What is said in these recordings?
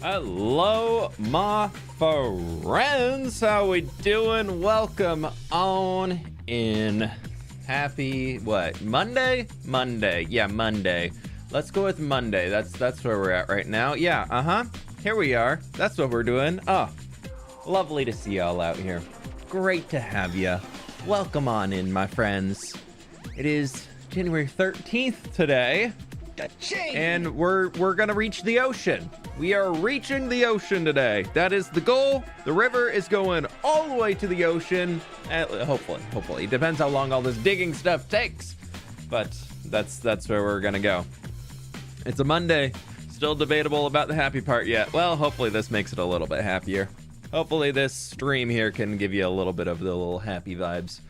Hello, my friends. How we doing? Welcome on in. Happy what? Monday? Monday. Yeah, Monday. Let's go with Monday. That's where we're at right now. Yeah, here we are. That's what we're doing. Oh, lovely to see y'all out here. Great to have you. Welcome on in, my friends. It is January 13th today. And we're gonna reach the ocean. We are reaching the ocean today. That is the goal. The river is going all the way to the ocean. Hopefully. It depends how long all this digging stuff takes. But that's where we're gonna go. It's a Monday. Still debatable about the happy part yet. Well, hopefully this makes it a little bit happier. Hopefully this stream here can give you a little bit of the little happy vibes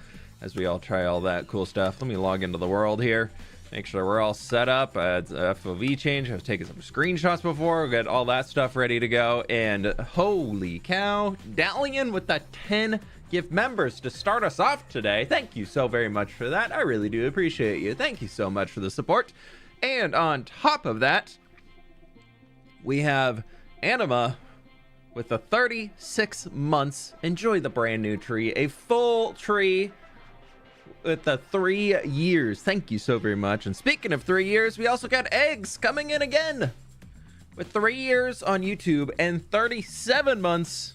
as we all try all that cool stuff. Let me log into the world here. Make sure we're all set up. It's a FOV change. I've taken some screenshots before. We've got all that stuff ready to go. And holy cow, Dalian with the 10 gift members to start us off today. Thank you so very much for that. I really do appreciate you. Thank you so much for the support. And on top of that, we have Anima with the 36 months. Enjoy the brand new tree. A full tree with the 3 years. Thank you so very much. And speaking of 3 years, we also got eggs coming in again with 3 years on YouTube and 37 months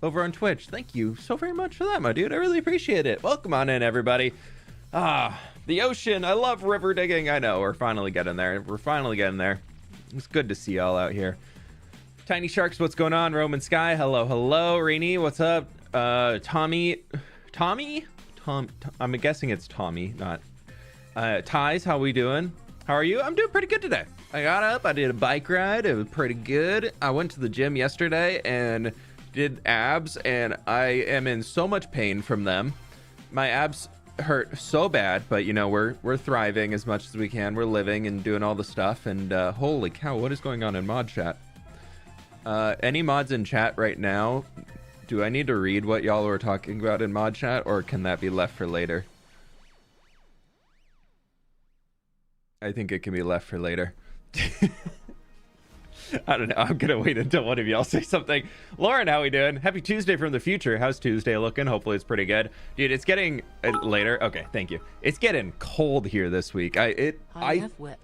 over on Twitch. Thank you so very much for that, my dude. I really appreciate it. Welcome on in, everybody. The ocean. I love river digging. I know we're finally getting there. It's good to see y'all out here. Tiny Sharks, what's going on? Roman Sky, hello. Rainy, what's up? Tommy, I'm guessing it's Tommy, not Ties. How we doing? How are you? I'm doing pretty good today. I got up, I did a bike ride. It was pretty good. I went to the gym yesterday and did abs, and I am in so much pain from them. My abs hurt so bad, but you know, we're thriving as much as we can. We're living and doing all the stuff. And holy cow, what is going on in mod chat? Any mods in chat right now? Do I need to read what y'all were talking about in mod chat, or can that be left for later? I think it can be left for later. I don't know. I'm gonna wait until one of y'all say something. Lauren, how we doing? Happy Tuesday from the future. How's Tuesday looking? Hopefully it's pretty good. Dude, it's getting later. Okay, thank you. It's getting cold here this week. I fWhip.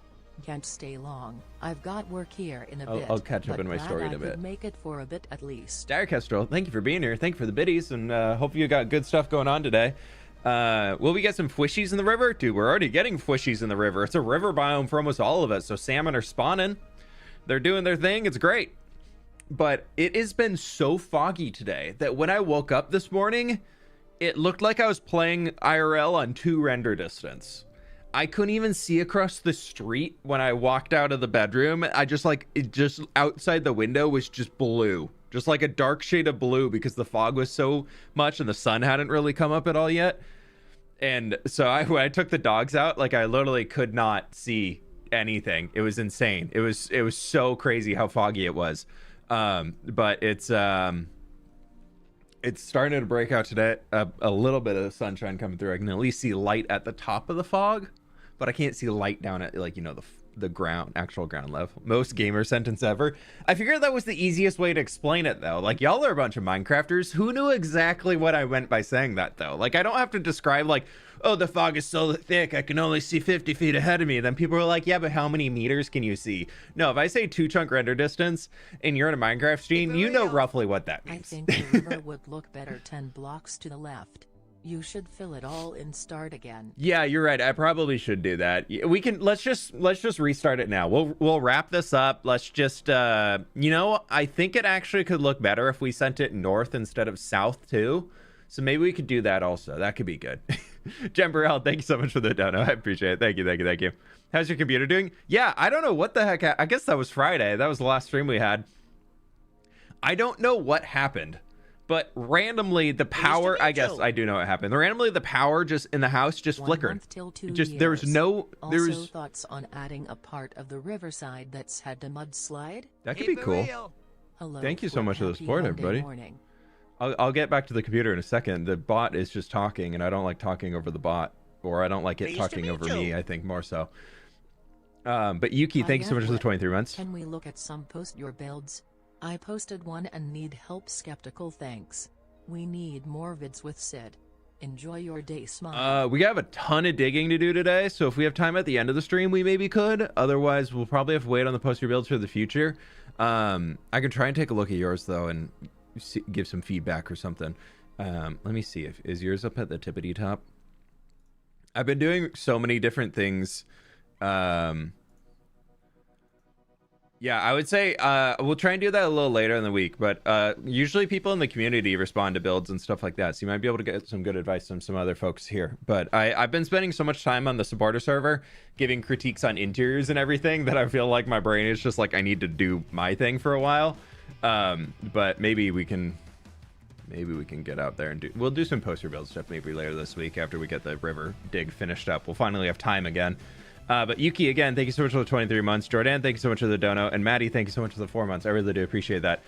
Can't stay long. I've got work here in a bit. I'll catch up in my story in a bit. Make it for a bit at least. Dire Kestrel, thank you for being here. Thank you for the biddies, and hope you got good stuff going on today. Will we get some fwishies in the river? Dude, we're already getting fwishies in the river. It's a river biome for almost all of us, so salmon are spawning. They're doing their thing. It's great. But it has been so foggy today that when I woke up this morning, it looked like I was playing IRL on 2 render distance. I couldn't even see across the street when I walked out of the bedroom. I just outside the window was just blue, just like a dark shade of blue, because the fog was so much and the sun hadn't really come up at all yet. And so when I took the dogs out, like, I literally could not see anything. It was insane. It was so crazy how foggy it was. But it's starting to break out today. A little bit of sunshine coming through. I can at least see light at the top of the fog, but I can't see light down at, like, you know, the ground, actual ground level. Most gamer sentence ever. I figured that was the easiest way to explain it, though. Like, y'all are a bunch of Minecrafters. Who knew exactly what I meant by saying that, though? Like, I don't have to describe, like, oh, the fog is so thick, I can only see 50 feet ahead of me. Then people are like, yeah, but how many meters can you see? No, if I say 2 chunk render distance and you're in a Minecraft stream, you know roughly what that means. I think the river would look better 10 blocks to the left. You should fill it all and start again. Yeah, you're right. I probably should do that. We can, let's just restart it now. We'll wrap this up. Let's just, you know, I think it actually could look better if we sent it north instead of south too. So maybe we could do that also. That could be good. Jen Burrell, thank you so much for the dono. I appreciate it. Thank you. How's your computer doing? Yeah, I don't know what the heck. I guess that was Friday. That was the last stream we had. I don't know what happened, but randomly the power, I guess I do know what happened. Randomly the power just in the house just flickered. There was no, also thoughts on adding a part of the riverside that's had a mudslide? That could be cool. Hello, thank you so much for the support, everybody. Morning. I'll get back to the computer in a second. The bot is just talking, and I don't like talking over the bot, or I don't like it talking over me, I think, more so. But Yuki, thank you so much for the 23 months. Can we look at some post your builds? I posted one and need help. Skeptical, thanks. We need more vids with Sid. Enjoy your day, smile. We have a ton of digging to do today, so if we have time at the end of the stream, we maybe could. Otherwise, we'll probably have to wait on the post your builds for the future. I can try and take a look at yours though and give some feedback or something. Let me see, is yours up at the tippity top? I've been doing so many different things. Yeah, I would say we'll try and do that a little later in the week, but usually people in the community respond to builds and stuff like that, so you might be able to get some good advice from some other folks here. But I've been spending so much time on the supporter server giving critiques on interiors and everything that I feel like my brain is just like I need to do my thing for a while. But maybe we can get out there and we'll do some poster build stuff maybe later this week after we get the river dig finished up. We'll finally have time again. But Yuki, again, thank you so much for the 23 months. Jordan, thank you so much for the dono. And Maddie, thank you so much for the 4 months. I really do appreciate that.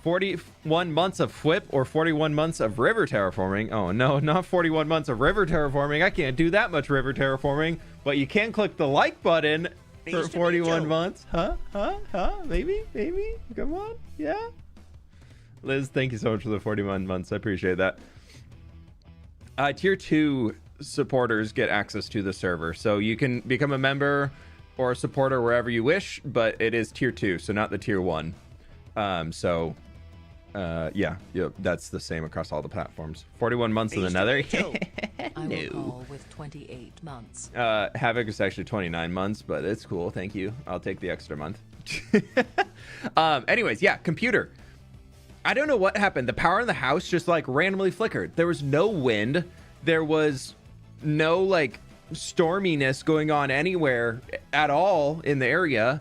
41 months of fWhip or 41 months of river terraforming. Oh, no, not 41 months of river terraforming. I can't do that much river terraforming. But you can click the like button for 41 months. Huh? Maybe? Come on. Yeah. Liz, thank you so much for the 41 months. I appreciate that. Tier 2 supporters get access to the server, so you can become a member or a supporter wherever you wish, but it is tier 2, so not the tier 1. Yeah, that's the same across all the platforms. 41 months in the nether. I will call with 28 months. Havoc is actually 29 months, but it's cool. Thank you. I'll take the extra month. Anyways, yeah, computer. I don't know what happened. The power in the house just like randomly flickered. There was no wind. There was no like storminess going on anywhere at all in the area.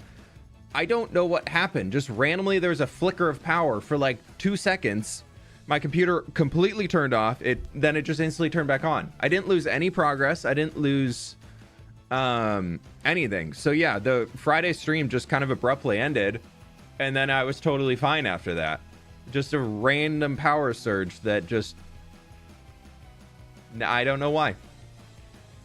I don't know what happened. Just randomly there was a flicker of power for like 2 seconds. My computer completely turned off. Then it just instantly turned back on. I didn't lose any progress. I didn't lose anything. So yeah, the Friday stream just kind of abruptly ended, and then I was totally fine after that. Just a random power surge that just, I don't know why.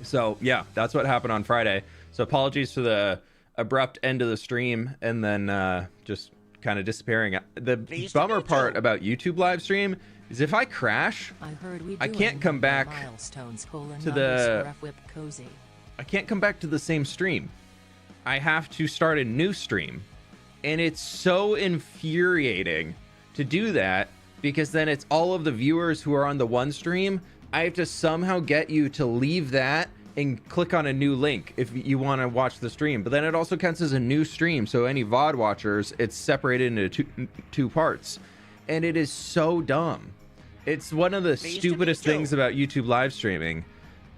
So yeah, that's what happened on Friday. So apologies for the abrupt end of the stream and then just kind of disappearing. The bummer part about YouTube live stream is if I crash, I can't come back to the I can't come back to the same stream. I have to start a new stream, and it's so infuriating to do that, because then it's all of the viewers who are on the one stream. I have to somehow get you to leave that and click on a new link if you want to watch the stream, but then it also counts as a new stream, so any VOD watchers, it's separated into two parts, and it is so dumb. It's one of the stupidest things about YouTube live streaming,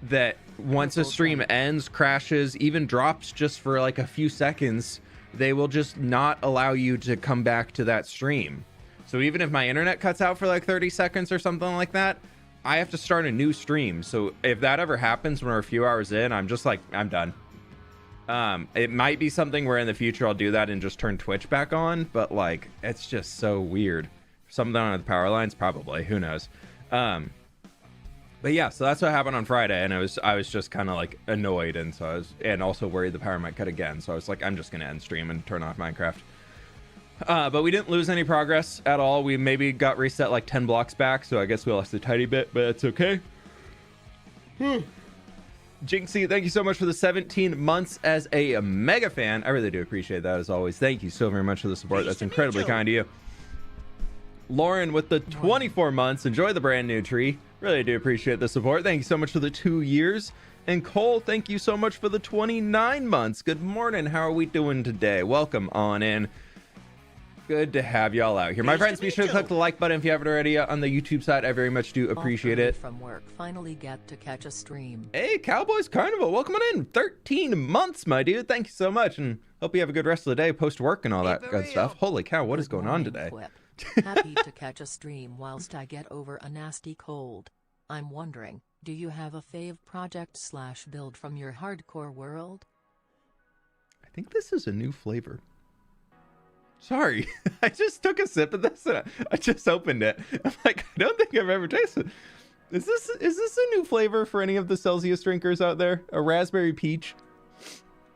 that once a stream ends, crashes, even drops just for like a few seconds, they will just not allow you to come back to that stream. So even if my internet cuts out for like 30 seconds or something like that, I have to start a new stream. So if that ever happens when we're a few hours in, I'm just like, I'm done. It might be something where in the future I'll do that and just turn Twitch back on, but like, it's just so weird. Something on the power lines, probably, who knows. But yeah, so that's what happened on Friday, and I was just kind of like annoyed, and so I was, and also worried the power might cut again. So I was like, I'm just gonna end stream and turn off Minecraft. But we didn't lose any progress at all. We maybe got reset like 10 blocks back, so I guess we lost a tiny bit, but it's okay. Jinxie, thank you so much for the 17 months as a mega fan. I really do appreciate that, as always. Thank you so very much for the support. That's incredibly kind of you. Lauren with the 24 months. Enjoy the brand new tree. Really do appreciate the support. Thank you so much for the 2 years. And Cole, thank you so much for the 29 months. Good morning. How are we doing today? Welcome on in. Good to have y'all out here. My friends, be sure to click the like button if you haven't already on the YouTube side. I very much do appreciate it. From work, finally get to catch a stream. Hey, Cowboys Carnival, welcome on in. 13 months, my dude. Thank you so much, and hope you have a good rest of the day, post work and all that good stuff. Holy cow, what is going on today? Happy to catch a stream whilst I get over a nasty cold. I'm wondering, do you have a fave project / build from your hardcore world? I think this is a new flavor. Sorry, I just took a sip of this and I just opened it. I'm like, I don't think I've ever tasted. Is this a new flavor for any of the Celsius drinkers out there? A raspberry peach?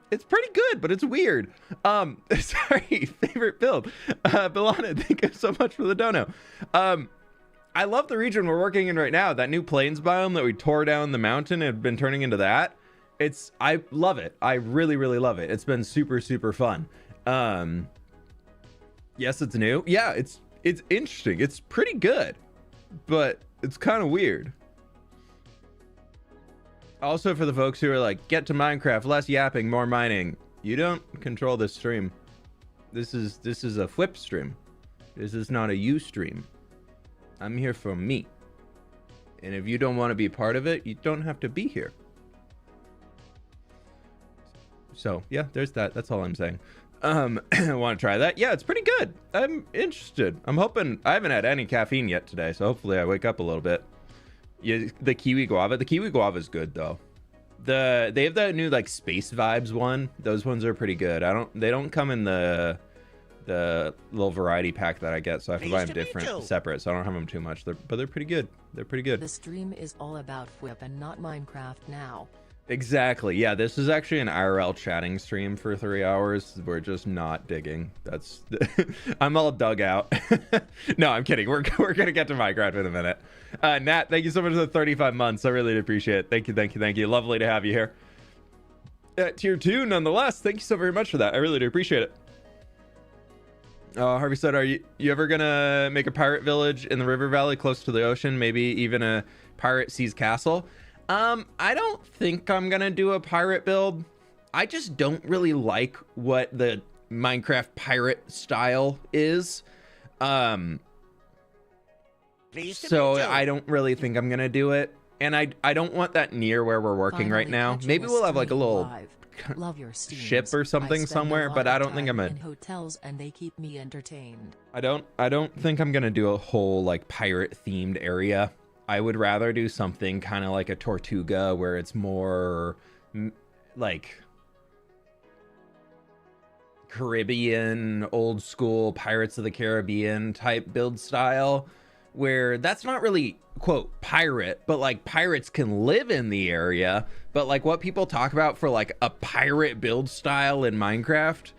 It's pretty good, but it's weird. Sorry, favorite build. Bilana, thank you so much for the dono. I love the region we're working in right now. That new plains biome that we tore down the mountain and have been turning into that. I love it. I really, really love it. It's been super, super fun. Yes, it's new. Yeah, it's interesting. It's pretty good, but it's kind of weird. Also, for the folks who are like, get to Minecraft, less yapping, more mining. You don't control this stream. This is a fWhip stream. This is not a you stream. I'm here for me. And if you don't want to be part of it, you don't have to be here. So yeah, there's that. That's all I'm saying. I want to try that. Yeah, it's pretty good. I'm interested. I'm hoping. I haven't had any caffeine yet today, so hopefully I wake up a little bit. Yeah, the kiwi guava. The kiwi guava is good though. They have that new like space vibes one. Those ones are pretty good. They don't come in the little variety pack that I get, so I have to buy them different, separate. So I don't have them too much. But they're pretty good. They're pretty good. The stream is all about fWhip and not Minecraft now. Exactly. Yeah, this is actually an IRL chatting stream for 3 hours. We're just not digging. That's I'm all dug out. No, I'm kidding. We're gonna get to Minecraft in a minute. Nat, thank you so much for the 35 months. I really appreciate it. Thank you. Lovely to have you here. Tier 2, nonetheless. Thank you so very much for that. I really do appreciate it. Harvey said, are you ever gonna make a pirate village in the river valley close to the ocean? Maybe even a pirate seas castle? I don't think I'm gonna do a pirate build. I just don't really like what the Minecraft pirate style is. So I don't really think I'm gonna do it. And I don't want that near where we're working right now. Maybe we'll have like a little love your streams. Ship or something somewhere, but I don't think I'm in hotels and they keep me entertained. I don't think I'm gonna do a whole like pirate themed area. I would rather do something kind of like a Tortuga where it's more like Caribbean, old school Pirates of the Caribbean type build style, where that's not really quote pirate, but like pirates can live in the area. But like what people talk about for like a pirate build style in Minecraft,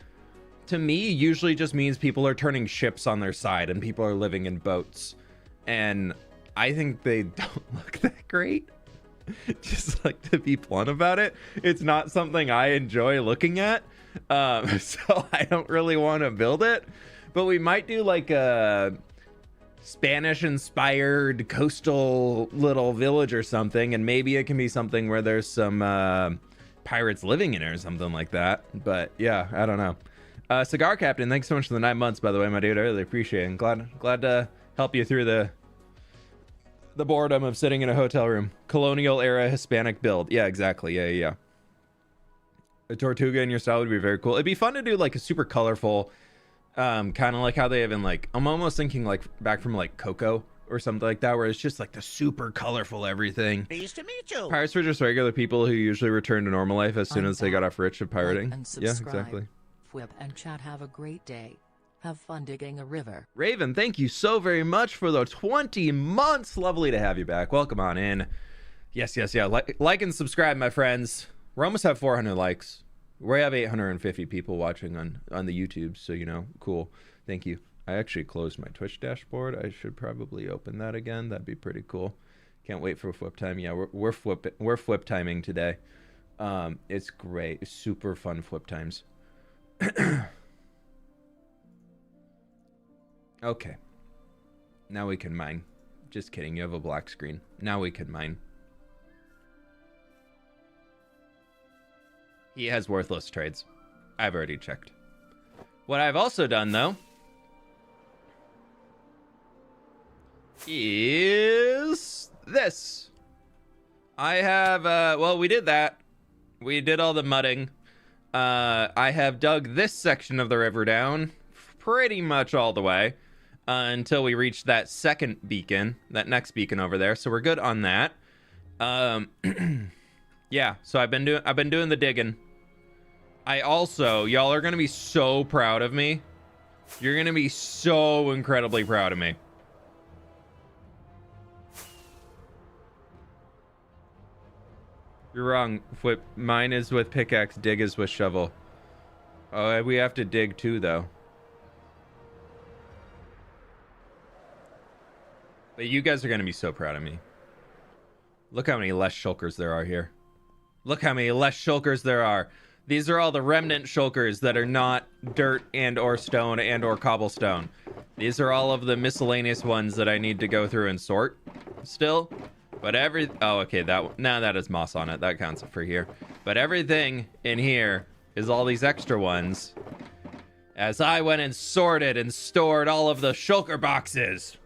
to me usually just means people are turning ships on their side and people are living in boats. And I think they don't look that great. Just like to be blunt about it. It's not something I enjoy looking at. So I don't really want to build it. But we might do like a Spanish inspired coastal little village or something. And maybe it can be something where there's some pirates living in it or something like that. But yeah, I don't know. Cigar Captain, thanks so much for the 9 months, by the way, my dude. I really appreciate it. I'm glad to help you through the boredom of sitting in a hotel room. Colonial era Hispanic build. Yeah, exactly. Yeah. A Tortuga in your style would be very cool. It'd be fun to do like a super colorful, kind of like how they have in like, I'm almost thinking like back from like Coco or something like that, where it's just like the super colorful everything. Pleased to meet you. Pirates were just regular people who usually return to normal life as soon as they got off rich of pirating. Yeah, exactly. fWhip and chat, have a great day. Have fun digging a river. Raven, thank you so very much for the 20 months. Lovely to have you back. Welcome on in. Yes. Like and subscribe, my friends. We're almost at 400 likes. We have 850 people watching on the YouTube, so you know, cool. Thank you. I actually closed my Twitch dashboard. I should probably open that again. That'd be pretty cool. Can't wait for fWhip time. Yeah, we're fWhip timing today. It's great. It's super fun fWhip times. Okay. Now we can mine. Just kidding. You have a black screen. Now we can mine. He has worthless trades. I've already checked. What I've also done, though, is this. I have, well, we did that. We did all the mudding. I have dug this section of the river down pretty much all the way. Until we reach that second beacon, that next beacon over there. So we're good on that. Yeah, so I've been doing the digging. I also, y'all are gonna be so proud of me. You're gonna be so incredibly proud of me. You're wrong, fWhip. Mine is with pickaxe, dig is with shovel. Oh, we have to dig too, though. But you guys are going to be so proud of me. Look how many less shulkers there are here. Look how many less shulkers there are. These are all the remnant shulkers that are not dirt and or stone and or cobblestone. These are all of the miscellaneous ones that I need to go through and sort still. But oh, okay, that is moss on it. That counts for here. But everything in here is all these extra ones. As I went and sorted and stored all of the shulker boxes.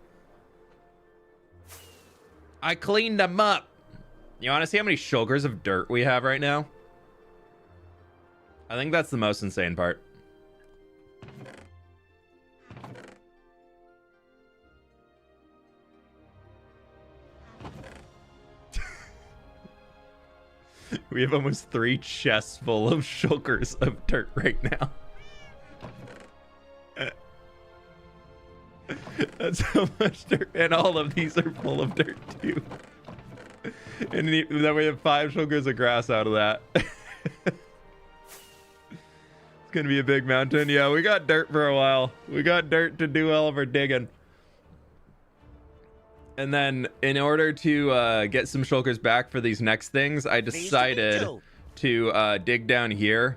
I cleaned them up. You want to see how many shulkers of dirt we have right now? I think that's the most insane part. We have almost 3 chests full of shulkers of dirt right now. That's how much dirt, and all of these are full of dirt too. And then we have 5 shulkers of grass out of that. It's gonna be a big mountain. Yeah, we got dirt for a while. We got dirt to do all of our digging. And then in order to get some shulkers back for these next things, I decided to dig down here.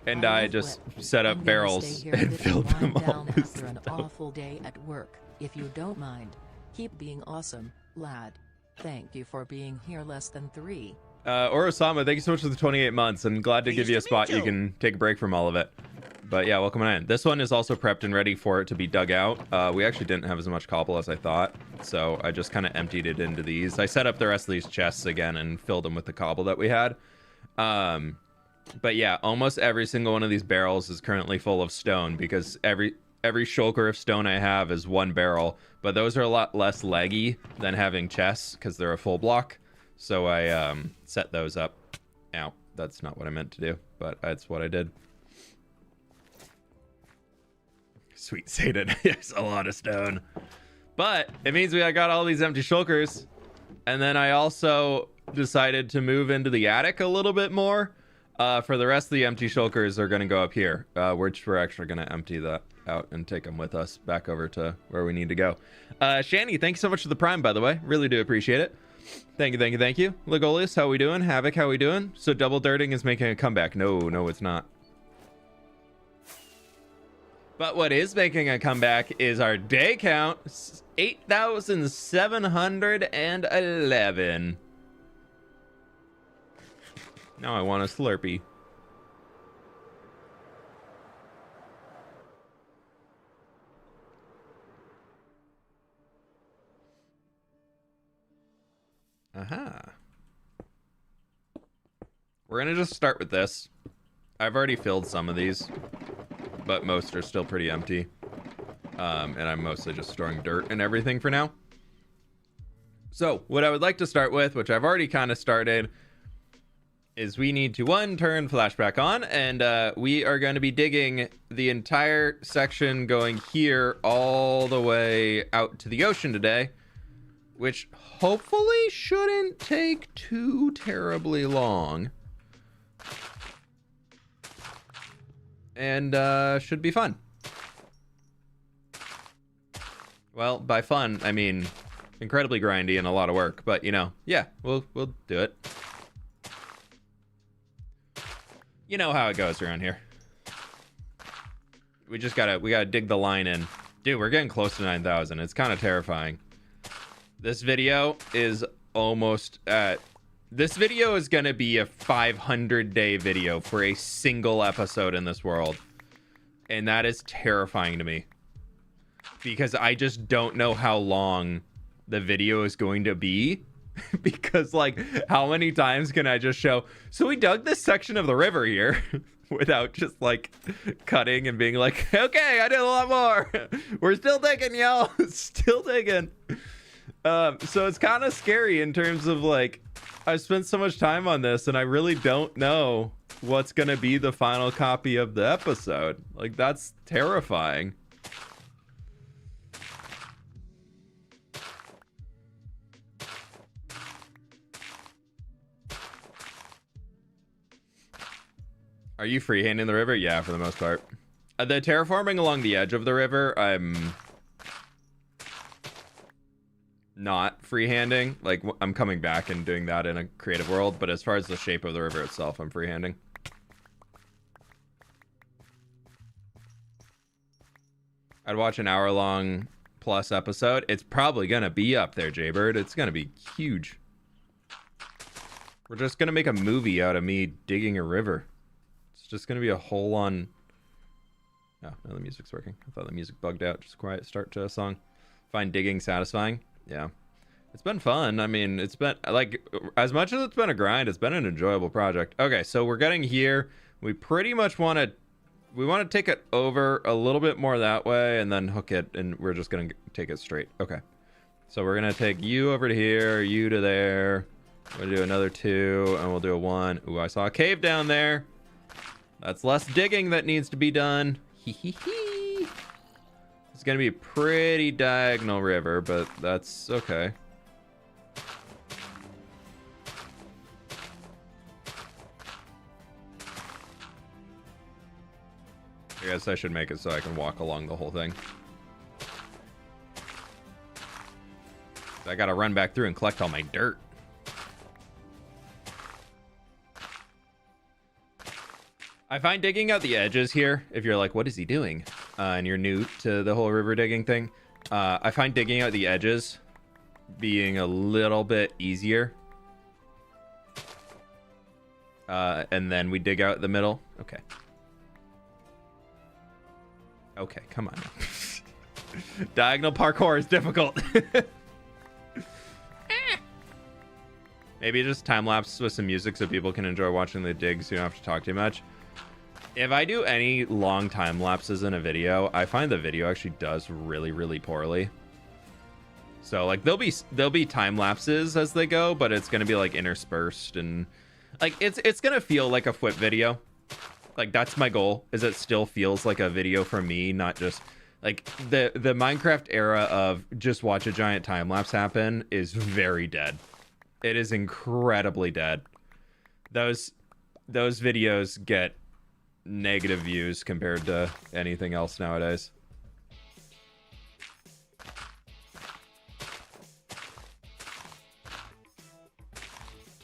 And I just set up barrels and filled them all. After an awful day at work, if you don't mind. Keep being awesome, lad. Thank you for being here less than 3. Osama, thank you so much for the 28 months, and glad to give you a spot you can take a break from all of it. But yeah, welcome on in. This one is also prepped and ready for it to be dug out. We actually didn't have as much cobble as I thought, so I just kind of emptied it into these. I set up the rest of these chests again and filled them with the cobble that we had. But yeah, almost every single one of these barrels is currently full of stone because every shulker of stone I have is 1 barrel, but those are a lot less leggy than having chests because they're a full block. So I set those up. Ow, that's not what I meant to do, but that's what I did. Sweet Satan, there's a lot of stone. But it means I got all these empty shulkers, and then I also decided to move into the attic a little bit more. For the rest of the empty shulkers are going to go up here, which we're actually going to empty that out and take them with us back over to where we need to go. Shanny, thank you so much for the prime, by the way. Really do appreciate it. Thank you, thank you, thank you. Legolius, how we doing? Havoc, how we doing? So double dirting is making a comeback. No, it's not. But what is making a comeback is our day count, 8,711. Now I want a Slurpee. Aha. We're gonna just start with this. I've already filled some of these, but most are still pretty empty. And I'm mostly just storing dirt and everything for now. So what I would like to start with, which I've already kind of started, is we need to turn flashback on, and we are going to be digging the entire section going here all the way out to the ocean today, which hopefully shouldn't take too terribly long. And should be fun. Well, by fun, I mean incredibly grindy and a lot of work, but you know, yeah, we'll do it. You know how it goes around here. We gotta dig the line in. Dude, we're getting close to 9,000. It's kind of terrifying. This video is almost at... This video is gonna be a 500-day video for a single episode in this world. And that is terrifying to me. Because I just don't know how long the video is going to be. Because, like, how many times can I just show, so we dug this section of the river here without just, like, cutting and being like, okay, I did a lot more. We're still digging, y'all. Still digging. So it's kind of scary in terms of, like, I've spent so much time on this and I really don't know what's going to be the final copy of the episode. Like, that's terrifying. Are you freehanding the river? Yeah, for the most part. The terraforming along the edge of the river, I'm not freehanding. Like, I'm coming back and doing that in a creative world, but as far as the shape of the river itself, I'm freehanding. I'd watch an hour-long plus episode. It's probably gonna be up there, Jaybird. It's gonna be huge. We're just gonna make a movie out of me digging a river. It's just gonna be a whole on... Oh, no, the music's working. I thought the music bugged out. Just quiet start to a song. Find digging satisfying. Yeah. It's been fun. I mean, it's been, like, as much as it's been a grind, it's been an enjoyable project. Okay, so we're getting here. We pretty much want to... We want to take it over a little bit more that way and then hook it, and we're just going to take it straight. Okay. So we're going to take you over to here, you to there. We're going to do another 2, and we'll do a 1. Ooh, I saw a cave down there. That's less digging that needs to be done. Hee hee hee. It's going to be a pretty diagonal river, but that's okay. I guess I should make it so I can walk along the whole thing. I gotta run back through and collect all my dirt. I find digging out the edges here, if you're like, what is he doing? And you're new to the whole river digging thing. I find digging out the edges being a little bit easier. And then we dig out the middle. Okay. Okay, come on. Diagonal parkour is difficult. Maybe just time-lapse with some music so people can enjoy watching the digs so you don't have to talk too much. If I do any long time-lapses in a video, I find the video actually does really, really poorly. So, like, there'll be time-lapses as they go, but it's going to be, like, interspersed and... Like, it's going to feel like a fWhip video. Like, that's my goal, is it still feels like a video from me, not just... Like, the Minecraft era of just watch a giant time-lapse happen is very dead. It is incredibly dead. Those videos get negative views compared to anything else nowadays.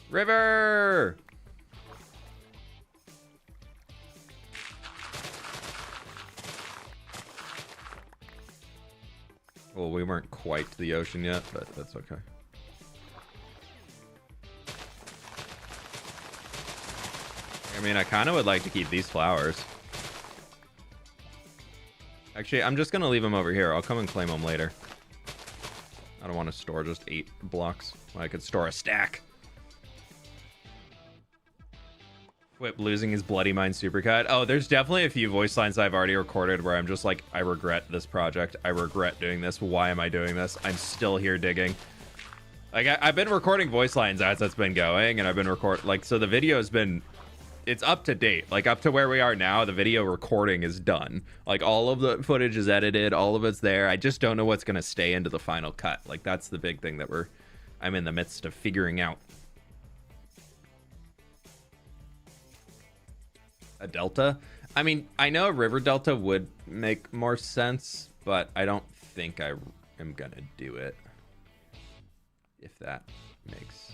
River! Well, we weren't quite to the ocean yet, but that's okay. I mean, I kind of would like to keep these flowers. Actually, I'm just going to leave them over here. I'll come and claim them later. I don't want to store just 8 blocks. I could store a stack. fWhip losing his Bloody Mind supercut. Oh, there's definitely a few voice lines I've already recorded where I'm just like, I regret this project. I regret doing this. Why am I doing this? I'm still here digging. Like, I've been recording voice lines as it's been going, and I've been so the video has been, it's up to date. Like, up to where we are now, the video recording is done. Like, all of the footage is edited, all of it's there. I just don't know what's going to stay into the final cut. Like, that's the big thing that I'm in the midst of figuring out. A delta? I mean, I know a river delta would make more sense, but I don't think I am gonna do it. If that makes...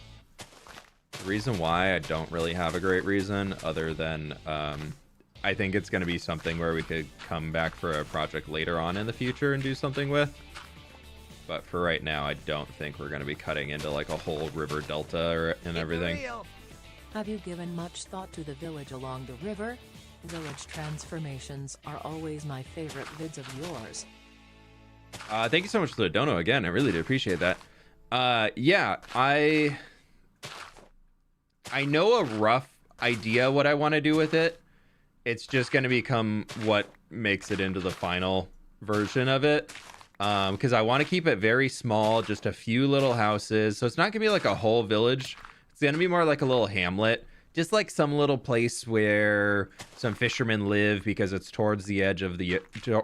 The reason why I don't really have a great reason, other than I think it's gonna be something where we could come back for a project later on in the future and do something with. But for right now, I don't think we're gonna be cutting into like a whole river delta and everything. Have you given much thought to the village along the river? Village transformations are always my favorite vids of yours. Thank you so much for the dono again. I really do appreciate that. Yeah, I know a rough idea what I want to do with it. It's just going to become what makes it into the final version of it. Because I want to keep it very small, just a few little houses. So it's not going to be like a whole village. It's going to be more like a little hamlet, just like some little place where some fishermen live because it's towards the edge of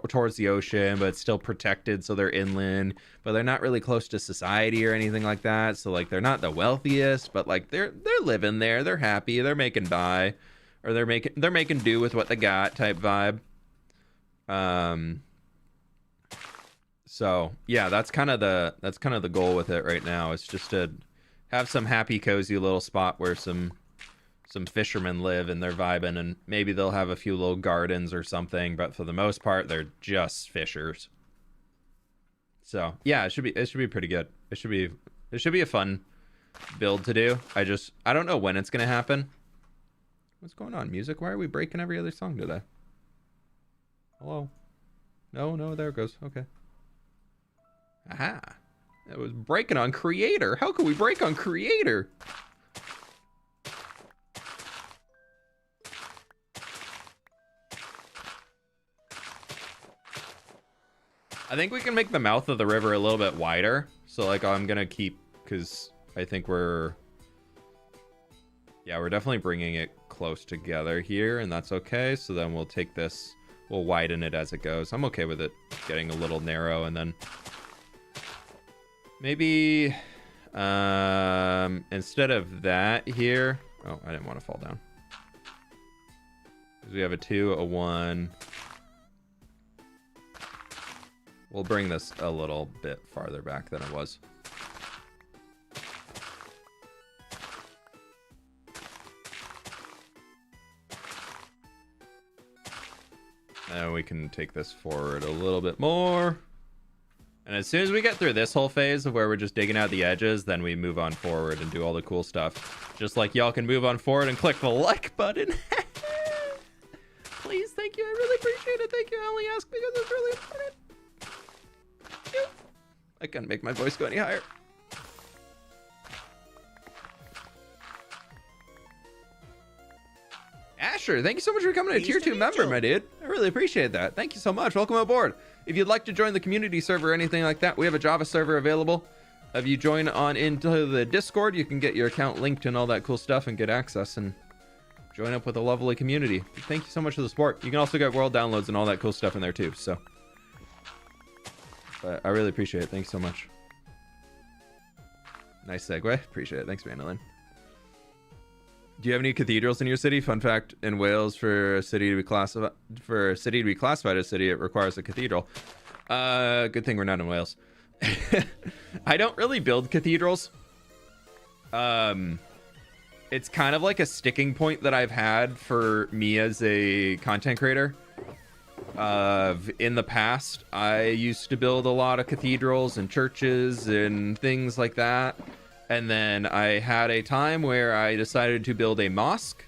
towards the ocean, but it's still protected. So they're inland, but they're not really close to society or anything like that. So like, they're not the wealthiest, but like they're living there. They're happy. They're making by, or they're making do with what they got type vibe. So yeah, that's kind of the goal with it right now. It's just to have some happy, cozy little spot where some fishermen live and they're vibing, and maybe they'll have a few little gardens or something, but for the most part, they're just fishers. So yeah, it should be pretty good. It should be a fun build to do. I don't know when it's gonna happen. What's going on, music? Why are we breaking every other song today? Hello? No, there it goes. Okay. Aha. It was breaking on creator. How could we break on creator? I think we can make the mouth of the river a little bit wider. So like I'm gonna keep, because I think we're definitely bringing it close together here, and that's okay. So then we'll take this, we'll widen it as it goes. I'm okay with it getting a little narrow, and then maybe instead of that here, oh, I didn't want to fall down. We have a 2, a 1. We'll bring this a little bit farther back than it was. And we can take this forward a little bit more. And as soon as we get through this whole phase of where we're just digging out the edges, then we move on forward and do all the cool stuff. Just like y'all can move on forward and click the like button. Please, thank you. I really appreciate it. Thank you. I only ask because it's really important. I can't make my voice go any higher. Asher, thank you so much for becoming a tier 2 member, my dude. I really appreciate that. Thank you so much. Welcome aboard. If you'd like to join the community server or anything like that, we have a Java server available. If you join on into the Discord, you can get your account linked and all that cool stuff and get access and join up with a lovely community. Thank you so much for the support. You can also get world downloads and all that cool stuff in there too, so. But I really appreciate it. Thanks so much. Nice segue. Appreciate it. Thanks, Vandalin. Do you have any cathedrals in your city? Fun fact: in Wales, for a city to be classified as a city, it requires a cathedral. Good thing we're not in Wales. I don't really build cathedrals. It's kind of like a sticking point that I've had for me as a content creator. In the past, I used to build a lot of cathedrals and churches and things like that. And then I had a time where I decided to build a mosque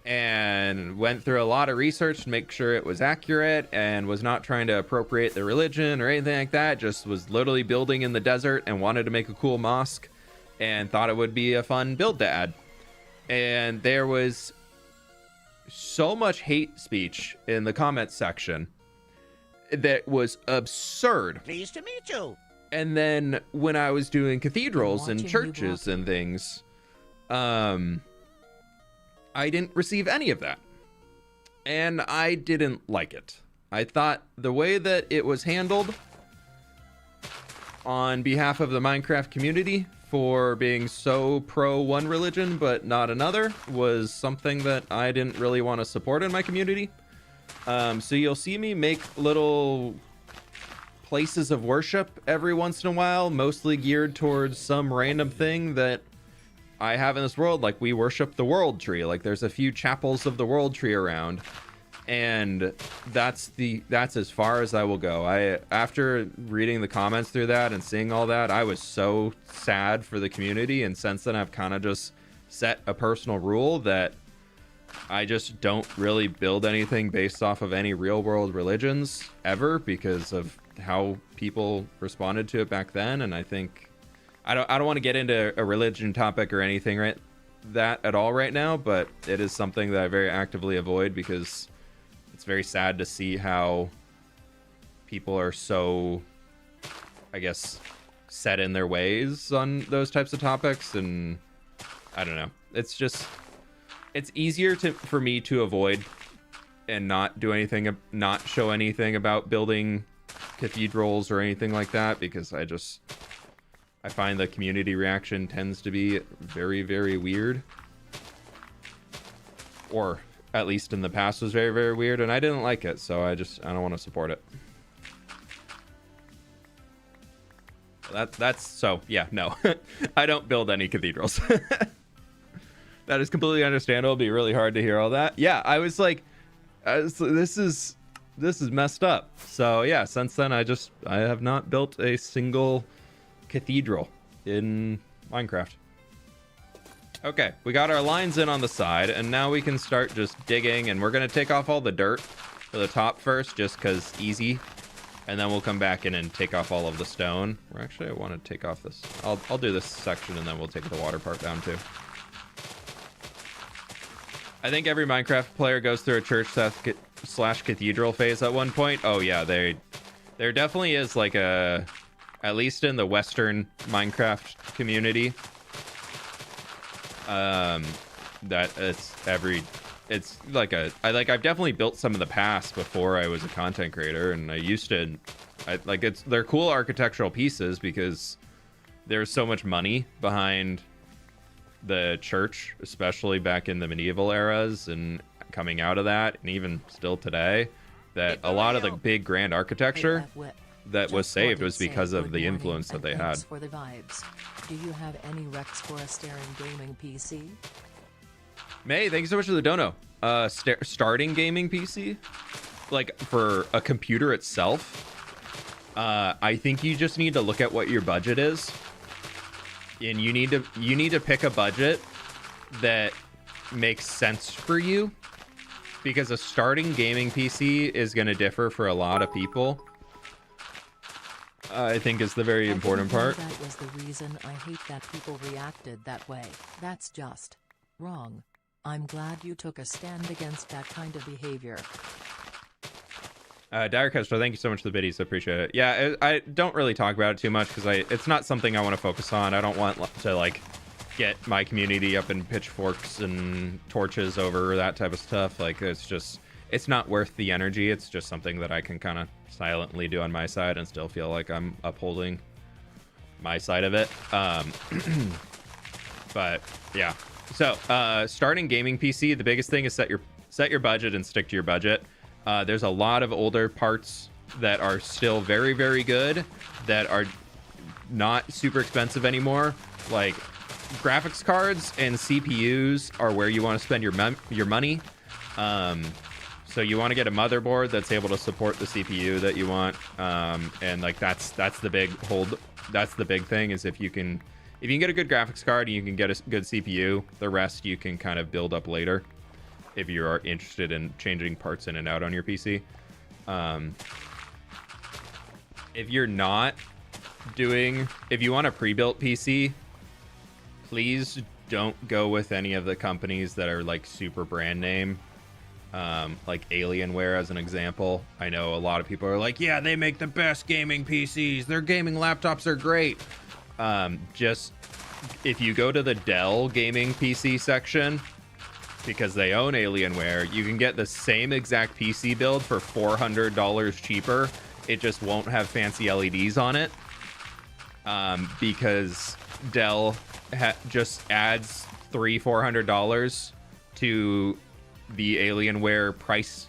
and went through a lot of research to make sure it was accurate and was not trying to appropriate the religion or anything like that. Just was literally building in the desert and wanted to make a cool mosque and thought it would be a fun build to add. And there was so much hate speech in the comments section that was absurd. Pleased to meet you. And then when I was doing cathedrals and churches and things, I didn't receive any of that. And I didn't like it. I thought the way that it was handled on behalf of the Minecraft community for being so pro one religion but not another was something that I didn't really want to support in my community. So you'll see me make little places of worship every once in a while, mostly geared towards some random thing that I have in this world. Like, we worship the world tree. Like, there's a few chapels of the world tree around, and that's as far as I will go. After reading the comments through that and seeing all that, I was so sad for the community, and since then I've kind of just set a personal rule that I just don't really build anything based off of any real world religions ever, because of how people responded to it back then. And I think I don't want to get into a religion topic or anything at all right now, but it is something that I very actively avoid because it's very sad to see how people are so, I guess, set in their ways on those types of topics. And I don't know, it's easier for me to avoid and not do anything, not show anything about building cathedrals or anything like that, because I find the community reaction tends to be very, very weird. or at least in the past was very, very weird, and I didn't like it, so I don't want to support it. That's so yeah, no. I don't build any cathedrals. That is completely understandable. It'd be really hard to hear all that. Yeah, I was like, this is messed up. So yeah, since then I have not built a single cathedral in Minecraft. Okay, we got our lines in on the side, and now we can start just digging, and we're gonna take off all the dirt for the top first, just cause easy. And then we'll come back in and take off all of the stone. Or actually, I want to take off this. I'll do this section, and then we'll take the water part down too. I think every Minecraft player goes through a church slash cathedral phase at one point. Oh yeah, there definitely is like at least in the Western Minecraft community, that it's like I've definitely built some in the past before I was a content creator, and they're cool architectural pieces because there's so much money behind the church, especially back in the medieval eras and coming out of that, and even still today, that a lot of the big grand architecture that was saved was because of the influence that they had. For the vibes. Do you have any recs for a staring gaming PC? May, thank you so much for the dono. Starting gaming PC, like for a computer itself, I think you just need to look at what your budget is, and you need to pick a budget that makes sense for you, because a starting gaming PC is going to differ for a lot of people. I think is the very important part. That was the reason I hate that people reacted that way. That's just wrong. I'm glad you took a stand against that kind of behavior. Dire Custer, thank you so much for the biddies. I appreciate it. Yeah, I don't really talk about it too much because it's not something I want to focus on. I don't want to like get my community up in pitchforks and torches over that type of stuff. Like it's not worth the energy. It's just something that I can kind of silently do on my side and still feel like I'm upholding my side of it. But yeah. So, starting gaming PC, the biggest thing is set your budget and stick to your budget. There's a lot of older parts that are still very, very good that are not super expensive anymore. Like graphics cards and CPUs are where you want to spend your money. So you want to get a motherboard that's able to support the CPU that you want. And like that's the big hold. That's the big thing, is if you can get a good graphics card and you can get a good CPU, the rest you can kind of build up later if you are interested in changing parts in and out on your PC. If you want a pre-built PC, please don't go with any of the companies that are like super brand name, like Alienware as an example. I know a lot of people are like, yeah, they make the best gaming PCs. Their gaming laptops are great. Just if you go to the Dell gaming PC section, because they own Alienware, you can get the same exact PC build for $400 cheaper. It just won't have fancy LEDs on it, because Dell just adds $400 to the Alienware price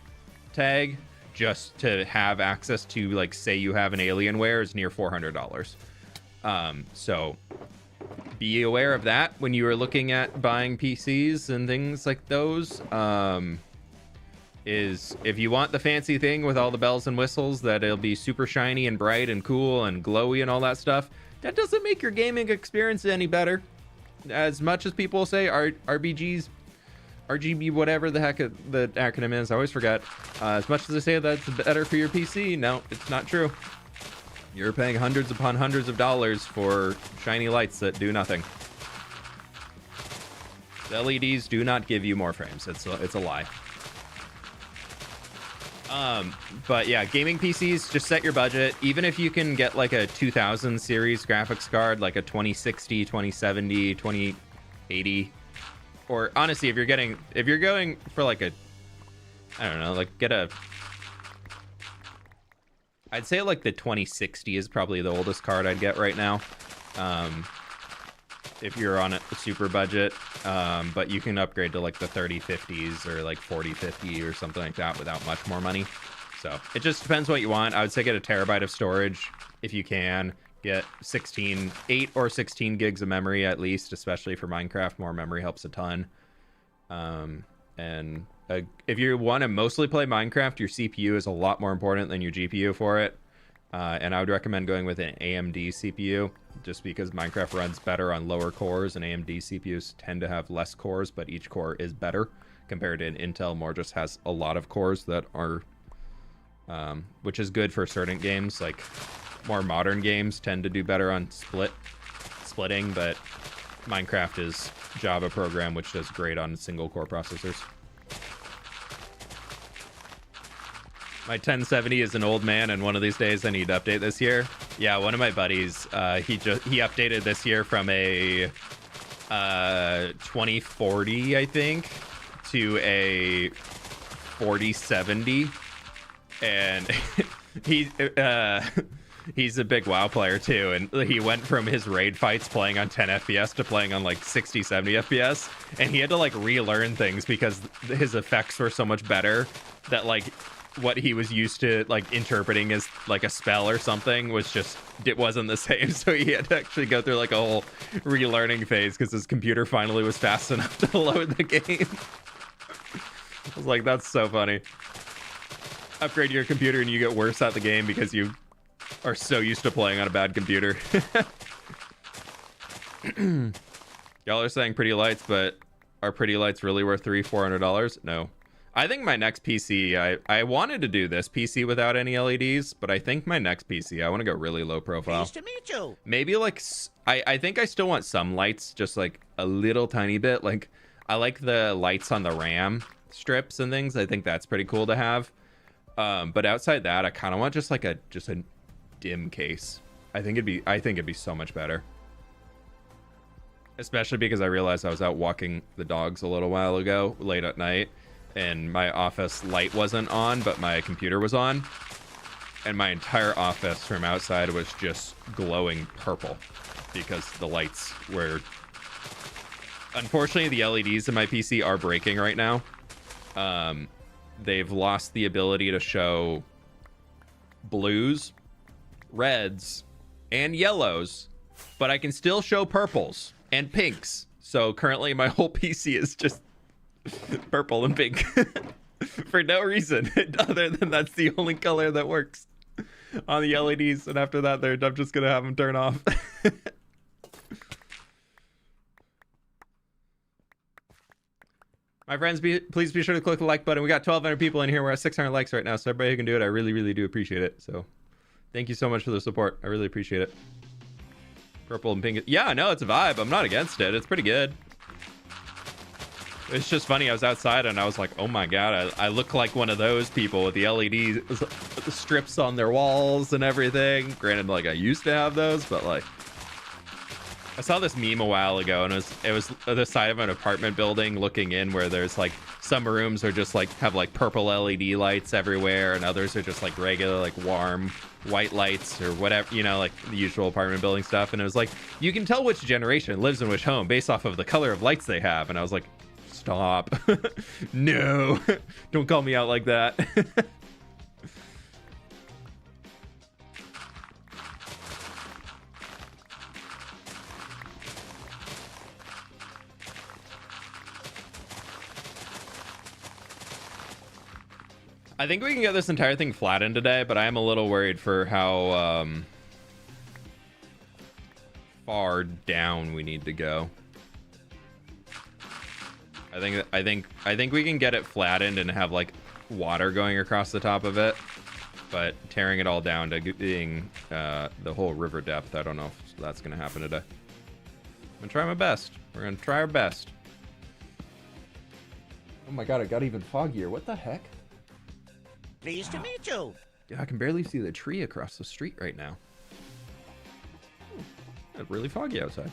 tag just to have access to, like, say you have an Alienware is near $400. So be aware of that when you are looking at buying PCs and things like those. Is if you want the fancy thing with all the bells and whistles, that it'll be super shiny and bright and cool and glowy and all that stuff, that doesn't make your gaming experience any better. As much as people say RGB, whatever the heck the acronym is, I always forget. As much as they say that's better for your PC, no, it's not true. You're paying hundreds upon hundreds of dollars for shiny lights that do nothing. The LEDs do not give you more frames. It's a lie. But yeah, gaming PCs, just set your budget. Even if you can get like a 2000 series graphics card, like a 2060, 2070, 2080, or honestly, if you're going for like a, I don't know, like I'd say like the 2060 is probably the oldest card I'd get right now. if you're on a super budget, but you can upgrade to like the 3050s or like 4050 or something like that without much more money. So it just depends what you want. I would say get a terabyte of storage if you can. Get 8 or 16 gigs of memory at least, especially for Minecraft. More memory helps a ton. If you want to mostly play Minecraft, your CPU is a lot more important than your GPU for it. And I would recommend going with an AMD CPU, just because Minecraft runs better on lower cores, and AMD CPUs tend to have less cores, but each core is better compared to an Intel more just has a lot of cores that are, which is good for certain games. Like more modern games tend to do better on splitting, but Minecraft is Java program, which does great on single core processors. My 1070 is an old man, and one of these days I need to update this year. Yeah, one of my buddies, he updated this year from a 2040, I think, to a 4070, and he's a big WoW player too, and he went from his raid fights playing on 10 FPS to playing on like 60, 70 FPS, and he had to like relearn things because his effects were so much better that like what he was used to like interpreting as like a spell or something was just, it wasn't the same. So he had to actually go through like a whole relearning phase because his computer finally was fast enough to load the game. I was like, that's so funny. Upgrade your computer and you get worse at the game because you are so used to playing on a bad computer. Y'all are saying pretty lights, but are pretty lights really worth $300-400? No. I think my next PC, I wanted to do this PC without any LEDs, but I think my next PC, I want to go really low profile. Nice to meet you. Maybe like, I think I still want some lights, just like a little tiny bit. Like, I like the lights on the RAM strips and things. I think that's pretty cool to have. But outside that, I kind of want just like a dim case. I think it'd be so much better. Especially because I realized I was out walking the dogs a little while ago, late at night, and my office light wasn't on, but my computer was on. And my entire office from outside was just glowing purple because the lights were... Unfortunately, the LEDs in my PC are breaking right now. They've lost the ability to show blues, reds, and yellows, but I can still show purples and pinks. So currently my whole PC is just purple and pink for no reason other than that's the only color that works on the LEDs. And after that, I'm just gonna have them turn off. My friends, please be sure to click the like button. We got 1,200 people in here. We're at 600 likes right now, so everybody who can do it, I really, really do appreciate it. So thank you so much for the support. I really appreciate it. Purple and pink. Yeah, no, it's a vibe. I'm not against it. It's pretty good. It's just funny. I was outside and I was like, oh my God, I look like one of those people with the LED strips on their walls and everything. Granted, like I used to have those, but like, I saw this meme a while ago, and it was the side of an apartment building looking in, where there's like some rooms are just like have like purple LED lights everywhere, and others are just like regular like warm white lights or whatever, you know, like the usual apartment building stuff. And it was like, you can tell which generation lives in which home based off of the color of lights they have. And I was like, stop. No, don't call me out like that. I think we can get this entire thing flattened today, but I am a little worried for how far down we need to go. I think we can get it flattened and have like water going across the top of it, but tearing it all down to being the whole river depth, I don't know if that's gonna happen today. I'm gonna try my best. We're gonna try our best. Oh my God, it got even foggier. What the heck? Pleased to meet you. Yeah, I can barely see the tree across the street right now. It's really foggy outside.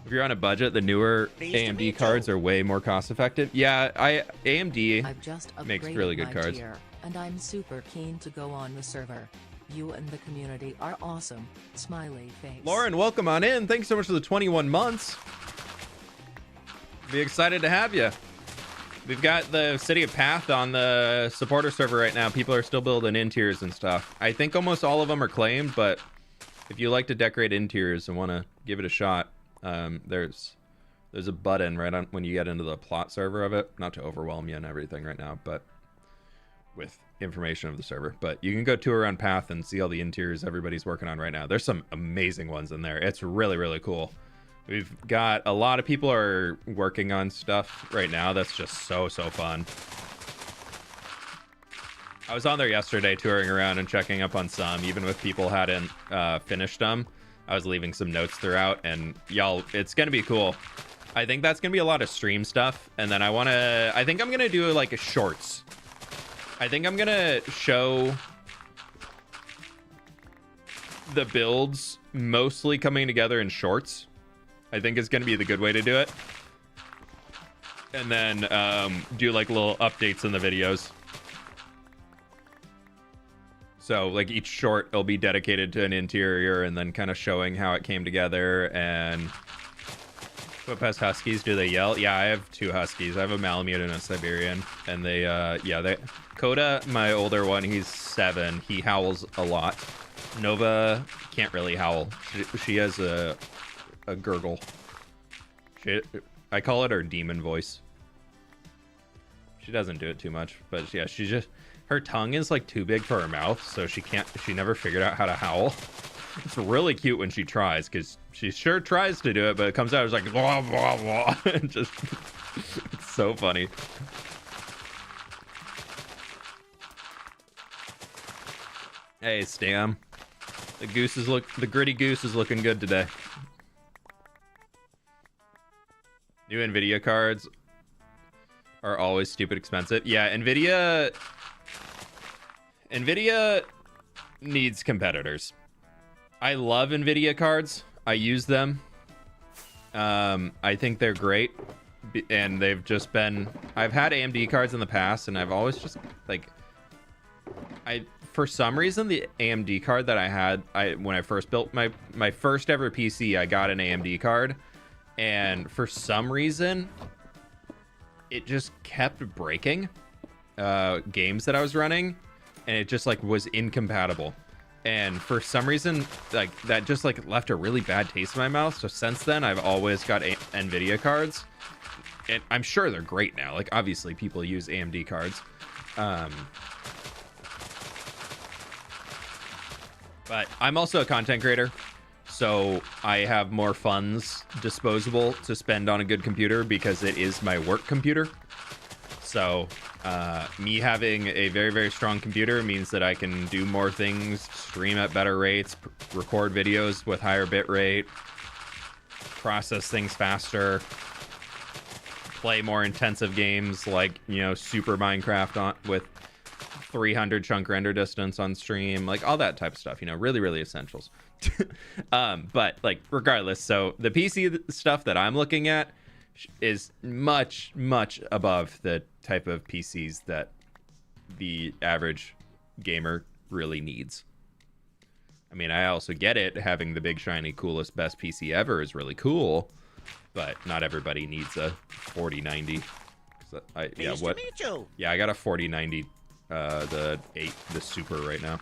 If you're on a budget, the newer AMD cards are way more cost effective. Yeah, AMD I've just makes upgraded really good my cards. tier, and I'm super keen to go on the server. You and the community are awesome. Smiley face. Lauren, welcome on in. Thanks so much for the 21 months. Be excited to have you. We've got the City of Path on the supporter server right now. People are still building interiors and stuff. I think almost all of them are claimed, but if you like to decorate interiors and want to give it a shot, there's a button right on when you get into the plot server of it. Not to overwhelm you and everything right now, but with information of the server. But you can go tour around Path and see all the interiors everybody's working on right now. There's some amazing ones in there. It's really, really cool. We've got a lot of people are working on stuff right now. That's just so fun. I was on there yesterday touring around and checking up on some, even with people hadn't finished them. I was leaving some notes throughout, and y'all, it's gonna be cool. I think that's gonna be a lot of stream stuff, and then I think I'm gonna do like a shorts. I think I'm gonna show the builds mostly coming together in shorts. I think it's going to be the good way to do it. And then do like little updates in the videos. So like each short will be dedicated to an interior and then kind of showing how it came together. And what has huskies? Do they yell? Yeah, I have 2 huskies. I have a Malamute and a Siberian. And they, Coda, my older one, he's 7. He howls a lot. Nova can't really howl. She has a gurgle. I call it her demon voice. She doesn't do it too much, but yeah, her tongue is like too big for her mouth, so she never figured out how to howl. It's really cute when she tries, because she sure tries to do it, but it comes out as like blah blah blah. It's so funny. Hey Stam, the gritty goose is looking good today. New NVIDIA cards are always stupid expensive. Yeah, NVIDIA needs competitors. I love NVIDIA cards. I use them. I think they're great. And they've just been... I've had AMD cards in the past, and I've always just, like... For some reason, the AMD card that I had, when I first built my first ever PC, I got an AMD card. And for some reason, it just kept breaking games that I was running, and it just like was incompatible. And for some reason, like that just like left a really bad taste in my mouth. So since then, I've always got NVIDIA cards, and I'm sure they're great now. Like obviously, people use AMD cards, but I'm also a content creator. So I have more funds disposable to spend on a good computer because it is my work computer. So me having a very, very strong computer means that I can do more things, stream at better rates, record videos with higher bit rate, process things faster, play more intensive games like, Super Minecraft with 300 chunk render distance on stream, like all that type of stuff, really, really essentials. But like regardless, so the PC stuff that I'm looking at is much above the type of PCs that the average gamer really needs. I mean, I also get it, having the big shiny coolest best PC ever is really cool, but not everybody needs a 4090. Nice to meet you. Yeah, I got a 4090 the Super right now.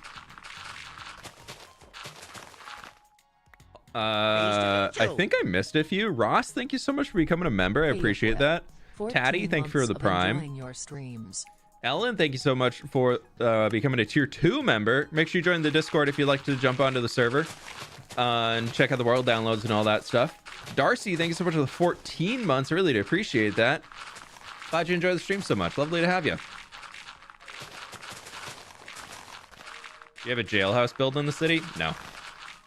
I think I missed a few. Ross, thank you so much for becoming a member. I appreciate that. Taddy, thank you for the Prime. Your streams. Ellen, thank you so much for becoming a tier 2 member. Make sure you join the Discord if you'd like to jump onto the server and check out the world downloads and all that stuff. Darcy, thank you so much for the 14 months. I really do appreciate that. Glad you enjoy the stream so much. Lovely to have you. You have a jailhouse build in the city? No.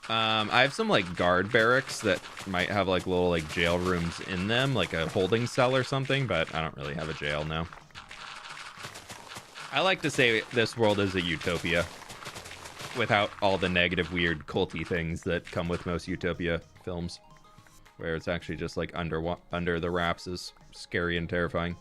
I have some like guard barracks that might have like little like jail rooms in them, like a holding cell or something, but I don't really have a jail now. I like to say this world is a utopia without all the negative, weird, culty things that come with most utopia films, where it's actually just like under the wraps is scary and terrifying.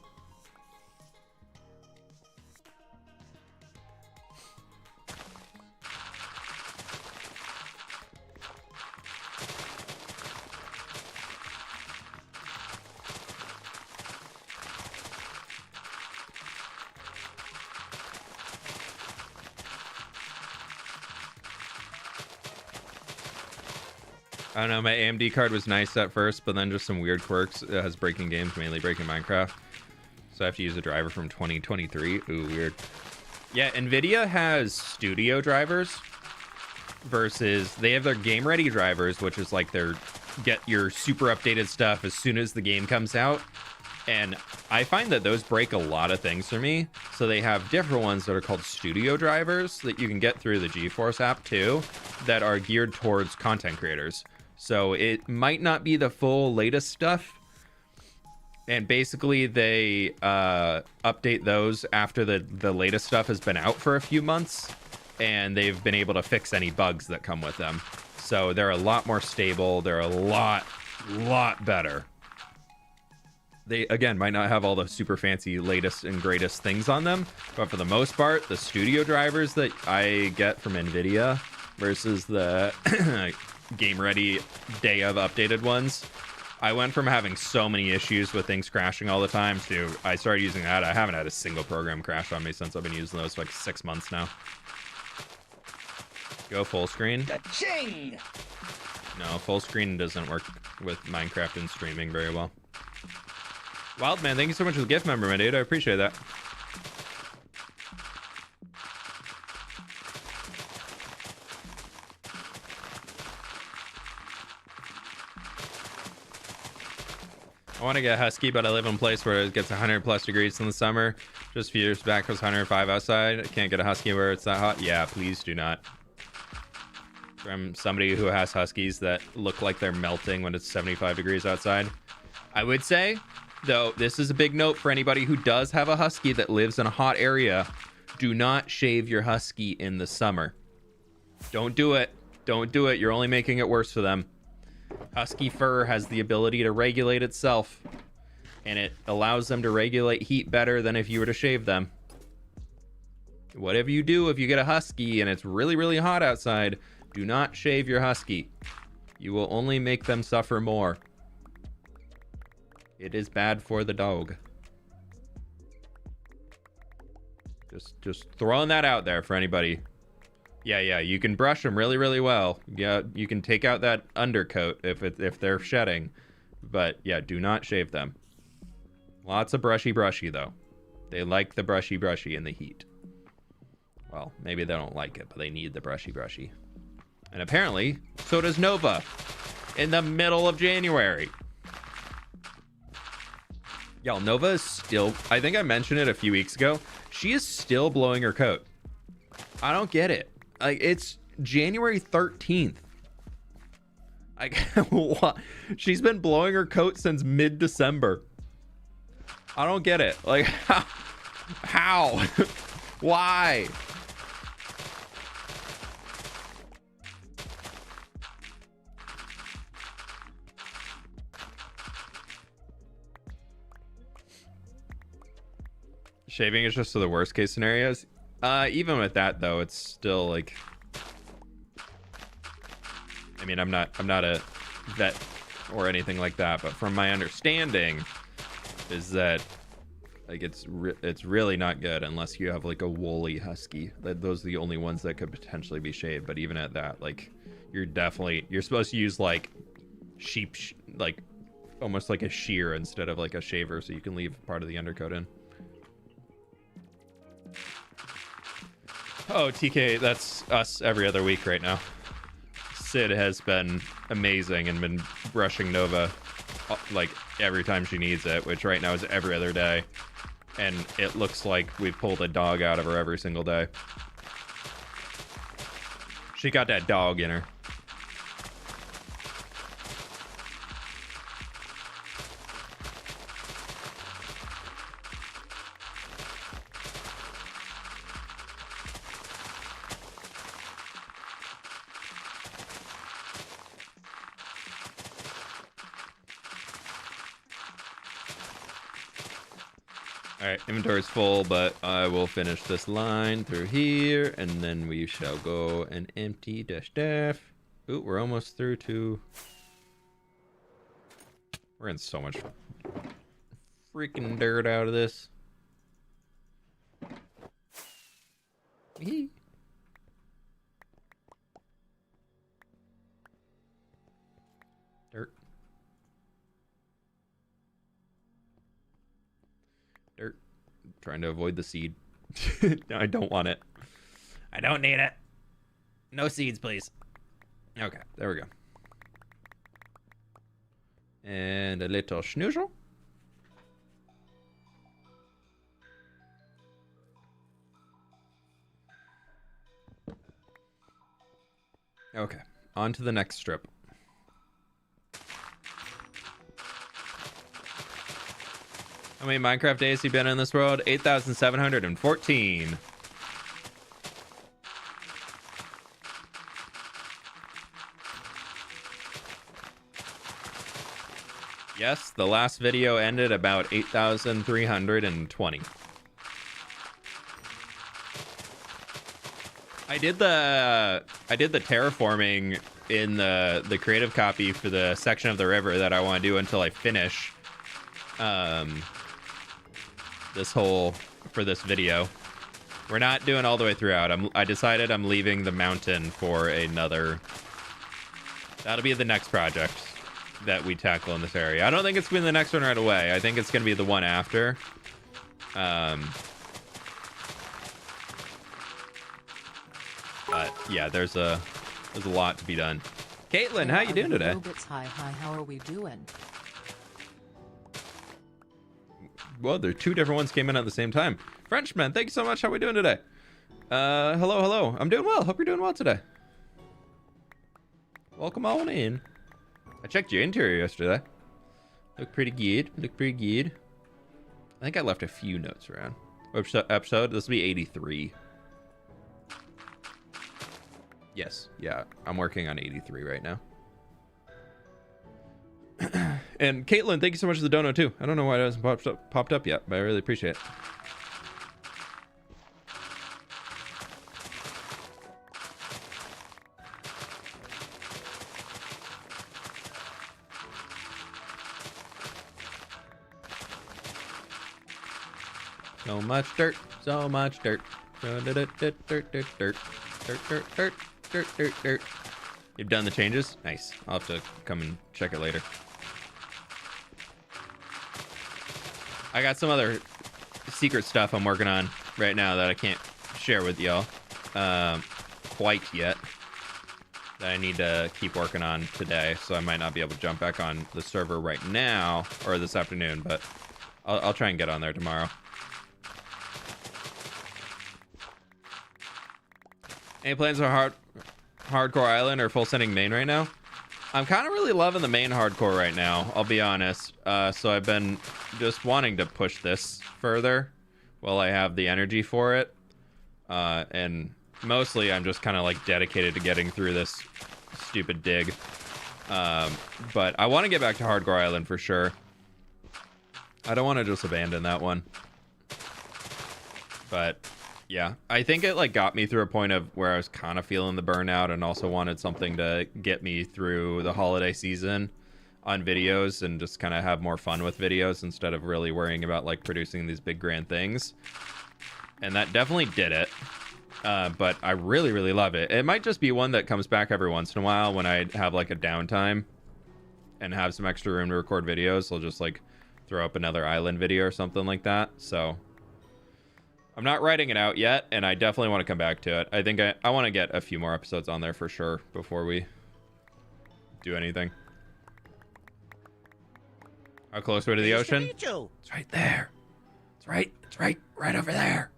I don't know, my AMD card was nice at first, but then just some weird quirks. It has breaking games, mainly breaking Minecraft. So I have to use a driver from 2023. Ooh, weird. Yeah, NVIDIA has studio drivers versus they have their game ready drivers, which is like their get your super updated stuff as soon as the game comes out. And I find that those break a lot of things for me. So they have different ones that are called studio drivers that you can get through the GeForce app too, that are geared towards content creators. So it might not be the full latest stuff. And basically they update those after the latest stuff has been out for a few months. And they've been able to fix any bugs that come with them. So they're a lot more stable. They're a lot better. They, again, might not have all the super fancy latest and greatest things on them, but for the most part, the studio drivers that I get from NVIDIA versus the game-ready day of updated ones, I went from having so many issues with things crashing all the time to I started using that. I haven't had a single program crash on me since I've been using those for like 6 months now. Go full screen. Ka-ching! No, full screen doesn't work with Minecraft and streaming very well. Wildman, thank you so much for the gift member, my dude. I appreciate that. I want to get Husky, but I live in a place where it gets 100 plus degrees in the summer. Just a few years back, it was 105 outside. I can't get a Husky where it's that hot. Yeah, please do not. From somebody who has Huskies that look like they're melting when it's 75 degrees outside. I would say, though, this is a big note for anybody who does have a Husky that lives in a hot area. Do not shave your Husky in the summer. Don't do it. Don't do it. You're only making it worse for them. Husky fur has the ability to regulate itself, and it allows them to regulate heat better than if you were to shave them. Whatever you do, if you get a Husky and it's really, really hot outside, do not shave your Husky. You will only make them suffer more. It is bad for the dog. Just throwing that out there for anybody. Yeah, you can brush them really, really well. Yeah, you can take out that undercoat if they're shedding. But yeah, do not shave them. Lots of brushy though. They like the brushy in the heat. Well, maybe they don't like it, but they need the brushy. And apparently, so does Nova in the middle of January. Y'all, Nova is still, I think I mentioned it a few weeks ago. She is still blowing her coat. I don't get it. Like, it's January 13th. Like, what? She's been blowing her coat since mid-December. I don't get it. Like, how? Why? Shaving is just for the worst case scenarios. Even with that though, it's still like, I mean, I'm not a vet or anything like that, but from my understanding is that like it's really not good unless you have like a woolly Husky. Those are the only ones that could potentially be shaved. But even at that, like you're supposed to use like like almost like a shear instead of like a shaver, so you can leave part of the undercoat in. Oh, TK, that's us every other week right now. Sid has been amazing and been brushing Nova like every time she needs it, which right now is every other day. And it looks like we've pulled a dog out of her every single day. She got that dog in her. Alright, inventory's full, but I will finish this line through here, and then we shall go and empty the stuff. Ooh, we're almost through to... We're in so much freaking dirt out of this. trying to avoid the seed. No, I don't want it. I don't need it. No seeds, please. Okay, there we go. And a little schnoozle. Okay, on to the next strip. How many Minecraft days have you been in this world? 8,714. Yes, the last video ended about 8,320. I did the terraforming in the creative copy for the section of the river that I want to do until I finish this whole for this video. We're not doing all the way throughout. I decided I'm leaving the mountain for another. That'll be the next project that we tackle in this area. I don't think it's gonna be the next one right away. I think it's gonna be the one after. But yeah, there's a lot to be done. Caitlin, how you doing today? Hi, how are we doing? Well, there are two different ones came in at the same time. Frenchman, thank you so much. How we doing today? Hello. I'm doing well. Hope you're doing well today. Welcome on in. I checked your interior yesterday. Look pretty good. I think I left a few notes around. Which episode? This will be 83. Yes. Yeah. I'm working on 83 right now. And Caitlin, thank you so much for the dono too. I don't know why it hasn't popped up yet, but I really appreciate it. So much dirt. Dirt. You've done the changes? Nice. I'll have to come and check it later. I got some other secret stuff I'm working on right now that I can't share with y'all quite yet. That I need to keep working on today, so I might not be able to jump back on the server right now or this afternoon, but I'll try and get on there tomorrow. Any plans for hardcore island or full sending main right now? I'm kind of really loving the main hardcore right now, I'll be honest. So I've been just wanting to push this further while I have the energy for it. And mostly I'm just kind of like dedicated to getting through this stupid dig. But I want to get back to hardcore island for sure. I don't want to just abandon that one. But yeah, I think it like got me through a point of where I was kind of feeling the burnout and also wanted something to get me through the holiday season on videos and just kind of have more fun with videos instead of really worrying about like producing these big grand things. And that definitely did it. But I really love it. It might just be one that comes back every once in a while when I have like a downtime and have some extra room to record videos. I'll just like throw up another island video or something like that. So I'm not writing it out yet, and I definitely want to come back to it. I think I want to get a few more episodes on there for sure before we do anything. How close are we to the ocean? It's right there. It's right over there.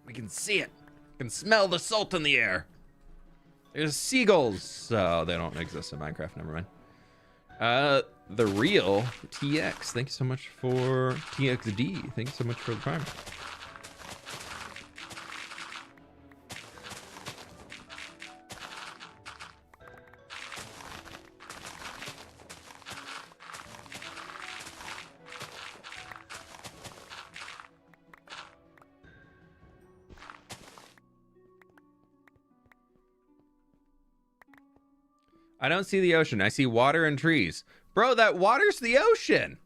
We can see it. We can smell the salt in the air. There's seagulls. Oh, they don't exist in Minecraft. Never mind. The real TX. Thank you so much for TXD. Thank you so much for the prime. I don't see the ocean. I see water and trees. Bro, that water's the ocean.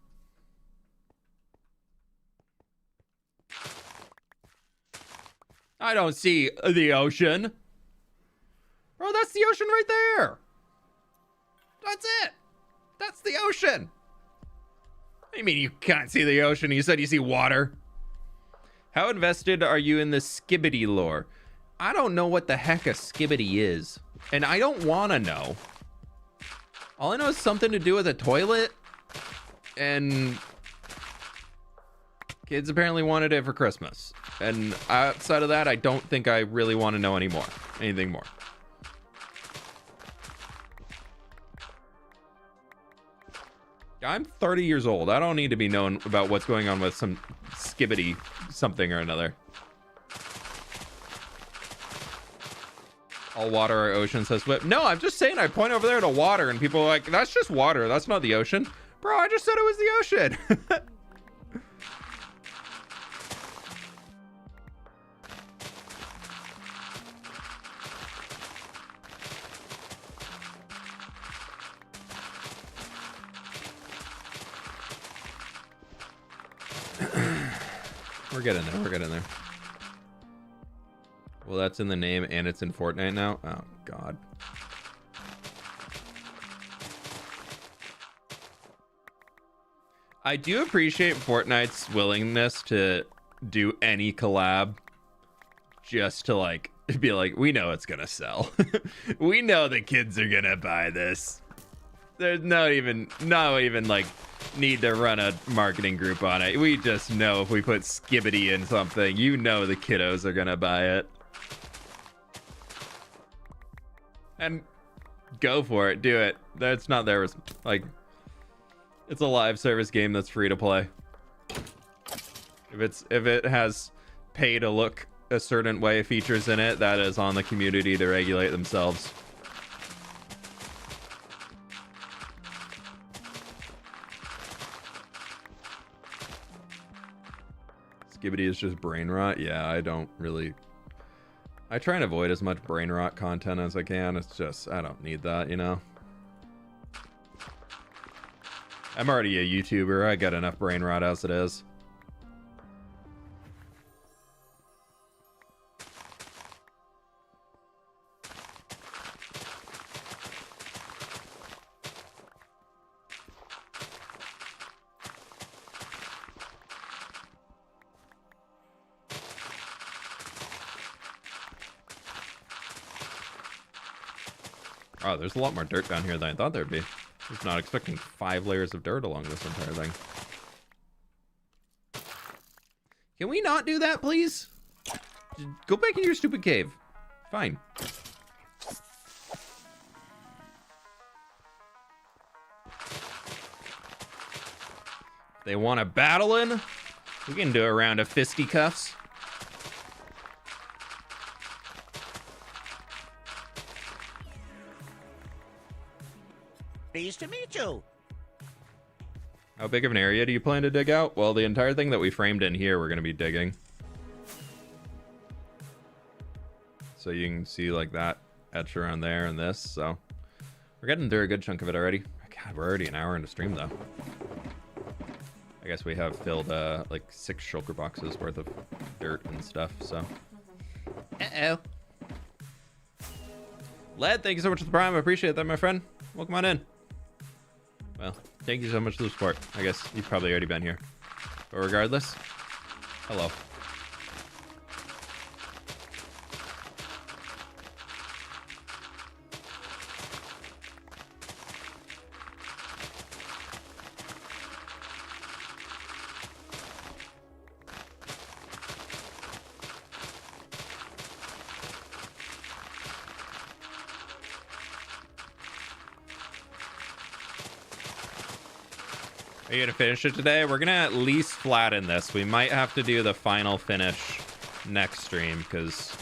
I don't see the ocean. Bro, that's the ocean right there. That's it. That's the ocean. What you mean you can't see the ocean? You said you see water. How invested are you in the skibbity lore? I don't know what the heck a skibbity is. And I don't want to know. All I know is something to do with a toilet. And kids apparently wanted it for Christmas. And outside of that, I don't think I really want to know anymore. Anything more. I'm 30 years old. I don't need to be known about what's going on with some skibbity something or another. All water or ocean, says fWhip. No, I'm just saying I point over there to water and people are like, that's just water. That's not the ocean. Bro, I just said it was the ocean. We're getting there. We're getting there. Well, that's in the name and it's in Fortnite now. Oh, God. I do appreciate Fortnite's willingness to do any collab just to like be like, we know it's gonna sell. We know the kids are gonna buy this. There's not even like need to run a marketing group on it. We just know if we put skibbity in something, you know the kiddos are gonna buy it. And go for it, do it. That's not their like. It's a live service game that's free to play. If it has pay to look a certain way features in it, that is on the community to regulate themselves. Skibbity is just brain rot. Yeah, I try and avoid as much brain rot content as I can. It's just, I don't need that, you know? I'm already a YouTuber. I got enough brain rot as it is. Oh, there's a lot more dirt down here than I thought there'd be. I was not expecting 5 layers of dirt along this entire thing. Can we not do that, please? Just go back in your stupid cave. Fine. They want a battling? We can do a round of fisticuffs. Pleased to meet you. How big of an area do you plan to dig out? Well, the entire thing that we framed in here, we're going to be digging. So you can see like that etch around there and this. So we're getting through a good chunk of it already. God, we're already an hour into stream though. I guess we have filled like 6 shulker boxes worth of dirt and stuff. So, uh-oh. Led, thank you so much for the prime. I appreciate that, my friend. Welcome on in. Well, thank you so much for the support. I guess you've probably already been here. But regardless, hello. Are you gonna finish it today? We're gonna at least flatten this. We might have to do the final finish next stream because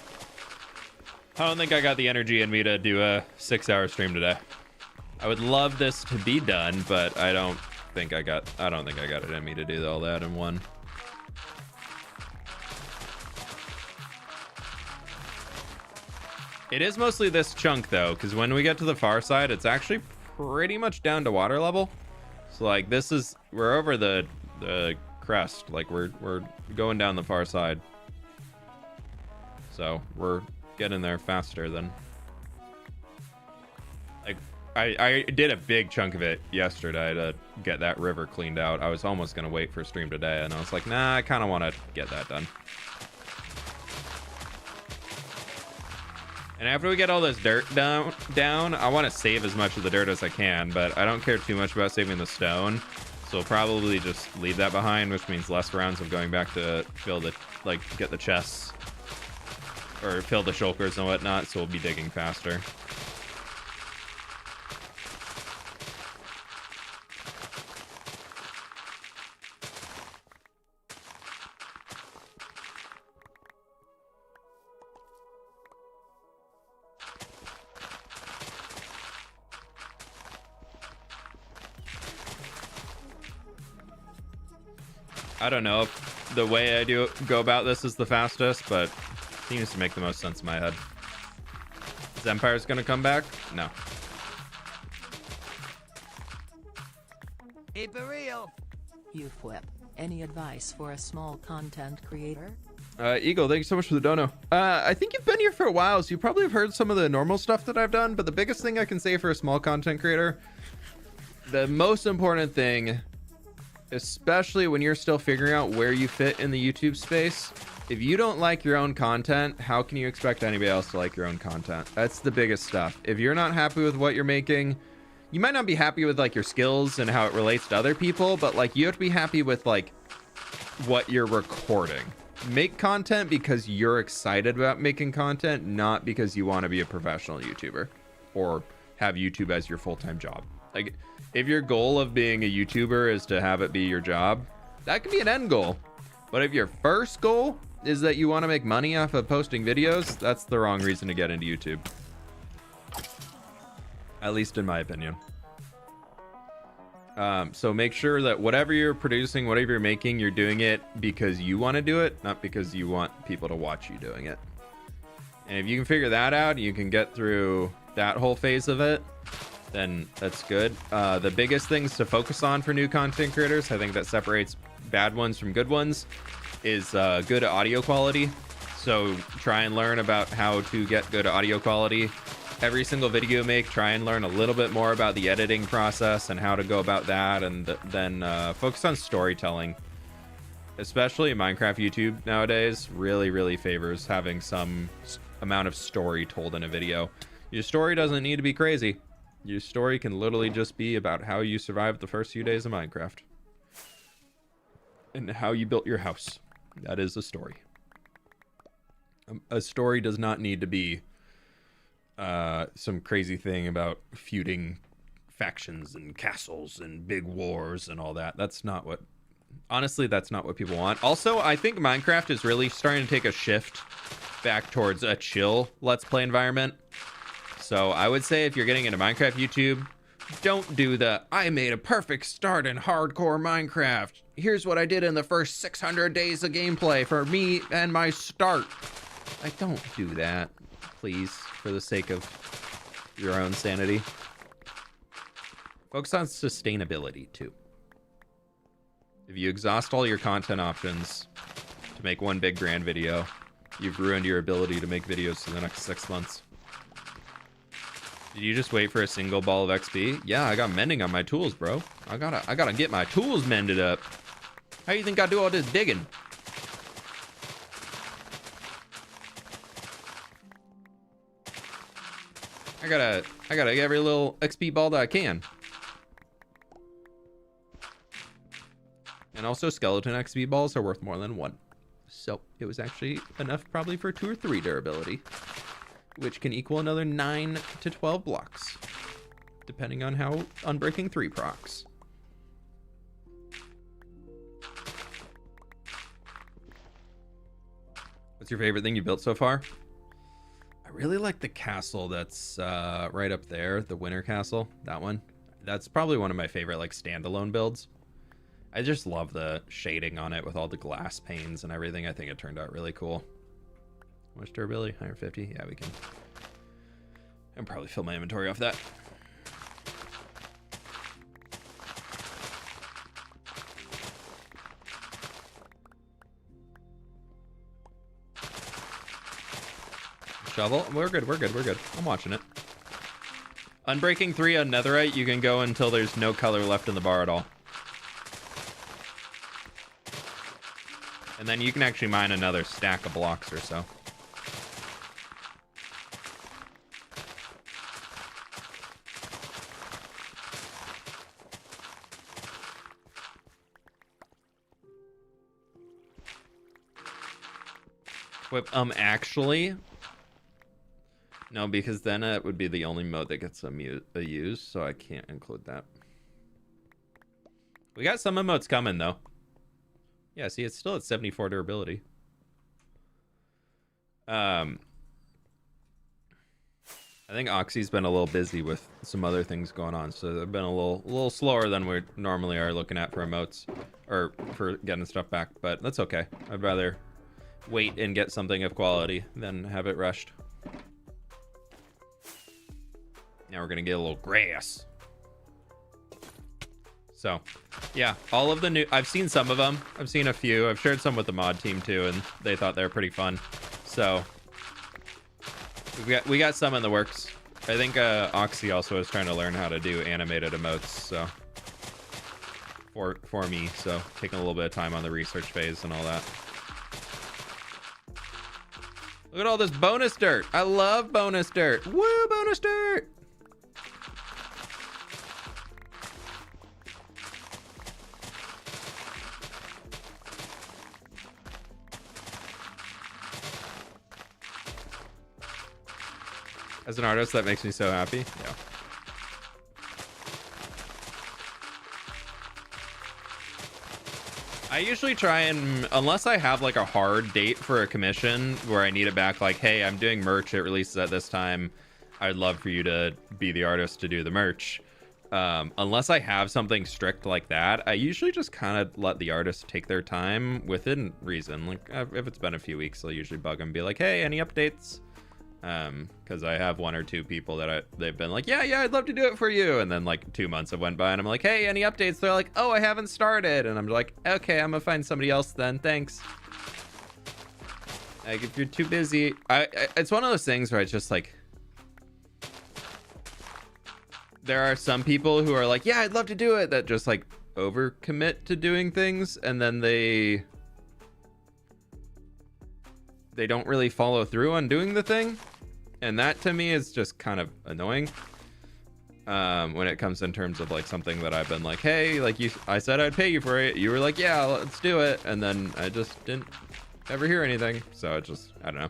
I don't think I got the energy in me to do a 6-hour stream today. I would love this to be done, but I don't think I got it in me to do all that in one. It is mostly this chunk though, because when we get to the far side, it's actually pretty much down to water level. So like this is, we're over the crest, like we're going down the far side. So we're getting there faster than, like, I did a big chunk of it yesterday to get that river cleaned out. I was almost going to wait for stream today, and I was like, nah, I kind of want to get that done. And after we get all this dirt down, I want to save as much of the dirt as I can, but I don't care too much about saving the stone. So we'll probably just leave that behind, which means less rounds of going back to fill the, like, get the chests or fill the shulkers and whatnot. So we'll be digging faster. I don't know if the way I go about this is the fastest, but it seems to make the most sense in my head. Is Empire's gonna come back? No. Keep it real. fWhip, any advice for a small content creator? Eagle, thank you so much for the dono. I think you've been here for a while, so you probably have heard some of the normal stuff that I've done, but the biggest thing I can say for a small content creator, the most important thing, especially when you're still figuring out where you fit in the YouTube space, if you don't like your own content, how can you expect anybody else to like your own content? That's the biggest stuff. If you're not happy with what you're making, you might not be happy with like your skills and how it relates to other people, but like you have to be happy with like what you're recording. Make content because you're excited about making content, not because you want to be a professional YouTuber or have YouTube as your full-time job. Like, if your goal of being a YouTuber is to have it be your job, that could be an end goal. But if your first goal is that you want to make money off of posting videos, that's the wrong reason to get into YouTube. At least in my opinion. So make sure that whatever you're producing, whatever you're making, you're doing it because you want to do it, not because you want people to watch you doing it. And if you can figure that out, you can get through that whole phase of it, then that's good. The biggest things to focus on for new content creators, I think that separates bad ones from good ones, is good audio quality. So try and learn about how to get good audio quality. Every single video you make, try and learn a little bit more about the editing process and how to go about that, and then focus on storytelling. Especially Minecraft YouTube nowadays really favors having some amount of story told in a video. Your story doesn't need to be crazy. Your story can literally just be about how you survived the first few days of Minecraft. And how you built your house. That is a story. A story does not need to be some crazy thing about feuding factions and castles and big wars and all that. That's not what... Honestly, that's not what people want. Also, I think Minecraft is really starting to take a shift back towards a chill Let's Play environment. So I would say if you're getting into Minecraft YouTube, don't do the, I made a perfect start in hardcore Minecraft. Here's what I did in the first 600 days of gameplay for me and my start. Like, don't do that, please, for the sake of your own sanity. Focus on sustainability, too. If you exhaust all your content options to make one big grand video, you've ruined your ability to make videos for the next 6 months. Did you just wait for a single ball of XP? Yeah, I got mending on my tools, bro. I gotta get my tools mended up. How do you think I do all this digging? I gotta get every little XP ball that I can. And also skeleton XP balls are worth more than 1. So it was actually enough probably for 2 or 3 durability, which can equal another 9 to 12 blocks, depending on how Unbreaking 3 procs. What's your favorite thing you built so far? I really like the castle that's right up there, the Winter Castle, that one. That's probably one of my favorite like standalone builds. I just love the shading on it with all the glass panes and everything. I think it turned out really cool. How much durability? 150? Yeah, we can. I'll probably fill my inventory off that. Shovel? We're good. I'm watching it. Unbreaking 3 on netherite, you can go until there's no color left in the bar at all. And then you can actually mine another stack of blocks or so. fWhip, actually, no, because then it would be the only mode that gets a use, so I can't include that. We got some emotes coming, though. Yeah, see, it's still at 74 durability. I think Oxy's been a little busy with some other things going on, so they've been a little slower than we normally are looking at for emotes, or for getting stuff back, but that's okay. I'd rather wait and get something of quality than have it rushed. Now we're gonna get a little grass. So, yeah, all of the new... I've seen some of them. I've seen a few. I've shared some with the mod team, too, and they thought they were pretty fun. So, we got some in the works. I think Oxy also is trying to learn how to do animated emotes, so... For me, so taking a little bit of time on the research phase and all that. Look at all this bonus dirt. I love bonus dirt. Woo, bonus dirt! As an artist, that makes me so happy. Yeah. I usually try and, unless I have like a hard date for a commission where I need it back, like, hey, I'm doing merch, it releases at this time, I'd love for you to be the artist to do the merch. Unless I have something strict like that, I usually just kind of let the artist take their time within reason. Like, if it's been a few weeks, I'll usually bug them and be like, hey, any updates? Because I have one or two people that they've been like, yeah, I'd love to do it for you, and then like 2 months have went by and I'm like, hey, any updates? They're like, oh, I haven't started, and I'm like, okay, I'm gonna find somebody else then, thanks. Like, if you're too busy, it's one of those things where it's just like, there are some people who are like, yeah, I'd love to do it, that just like overcommit to doing things, and then they don't really follow through on doing the thing, and that to me is just kind of annoying. When it comes in terms of like something that I've been like, hey, like I said I'd pay you for it, you were like, yeah, let's do it, and then I just didn't ever hear anything. So it just, I don't know,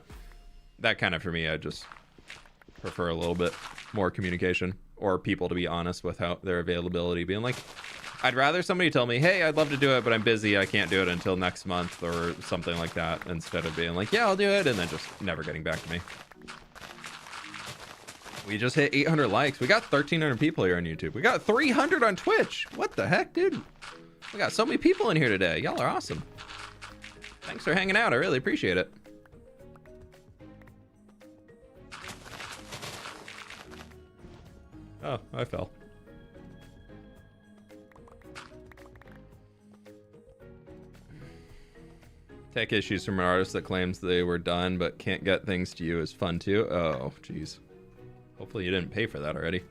that kind of, for me, I just prefer a little bit more communication, or people to be honest with how their availability, being like, I'd rather somebody tell me, hey, I'd love to do it, but I'm busy, I can't do it until next month, or something like that, instead of being like, yeah, I'll do it, and then just never getting back to me. We just hit 800 likes. We got 1,300 people here on YouTube. We got 300 on Twitch. What the heck, dude? We got so many people in here today. Y'all are awesome. Thanks for hanging out. I really appreciate it. Oh, I fell. Tech issues from an artist that claims they were done but can't get things to you is fun too. Oh, jeez. Hopefully you didn't pay for that already.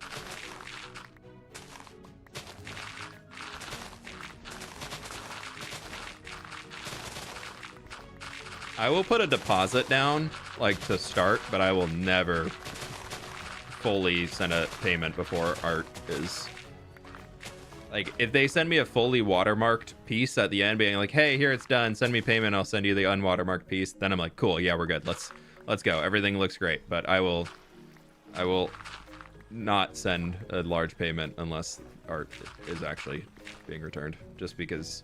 I will put a deposit down, like, to start, but I will never fully send a payment before art is... Like, if they send me a fully watermarked piece at the end being like, hey, here it's done, send me payment, I'll send you the unwatermarked piece, then I'm like, cool, yeah, we're good, let's go, everything looks great. But I will not send a large payment unless art is actually being returned, just because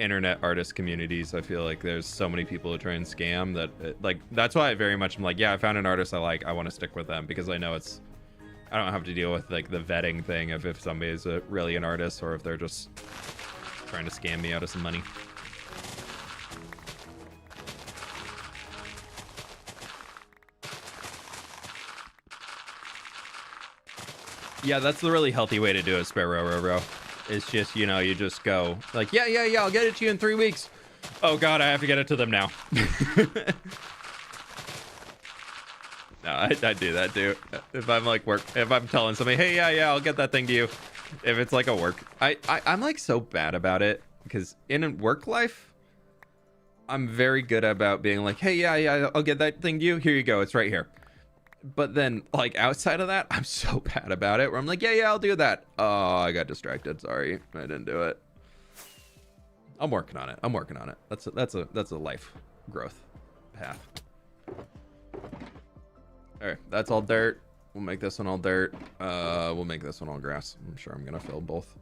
internet artist communities, I feel like there's so many people who try and scam that like, that's why I very much am like, yeah, I found an artist I like, I want to stick with them, because I know I don't have to deal with like the vetting thing of if somebody is really an artist or if they're just trying to scam me out of some money. Yeah, that's the really healthy way to do it, Sparrow. It's just, you know, you just go like, yeah, I'll get it to you in 3 weeks. Oh God, I have to get it to them now. No, I do that too. If I'm like if I'm telling somebody, hey, yeah, I'll get that thing to you. If it's like a work, I'm like so bad about it because in a work life, I'm very good about being like, hey, yeah, I'll get that thing to you. Here you go. It's right here. But then like outside of that, I'm so bad about it where I'm like, yeah, I'll do that. Oh, I got distracted. Sorry. I didn't do it. I'm working on it. That's a life growth path. All right, that's all dirt. We'll make this one all dirt. We'll make this one all grass. I'm sure I'm gonna fill both.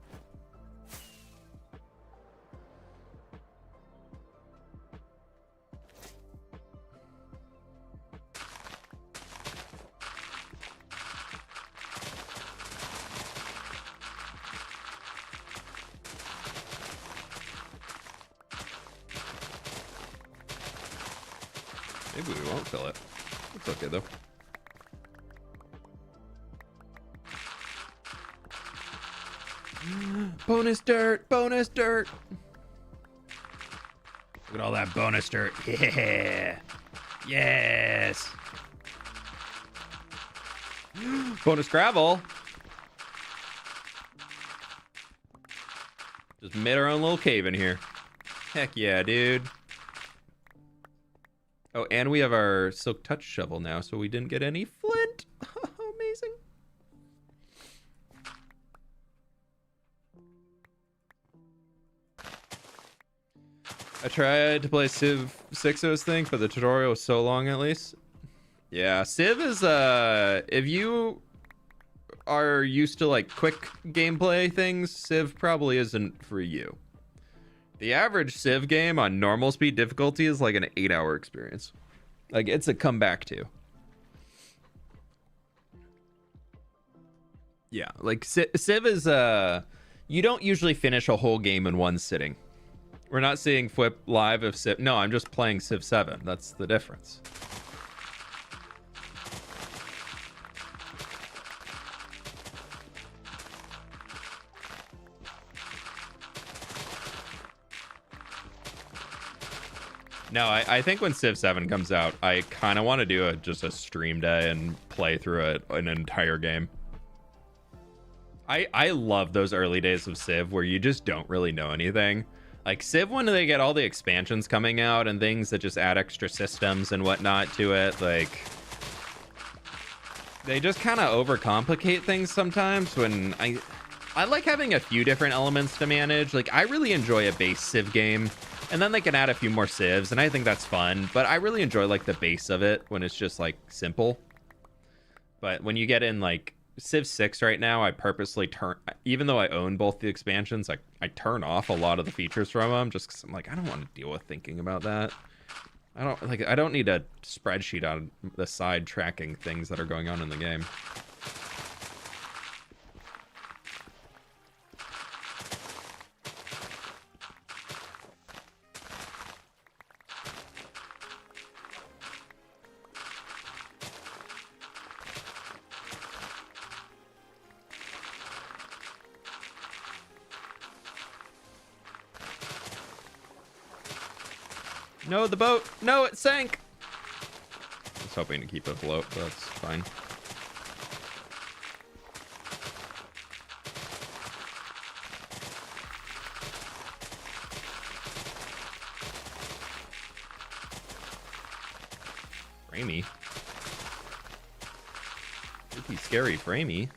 Maybe we won't fill it. It's okay though. Bonus dirt, bonus dirt. Look at all that bonus dirt. Yeah. Yes. Bonus gravel. Just made our own little cave in here. Heck yeah, dude. Oh, and we have our silk touch shovel now, so we didn't get any flint. Amazing. I tried to play Civ 6's thing, but the tutorial was so long at least. Yeah, Civ is, if you are used to like quick gameplay things, Civ probably isn't for you. The average Civ game on normal speed difficulty is like an 8-hour experience. Like it's a comeback too. Yeah, like Civ is, you don't usually finish a whole game in one sitting. We're not seeing fWhip live of Civ. No, I'm just playing Civ 7. That's the difference. No, I think when Civ 7 comes out, I kind of want to do just a stream day and play through an entire game. I love those early days of Civ where you just don't really know anything. Like Civ, when they get all the expansions coming out and things that just add extra systems and whatnot to it, like they just kind of overcomplicate things sometimes. When I like having a few different elements to manage. Like I really enjoy a base Civ game, and then they can add a few more civs, and I think that's fun. But I really enjoy like the base of it when it's just like simple. But when you get in like Civ 6 right now, I purposely turn, even though I own both the expansions, I turn off a lot of the features from them just because I'm like, I don't want to deal with thinking about that. I don't need a spreadsheet on the side tracking things that are going on in the game. No, the boat. No, it sank. I was hoping to keep it afloat, but that's fine. Framey. Pretty scary, Framey.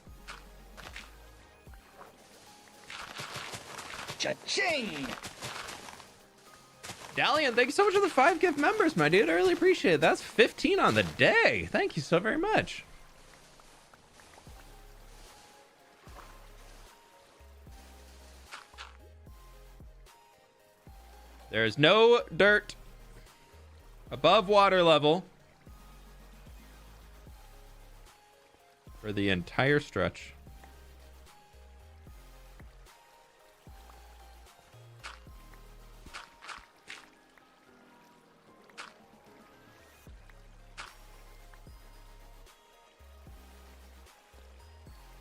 Cha-ching! Dalian, thank you so much for the 5 gift members, my dude. I really appreciate it. That's 15 on the day. Thank you so very much. There's no dirt above water level for the entire stretch.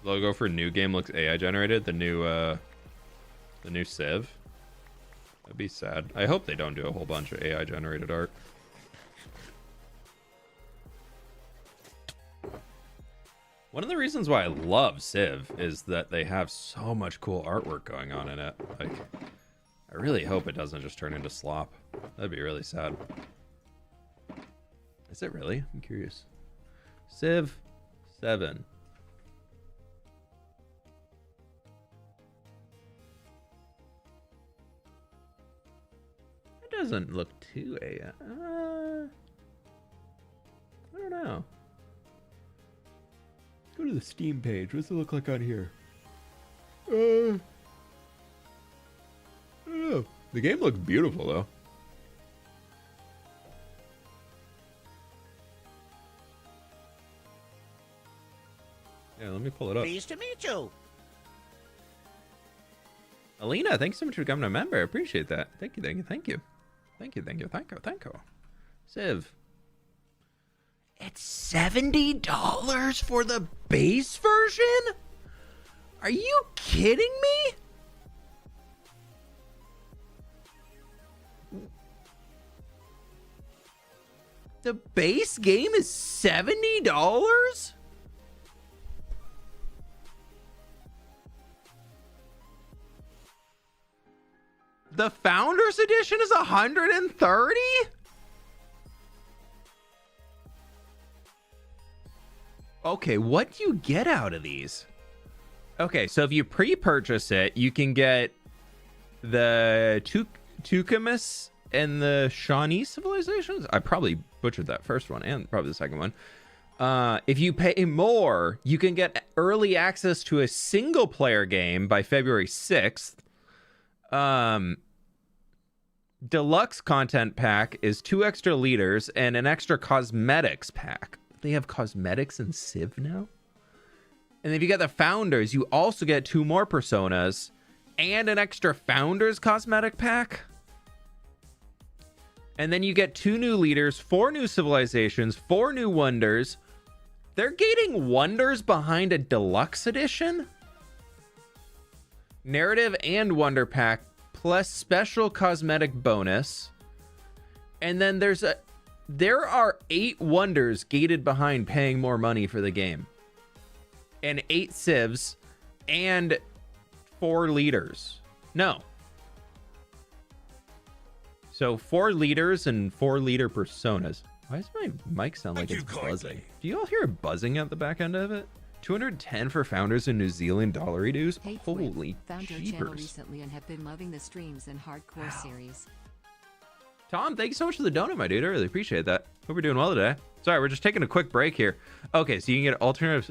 Logo for new game looks AI generated. The new Civ. That'd be sad. I hope they don't do a whole bunch of AI generated art. One of the reasons why I love Civ is that they have so much cool artwork going on in it. Like, I really hope it doesn't just turn into slop. That'd be really sad. Is it really? I'm curious. Civ 7. It doesn't look too AI. I don't know. Go to the Steam page. What's it look like on here? I don't know. The game looks beautiful though. Yeah, let me pull it up. Pleased to meet you. Alina, thanks so much for becoming a member. I appreciate that. Thank you, thank you, thank you. Thank you, thank you, thank you, thank you. Civ. It's $70 for the base version? Are you kidding me? The base game is $70? The Founders Edition is $130? Okay, what do you get out of these? Okay, so if you pre-purchase it, you can get the Tukamis and the Shawnee civilizations. I probably butchered that first one and probably the second one. If you pay more, you can get early access to a single-player game by February 6th. Deluxe content pack is 2 extra liters and an extra cosmetics pack. They have cosmetics in Civ now? And if you get the Founders, you also get 2 more personas and an extra Founders cosmetic pack. And then you get 2 new leaders, 4 new civilizations, 4 new wonders. They're gating wonders behind a deluxe edition? Narrative and wonder pack plus special cosmetic bonus. And then there are 8 wonders gated behind paying more money for the game. And 8 civs and 4 leaders. No. So 4 leaders and 4 leader personas. Why does my mic sound like it's buzzing? Do you all hear it buzzing at the back end of it? 210 for Founders in New Zealand dollar dues. Hey, Holy found your channel jeepers. recently and have been loving the streams and hardcore series. Tom, thank you so much for the donut, my dude. I really appreciate that. Hope you're doing well today. Sorry, we're just taking a quick break here. Okay, so you can get alternative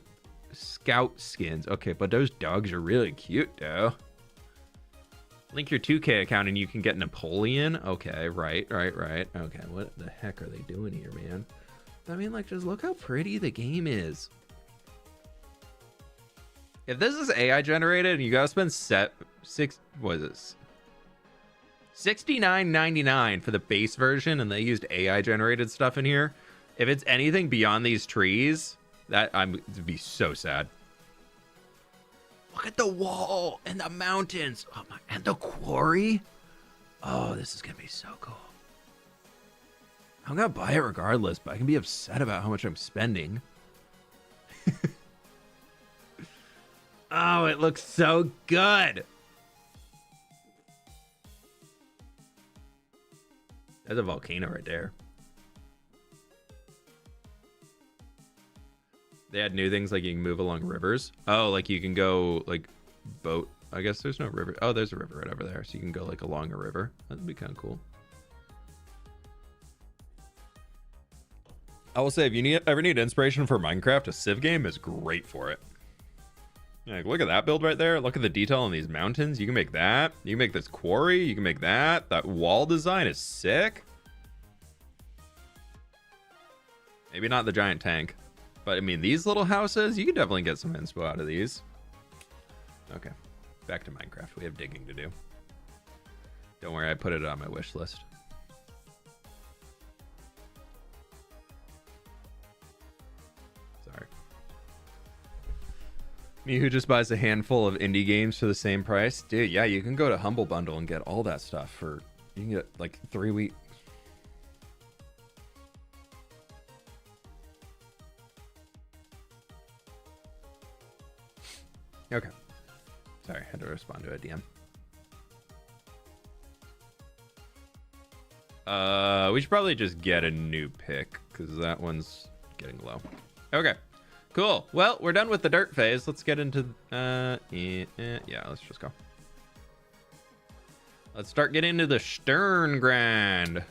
scout skins. Okay, but those dogs are really cute, though. Link your 2K account and you can get Napoleon. Okay, right. Okay, what the heck are they doing here, man? I mean, like, just look how pretty the game is. If this is AI generated and you gotta spend $69.99 for the base version and they used AI generated stuff in here, if it's anything beyond these trees, it'd be so sad. Look at the wall and the mountains. Oh my, and the quarry. Oh, this is gonna be so cool. I'm gonna buy it regardless, but I can be upset about how much I'm spending. Oh, it looks so good. There's a volcano right there. They had new things like you can move along rivers. Oh, like you can go like boat. I guess there's no river. Oh, there's a river right over there. So you can go like along a river. That'd be kind of cool. I will say, if you ever need inspiration for Minecraft, a Civ game is great for it. Like, look at that build right there. Look at the detail on these mountains. You can make that. You can make this quarry. You can make that. That wall design is sick. Maybe not the giant tank. But, I mean, these little houses, you can definitely get some inspo out of these. Okay. Back to Minecraft. We have digging to do. Don't worry, I put it on my wish list. Sorry. Me who just buys a handful of indie games for the same price. Dude, yeah, you can go to Humble Bundle and get all that stuff for, you can get like 3 weeks. Okay. Sorry, I had to respond to a DM. We should probably just get a new pick because that one's getting low. Okay, cool. Well, we're done with the dirt phase. Let's get into yeah, let's just go. Let's start getting into the Stern grind.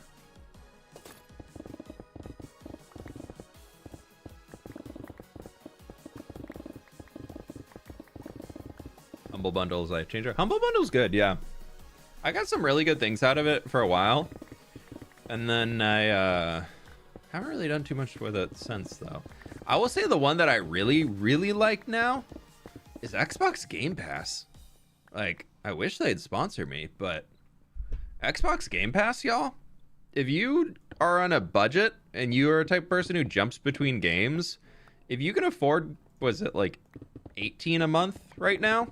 Humble Bundles, I changed it. Humble Bundle's good, yeah. I got some really good things out of it for a while. And then I haven't really done too much with it since, though. I will say the one that I really, really like now is Xbox Game Pass. Like, I wish they'd sponsor me, but Xbox Game Pass, y'all, if you are on a budget and you are a type of person who jumps between games, if you can afford, was it like 18 a month right now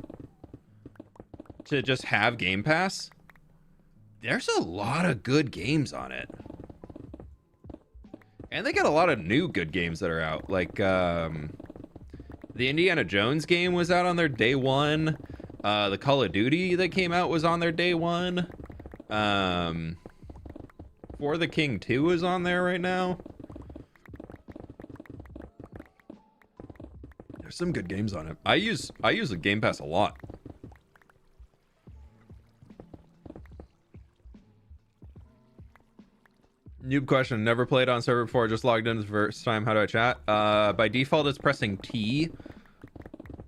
to just have Game Pass, there's a lot of good games on it. And they got a lot of new good games that are out. Like, the Indiana Jones game was out on their day one. The Call of Duty that came out was on their day one. For the King 2 is on there right now. There's some good games on it. I use the Game Pass a lot. Noob question. Never played on server before. Just logged in the first time. How do I chat? By default, it's pressing T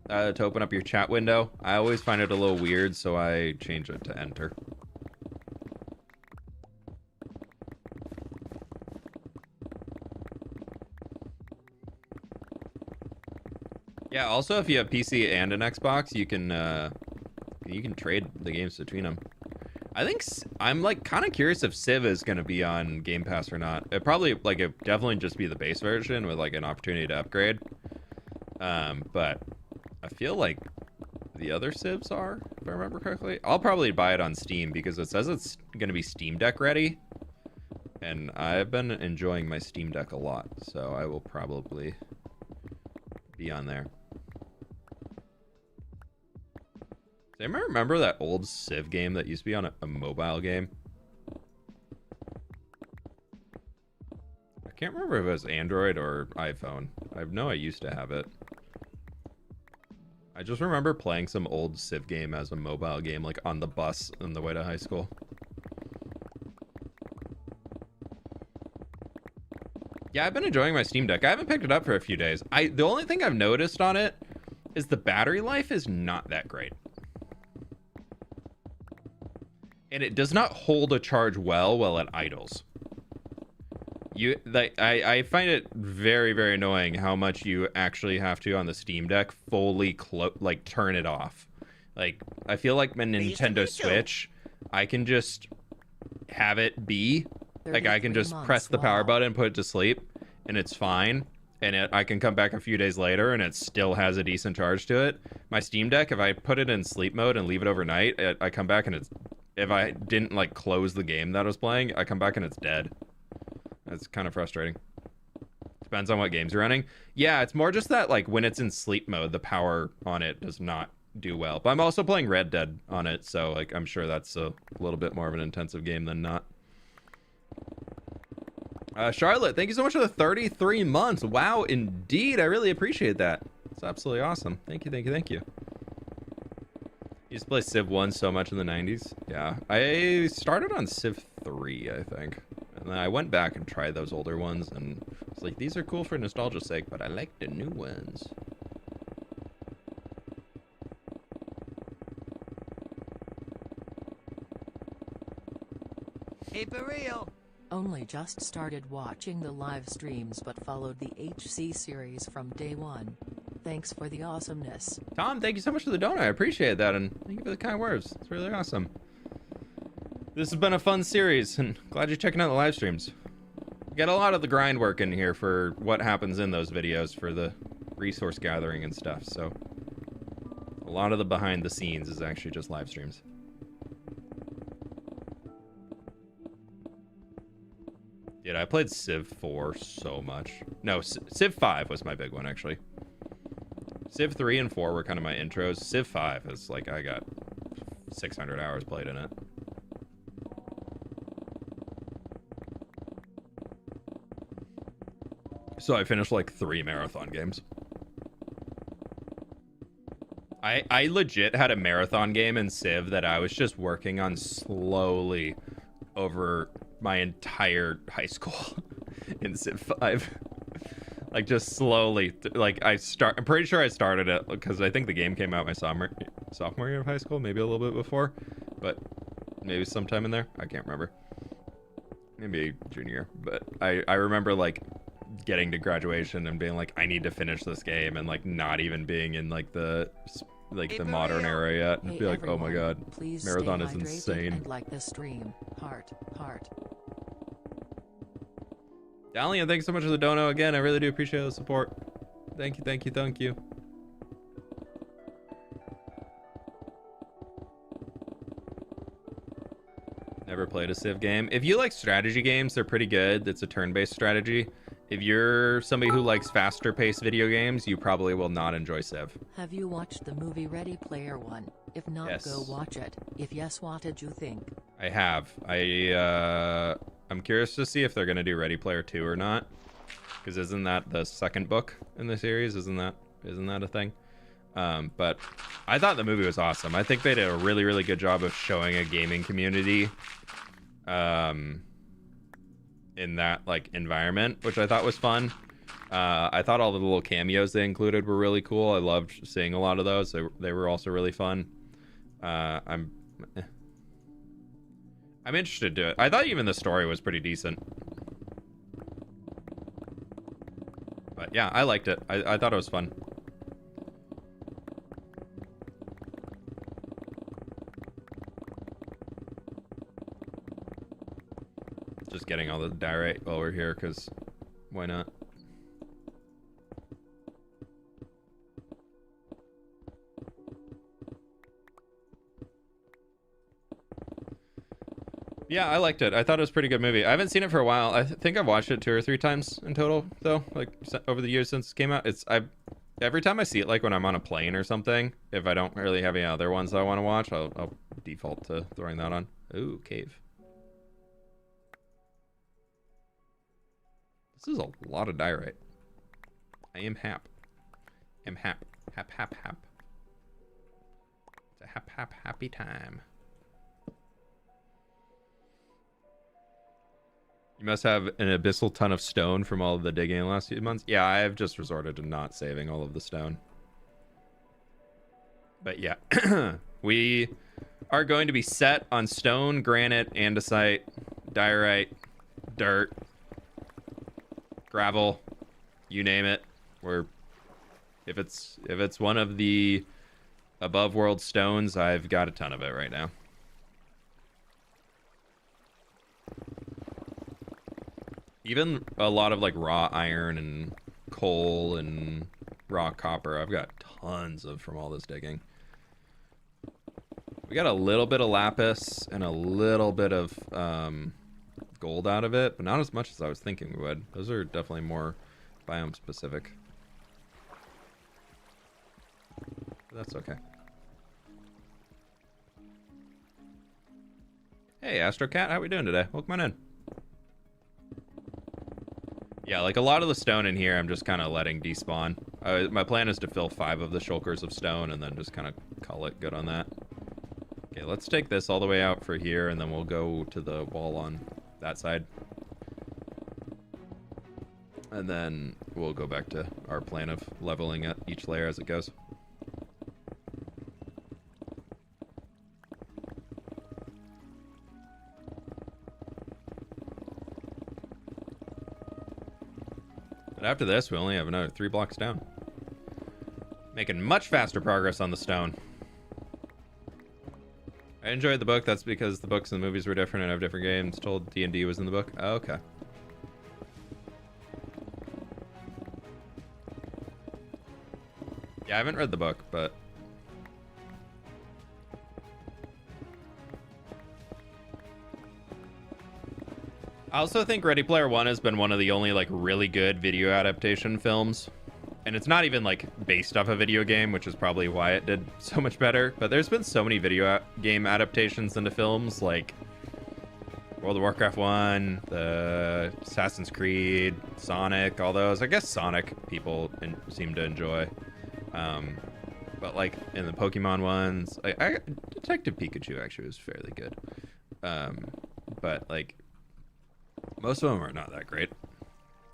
to open up your chat window. I always find it a little weird, so I change it to enter. Yeah. Also, if you have PC and an Xbox, you can trade the games between them. I think I'm like kind of curious if Civ is going to be on Game Pass or not. It probably like it definitely just be the base version with like an opportunity to upgrade. But I feel like the other Civs are, if I remember correctly. I'll probably buy it on Steam because it says it's going to be Steam Deck ready. And I've been enjoying my Steam Deck a lot, so I will probably be on there. Does anyone remember that old Civ game that used to be on a mobile game? I can't remember if it was Android or iPhone. I know I used to have it. I just remember playing some old Civ game as a mobile game, like on the bus on the way to high school. Yeah, I've been enjoying my Steam Deck. I haven't picked it up for a few days. The only thing I've noticed on it is the battery life is not that great. And it does not hold a charge well while it idles. I find it very, very annoying how much you actually have to on the Steam Deck fully turn it off. Like, I feel like my Nintendo Switch, I can just have it be. Like, I can just press the power button, put it to sleep, and it's fine. And I can come back a few days later, and it still has a decent charge to it. My Steam Deck, if I put it in sleep mode and leave it overnight, I come back and if I didn't like close the game that I was playing, I come back and it's dead. That's kind of frustrating. Depends on what games you're running. Yeah, it's more just that like when it's in sleep mode, the power on it does not do well. But I'm also playing Red Dead on it, so like I'm sure that's a little bit more of an intensive game than not. Charlotte, thank you so much for the 33 months. Wow, indeed. I really appreciate that. It's absolutely awesome. Thank you, thank you, thank you. I used to play Civ 1 so much in the 90s. Yeah, I started on Civ 3, I think. And then I went back and tried those older ones, and it's like, these are cool for nostalgia's sake, but I like the new ones. Hey, for real. Only just started watching the live streams but followed the HC series from day one. Thanks for the awesomeness. Tom, thank you so much for the donut. I appreciate that, and thank you for the kind words. It's really awesome. This has been a fun series, and glad you're checking out the live streams. We got a lot of the grind work in here for what happens in those videos for the resource gathering and stuff, so a lot of the behind the scenes is actually just live streams. Dude, I played Civ 4 so much. No, Civ 5 was my big one, actually. Civ 3 and 4 were kind of my intros. Civ 5 is like, I got 600 hours played in it. So I finished like 3 marathon games. I legit had a marathon game in Civ that I was just working on slowly over my entire high school in Civ 5. Like just slowly, like I'm pretty sure I started it because I think the game came out my sophomore year of high school, maybe a little bit before, but maybe sometime in there. I can't remember. Maybe junior year, but I remember like getting to graduation and being like, I need to finish this game, and like not even being in like the modern era yet, and be like, everyone, oh my god, please marathon stay is hydrated insane. and like this stream. Heart. Dalian, thanks so much for the dono again. I really do appreciate the support. Thank you. Never played a Civ game. If you like strategy games, they're pretty good. It's a turn-based strategy. If you're somebody who likes faster-paced video games, you probably will not enjoy Civ. Have you watched the movie Ready Player One? If not, Yes. go watch it. If yes, what did you think? I have. I'm curious to see if they're gonna do Ready Player 2 or not. Because isn't that the second book in the series? Isn't that a thing? But I thought the movie was awesome. I think they did a really, really good job of showing a gaming community in that like environment, which I thought was fun. I thought all the little cameos they included were really cool. I loved seeing a lot of those. They were also really fun. I'm interested to it. I thought even the story was pretty decent. But yeah, I liked it. I thought it was fun. Just getting all the diorite while we're here, because why not? Yeah, I liked it. I thought it was a pretty good movie. I haven't seen it for a while. I think I've watched it 2 or 3 times in total, though, like over the years since it came out. Every time I see it, like when I'm on a plane or something, if I don't really have any other ones that I want to watch, I'll default to throwing that on. Ooh, cave. This is a lot of diorite. I am hap. Hap. It's a happy time. You must have an abyssal ton of stone from all of the digging in the last few months. Yeah, I have just resorted to not saving all of the stone. But yeah, we are going to be set on stone, granite, andesite, diorite, dirt, gravel, you name it. If it's one of the above world stones, I've got a ton of it right now. Even a lot of like raw iron and coal and raw copper, I've got tons of from all this digging. We got a little bit of lapis and a little bit of gold out of it, but not as much as I was thinking we would. Those are definitely more biome specific. But that's okay. Hey, AstroCat, how we doing today? Welcome on in. Yeah, like a lot of the stone in here, I'm just kind of letting despawn. My plan is to fill 5 of the shulkers of stone and then just kind of call it good on that. Okay, let's take this all the way out for here, and then we'll go to the wall on that side. And then we'll go back to our plan of leveling at each layer as it goes. But after this, we only have another 3 blocks down. Making much faster progress on the stone. I enjoyed the book. That's because the books and the movies were different and have different games. Told D&D was in the book. Oh, okay. Yeah, I haven't read the book, but... I also think Ready Player One has been one of the only like really good video adaptation films and it's not even like based off a video game, which is probably why it did so much better. But there's been so many video game adaptations into films, like World of Warcraft 1, the Assassin's Creed, Sonic, all those. I guess Sonic people seem to enjoy. But like in the Pokemon ones, Detective Pikachu actually was fairly good. But like most of them are not that great.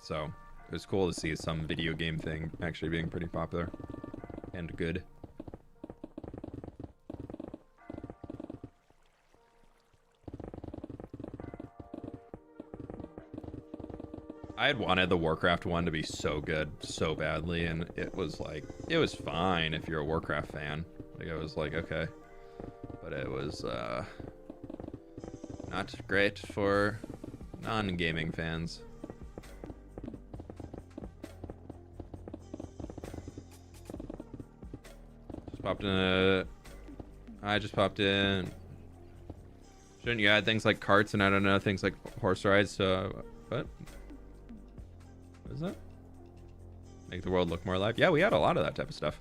So it was cool to see some video game thing actually being pretty popular and good. I had wanted the Warcraft one to be so good so badly, and it was like, it was fine if you're a Warcraft fan. Like, I was like, okay. But it was not great for non-gaming fans. I just popped in. Shouldn't you add things like carts and I don't know, things like horse rides? What is that? Make the world look more alive? Yeah, we had a lot of that type of stuff.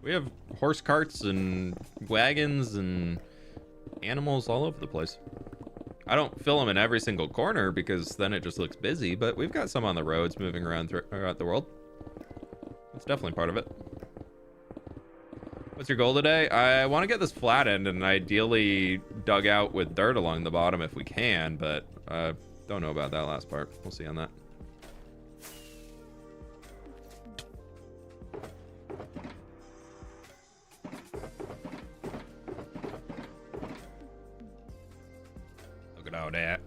We have horse carts and wagons and animals all over the place. I don't fill them in every single corner because then it just looks busy, but we've got some on the roads moving around throughout the world. That's definitely part of it. What's your goal today? I want to get this flattened and ideally dug out with dirt along the bottom if we can, but don't know about that last part. We'll see on that. Look at all that.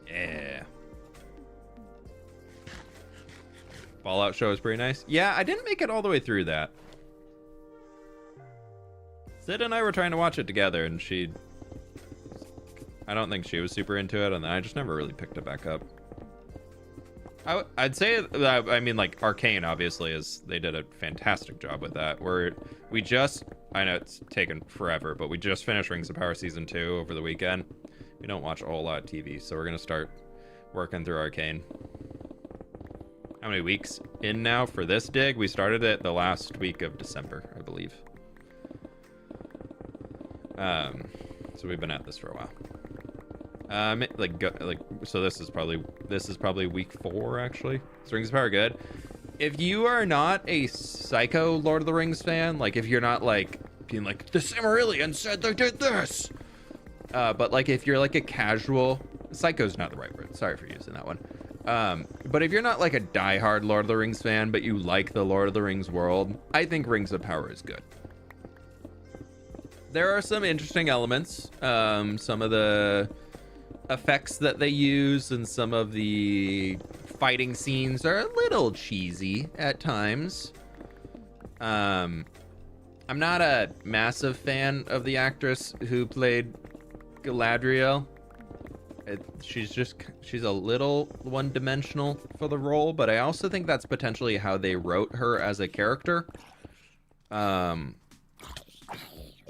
Yeah. Fallout show is pretty nice. Yeah, I didn't make it all the way through that. Sid and I were trying to watch it together, and I don't think she was super into it, and I just never really picked it back up. I'd say, I mean, like, Arcane, obviously, they did a fantastic job with that. I know it's taken forever, but we just finished Rings of Power Season 2 over the weekend. We don't watch a whole lot of TV, so we're going to start working through Arcane. How many weeks in now for this dig? We started it the last week of December, I believe. So we've been at this for a while. So this is probably week 4 actually. So Rings of Power good. If you are not a psycho Lord of the Rings fan, like if you're not like being like the Silmarillion said they did this, but like if you're like a casual, psycho's not the right word. Sorry for using that one. But if you're not like a diehard Lord of the Rings fan, but you like the Lord of the Rings world, I think Rings of Power is good. There are some interesting elements. Some of the effects that they use and some of the fighting scenes are a little cheesy at times. I'm not a massive fan of the actress who played Galadriel. She's a little one-dimensional for the role, but I also think that's potentially how they wrote her as a character.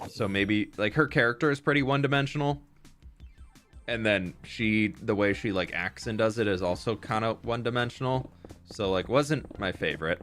So maybe like her character is pretty one-dimensional, and then the way she like acts and does it is also kind of one-dimensional. So like wasn't my favorite.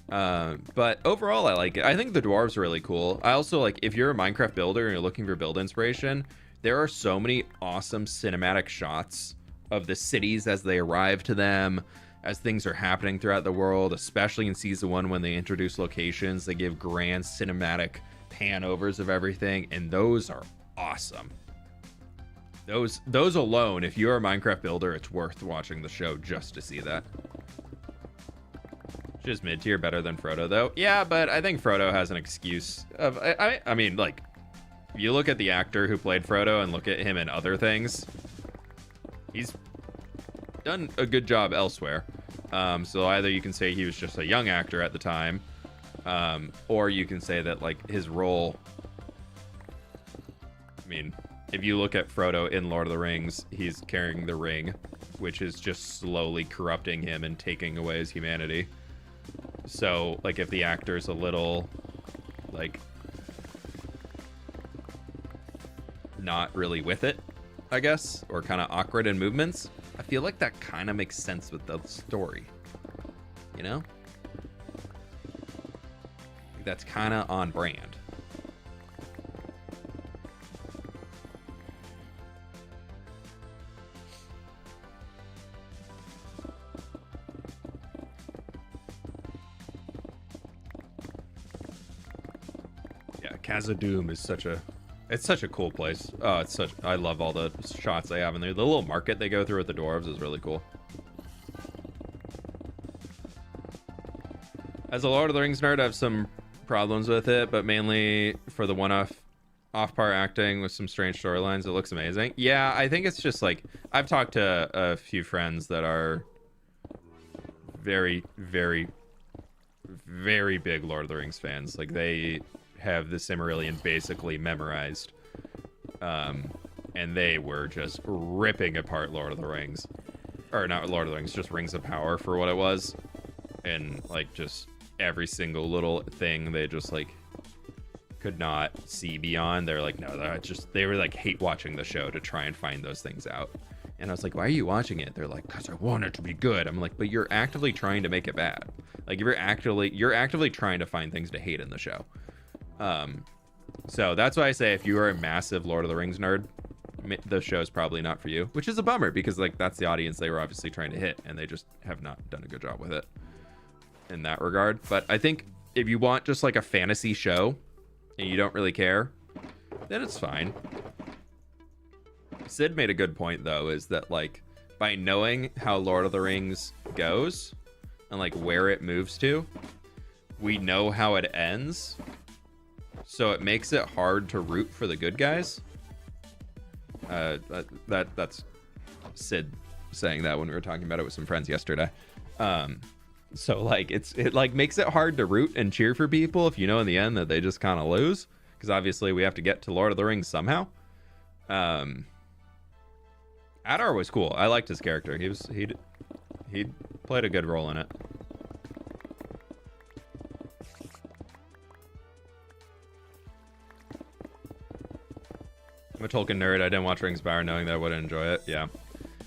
But overall I like it. I think the dwarves are really cool. I also like, if you're a Minecraft builder and you're looking for build inspiration, there are so many awesome cinematic shots of the cities as they arrive to them, as things are happening throughout the world, especially in Season 1 when they introduce locations. They give grand cinematic pan-overs of everything, and those are awesome. Those alone, if you're a Minecraft builder, it's worth watching the show just to see that. Just mid-tier, better than Frodo, though. Yeah, but I think Frodo has an excuse of... I mean, like... You look at the actor who played Frodo and look at him in other things, he's done a good job elsewhere. So either you can say he was just a young actor at the time, or you can say that like his role, I mean, if you look at Frodo in Lord of the Rings, he's carrying the ring, which is just slowly corrupting him and taking away his humanity. So like if the actor's a little like not really with it, I guess, or kind of awkward in movements, I feel like that kind of makes sense with the story. You know? That's kind of on brand. Yeah, Khazad-dûm is such a... It's such a cool place. Oh, it's such... I love all the shots they have in there. The little market they go through with the dwarves is really cool. As a Lord of the Rings nerd, I have some problems with it, but mainly for the one-off off-par acting with some strange storylines. It looks amazing. Yeah, I think it's just like... I've talked to a few friends that are very, very, very big Lord of the Rings fans. Like, they have the Silmarillion basically memorized. And they were just ripping apart Lord of the Rings. Or not Lord of the Rings, just Rings of Power for what it was. And, like, just every single little thing they just, like, could not see beyond. They're like, no, they were, like, hate watching the show to try and find those things out. And I was like, why are you watching it? They're like, because I want it to be good. I'm like, but you're actively trying to make it bad. Like, you're actively trying to find things to hate in the show. So that's why I say if you are a massive Lord of the Rings nerd, the show's probably not for you, which is a bummer because, like, that's the audience they were obviously trying to hit, and they just have not done a good job with it in that regard. But I think if you want just like a fantasy show and you don't really care, then it's fine. Sid made a good point though, is that, like, by knowing how Lord of the Rings goes and, like, where it moves to, we know how it ends, so it makes it hard to root for the good guys. That's Sid saying that when we were talking about it with some friends yesterday. So, like, it like makes it hard to root and cheer for people if you know in the end that they just kind of lose, because obviously we have to get to Lord of the Rings somehow. Adar was cool. I liked his character. He played a good role in it. I'm a Tolkien nerd. I didn't watch Rings of Power knowing that I wouldn't enjoy it. Yeah.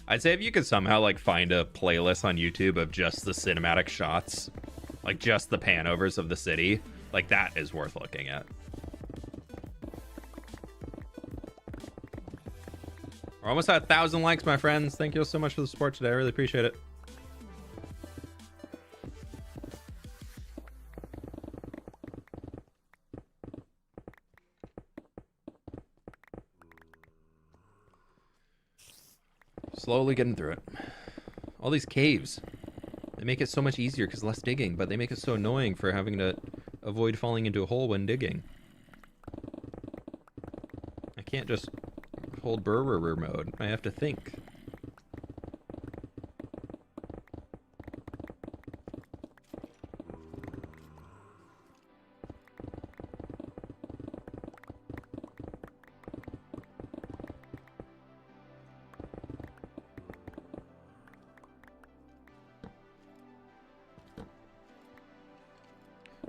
I'd say if you could somehow, like, find a playlist on YouTube of just the cinematic shots, like just the panovers of the city, like, that is worth looking at. We're almost at 1,000 likes, my friends. Thank you so much for the support today. I really appreciate it. Slowly getting through it. All these caves, they make it so much easier because less digging, but they make it so annoying for having to avoid falling into a hole when digging. I can't just hold burr mode. I have to think.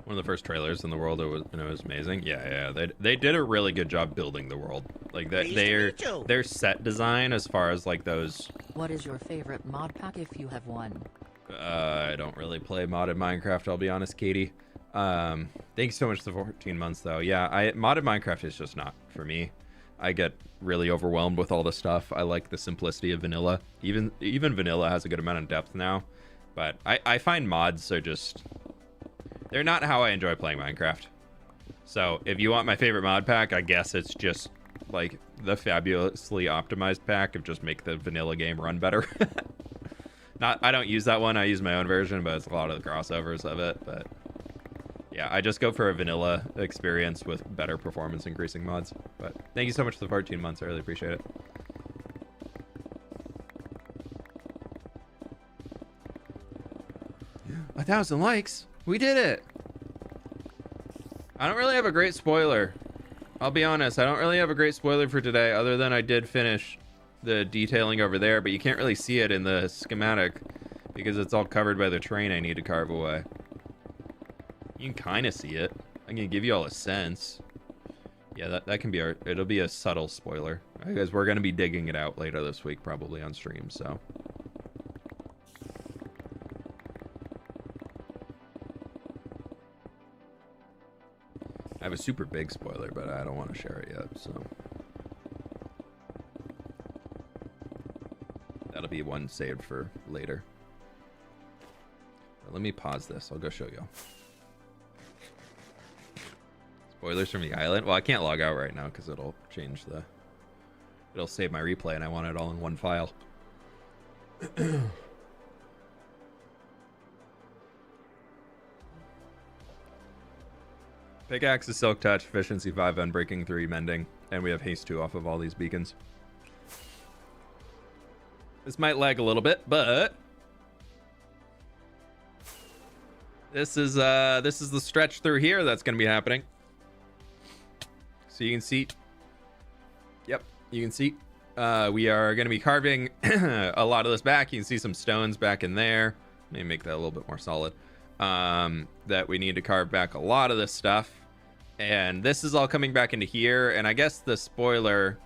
One of the first trailers in the world, it was amazing. Yeah, they did a really good job building the world. Like, that their set design as far as, like, those. What is your favorite mod pack if you have one? I don't really play modded Minecraft, I'll be honest, Katie. Thank you so much for the 14 months though. Yeah, modded Minecraft is just not for me. I get really overwhelmed with all the stuff. I like the simplicity of vanilla. Even vanilla has a good amount of depth now, but I find mods are just, they're not how I enjoy playing Minecraft. So if you want my favorite mod pack, I guess it's just like the fabulously optimized pack of just make the vanilla game run better. I don't use that one. I use my own version, but it's a lot of the crossovers of it. But yeah, I just go for a vanilla experience with better performance increasing mods. But thank you so much for the 14 months. I really appreciate it. A 1,000 likes. We did it. I don't really have a great spoiler. I'll be honest. I don't really have a great spoiler for today, other than I did finish the detailing over there, but you can't really see it in the schematic because it's all covered by the terrain I need to carve away. You can kind of see it. I'm gonna give you all a sense. Yeah, that can be it'll be a subtle spoiler. Because we're going to be digging it out later this week, probably on stream, so. I have a super big spoiler, but I don't want to share it yet, so. That'll be one saved for later. But let me pause this. I'll go show you. Spoilers from the island? Well, I can't log out right now because it'll change the... It'll save my replay, and I want it all in one file. Pickaxe is Silk Touch, Efficiency 5, Unbreaking 3, Mending, and we have Haste 2 off of all these beacons. This might lag a little bit, but this is the stretch through here that's going to be happening. So you can see, yep, you can see we are going to be carving a lot of this back. You can see some stones back in there. Let me make that a little bit more solid. That we need to carve back a lot of this stuff, and this is all coming back into here. And I guess the spoiler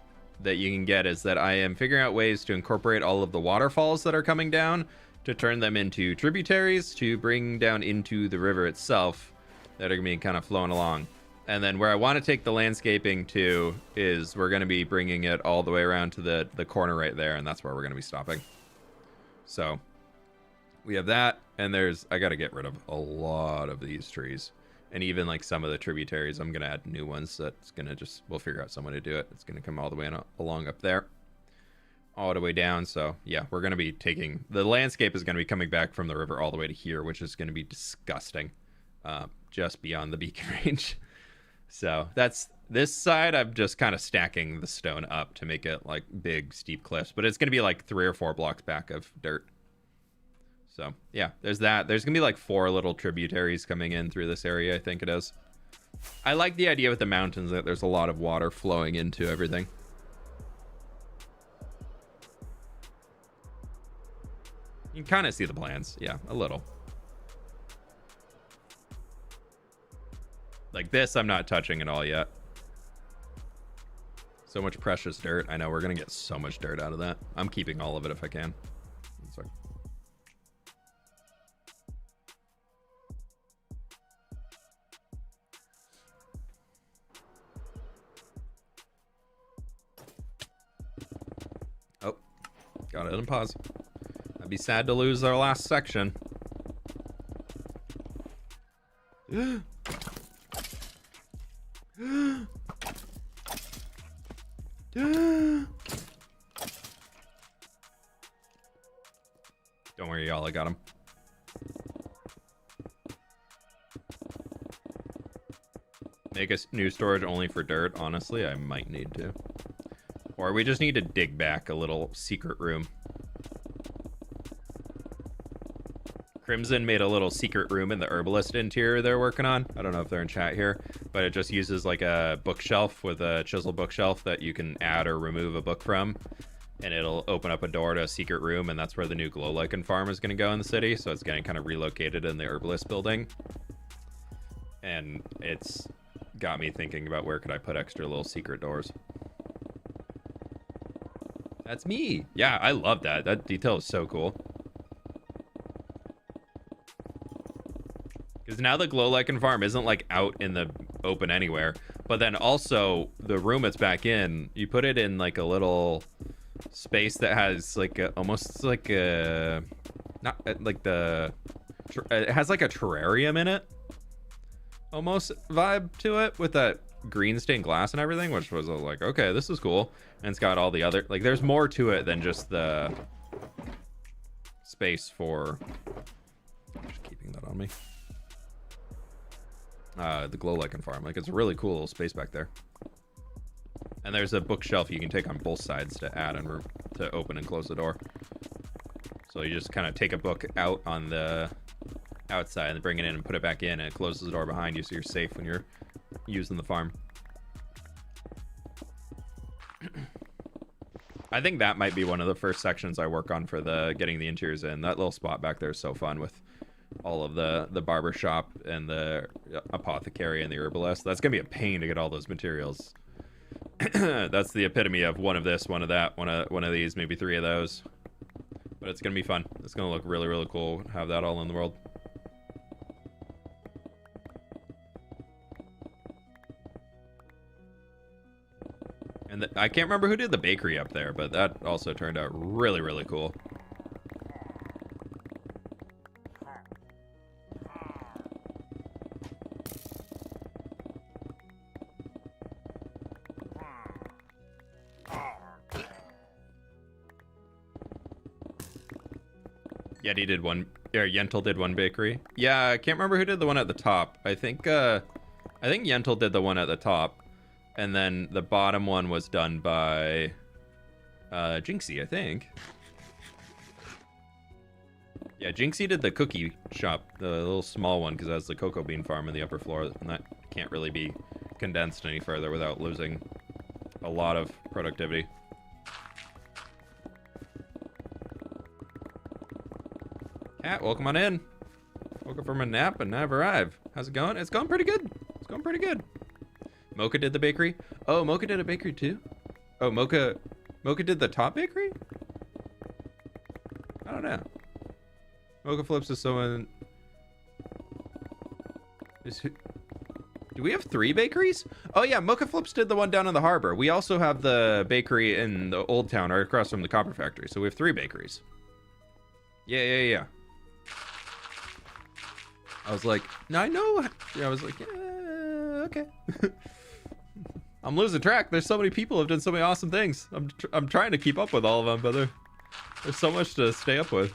that you can get is that I am figuring out ways to incorporate all of the waterfalls that are coming down to turn them into tributaries to bring down into the river itself that are gonna be kind of flowing along. And then where I want to take the landscaping to is we're going to be bringing it all the way around to the corner right there, and that's where we're going to be stopping. So we have that, and I got to get rid of a lot of these trees. And even like some of the tributaries, I'm going to add new ones. That's going to we'll figure out some way to do it. It's going to come all the way along up there, all the way down. So yeah, we're going to be the landscape is going to be coming back from the river all the way to here, which is going to be disgusting, just beyond the beacon range. So that's this side. I'm just kind of stacking the stone up to make it like big, steep cliffs, but it's going to be like 3 or 4 blocks back of dirt. So yeah, there's that. There's gonna be like 4 little tributaries coming in through this area, I think it is. I like the idea with the mountains that there's a lot of water flowing into everything. You can kind of see the plans. Yeah, a little. Like this, I'm not touching at all yet. So much precious dirt. I know we're gonna get so much dirt out of that. I'm keeping all of it if I can. Sorry. Oh, got it on pause. I'd be sad to lose our last section. Don't worry, y'all. I got him. Make a new storage only for dirt. Honestly, I might need to. Or we just need to dig back a little secret room. Crimson made a little secret room in the herbalist interior they're working on. I don't know if they're in chat here, but it just uses like a bookshelf with a chisel bookshelf that you can add or remove a book from, and it'll open up a door to a secret room, and that's where the new glow lichen farm is going to go in the city. So it's getting kind of relocated in the herbalist building, and it's got me thinking about where could I put extra little secret doors. That's me. Yeah, I love that. That detail is so cool. Because now the glow lichen farm isn't like out in the open anywhere, but then also the room it's back in, you put it in like a little space that has like almost like a, not like it has like a terrarium in it, almost vibe to it with that green stained glass and everything, which was like, okay, this is cool. And it's got all the other, like there's more to it than just the space for, just keeping that on me. The glow lichen farm, like it's a really cool little space back there, and there's a bookshelf you can take on both sides to add and to open and close the door. So you just kind of take a book out on the outside and bring it in and put it back in, and it closes the door behind you, so you're safe when you're using the farm. I think that might be one of the first sections I work on for getting the interiors in. That little spot back there is so fun with all of the barber shop and the apothecary and the herbalist. That's gonna be a pain to get all those materials That's the epitome of one of this, one of that, one of these, maybe 3 of those. But it's gonna be fun. It's gonna look really, really cool. Have that all in the world. And I can't remember who did the bakery up there, but that also turned out really, really cool. Yeti did one, or Yentl did one bakery. Yeah, I can't remember who did the one at the top. I think Yentl did the one at the top, and then the bottom one was done by Jinxie, I think. Yeah, Jinxie did the cookie shop, the little small one, because that's the cocoa bean farm in the upper floor, and that can't really be condensed any further without losing a lot of productivity. Cat, welcome on in. Woke up from a nap and I've arrived. How's it going? It's going pretty good. It's going pretty good. Mocha did the bakery. Oh, Mocha did a bakery too? Oh, Mocha did the top bakery? I don't know. Mocha Flips is someone... Do we have 3 bakeries? Oh yeah, Mocha Flips did the one down in the harbor. We also have the bakery in the old town right across from the copper factory. So we have 3 bakeries. Yeah. I was like, no, I know. Yeah, I was like, yeah, okay. I'm losing track. There's so many people who have done so many awesome things. I'm trying to keep up with all of them, but there's so much to stay up with.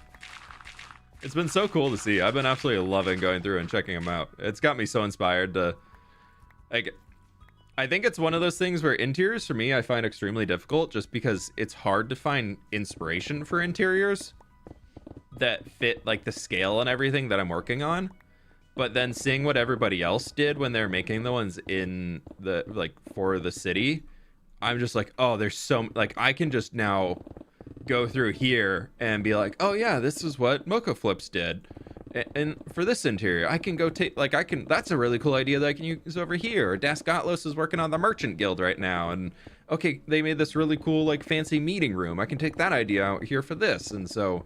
It's been so cool to see. I've been absolutely loving going through and checking them out. It's got me so inspired to, like, I think it's one of those things where interiors for me I find extremely difficult just because it's hard to find inspiration for interiors that fit like the scale and everything that I'm working on. But then seeing what everybody else did when they're making the ones in the, like, for the city, I'm just like, oh, there's so, like, I can just now go through here and be like, oh yeah, this is what Mocha Flips did. And for this interior, I can go take, like, that's a really cool idea that I can use over here. Or Dascotlos is working on the Merchant Guild right now. And okay, they made this really cool, like, fancy meeting room. I can take that idea out here for this. And so,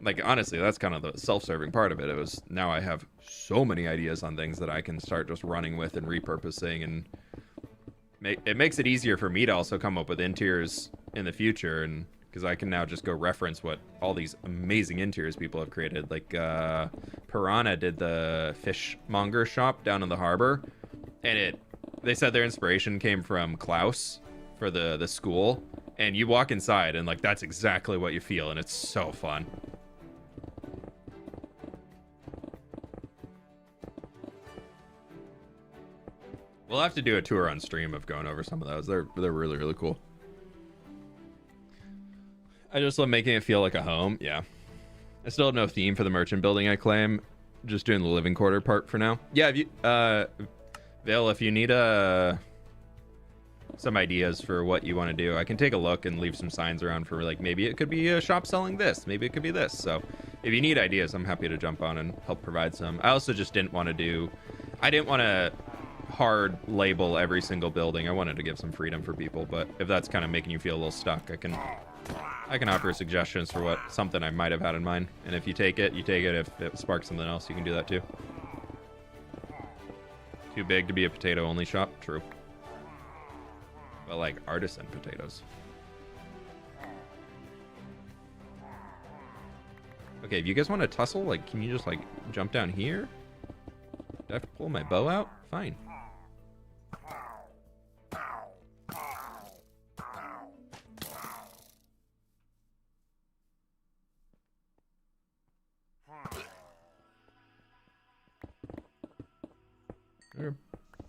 like, honestly, that's kind of the self-serving part of it. It was, now I have so many ideas on things that I can start just running with and repurposing, and it makes it easier for me to also come up with interiors in the future, and because I can now just go reference what all these amazing interiors people have created. Like Piranha did the fishmonger shop down in the harbor, and they said their inspiration came from Klaus for the school, and you walk inside and, like, that's exactly what you feel, and it's so fun. We'll have to do a tour on stream of going over some of those. They're really, really cool. I just love making it feel like a home. Yeah. I still have no theme for the merchant building, I claim. Just doing the living quarter part for now. Yeah, if you, Vale, if you need some ideas for what you want to do, I can take a look and leave some signs around for, like, maybe it could be a shop selling this. Maybe it could be this. So if you need ideas, I'm happy to jump on and help provide some. I also just didn't want to hard label every single building. I wanted to give some freedom for people, but if that's kind of making you feel a little stuck, I can offer suggestions for something I might have had in mind. And if you take it, you take it. If it sparks something else, you can do that too. Too big to be a potato only shop? True. But like artisan potatoes. Okay, if you guys want to tussle, like, can you just, like, jump down here? Do I have to pull my bow out? Fine.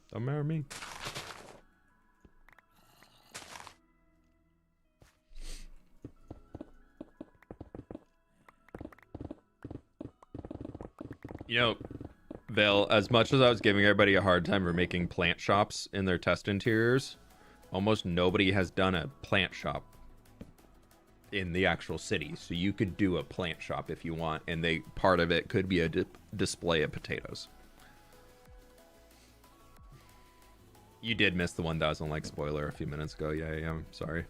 Don't matter me. You know, Vale, as much as I was giving everybody a hard time for making plant shops in their test interiors, almost nobody has done a plant shop in the actual city. So you could do a plant shop if you want, and part of it could be a display of potatoes. You did miss the 1,000 like spoiler a few minutes ago. Yeah, I'm sorry.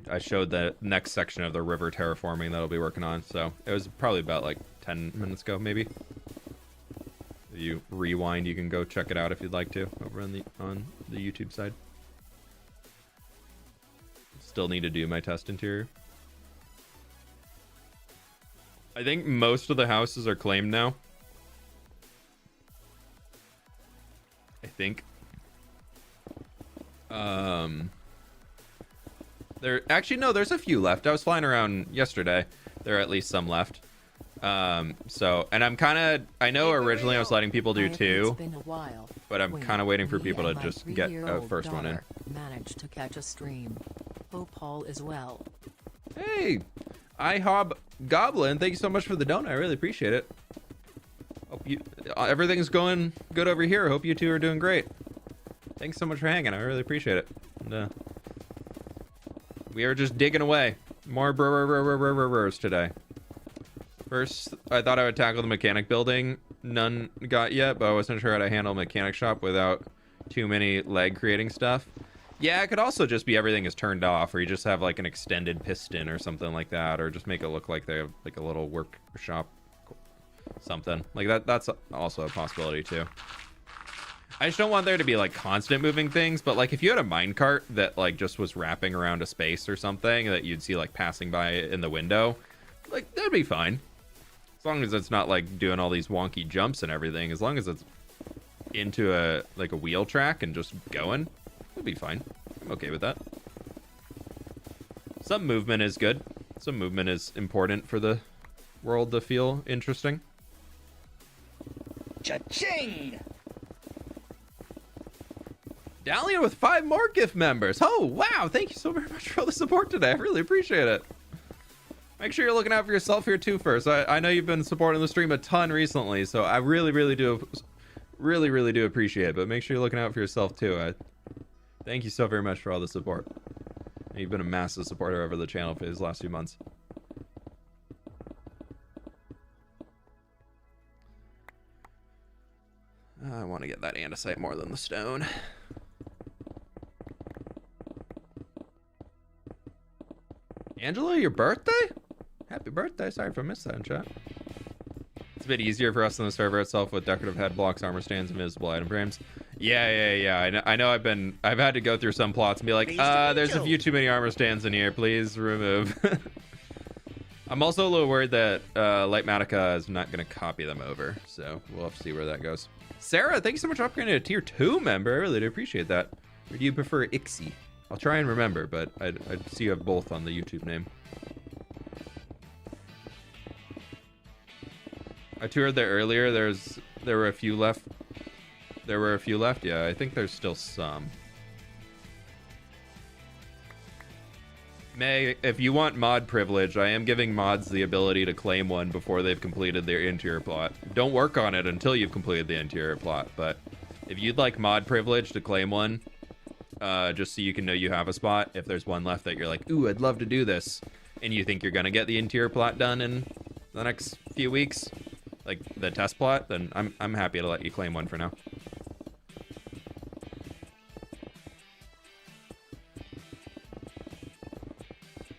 I showed the next section of the river terraforming that I'll be working on, so it was probably about like 10 minutes ago, maybe. If you rewind, you can go check it out if you'd like to over on the YouTube side. Still need to do my test interior. I think most of the houses are claimed now. I think. There's a few left. I was flying around yesterday. There are at least some left. And I know originally I was letting people do 2, but I'm kind of waiting for people to just get a first one in. Managed to catch a stream. Hope Paul is well. Hey, IHOB Goblin, thank you so much for the donut. I really appreciate it. Hope everything's going good over here. Hope you two are doing great. Thanks so much for hanging. I really appreciate it. And, we are just digging away. More brewers today. First, I thought I would tackle the mechanic building. None got yet, but I wasn't sure how to handle a mechanic shop without too many leg creating stuff. Yeah, it could also just be everything is turned off, or you just have like an extended piston or something like that, or just make it look like they have like a little workshop, something like that. That's also a possibility too. I just don't want there to be like constant moving things, but like if you had a minecart that like just was wrapping around a space or something that you'd see like passing by in the window, like that'd be fine. As long as it's not like doing all these wonky jumps and everything, as long as it's into a wheel track and just going, it'll be fine. I'm okay with that. Some movement is good. Some movement is important for the world to feel interesting. Cha-ching! Dalian with 5 more gift members. Oh, wow. Thank you so very much for all the support today. I really appreciate it. Make sure you're looking out for yourself here too first. I know you've been supporting the stream a ton recently, so I really do appreciate it. But make sure you're looking out for yourself too. Thank you so very much for all the support. You've been a massive supporter over the channel for these last few months. I want to get that andesite more than the stone. Angela, your birthday? Happy birthday. Sorry if I missed that in chat. It's a bit easier for us on the server itself with decorative head blocks, armor stands, and invisible item frames. Yeah. I know I've had to go through some plots and be like, there's a few too many armor stands in here. Please remove. I'm also a little worried that Lightmatica is not going to copy them over, so we'll have to see where that goes. Sarah, thank you so much for upgrading to a tier 2 member. I really do appreciate that. Or do you prefer Ixie? I'll try and remember, but I see you have both on the YouTube name. I toured there earlier. There were a few left. Yeah, I think there's still some. May, if you want mod privilege, I am giving mods the ability to claim one before they've completed their interior plot. Don't work on it until you've completed the interior plot, but if you'd like mod privilege to claim one, just so you can know you have a spot, if there's one left that you're like, ooh, I'd love to do this, and you think you're gonna get the interior plot done in the next few weeks, like the test plot, then I'm happy to let you claim one for now.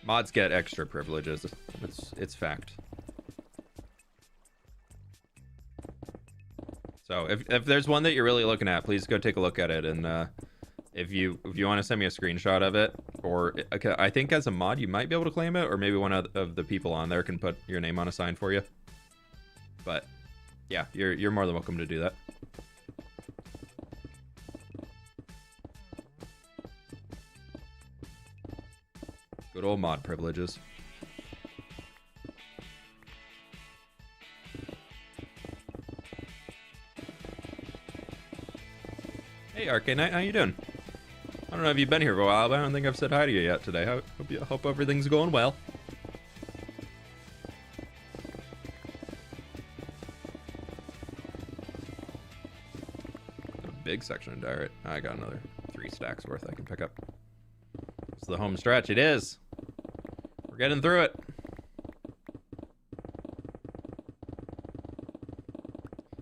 Mods get extra privileges. It's fact. So if there's one that you're really looking at, please go take a look at it. And if you want to send me a screenshot of it, or I think as a mod you might be able to claim it, or maybe one of the people on there can put your name on a sign for you. But yeah, you're more than welcome to do that. Good old mod privileges. Hey, Arcade Knight, how you doing? I don't know if you've been here for a while, but I don't think I've said hi to you yet today. Hope everything's going well. A big section of dirt. I got another 3 stacks worth I can pick up. It's the home stretch. It is. We're getting through it.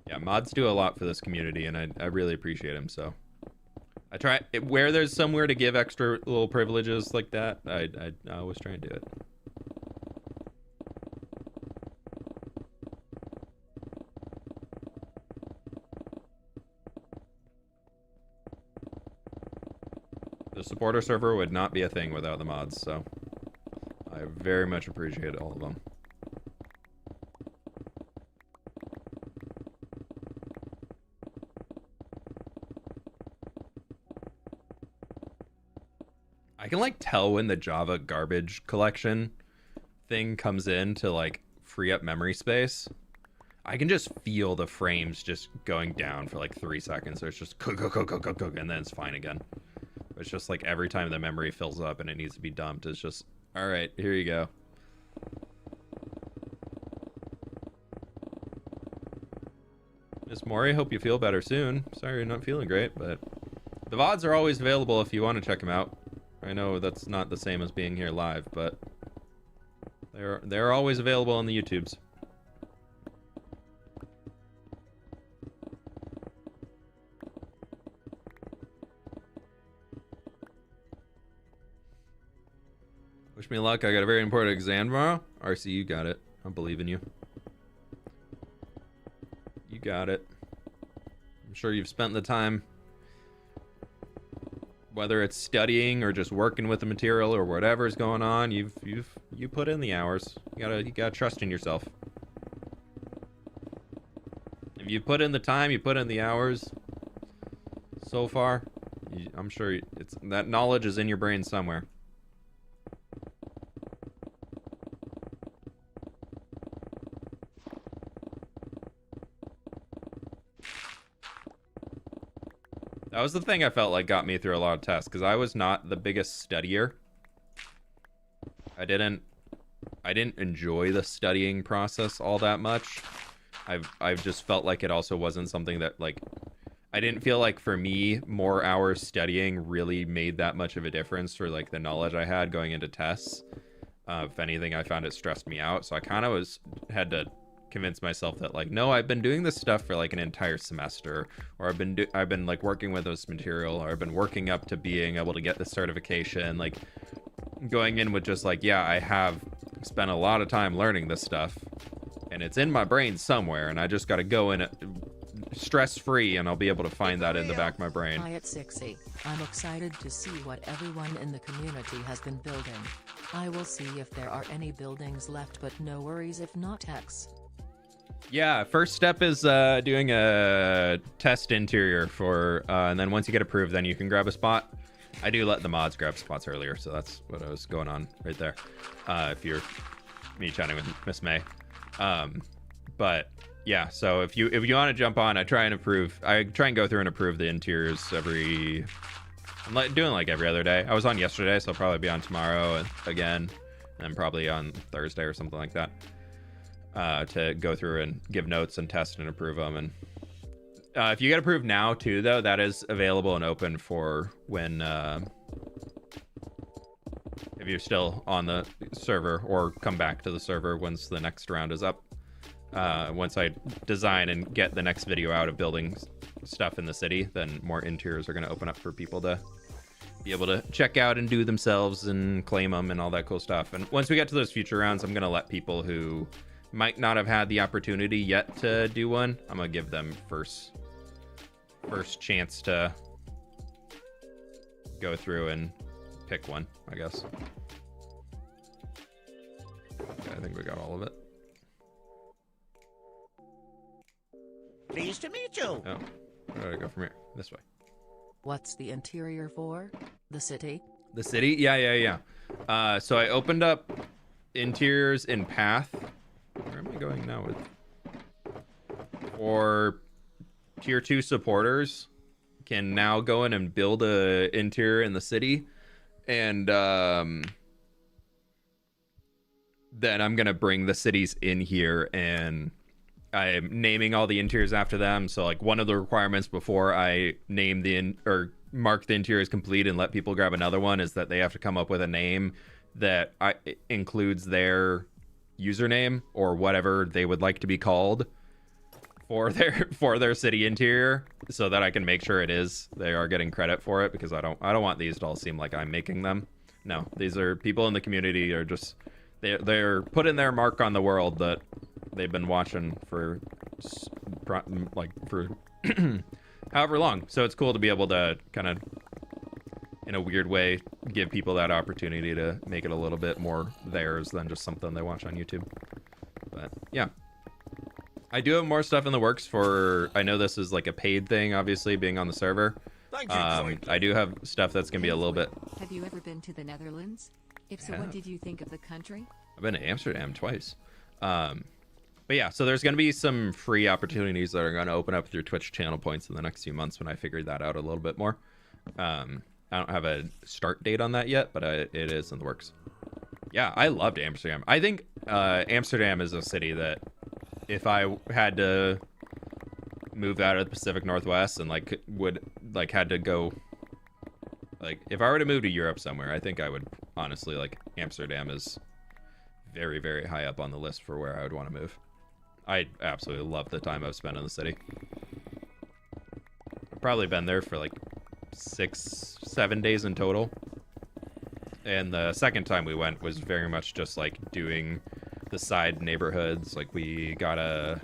Yeah, mods do a lot for this community, and I really appreciate them, so I try where there's somewhere to give extra little privileges like that. I always try and do it. The supporter server would not be a thing without the mods, so I very much appreciate all of them. I can like tell when the Java garbage collection thing comes in to like free up memory space. I can just feel the frames just going down for like 3 seconds. So it's just cook, and then it's fine again. It's just like every time the memory fills up and it needs to be dumped, it's just, all right, here you go. Miss Mori, hope you feel better soon. Sorry you're not feeling great, but the VODs are always available if you want to check them out. I know that's not the same as being here live, but they're always available on the YouTubes. Wish me luck. I got a very important exam tomorrow. RC, you got it. I believe in you. You got it. I'm sure you've spent the time, whether it's studying or just working with the material or whatever's going on. You put in the hours. You gotta trust in yourself. If you put in the time, you put in the hours. So far, I'm sure that knowledge is in your brain somewhere. That was the thing I felt like got me through a lot of tests, because I was not the biggest studier. I didn't enjoy the studying process all that much. I've just felt like it also wasn't something that, like, I didn't feel like for me more hours studying really made that much of a difference for like the knowledge I had going into tests. If anything, I found it stressed me out, so I kind of had to convince myself that, like, no, I've been doing this stuff for like an entire semester, or I've been like working with this material, or I've been working up to being able to get the certification, like going in with just like, yeah, I have spent a lot of time learning this stuff and it's in my brain somewhere, and I just got to go in stress-free and I'll be able to find that in the back of my brain. Hi at 60. I'm excited to see what everyone in the community has been building. I will see if there are any buildings left, but no worries if not. X. Yeah, first step is doing a test interior for, and then once you get approved, then you can grab a spot. I do let the mods grab spots earlier, so that's what I was going on right there. If you're me chatting with Miss May, but yeah. So if you want to jump on, I try and go through and approve the interiors I'm doing like every other day. I was on yesterday, so I'll probably be on tomorrow and again, and probably on Thursday or something like that. To go through and give notes and test and approve them. And if you get approved now too, though, that is available and open for when if you're still on the server, or come back to the server once the next round is up. Once I design and get the next video out of building stuff in the city, then more interiors are going to open up for people to be able to check out and do themselves and claim them and all that cool stuff. And once we get to those future rounds, I'm going to let people who might not have had the opportunity yet to do one, I'm gonna give them first chance to go through and pick one, I guess. Okay, I think we got all of it. Pleased to meet you. Oh, where do I go from here? This way. What's the interior for? The city? The city? Yeah. So I opened up interiors in Path. Where am I going now with? Or tier 2 supporters can now go in and build a interior in the city, and then I'm gonna bring the cities in here, and I'm naming all the interiors after them. So like one of the requirements before I name or mark the interior as complete and let people grab another one is that they have to come up with a name that includes their username or whatever they would like to be called for their city interior, so that I can make sure they are getting credit for it, because I don't want these to all seem like I'm making them. No, these are people in the community are just they're putting their mark on the world that they've been watching for however long. So it's cool to be able to kind of, in a weird way, give people that opportunity to make it a little bit more theirs than just something they watch on YouTube. But yeah, I do have more stuff in the works for, I know this is like a paid thing, obviously, being on the server. Thank you, I do have stuff that's gonna be a little bit. Have you ever been to the Netherlands? If so, what did you think of the country? I've been to Amsterdam twice. But yeah, so there's going to be some free opportunities that are going to open up through Twitch channel points in the next few months when I figure that out a little bit more. I don't have a start date on that yet, but it is in the works. Yeah, I loved Amsterdam. I think Amsterdam is a city that if I had to move out of the Pacific Northwest and had to go, if I were to move to Europe somewhere, I think I would honestly, Amsterdam is very, very high up on the list for where I would want to move. I absolutely love the time I've spent in the city. I've probably been there for 6-7 days in total. And the second time we went was very much just doing the side neighborhoods. We got a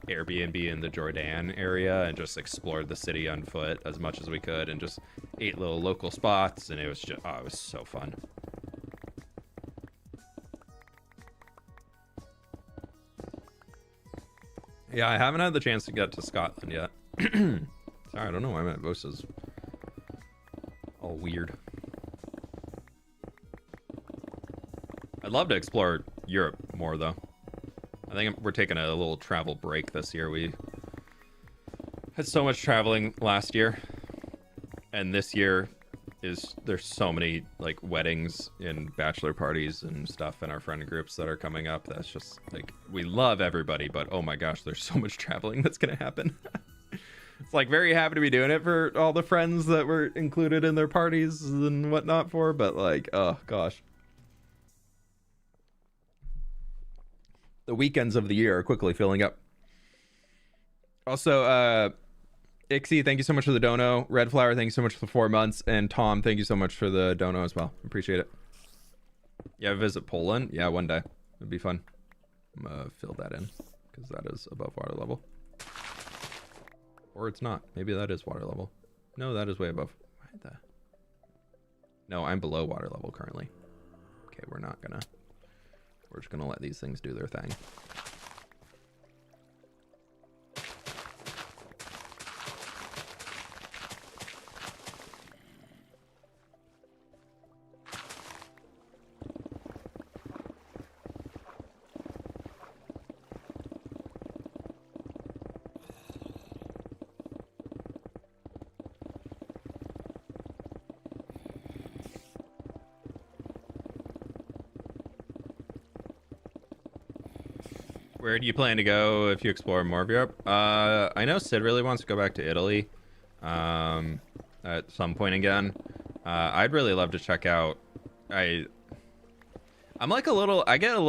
Airbnb in the Jordan area and just explored the city on foot as much as we could and just ate little local spots, and it was just, it was so fun. Yeah, I haven't had the chance to get to Scotland yet. Sorry, I don't know why my voice is all weird. I'd love to explore Europe more, though. I think we're taking a little travel break this year. We had so much traveling last year, and this year there's so many weddings and bachelor parties and stuff in our friend groups that are coming up. That's just we love everybody, but oh my gosh, there's so much traveling that's gonna happen. It's very happy to be doing it for all the friends that were included in their parties and whatnot for, but oh gosh. The weekends of the year are quickly filling up. Also, Ixie, thank you so much for the dono. Red Flower, thank you so much for the 4 months. And Tom, thank you so much for the dono as well. Appreciate it. Yeah, visit Poland. Yeah, one day. It'd be fun. I'm gonna fill that in because that is above water level. Or it's not. Maybe that is water level. No, that is way above. No, I'm below water level currently. Okay, we're just gonna let these things do their thing. Where do you plan to go if you explore more of Europe? I know Sid really wants to go back to Italy at some point again. I'd really love to check out. I get a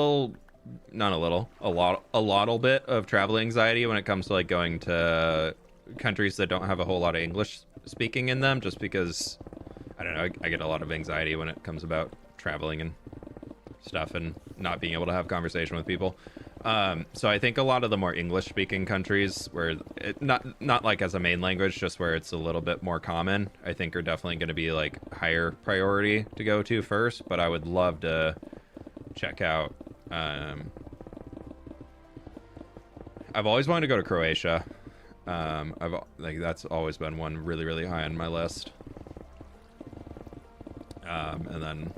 lot bit of travel anxiety when it comes to going to countries that don't have a whole lot of English speaking in them, just because I don't know, I get a lot of anxiety when it comes about traveling and stuff and not being able to have conversation with people. So I think a lot of the more English-speaking countries, where not as a main language, just where it's a little bit more common, I think are definitely going to be higher priority to go to first. But I would love to check out. I've always wanted to go to Croatia. That's always been one really, really high on my list. And then,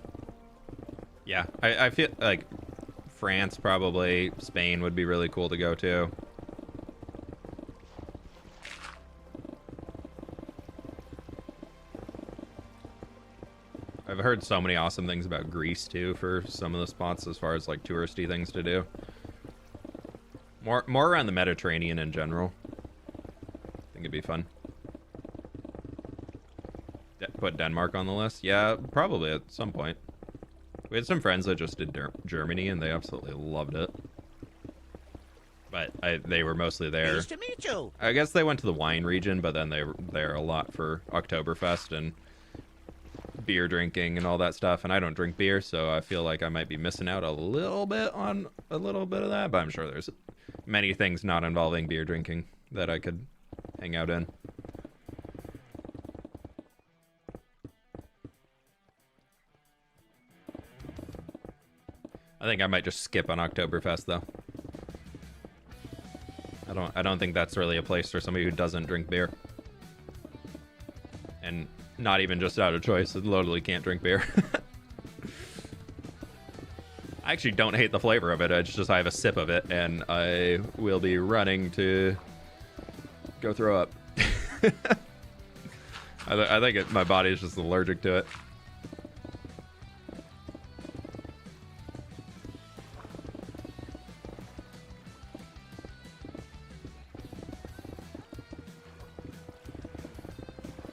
yeah, I feel France, probably. Spain would be really cool to go to. I've heard so many awesome things about Greece too for some of the spots as far as touristy things to do. More around the Mediterranean in general. I think it'd be fun. Put Denmark on the list? Yeah, probably at some point. We had some friends that just did Germany, and they absolutely loved it. But they were mostly there. Pleased to meet you. I guess they went to the wine region, but then they were there a lot for Oktoberfest and beer drinking and all that stuff. And I don't drink beer, so I feel like I might be missing out a little bit on a little bit of that. But I'm sure there's many things not involving beer drinking that I could hang out in. I think I might just skip on Oktoberfest though. I don't think that's really a place for somebody who doesn't drink beer. And not even just out of choice, I literally can't drink beer. I actually don't hate the flavor of it. It's just I have a sip of it and I will be running to go throw up. I think my body is just allergic to it.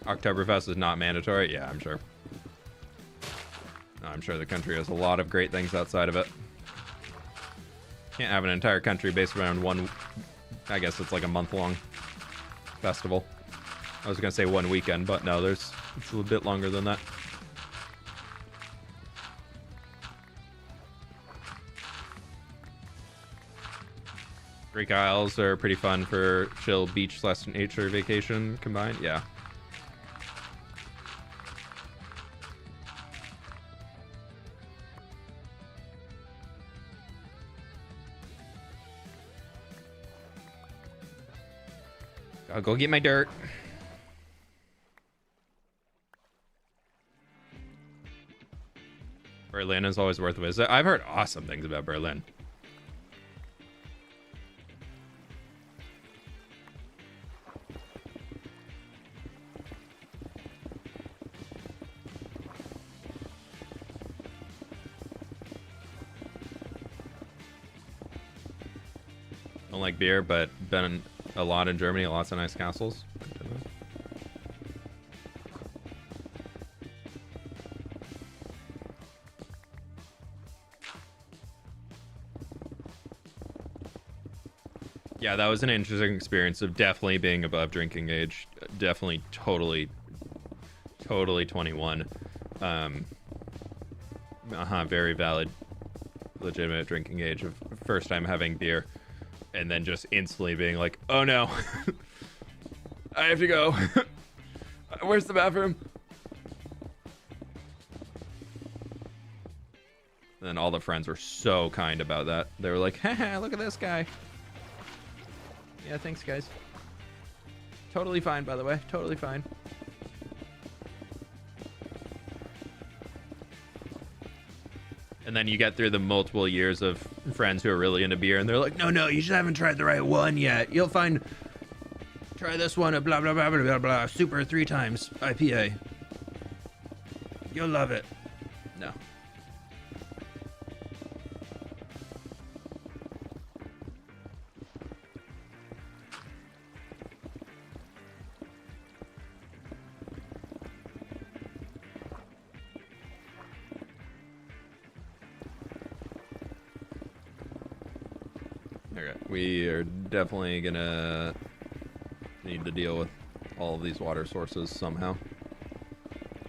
Oktoberfest is not mandatory. Yeah, I'm sure. I'm sure the country has a lot of great things outside of it. Can't have an entire country based around one, I guess it's like a month-long festival. I was gonna say one weekend, but no, it's a little bit longer than that. Greek Isles are pretty fun for chill beach/nature vacation combined. Yeah. I'll go get my dirt. Berlin is always worth a visit. I've heard awesome things about Berlin. Don't like beer, but been a lot in Germany, lots of nice castles. Yeah, that was an interesting experience of definitely being above drinking age. Definitely totally 21. Very valid, legitimate drinking age of first time having beer. And then just instantly being like, oh no, I have to go. Where's the bathroom? And then all the friends were so kind about that. They were like, haha, look at this guy. Yeah, thanks, guys. Totally fine, by the way. Totally fine. And then you get through the multiple years of friends who are really into beer, and they're like, no, you just haven't tried the right one yet. You'll find, try this one, blah, blah, blah, blah, blah, blah, super 3 times IPA. You'll love it. No. We are definitely gonna need to deal with all of these water sources somehow.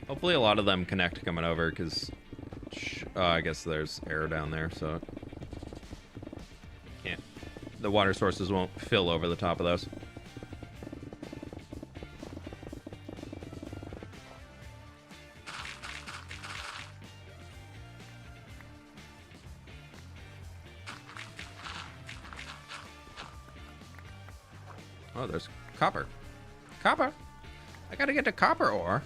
Hopefully a lot of them connect coming over, because I guess there's air down there, so can't. The water sources won't fill over the top of those. Oh, there's copper. Copper? I gotta get the copper ore.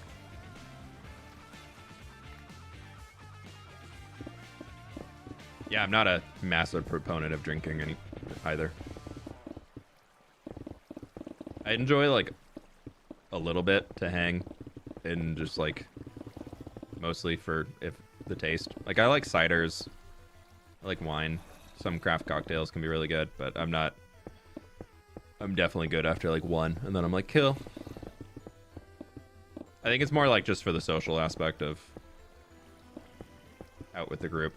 Yeah, I'm not a massive proponent of drinking any either. I enjoy, like, a little bit to hang and just, like, mostly for the taste. Like, I like ciders. I like wine. Some craft cocktails can be really good, but I'm definitely good after like one, and then I'm like, kill. I think it's more like just for the social aspect of out with the group.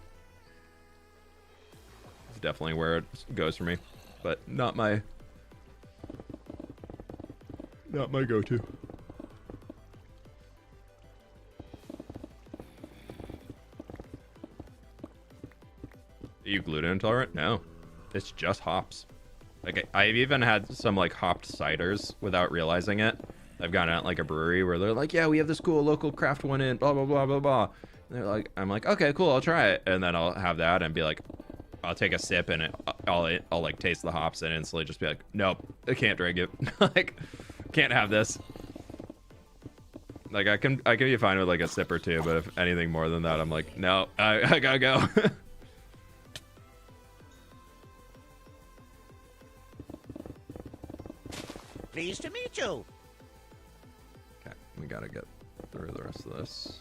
It's definitely where it goes for me. but not my go-to. Are you gluten intolerant? No, it's just hops. Like I've even had some like hopped ciders without realizing it. I've gone out like a brewery where they're like, yeah, we have this cool local craft one in blah blah blah blah blah. And they're like, I'm like, okay, cool, I'll try it, and then I'll have that and be like, I'll take a sip and I'll like taste the hops and instantly just be like, nope, I can't drink it. Like, can't have this. Like I can be fine with like a sip or two, but if anything more than that, I'm like, no, I gotta go. Pleased to meet you. Okay, we gotta get through the rest of this.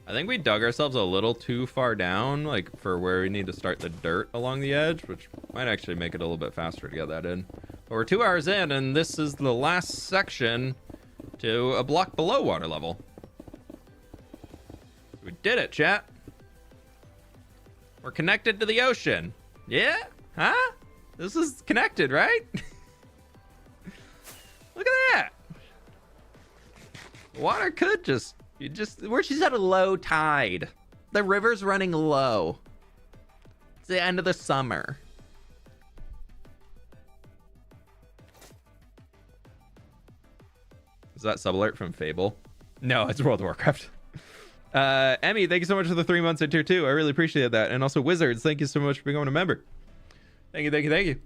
I think we dug ourselves a little too far down, like for where we need to start the dirt along the edge, which might actually make it a little bit faster to get that in. But we're 2 hours in, and this is the last section to a block below water level. We did it, chat. We're connected to the ocean. Yeah? Huh? This is connected, right? Look at that. Water could we're just at a low tide. The river's running low. It's the end of the summer. Is that sub alert from Fable? No, it's World of Warcraft. Emmy, thank you so much for the 3 months at tier 2. I really appreciate that. And also Wizards, thank you so much for becoming a member. Thank you, thank you, thank you.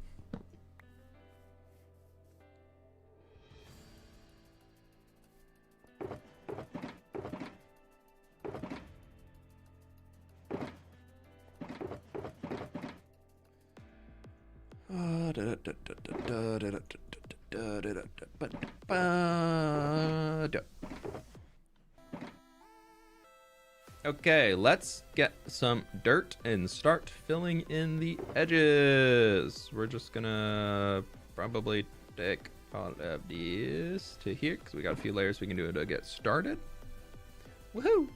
Okay, let's get some dirt and start filling in the edges. We're just gonna probably take all of these to here because we got a few layers we can do to get started. Woohoo!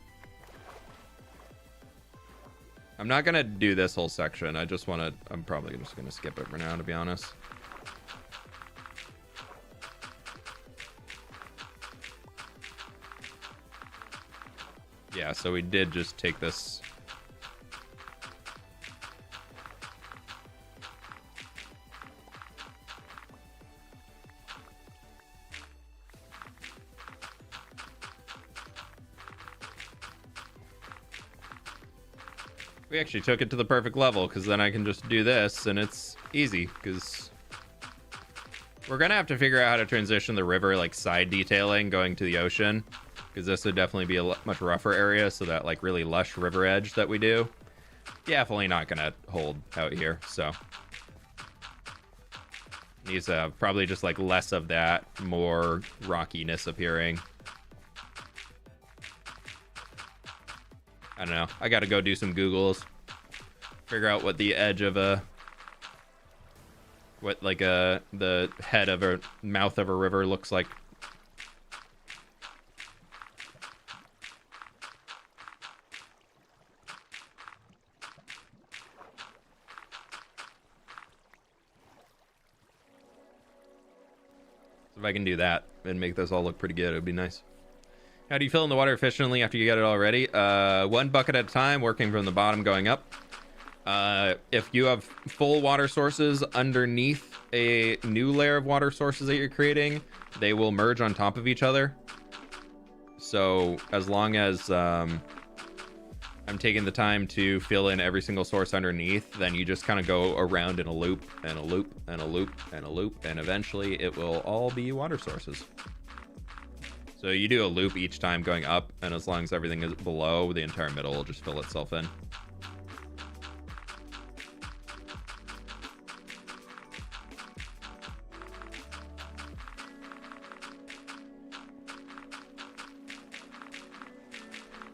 I'm not gonna do this whole section. I'm probably just gonna skip it for now, to be honest. Yeah, so we did just take this. We actually took it to the perfect level because then I can just do this and it's easy because we're gonna have to figure out how to transition the river like side detailing going to the ocean, because this would definitely be a much rougher area, so that like really lush river edge that we do definitely not gonna hold out here. So needs to have probably just like less of that, more rockiness appearing. I don't know. I gotta go do some Googles, figure out what the edge of the head of a mouth of a river looks like. So if I can do that and make this all look pretty good, it would be nice. How do you fill in the water efficiently after you get it all ready? 1 bucket at a time, working from the bottom going up. If you have full water sources underneath a new layer of water sources that you're creating, they will merge on top of each other. So as long as I'm taking the time to fill in every single source underneath, then you just kind of go around in a loop and a loop and a loop and a loop, and eventually it will all be water sources. So you do a loop each time going up, and as long as everything is below, the entire middle will just fill itself in.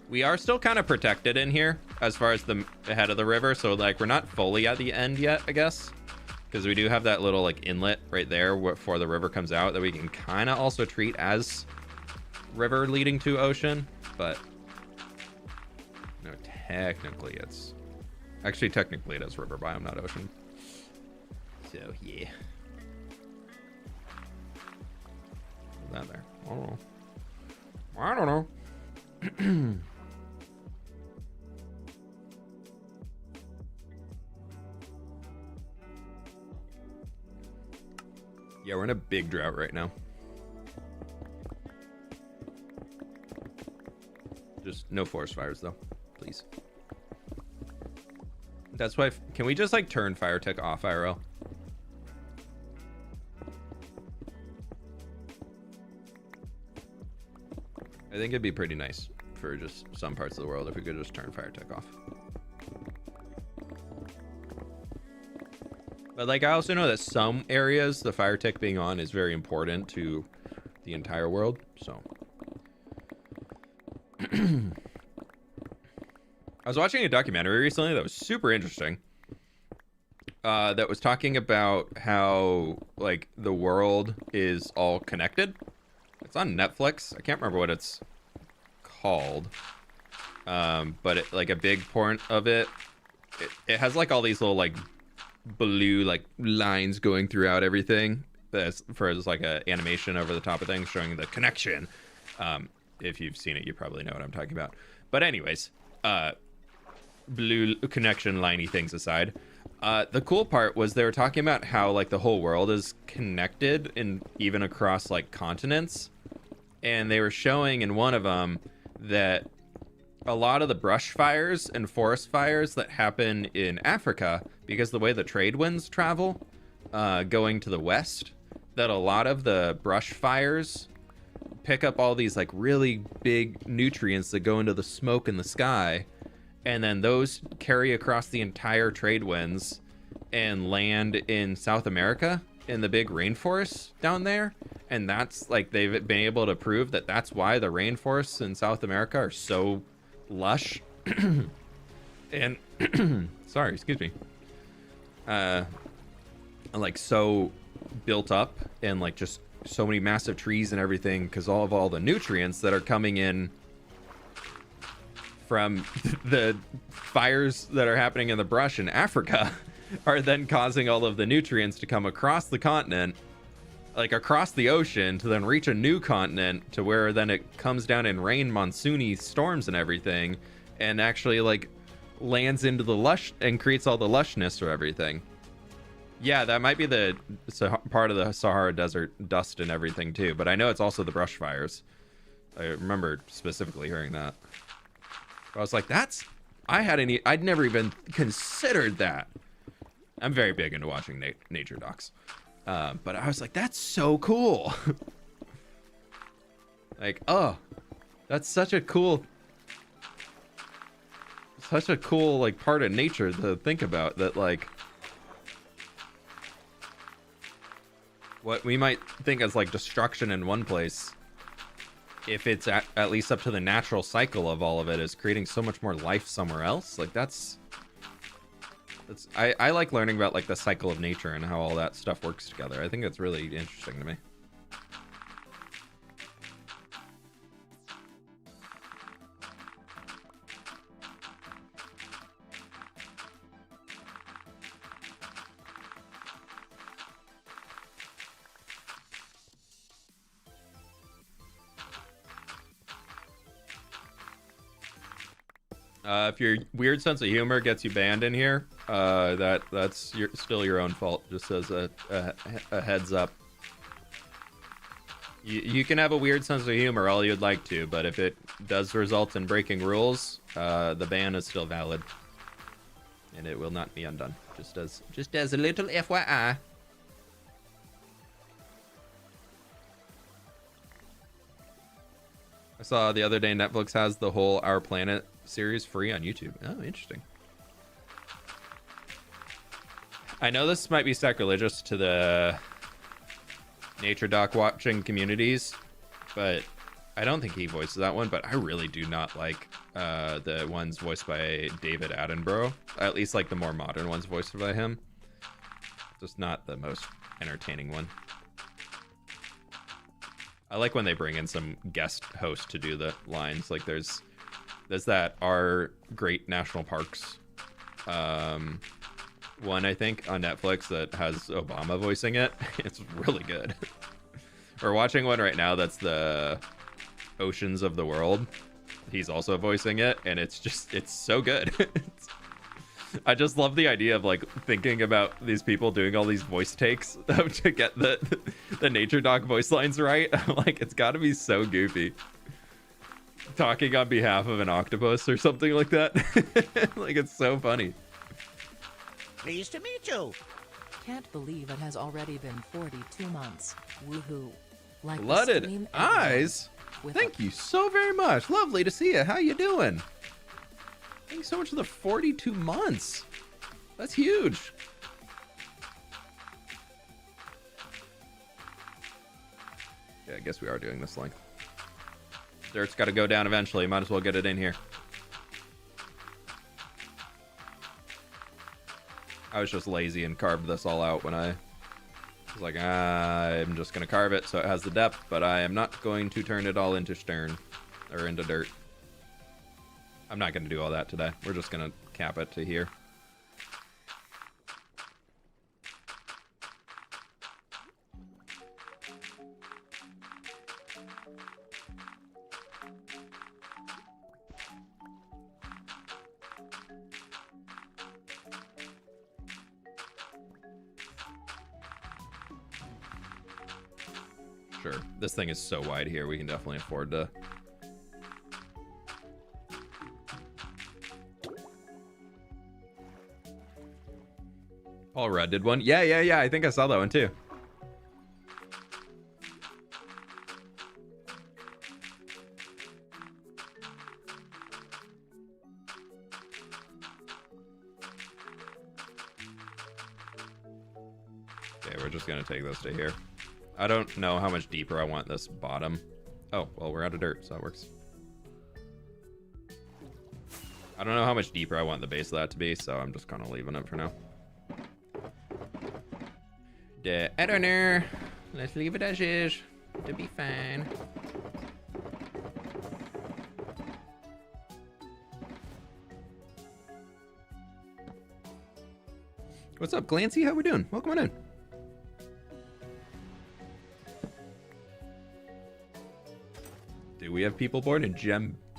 We are still kind of protected in here as far as the head of the river, so like we're not fully at the end yet, I guess, because we do have that little like inlet right there before the river comes out that we can kind of also treat as river leading to ocean. But no, technically it is river biome, not ocean. So, yeah. What's that there? I don't know. I don't know. Yeah, we're in a big drought right now. Just no forest fires, though. Please. That's why... Can we just, like, turn fire tech off IRL? I think it'd be pretty nice for just some parts of the world if we could just turn fire tech off. But, like, I also know that some areas, the fire tech being on is very important to the entire world, so... I was watching a documentary recently that was super interesting. That was talking about how, like, the world is all connected. It's on Netflix. I can't remember what it's called. But it, like, a big point of it has, like, all these little, like, blue, like, lines going throughout everything. That's for like a animation over the top of things showing the connection. If you've seen it, you probably know what I'm talking about. But anyways, blue connection liney things aside, the cool part was they were talking about how, like, the whole world is connected and even across, like, continents. And they were showing in one of them that a lot of the brush fires and forest fires that happen in Africa, because the way the trade winds travel, going to the west, that a lot of the brush fires pick up all these, like, really big nutrients that go into the smoke in the sky, and then those carry across the entire trade winds and land in South America in the big rainforests down there. And that's, like, they've been able to prove that that's why the rainforests in South America are so lush and sorry, excuse me, like, so built up and, like, just so many massive trees and everything because of all the nutrients that are coming in from the fires that are happening in the brush in Africa are then causing all of the nutrients to come across the continent, like across the ocean, to then reach a new continent to where then it comes down in rain, monsoony storms and everything, and actually, like, lands into the lush and creates all the lushness for everything. Yeah, that might be the part of the Sahara Desert dust and everything too, but I know it's also the brush fires. I remember specifically hearing that. I was like, I'd never even considered that. I'm very big into watching nature docs. But I was like, that's so cool. Like, oh, that's such a cool, like, part of nature to think about, that, like, what we might think as, like, destruction in one place, if it's at least up to the natural cycle of all of it, is creating so much more life somewhere else. Like, I like learning about, like, the cycle of nature and how all that stuff works together. I think it's really interesting to me. If your weird sense of humor gets you banned in here, that's still your own fault. Just as a heads up. You can have a weird sense of humor all you'd like to, but if it does result in breaking rules, the ban is still valid, and it will not be undone. Just as a little FYI. I saw the other day Netflix has the whole Our Planet series free on YouTube. Oh, interesting. I know this might be sacrilegious to the nature doc watching communities, but I don't think he voices that one, but I really do not like the ones voiced by David Attenborough. At least, like, the more modern ones voiced by him. Just not the most entertaining one. I like when they bring in some guest host to do the lines. Like, there's that Our Great National Parks one, I think, on Netflix that has Obama voicing it. It's really good. We're watching one right now that's the Oceans of the World. He's also voicing it, and it's so good. I just love the idea of like thinking about these people doing all these voice takes to get the nature doc voice lines right. Like, it's got to be so goofy. Talking on behalf of an octopus or something like that. Like, it's so funny. Pleased to meet you. Can't believe it has already been 42 months. Woohoo. Like the Blooded stream eyes. with Thank you so very much. Lovely to see you. How you doing? Thank you so much for the 42 months. That's huge. Yeah, I guess we are doing this length. Dirt's got to go down eventually. Might as well get it in here. I was just lazy and carved this all out when I was like, I'm just going to carve it so it has the depth, but I am not going to turn it all into stone or into dirt. I'm not going to do all that today. We're just going to cap it to here. Sure. This thing is so wide here, we can definitely afford to... Paul Rudd did one. Yeah. I think I saw that one too. Okay, we're just gonna take this to here. I don't know how much deeper I want this bottom. Oh, well, we're out of dirt, so that works. I don't know how much deeper I want the base of that to be, so I'm just kind of leaving it for now. I don't know. Let's leave it as is. To be fine. What's up, Glancy? How we doing? Welcome on in. Do we have people born in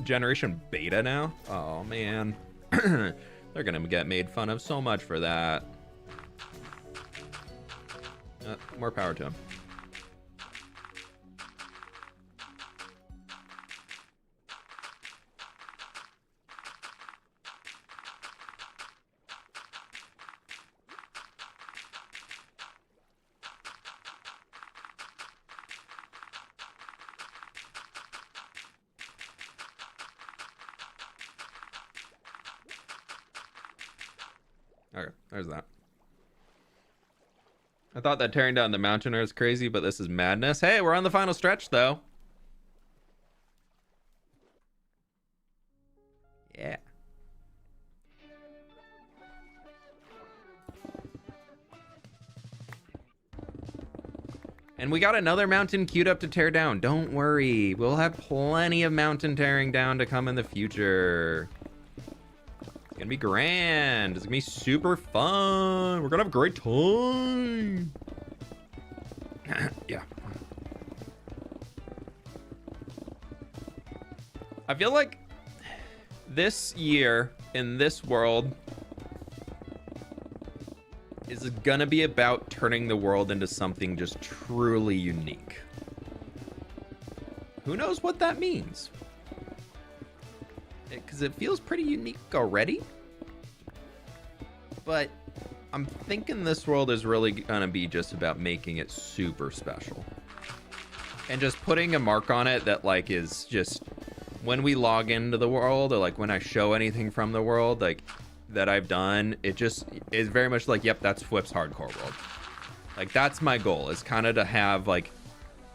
Generation Beta now? Oh, man. They're gonna get made fun of so much for that. More power to him. Okay, there's that. I thought that tearing down the mountain was crazy, but this is madness. Hey, we're on the final stretch, though. Yeah. And we got another mountain queued up to tear down. Don't worry. We'll have plenty of mountain tearing down to come in the future. It's gonna be grand. It's gonna be super fun. We're gonna have a great time. Yeah. I feel like this year in this world is gonna be about turning the world into something just truly unique. Who knows what that means? Because it feels pretty unique already. But I'm thinking this world is really gonna be just about making it super special. And just putting a mark on it that like is just when we log into the world or like when I show anything from the world like that I've done, it just is very much like, yep, that's fWhip's hardcore world. Like that's my goal, is kind of to have like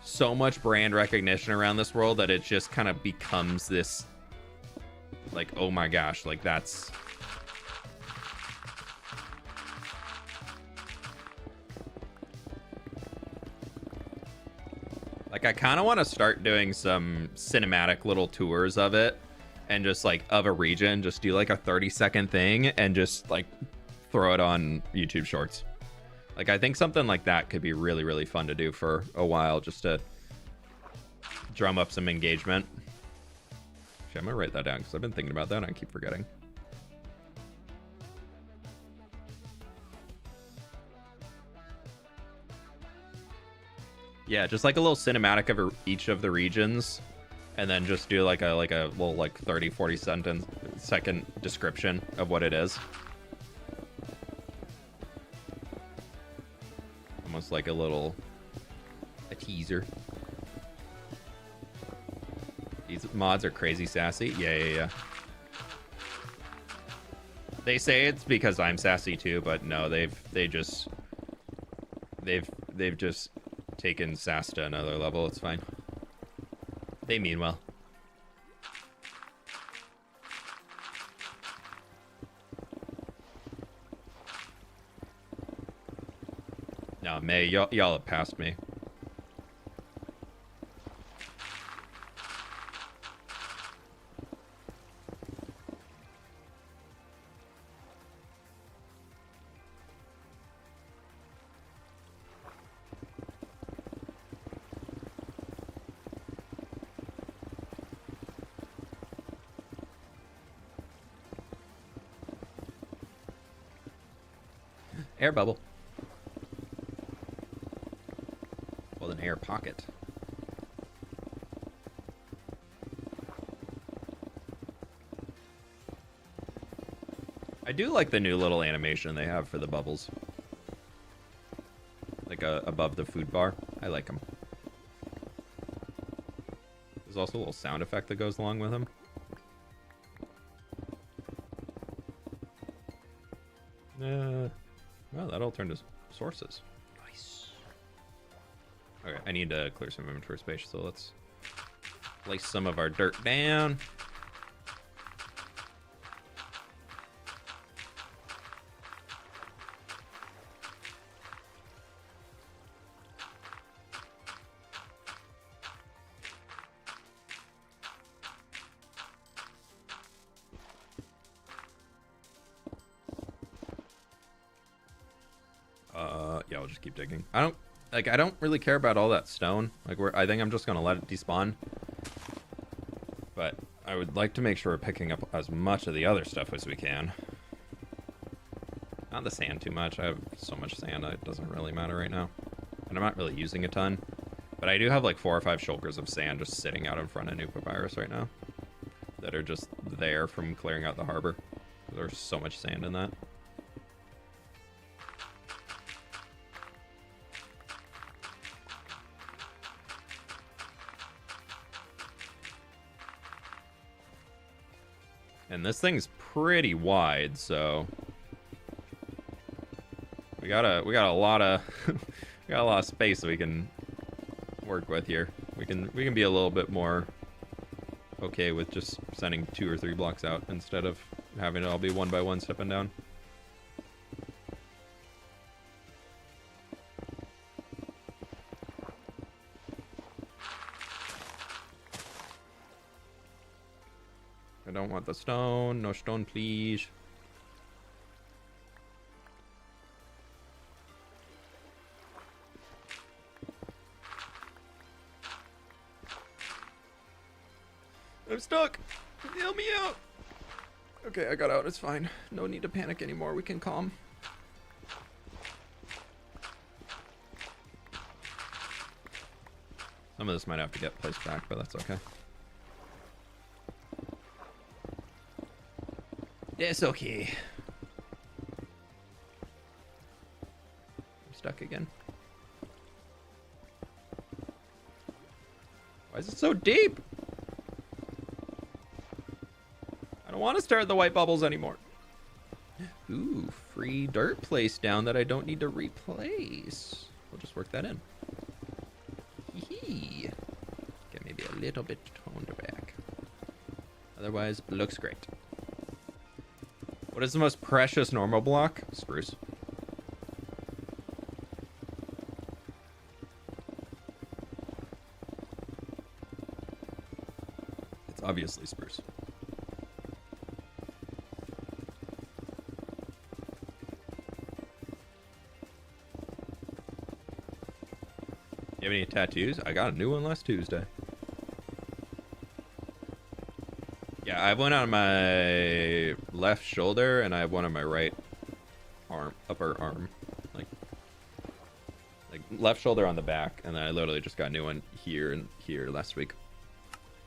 so much brand recognition around this world that it just kind of becomes this like, oh my gosh, like that's... Like I kind of want to start doing some cinematic little tours of it and just like of a region, just do like a 30-second thing and just like throw it on YouTube Shorts. Like, I think something like that could be really, really fun to do for a while, just to drum up some engagement. Actually, I'm gonna write that down because I've been thinking about that and I keep forgetting. Yeah, just like a little cinematic of each of the regions, and then just do like a little like 30-40 second description of what it is. Almost like a teaser. These mods are crazy sassy. Yeah. They say it's because I'm sassy too, but no, they've just taken sass to another level. It's fine. They mean well. No, May, y'all have passed me. Air bubble. Well, an air pocket. I do like the new little animation they have for the bubbles. Like above the food bar. I like them. There's also a little sound effect that goes along with them. Well, that all turned to sources. Nice. Okay, I need to clear some inventory space, so let's place some of our dirt down. Yeah, I'll just keep digging. I don't really care about all that stone. Like, I think I'm just gonna let it despawn. But I would like to make sure we're picking up as much of the other stuff as we can. Not the sand too much. I have so much sand it doesn't really matter right now. And I'm not really using a ton. But I do have like 4 or 5 shoulders of sand just sitting out in front of New Papyrus right now. That are just there from clearing out the harbor. There's so much sand in that. And this thing's pretty wide, so we got a lot of we got a lot of space we can work with here. We can be a little bit more okay with just sending 2 or 3 blocks out instead of having it all be 1 by 1 stepping down. I don't want the stone. No stone, please. I'm stuck. Help me out. Okay, I got out. It's fine. No need to panic anymore. We can calm. Some of this might have to get placed back, but that's okay. It's okay. I'm stuck again. Why is it so deep? I don't want to stare at the white bubbles anymore. Ooh, free dirt placed down that I don't need to replace. We'll just work that in. Hee. Get maybe a little bit toned back. Otherwise, looks great. What is the most precious normal block? Spruce. It's obviously spruce. You have any tattoos? I got a new one last Tuesday. Yeah, I have one on my left shoulder, and I have one on my right arm, upper arm. Like left shoulder on the back, and then I literally just got a new one here and here last week.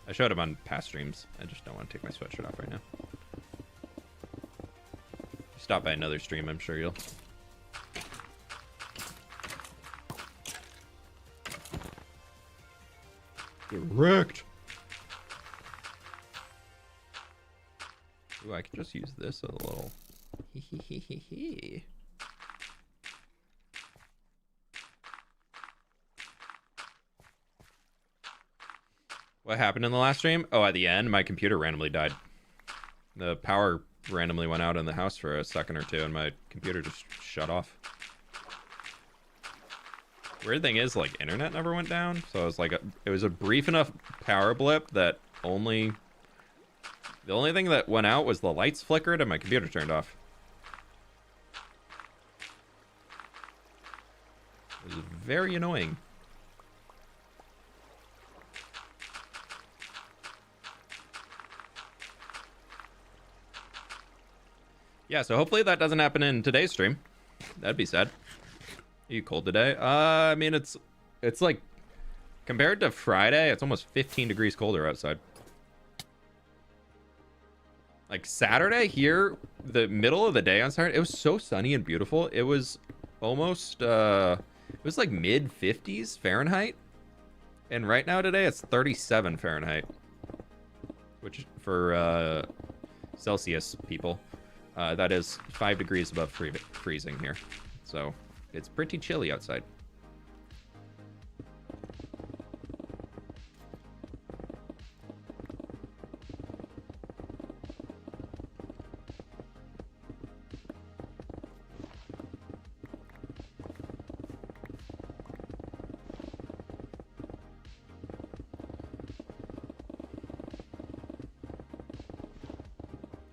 I showed him on past streams. I just don't want to take my sweatshirt off right now. Stop by another stream, I'm sure you'll... Get wrecked! Ooh, I could just use this a little. Hee. What happened in the last stream? Oh, at the end, my computer randomly died. The power randomly went out in the house for a second or two, and my computer just shut off. Weird thing is, like, internet never went down, so it was like it was a brief enough power blip that the only thing that went out was the lights flickered and my computer turned off. It was very annoying. Yeah, so hopefully that doesn't happen in today's stream. That'd be sad. Are you cold today? I mean, it's like, compared to Friday, it's almost 15 degrees colder outside. Like Saturday here, the middle of the day on Saturday, it was so sunny and beautiful. It was almost, it was like mid 50s Fahrenheit. And right now today, it's 37 Fahrenheit. Which for Celsius people, that is 5 degrees above freezing here. So it's pretty chilly outside.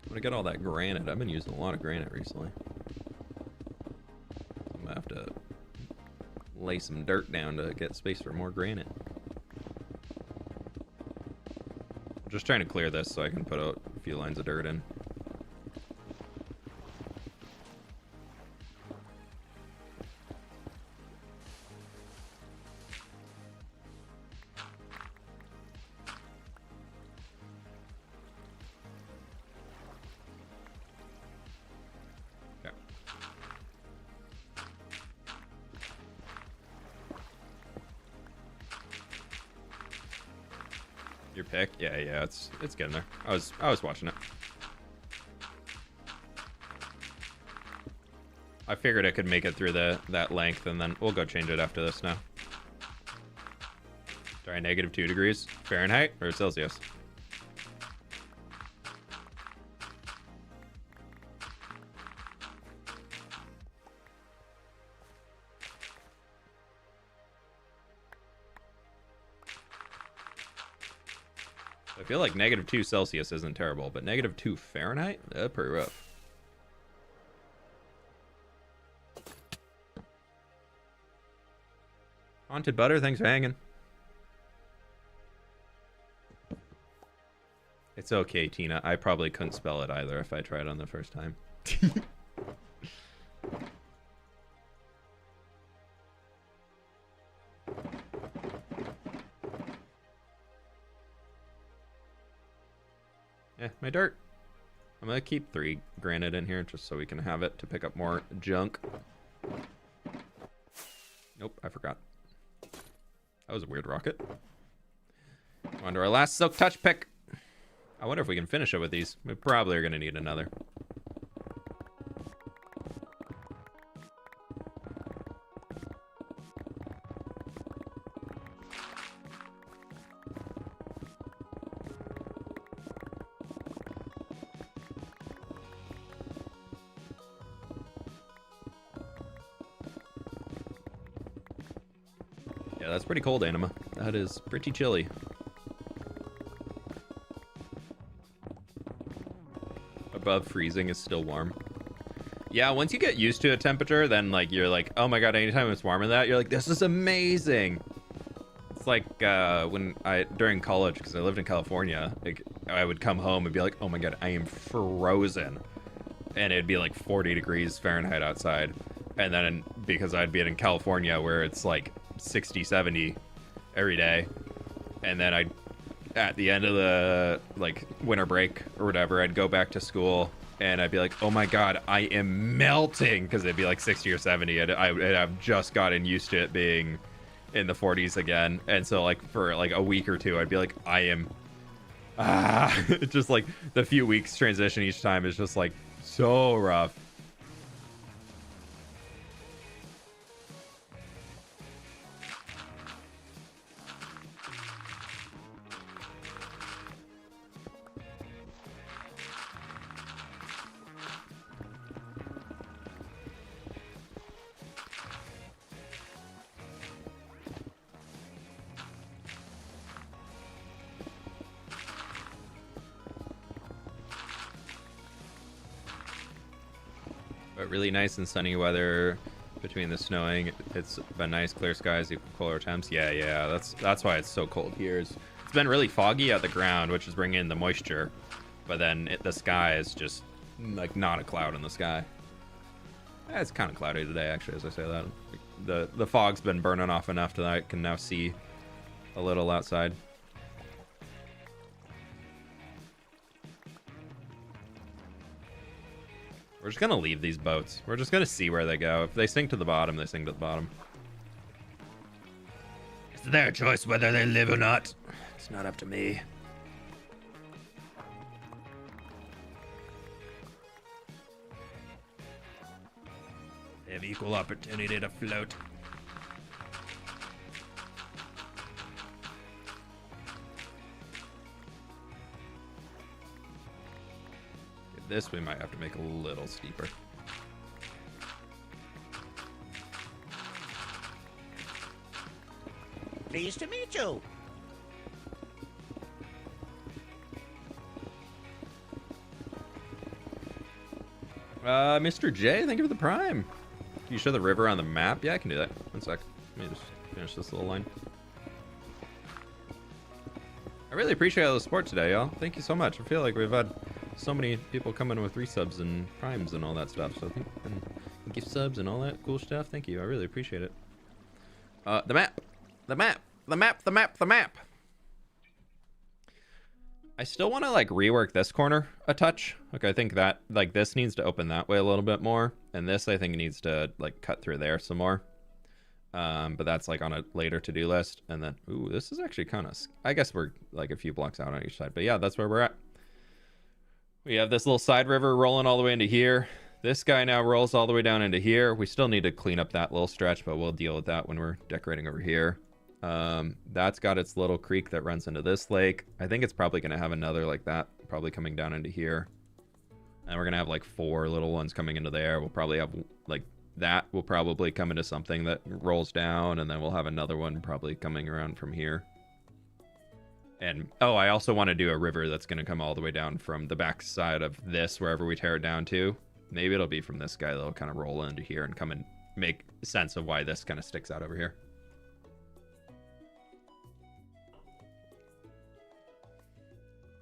I'm gonna get all that granite. I've been using a lot of granite recently. I'm gonna have to lay some dirt down to get space for more granite. I'm just trying to clear this so I can put a few lines of dirt in. Your pick? Yeah, it's getting there. I was watching it. I figured I could make it through that length, and then we'll go change it after this now. Sorry, -2 degrees Fahrenheit or Celsius? I feel like -2 Celsius isn't terrible, but -2 Fahrenheit? That's pretty rough. Haunted Butter, thanks for hanging. It's okay, Tina. I probably couldn't spell it either if I tried on the first time. Yeah, my dirt. I'm gonna keep 3 granite in here just so we can have it to pick up more junk. Nope, I forgot. That was a weird rocket. On to our last silk touch pick. I wonder if we can finish it with these. We probably are gonna need another. Yeah, that's pretty cold, Anima. That is pretty chilly. Above freezing is still warm. Yeah, once you get used to a temperature, then like you're like, oh my god, anytime it's warmer than that, you're like, this is amazing. It's like when during college, because I lived in California, like, I would come home and be like, oh my god, I am frozen. And it'd be like 40 degrees Fahrenheit outside. And then because I'd be in California where it's like 60, 70 every day. And then at the end of the like winter break or whatever, I'd go back to school and I'd be like, oh my god, I am melting, because it'd be like 60 or 70 and I've just gotten used to it being in the 40s again. And so like for like a week or two, I'd be like, I am it's just like the few weeks transition each time is just like so rough. But really nice and sunny weather between the snowing. It's been nice, clear skies, equal cooler temps. Yeah, that's why it's so cold here. It's been really foggy at the ground, which is bringing in the moisture. But then the sky is just like not a cloud in the sky. It's kind of cloudy today, actually, as I say that. The fog's been burning off enough that I can now see a little outside. We're just gonna leave these boats. We're just gonna see where they go. If they sink to the bottom, they sink to the bottom. It's their choice whether they live or not. It's not up to me. They have equal opportunity to float. This we might have to make a little steeper. Pleased to meet you. Mr. J, thank you for the prime. Can you show the river on the map? Yeah, I can do that. One sec. Let me just finish this little line. I really appreciate all the support today, y'all. Thank you so much. I feel like we've had so many people coming with resubs and primes and all that stuff. So and gift subs and all that cool stuff. Thank you. I really appreciate it. The map. I still want to like rework this corner a touch. Like I think that like this needs to open that way a little bit more, and this I think needs to like cut through there some more. But that's like on a later to-do list. And then ooh, this is actually kind of, I guess we're like a few blocks out on each side. But yeah, that's where we're at. We have this little side river rolling all the way into here. This guy now rolls all the way down into here. We still need to clean up that little stretch, but we'll deal with that when we're decorating over here. That's got its little creek that runs into this lake. I think it's probably going to have another like that, probably coming down into here. And we're going to have like 4 little ones coming into there. We'll probably have like that will probably come into something that rolls down, and then we'll have another one probably coming around from here. And oh, I also want to do a river that's going to come all the way down from the back side of this, wherever we tear it down to. Maybe it'll be from this guy that'll kind of roll into here and come and make sense of why this kind of sticks out over here.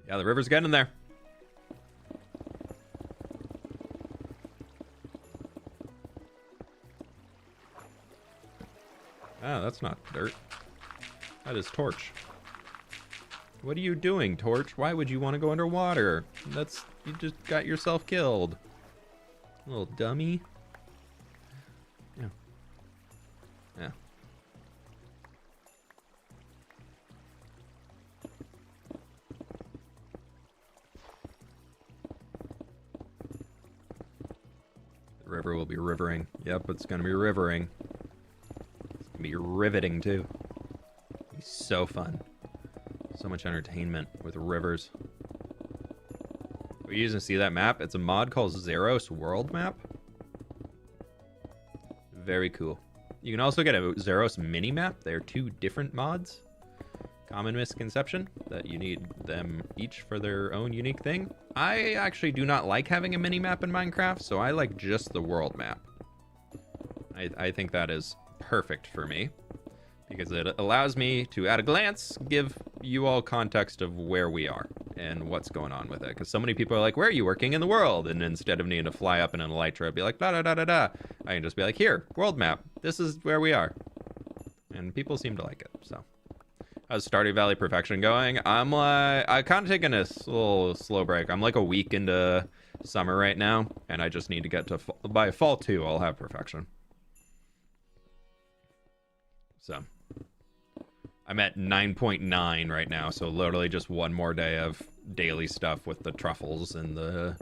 Yeah, the river's getting there. Ah, that's not dirt. That is torch. What are you doing, Torch? Why would you want to go underwater? You just got yourself killed. Little dummy. Yeah. Yeah. The river will be rivering. Yep, it's gonna be rivering. It's gonna be riveting too. It'll be so fun. So much entertainment with rivers. Are you using to see that map? It's a mod called Zeros World Map. Very cool. You can also get a Zeros mini map. They're 2 different mods. Common misconception that you need them each for their own unique thing. I actually do not like having a mini map in Minecraft, so I like just the world map. I think that is perfect for me. because it allows me to, at a glance, give you all context of where we are and what's going on with it. Because so many people are like, where are you working in the world? And instead of needing to fly up in an elytra, be like, da da da da da, I can just be like, here, world map. This is where we are. And people seem to like it, so. How's Stardew Valley Perfection going? I'm like, I kind of taking a little slow break. I'm like a week into summer right now, and I just need to get to, by fall 2, I'll have perfection. So. I'm at 9.9 right now, so literally just one more day of daily stuff with the truffles and the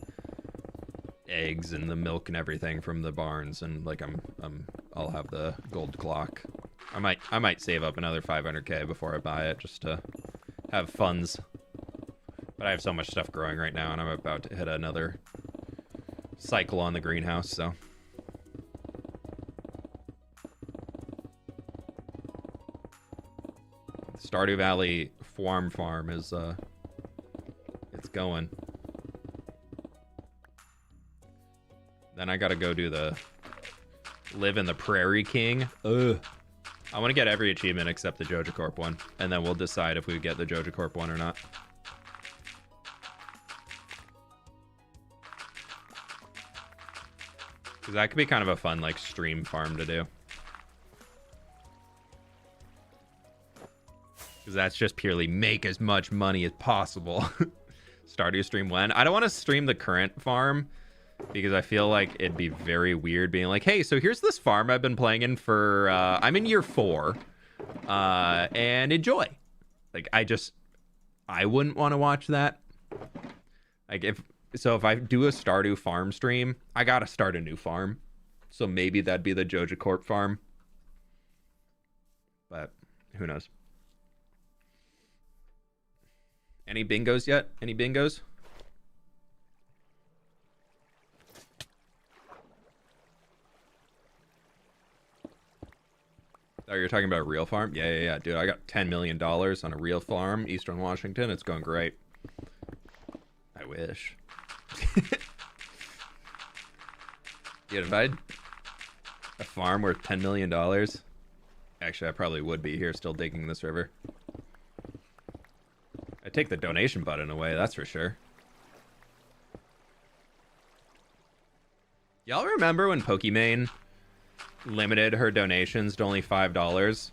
eggs and the milk and everything from the barns, and like I'll have the gold clock. I might save up another 500k before I buy it just to have funds. But I have so much stuff growing right now, and I'm about to hit another cycle on the greenhouse, so. Stardew Valley farm is it's going. Then I gotta go do the live in the Prairie King. Ugh. I want to get every achievement except the Joja Corp one, and then we'll decide if we get the Joja Corp one or not. Because that could be kind of a fun like stream farm to do. Because that's just purely make as much money as possible. Stardew stream when? I don't want to stream the current farm because I feel like it'd be very weird being like, hey, so here's this farm I've been playing in for, I'm in year 4, and enjoy. Like, I wouldn't want to watch that. Like, if I do a Stardew farm stream, I gotta start a new farm. So maybe that'd be the Joja Corp farm. But who knows? Any bingos yet? Any bingos? Oh, you're talking about a real farm? Yeah. Dude, I got $10 million on a real farm, Eastern Washington. It's going great. I wish. Dude, if I had a farm worth $10 million, actually, I probably would be here still digging this river. I'd take the donation button away, that's for sure. Y'all remember when Pokimane limited her donations to only $5?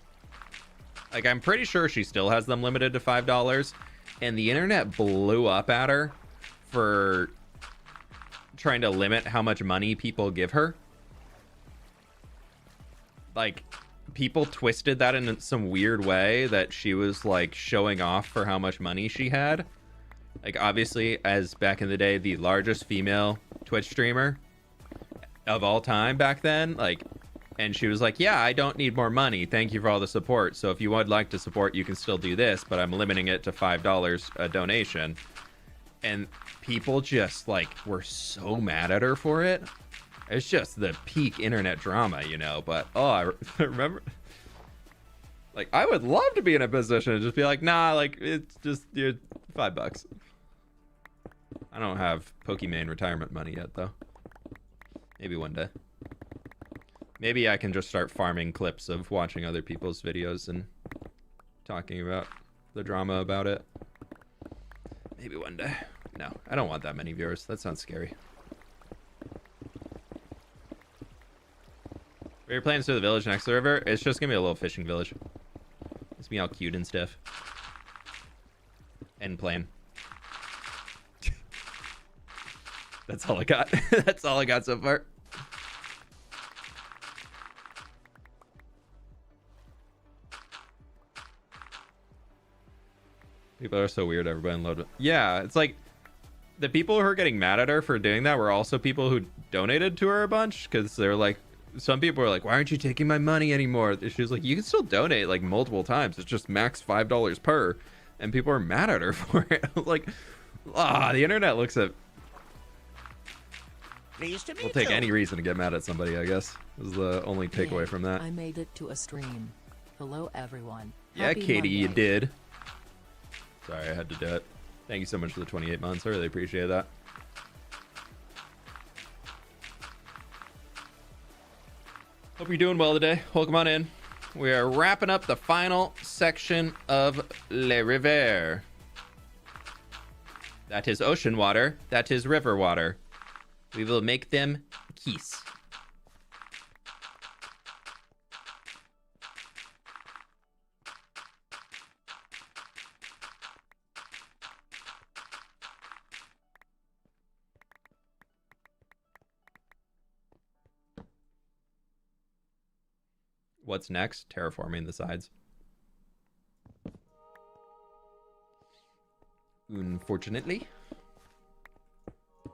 Like, I'm pretty sure she still has them limited to $5, and the internet blew up at her for trying to limit how much money people give her. Like, people twisted that in some weird way that she was like showing off for how much money she had. Like, obviously, as back in the day, the largest female Twitch streamer of all time back then, like, and she was like, yeah, I don't need more money, thank you for all the support, so if you would like to support, you can still do this, but I'm limiting it to $5 a donation. And people just like were so mad at her for it. It's just the peak internet drama, you know. But oh, I remember, like, I would love to be in a position to just be like, nah, like, it's just, you're $5. I don't have Pokimane retirement money yet, though. Maybe one day. Maybe I can just start farming clips of watching other people's videos and talking about the drama about it. Maybe one day. No, I don't want that many viewers. That sounds scary. What are your plans to the village next to the river? It's just gonna be a little fishing village. It's me all cute and stuff. End plan. That's all I got. That's all I got so far. People are so weird. Everybody unload it. Yeah, it's like the people who are getting mad at her for doing that were also people who donated to her a bunch, because they're like, some people are like, why aren't you taking my money anymore? She was like, you can still donate like multiple times. It's just max $5 per. And people are mad at her for it. Like, the internet looks at... Pleased to meet We'll take you. any reason to get mad at somebody, I guess. Is the only takeaway Yay, from that. I made it to a stream. Hello, everyone. Yeah, Happy Katie, you Monday. did. Sorry, I had to do it. Thank you so much for the 28 months. I really appreciate that. Hope you're doing well today. Welcome on in. We are wrapping up the final section of Le Riviere. That is ocean water. That is river water. We will make them kiss. What's next? Terraforming the sides. Unfortunately,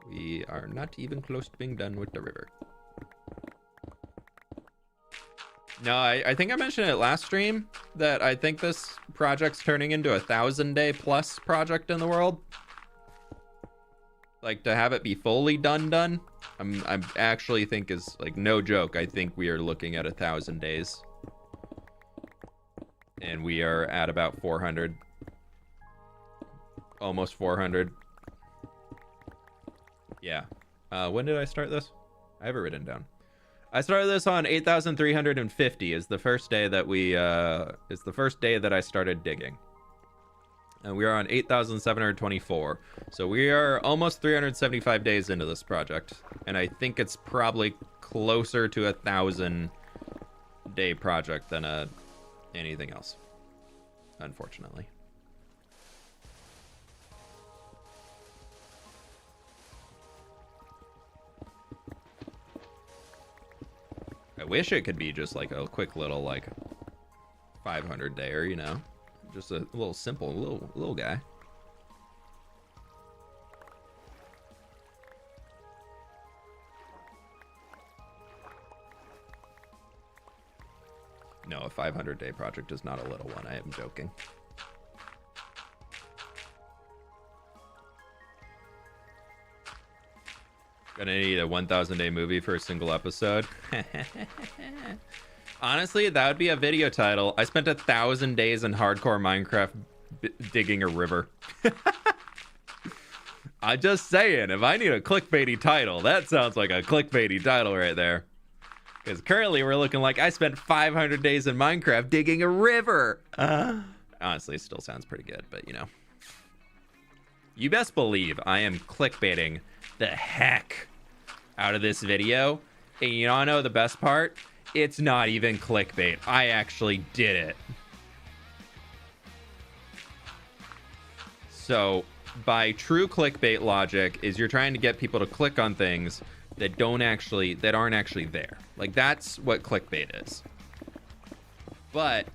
we are not even close to being done with the river. No, I think I mentioned it last stream that I think this project's turning into a 1,000-day plus project in the world. Like, to have it be fully done. I'm actually think is like no joke. I think we are looking at 1,000 days, and we are at about 400, almost 400. Yeah. When did I start this? I have it written down. I started this on 8,350. Is the first day that I started digging. And we are on 8,724. So we are almost 375 days into this project. And I think it's probably closer to 1,000-day project than anything else, unfortunately. I wish it could be just like a quick little like 500 dayer, you know? Just a little simple, little guy. No, a 500-day project is not a little one. I am joking. Gonna need a 1,000-day movie for a single episode. Honestly, that would be a video title. I spent 1,000 days in hardcore Minecraft digging a river. I'm just saying, if I need a clickbaity title, that sounds like a clickbaity title right there. Because currently we're looking like I spent 500 days in Minecraft digging a river. Honestly, it still sounds pretty good, but you know. You best believe I am clickbaiting the heck out of this video. And you know the best part? It's not even clickbait. I actually did it. So, by true clickbait logic, is you're trying to get people to click on things that aren't actually there. Like, that's what clickbait is. But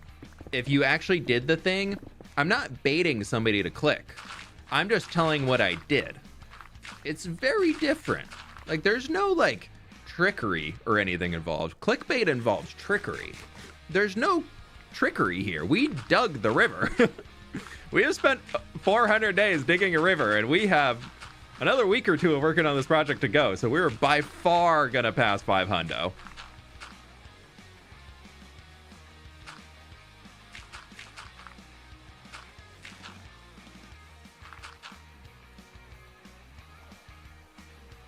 if you actually did the thing, I'm not baiting somebody to click. I'm just telling what I did. It's very different. Like, there's no like trickery or anything involved. Clickbait involves trickery. There's no trickery here. We dug the river. We have spent 400 days digging a river, and we have another week or two of working on this project to go. So we're by far gonna pass 500.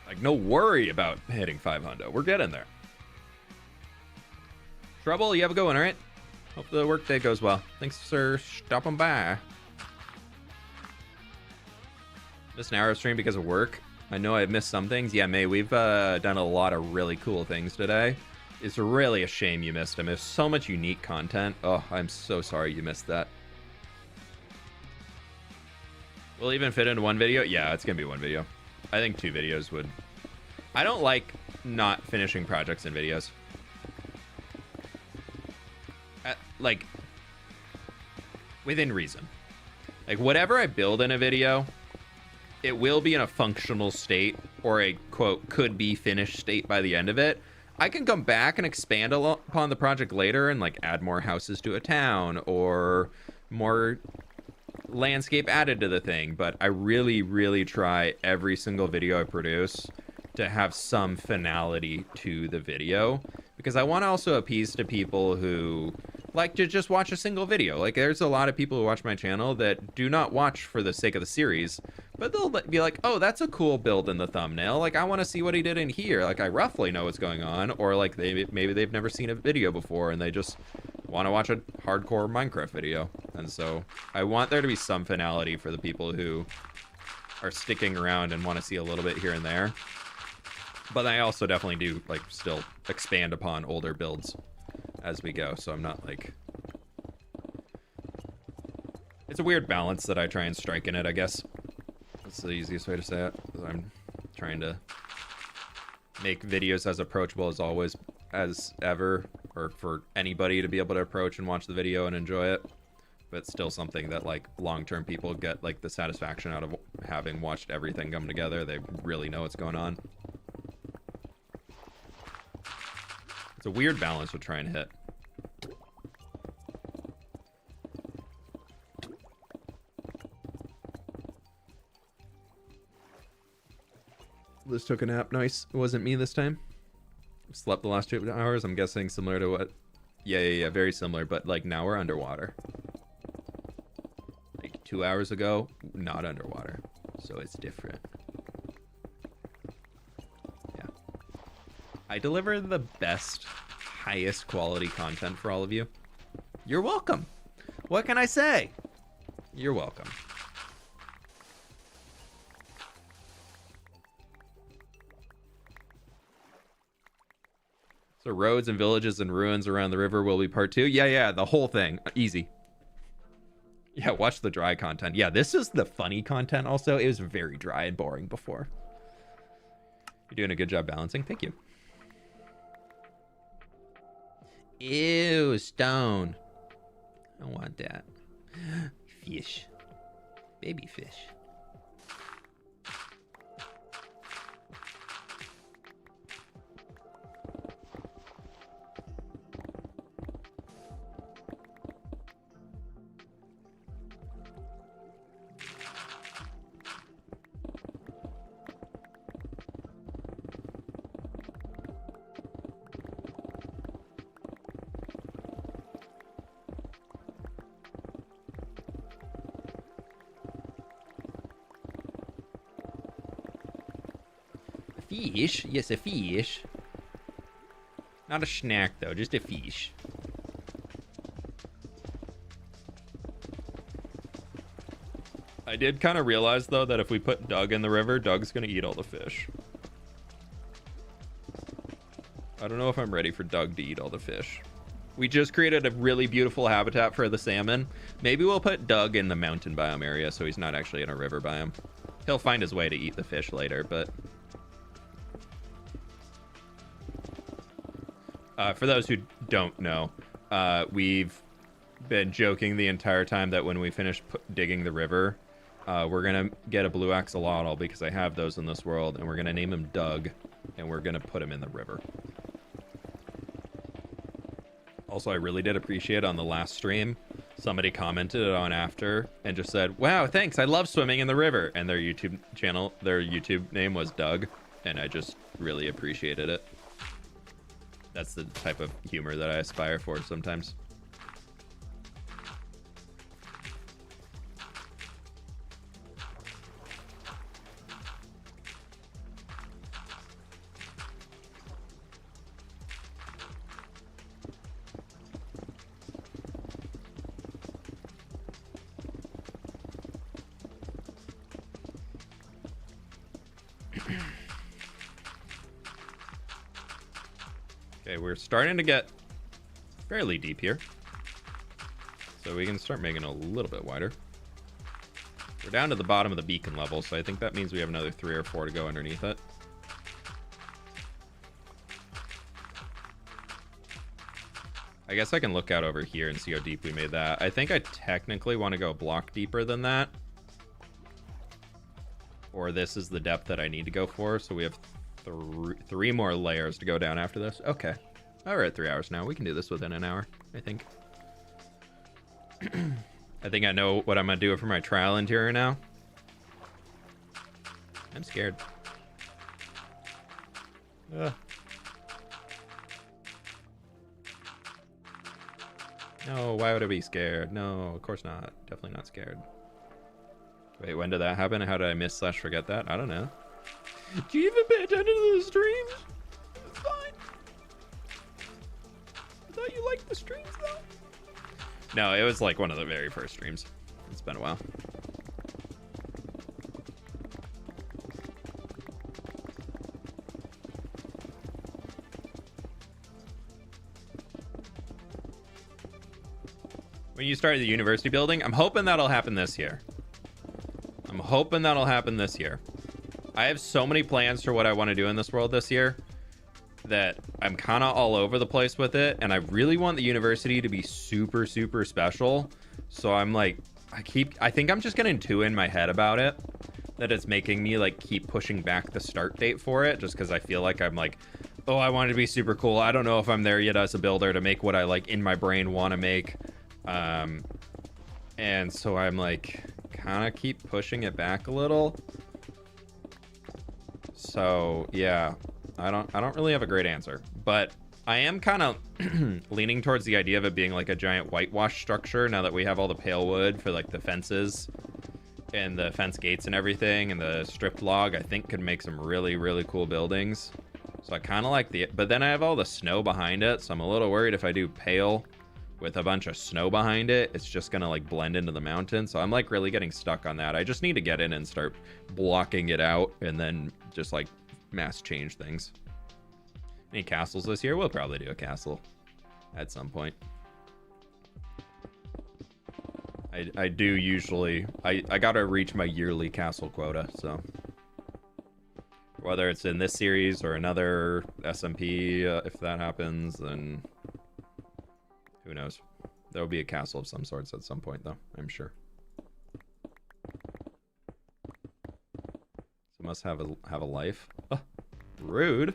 Like, no worry about hitting 500. We're getting there. Trouble, you have a good one, all right? Hope the workday goes well. Thanks for stopping by. Missed an hour of stream because of work. I know I've missed some things. Yeah, May, we've done a lot of really cool things today. It's really a shame you missed them. There's so much unique content. Oh, I'm so sorry you missed that. Will even fit into one video? Yeah, it's gonna be one video. I think 2 videos would. I don't like not finishing projects in videos. Like, within reason. Like, whatever I build in a video, it will be in a functional state or a, quote, could be finished state by the end of it. I can come back and expand upon the project later and, like, add more houses to a town or more landscape added to the thing, but I really, really try every single video I produce to have some finality to the video, because I want to also appease to people who like to just watch a single video. Like, there's a lot of people who watch my channel that do not watch for the sake of the series, but they'll be like, oh, that's a cool build in the thumbnail. Like, I want to see what he did in here. Like, I roughly know what's going on, or like maybe they've never seen a video before and they just want to watch a hardcore Minecraft video. And so I want there to be some finality for the people who are sticking around and want to see a little bit here and there. But I also definitely do, like, still expand upon older builds as we go. So I'm not, like... It's a weird balance that I try and strike in it, I guess. That's the easiest way to say it. I'm trying to make videos as approachable as ever, or for anybody to be able to approach and watch the video and enjoy it, but still something that, like, long-term people get, like, the satisfaction out of having watched everything come together. They really know what's going on. It's a weird balance we're trying to hit. Liz took a nap. Nice. It wasn't me this time. Slept the last 2 hours. I'm guessing similar to what... Yeah. Very similar, but, like, now we're underwater. Like, 2 hours ago, not underwater. So it's different. Yeah. I deliver the best, highest quality content for all of you. You're welcome. What can I say? You're welcome. So roads and villages and ruins around the river will be part 2. Yeah, the whole thing. Easy. Yeah, watch the dry content. Yeah, this is the funny content also. It was very dry and boring before. You're doing a good job balancing. Thank you. Ew, stone. I don't want that. Fish. Baby fish. Fish? Yes, a fish. Not a snack, though, just a fish. I did kind of realize, though, that if we put Doug in the river, Doug's going to eat all the fish. I don't know if I'm ready for Doug to eat all the fish. We just created a really beautiful habitat for the salmon. Maybe we'll put Doug in the mountain biome area so he's not actually in a river biome. He'll find his way to eat the fish later, but... for those who don't know, we've been joking the entire time that when we finish digging the river, we're going to get a blue axolotl because I have those in this world, and we're going to name him Doug, and we're going to put him in the river. Also, I really did appreciate on the last stream, somebody commented on after and just said, wow, thanks, I love swimming in the river. And their YouTube channel, their YouTube name was Doug, and I just really appreciated it. That's the type of humor that I aspire for sometimes. Okay, we're starting to get fairly deep here. So we can start making it a little bit wider. We're down to the bottom of the beacon level, so I think that means we have another 3 or 4 to go underneath it. I guess I can look out over here and see how deep we made that. I think I technically want to go a block deeper than that. Or this is the depth that I need to go for, so we have 3 more layers to go down after this. Okay. Oh, we're at 3 hours now. We can do this within an hour, I think. I think I know what I'm going to do for my trial interior now. I'm scared. Ugh. No, why would I be scared? No, of course not. Definitely not scared. Wait, when did that happen? How did I miss / forget that? I don't know. Do you even pay attention to the streams? It's fine. I thought you liked the streams, though. No, it was like one of the very first streams. It's been a while. When you start the university building, I'm hoping that'll happen this year. I have so many plans for what I want to do in this world this year that I'm kind of all over the place with it, and I really want the university to be super, super special. So I'm like, I think I'm just getting too in my head about it, that it's making me like keep pushing back the start date for it, just because I feel like I'm like, oh, I want it to be super cool. I don't know if I'm there yet as a builder to make what I like in my brain want to make. And so I'm like, kind of keep pushing it back a little. So yeah, I don't really have a great answer, but I am kind of leaning towards the idea of it being like a giant whitewash structure now that we have all the pale wood for like the fences and the fence gates and everything, and the stripped log I think could make some really, really cool buildings. So I kind of like but then I have all the snow behind it, so I'm a little worried if I do pale with a bunch of snow behind it, it's just gonna like blend into the mountain. So I'm like really getting stuck on that. I just need to get in and start blocking it out and then just like mass change things. Any castles this year? We'll probably do a castle at some point. I do usually, I gotta reach my yearly castle quota, so whether it's in this series or another SMP, if that happens, then who knows? There'll be a castle of some sorts at some point, though, I'm sure. So must have a life. Oh, rude.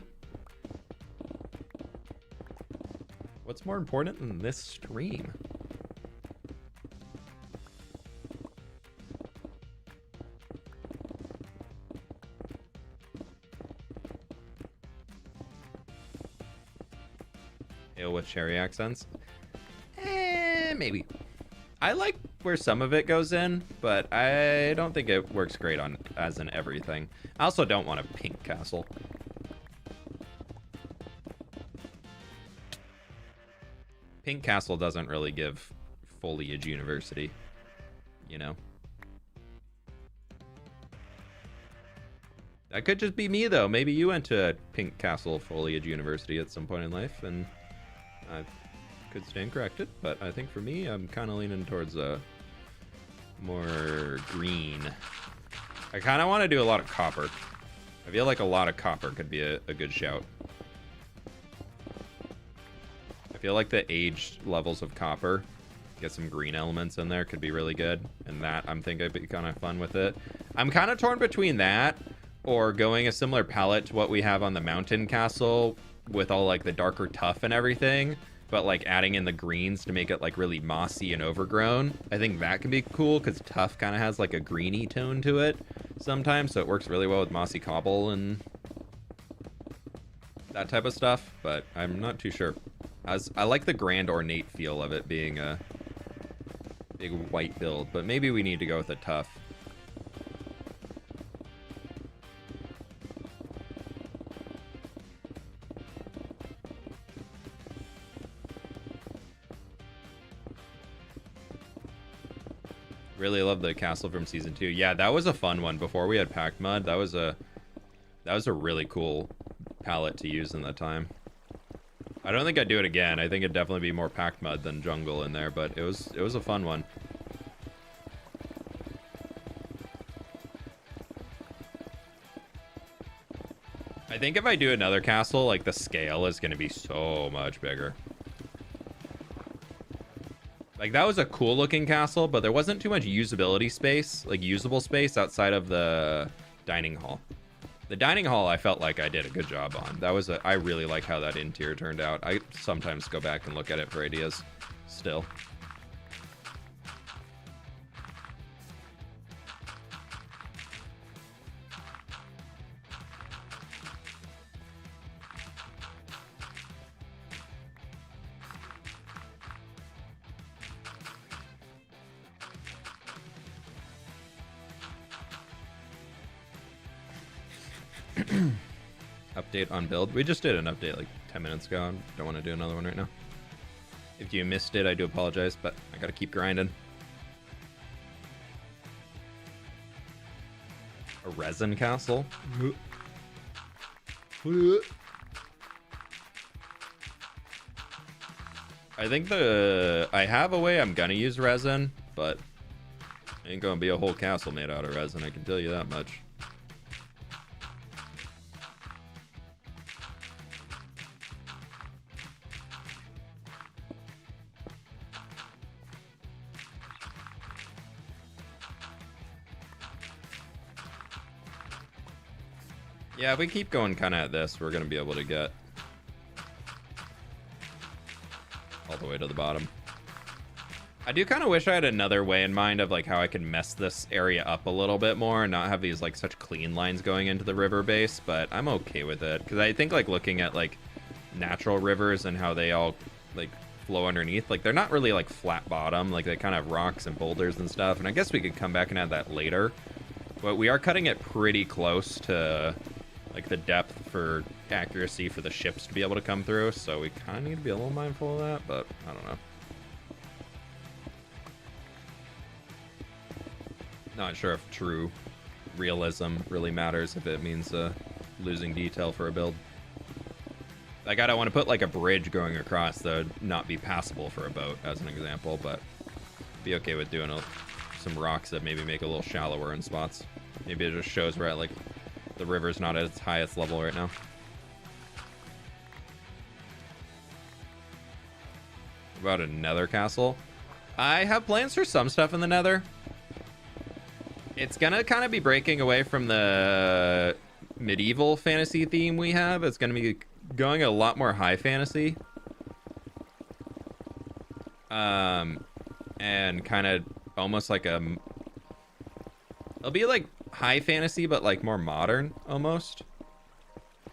What's more important than this stream? Ale with cherry accents? Maybe. I like where some of it goes in, but I don't think it works great on as in everything. I also don't want a pink castle. Pink castle doesn't really give foliage university, you know? That could just be me, though. Maybe you went to a pink castle foliage university at some point in life, and I could stand corrected, but I think for me, I'm kind of leaning towards a more green. I kind of want to do a lot of copper. I feel like a lot of copper could be a good shout. I feel like the aged levels of copper, get some green elements in there, could be really good. And that, I'm thinking it'd be kind of fun with it. I'm kind of torn between that or going a similar palette to what we have on the mountain castle with all like the darker tuff and everything, but like adding in the greens to make it like really mossy and overgrown. I think that can be cool because tuff kind of has like a greeny tone to it sometimes, so it works really well with mossy cobble and that type of stuff, but I'm not too sure. I like the grand ornate feel of it being a big white build, but maybe we need to go with a tuff. Really love the castle from season 2. Yeah, that was a fun one. Before we had packed mud, that was a really cool palette to use in that time. I don't think I'd do it again. I think it'd definitely be more packed mud than jungle in there, but it was a fun one. I think if I do another castle, like the scale is going to be so much bigger. Like, that was a cool looking castle, but there wasn't too much usability space, like usable space outside of the dining hall. The dining hall, I felt like I did a good job on. I really like how that interior turned out. I sometimes go back and look at it for ideas still. Update on build. We just did an update like 10 minutes ago. I don't want to do another one right now. If you missed it, I do apologize, but I gotta keep grinding. A resin castle? I think I have a way I'm gonna use resin, but ain't gonna be a whole castle made out of resin, I can tell you that much. Yeah, if we keep going kind of at this, we're going to be able to get all the way to the bottom. I do kind of wish I had another way in mind of like how I could mess this area up a little bit more and not have these like such clean lines going into the river base, but I'm okay with it because I think like looking at like natural rivers and how they all like flow underneath, like they're not really like flat bottom, like they kind of have rocks and boulders and stuff, and I guess we could come back and add that later, but we are cutting it pretty close to like the depth for accuracy for the ships to be able to come through, so we kind of need to be a little mindful of that, but I don't know. Not sure if true realism really matters if it means losing detail for a build. Like, I don't want to put like a bridge going across that would not be passable for a boat, as an example, but be okay with doing some rocks that maybe make it a little shallower in spots. Maybe it just shows we're at like the river's not at its highest level right now. About a nether castle? I have plans for some stuff in the nether. It's gonna kind of be breaking away from the medieval fantasy theme we have. It's gonna be going a lot more high fantasy. And kind of almost like it'll be like high fantasy, but like more modern almost.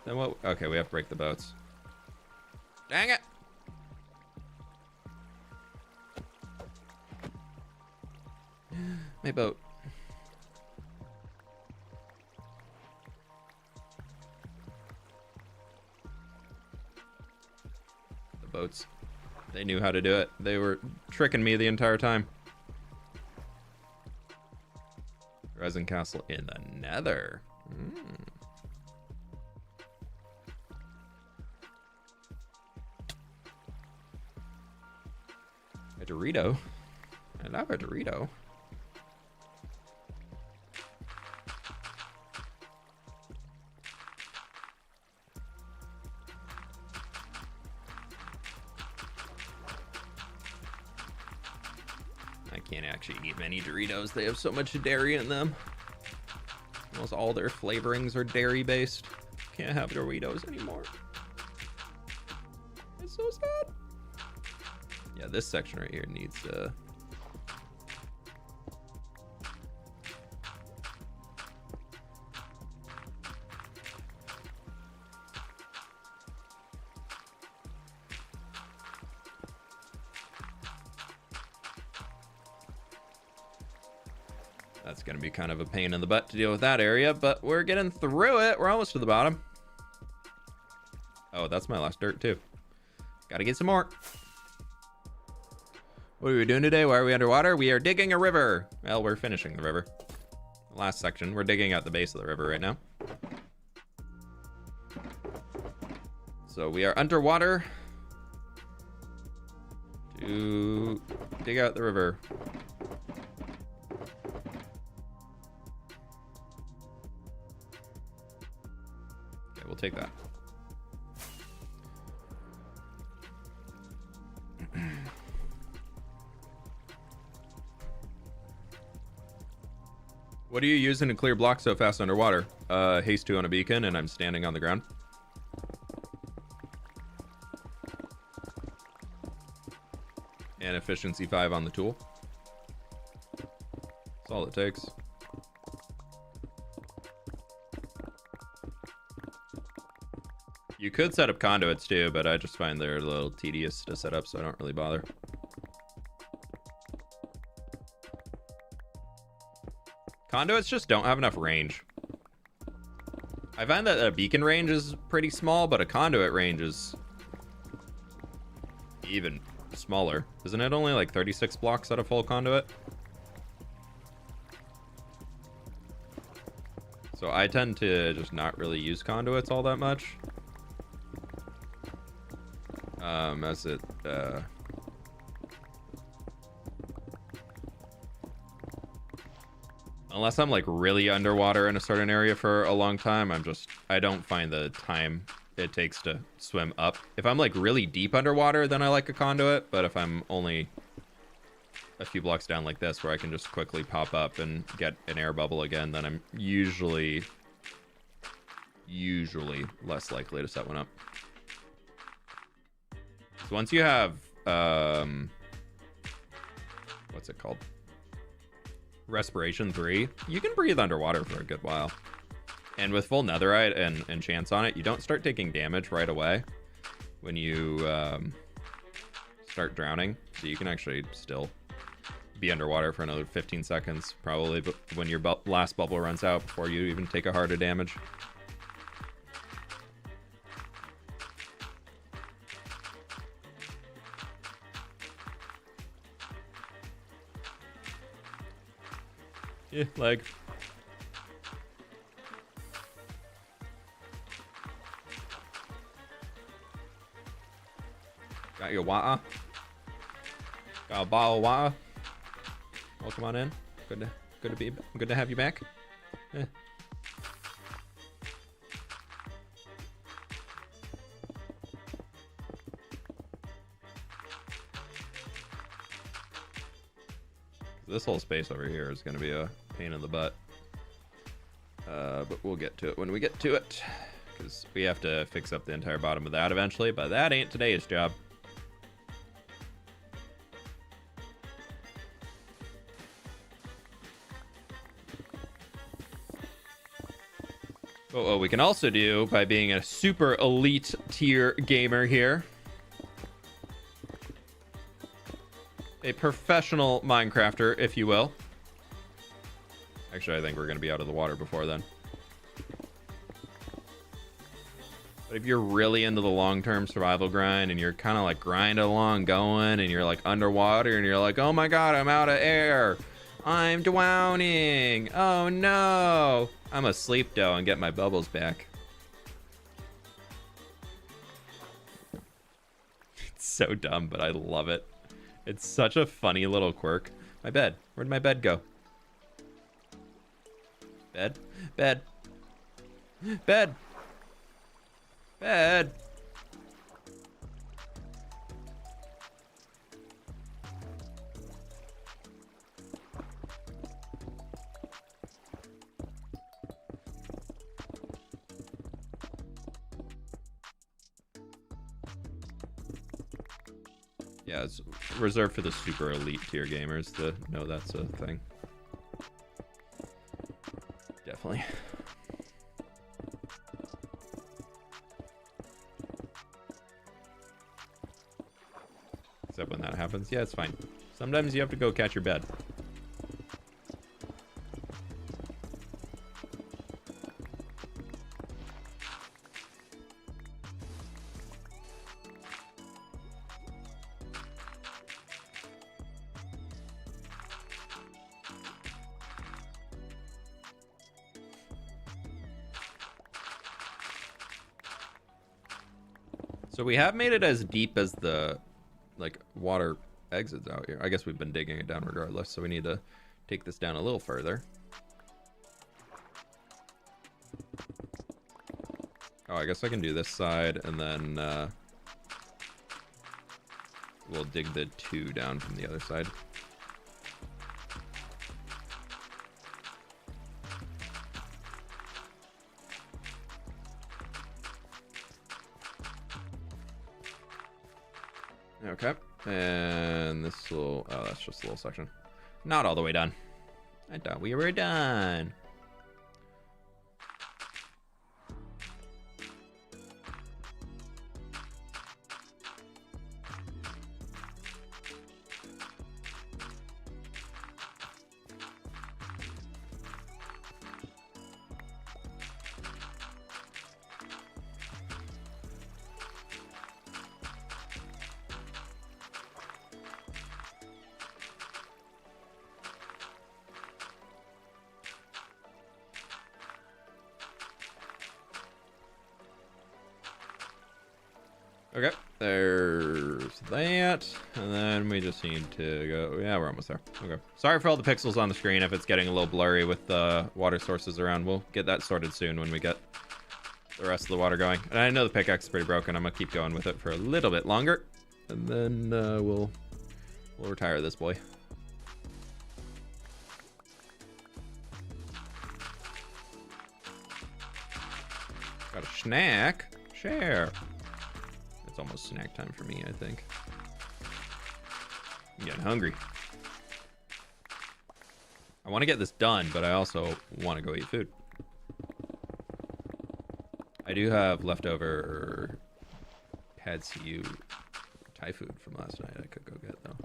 Then what? Okay, we have to break the boats. Dang it! My boat. The boats. They knew how to do it. They were tricking me the entire time. Resin castle in the nether. A Dorito. I love a Dorito. I can't actually eat many Doritos. They have so much dairy in them. Almost all their flavorings are dairy based. Can't have Doritos anymore. It's so sad. Yeah, this section right here needs that's gonna be kind of a pain in the butt to deal with that area, but we're getting through it. We're almost to the bottom. Oh, that's my last dirt too. Gotta get some more. What are we doing today? Why are we underwater? We are digging a river. Well, we're finishing the river. The last section. We're digging out the base of the river right now. So we are underwater to dig out the river. Okay, we'll take that. What are you using to clear blocks so fast underwater? Haste 2 on a beacon, and I'm standing on the ground. And efficiency 5 on the tool. That's all it takes. You could set up conduits too, but I just find they're a little tedious to set up, so I don't really bother. Conduits just don't have enough range. I find that a beacon range is pretty small, but a conduit range is even smaller. Isn't it only like 36 blocks at a full conduit? So I tend to just not really use conduits all that much. As it, unless I'm like really underwater in a certain area for a long time, I don't find the time it takes to swim up. If I'm like really deep underwater, then I like a conduit. But if I'm only a few blocks down like this, where I can just quickly pop up and get an air bubble again, then I'm usually less likely to set one up. So once you have, what's it called? Respiration 3, you can breathe underwater for a good while. And with full netherite and chance on it, you don't start taking damage right away when you start drowning. So you can actually still be underwater for another 15 seconds, probably, but when your last bubble runs out before you even take a heart of damage. Yeah, lag. Got your water. Got a bottle of water. Welcome on in. Good to have you back. Eh. This whole space over here is going to be a pain in the butt. But we'll get to it when we get to it. Because we have to fix up the entire bottom of that eventually, but that ain't today's job. But what we can also do by being a super elite tier gamer here, a professional Minecrafter, if you will. Actually, I think we're going to be out of the water before then. But if you're really into the long-term survival grind and you're kind of like grinding along going and you're like underwater and you're like, oh my god, I'm out of air. I'm drowning. Oh no. I'm asleep though and get my bubbles back. It's so dumb, but I love it. It's such a funny little quirk. My bed. Where'd my bed go? Bed? Bed. Bed. Bed. Yeah, it's reserved for the super elite tier gamers to know that's a thing. Definitely. Except when that happens. Yeah, it's fine. Sometimes you have to go catch your bed. So we have made it as deep as the like water exits out here. I guess we've been digging it down regardless, so we need to take this down a little further. Oh, I guess I can do this side and then we'll dig the 2 down from the other side. Okay, and this will, oh, that's just a little section. Not all the way done. I thought we were done. There's that. And then we just need to go. Yeah, we're almost there. Okay. Sorry for all the pixels on the screen if it's getting a little blurry with the water sources around. We'll get that sorted soon when we get the rest of the water going. And I know the pickaxe is pretty broken. I'm going to keep going with it for a little bit longer. And then we'll retire this boy. Got a snack. Share. It's almost snack time for me, I think. I'm getting hungry. I want to get this done, but I also want to go eat food. I do have leftover pad CU Thai food from last night I could go get, though.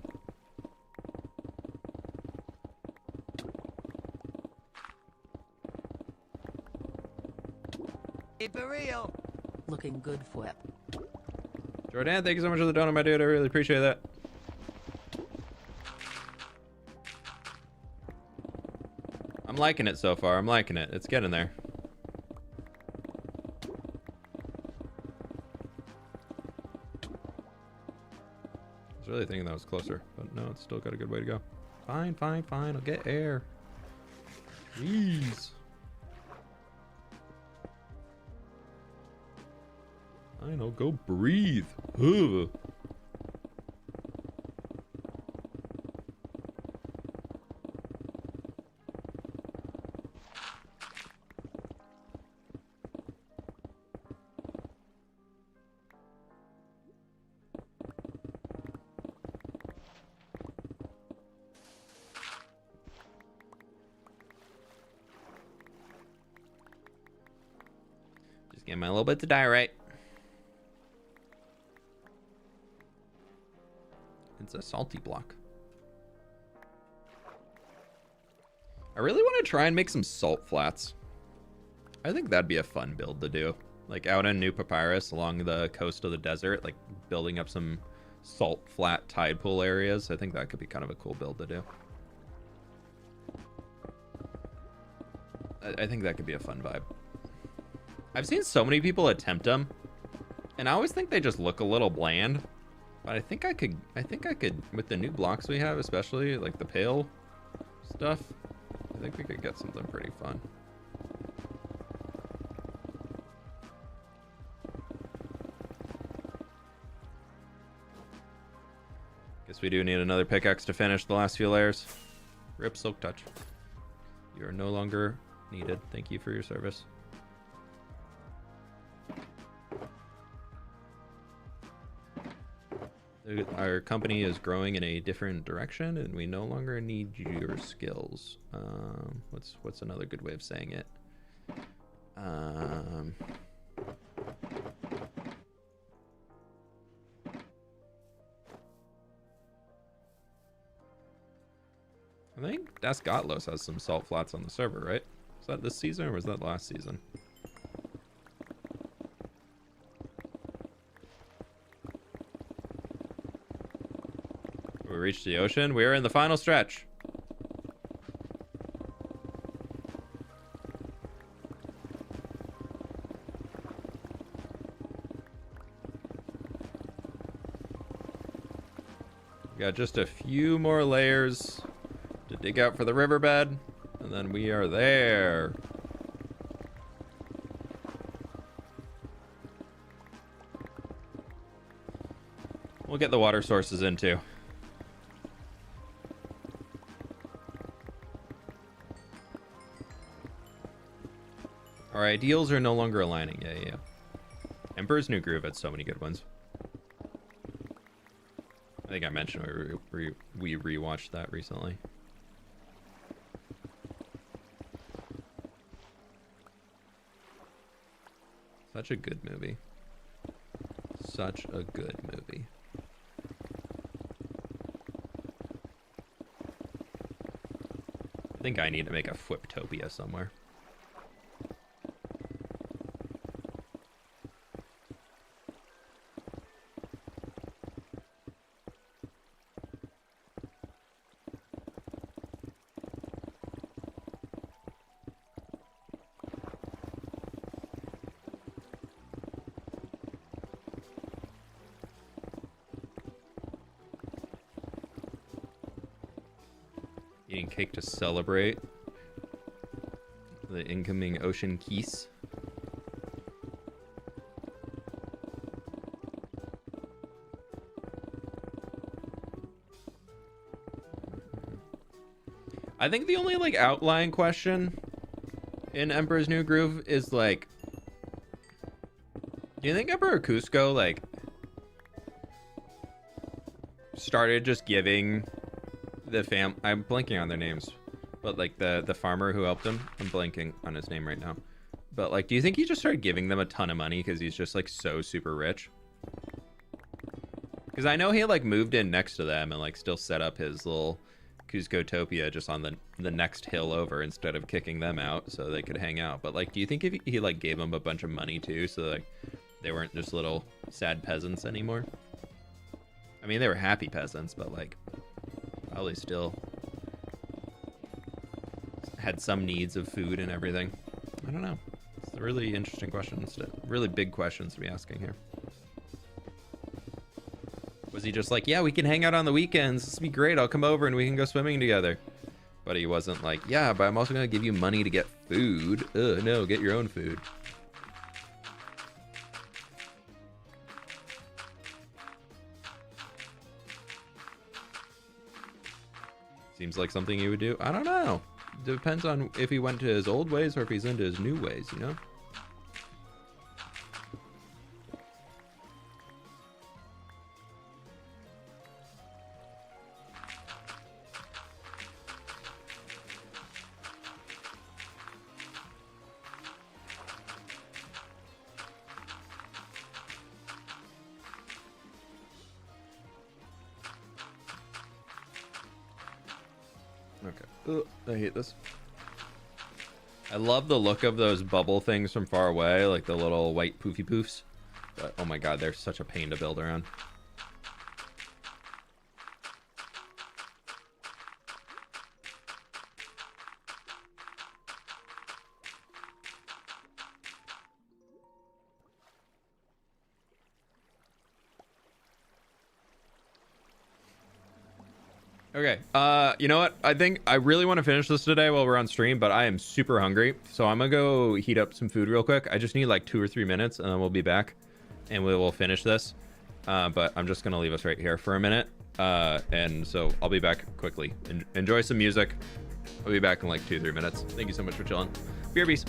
Keep it real. Looking good, fWhip. Jordan, thank you so much for the donut, my dude. I really appreciate that. I'm liking it so far. I'm liking it. It's getting there. I was really thinking that was closer, but no, it's still got a good way to go. Fine, fine, fine. I'll get air. Jeez. I know, go breathe. Ugh. Just getting my little bit to die right. It's a salty block. I really want to try and make some salt flats. I think that'd be a fun build to do. Like out in New Papyrus along the coast of the desert, like building up some salt flat tide pool areas. I think that could be kind of a cool build to do. I think that could be a fun vibe. I've seen so many people attempt them, and I always think they just look a little bland. But I think I could, with the new blocks we have, especially like the pale stuff, I think we could get something pretty fun. Guess we do need another pickaxe to finish the last few layers. Rip Silk Touch. You are no longer needed. Thank you for your service. Our company is growing in a different direction, and we no longer need your skills. What's another good way of saying it? I think Dasgatlos has some salt flats on the server, right? Was that this season or was that last season? We reached the ocean. We are in the final stretch. We got just a few more layers to dig out for the riverbed, and then we are there. We'll get the water sources in too. Our ideals are no longer aligning. Yeah. Emperor's New Groove had so many good ones. I think I mentioned we rewatched that recently. Such a good movie. Such a good movie. I think I need to make a fWhiptopia somewhere. Eating cake to celebrate the incoming ocean keys. I think the only like outlying question in Emperor's New Groove is like, do you think Emperor Cusco like started just giving the I'm blanking on their names, but like the farmer who helped him, I'm blanking on his name right now, but like, do you think he just started giving them a ton of money because he's just like so super rich? Because I know he like moved in next to them and like still set up his little Cuscotopia just on the next hill over instead of kicking them out so they could hang out. But like, do you think if he like gave them a bunch of money too, so like they weren't just little sad peasants anymore? I mean, they were happy peasants, but like probably still had some needs of food and everything. I don't know. It's a really interesting question. It's really big questions to be asking here. Was he just like, yeah, we can hang out on the weekends, this will be great, I'll come over and we can go swimming together? But he wasn't like, yeah, but I'm also gonna give you money to get food. No, get your own food. Seems like something he would do. I don't know. Depends on if he went to his old ways or if he's into his new ways, you know? Okay. I hate this. I love the look of those bubble things from far away, like the little white poofy poofs. But oh my god, they're such a pain to build around. Okay, you know what? I think I really want to finish this today while we're on stream, but I am super hungry. So I'm gonna go heat up some food real quick. I just need like 2 or 3 minutes and then we'll be back and we will finish this. But I'm just gonna leave us right here for a minute. And so I'll be back quickly. Enjoy some music. I'll be back in like 2 or 3 minutes. Thank you so much for chilling. Beer bees.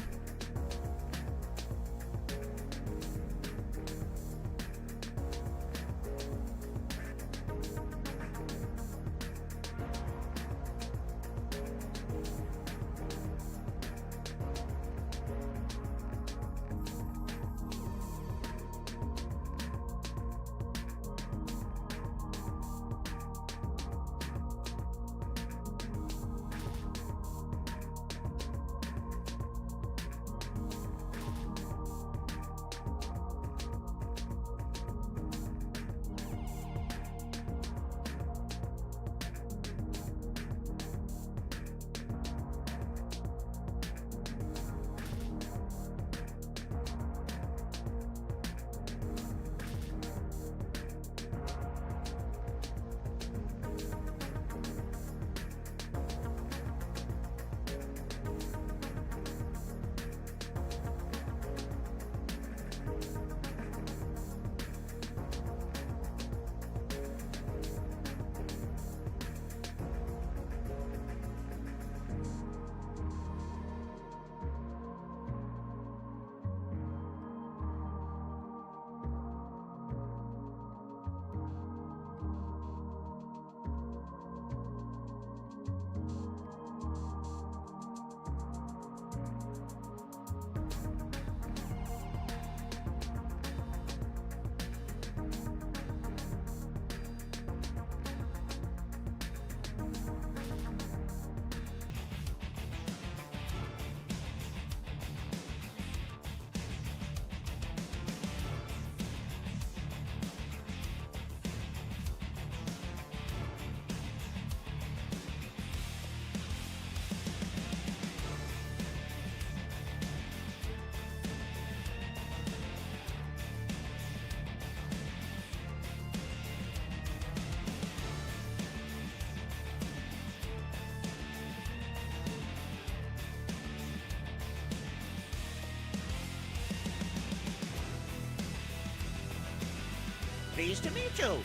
Pleased to meet you.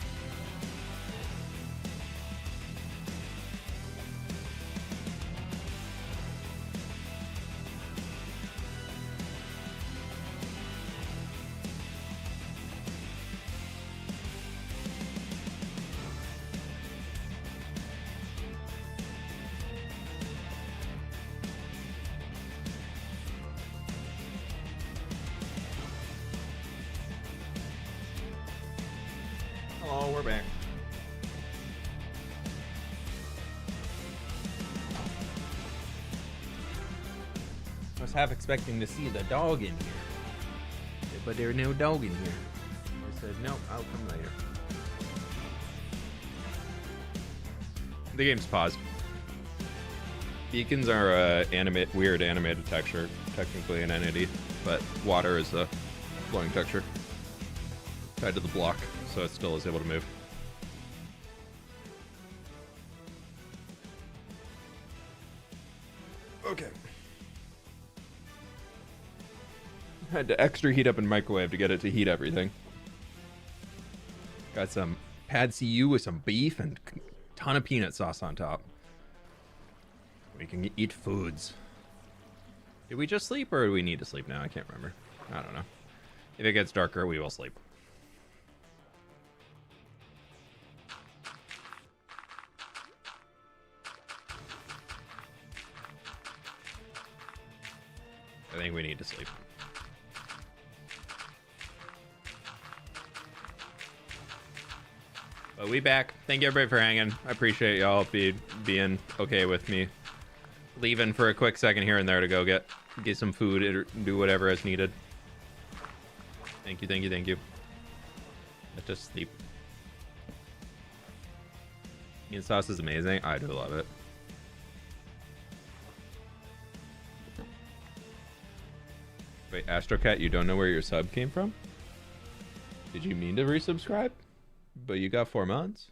Oh, we're back. I was half expecting to see the dog in here, but there's no dog in here. I said, nope, I'll come later. The game's paused. Beacons are weird animated texture, technically an entity, but water is a flowing texture tied to the block, so it still is able to move. Okay. Had to extra heat up in microwave to get it to heat everything. Got some pad CU with some beef and a ton of peanut sauce on top. We can eat foods. Did we just sleep or do we need to sleep now? I can't remember. I don't know. If it gets darker, we will sleep. I think we need to sleep. But we back. Thank you everybody for hanging. I appreciate y'all being okay with me leaving for a quick second here and there to go get some food or do whatever is needed. Thank you, thank you, thank you. Let's just sleep. Meat sauce is amazing. I do love it. Wait, Astrocat, you don't know where your sub came from? Did you mean to resubscribe? But you got 4 months?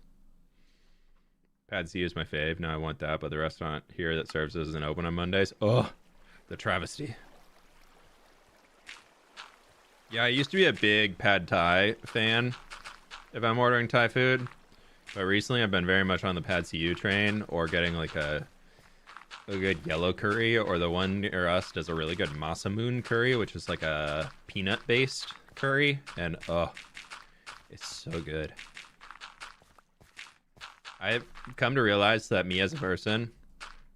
Pad C is my fave. Now I want that, but the restaurant here that serves isn't open on Mondays. Oh, the travesty. Yeah, I used to be a big Pad Thai fan if I'm ordering Thai food. But recently I've been very much on the Pad CU train or getting like a good yellow curry, or the one near us does a really good masamun curry, which is like a peanut-based curry. And oh, it's so good. I've come to realize that me as a person,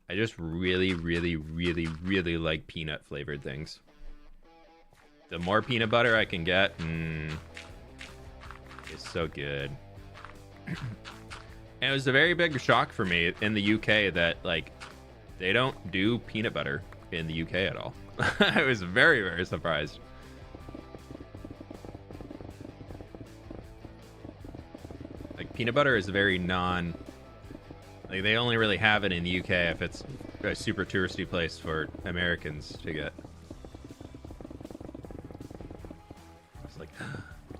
I just really, really, really, really like peanut flavored things. The more peanut butter I can get, it's so good. And it was a very big shock for me in the UK that like they don't do peanut butter in the UK at all. I was very, very surprised. Like peanut butter is very like they only really have it in the UK if it's a super touristy place for Americans to get. It's like,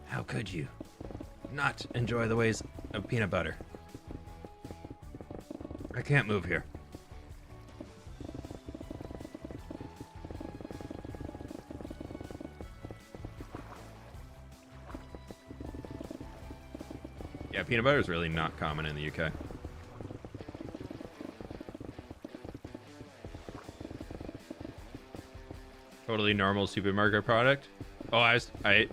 how could you not enjoy the ways of peanut butter? I can't move here. Yeah, peanut butter is really not common in the UK. Totally normal supermarket product. Oh,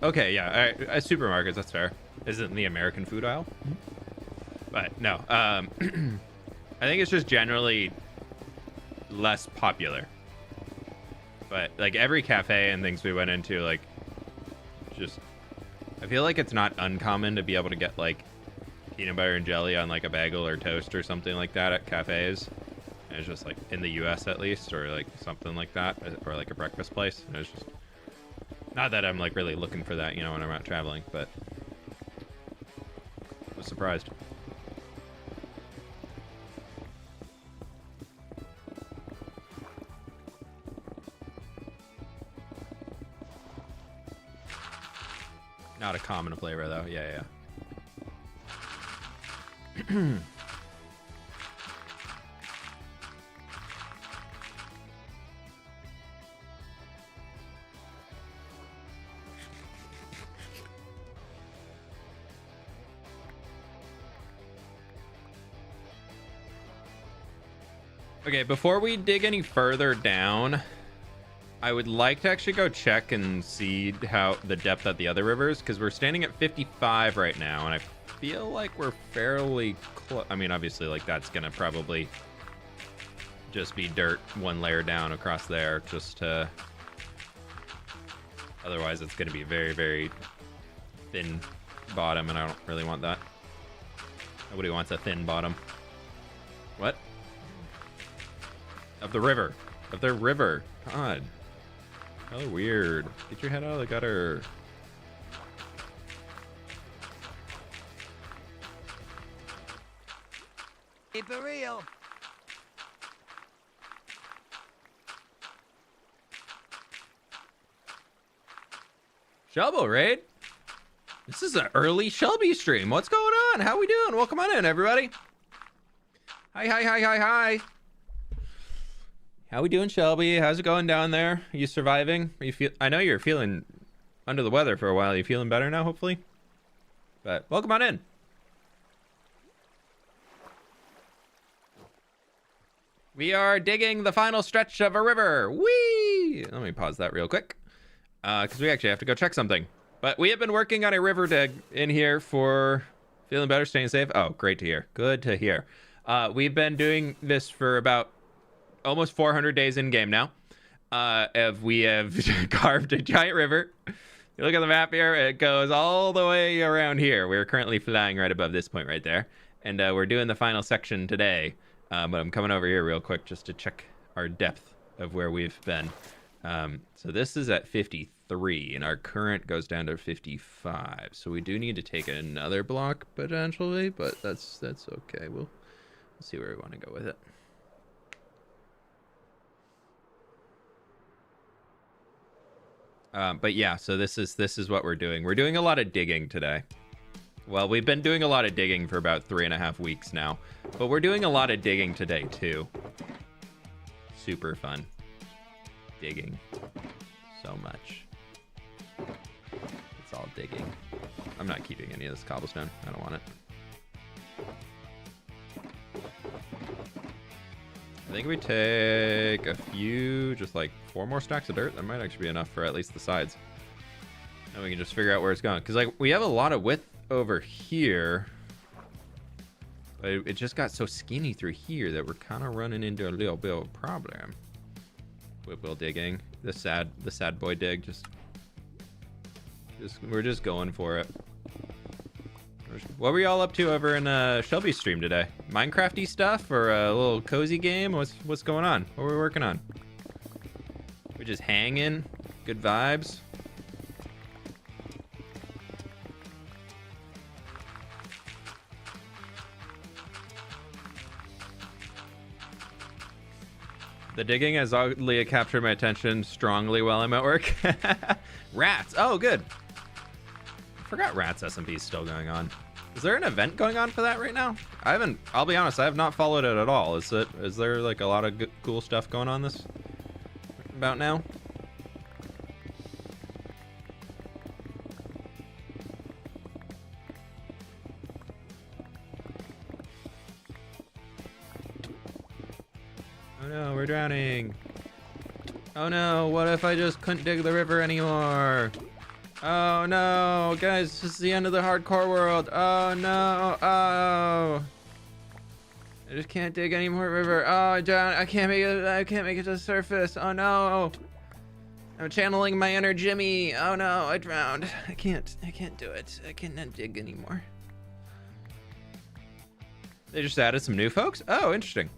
okay, yeah, supermarkets, that's fair. Isn't the American food aisle? But no, I think it's just generally less popular. But like every cafe and things we went into, like, just, I feel like it's not uncommon to be able to get like peanut butter and jelly on like a bagel or toast or something like that at cafes. And it's just like in the US at least, or like something like that, or like a breakfast place. And it's just not that I'm like really looking for that, you know, when I'm out traveling, but I was surprised. Not a common flavor though. Yeah. Okay, before we dig any further down, I would like to actually go check and see how the depth at the other rivers, because we're standing at 55 right now, and I feel like we're fairly close. I mean, obviously, like, that's gonna probably just be dirt one layer down across there, just to... Otherwise, it's gonna be very, very thin bottom, and I don't really want that. Nobody wants a thin bottom. What? Of the river. Of their river. God. How weird. Get your head out of the gutter. Keep it real. Shovel raid. This is an early Shelby stream. What's going on? How we doing? Welcome on in, everybody. Hi, hi, hi, hi, hi. How we doing, Shelby? How's it going down there? Are you surviving? Are you feel? I know you're feeling under the weather for a while. Are you feeling better now, hopefully? But welcome on in. We are digging the final stretch of a river. Whee! Let me pause that real quick, because we actually have to go check something. But we have been working on a river dig in here for feeling better, staying safe. Oh, great to hear. Good to hear. We've been doing this for about almost 400 days in game now. We have carved a giant river. You look at the map here, it goes all the way around here. We're currently flying right above this point right there. And we're doing the final section today. But I'm coming over here real quick just to check our depth of where we've been. So this is at 53, and our current goes down to 55. So we do need to take another block potentially, but that's okay. We'll see where we want to go with it. But yeah, so this is what we're doing. We're doing a lot of digging today. Well, we've been doing a lot of digging for about 3.5 weeks now, but we're doing a lot of digging today too. Super fun. Digging. So much. It's all digging. I'm not keeping any of this cobblestone. I don't want it. I think we take a few, just like 4 more stacks of dirt. That might actually be enough for at least the sides. And we can just figure out where it's going. Because like we have a lot of width over here. But it just got so skinny through here that we're kind of running into a little bit of a problem. Whipwheel digging. The sad boy dig. We're just going for it. What were y'all up to over in Shelby's stream today? Minecrafty stuff or a little cozy game? What's going on? What are we working on? We're just hanging. Good vibes. The digging has oddly captured my attention strongly while I'm at work. Rats. Oh, good. I forgot Rats SMP is still going on. Is there an event going on for that right now? I'll be honest, I have not followed it at all. Is there like a lot of good, cool stuff going on this about now? Oh no, we're drowning. Oh no, what if I just couldn't dig the river anymore? Oh no, guys, this is the end of the hardcore world. Oh no, oh. I just can't dig any more river. Oh, I drowned. I can't make it to the surface. Oh no. I'm channeling my inner Jimmy. Oh no, I drowned. I can't do it. I can't dig anymore. They just added some new folks? Oh, interesting.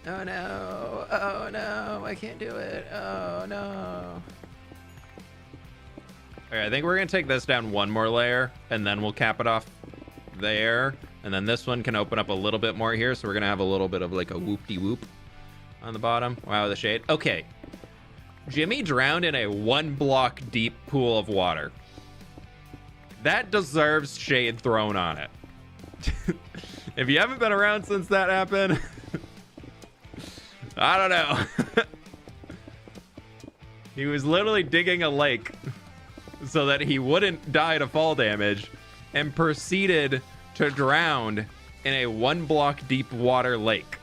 Oh no, oh no, I can't do it, oh no. Okay, I think we're gonna take this down one more layer and then we'll cap it off there. And then this one can open up a little bit more here, so we're gonna have a little bit of like a whoop-de-whoop on the bottom. Wow, the shade. Okay, Jimmy drowned in a 1 block deep pool of water. That deserves shade thrown on it. If you haven't been around since that happened, I don't know. He was literally digging a lake so that he wouldn't die to fall damage and proceeded to drown in a 1 block deep water lake.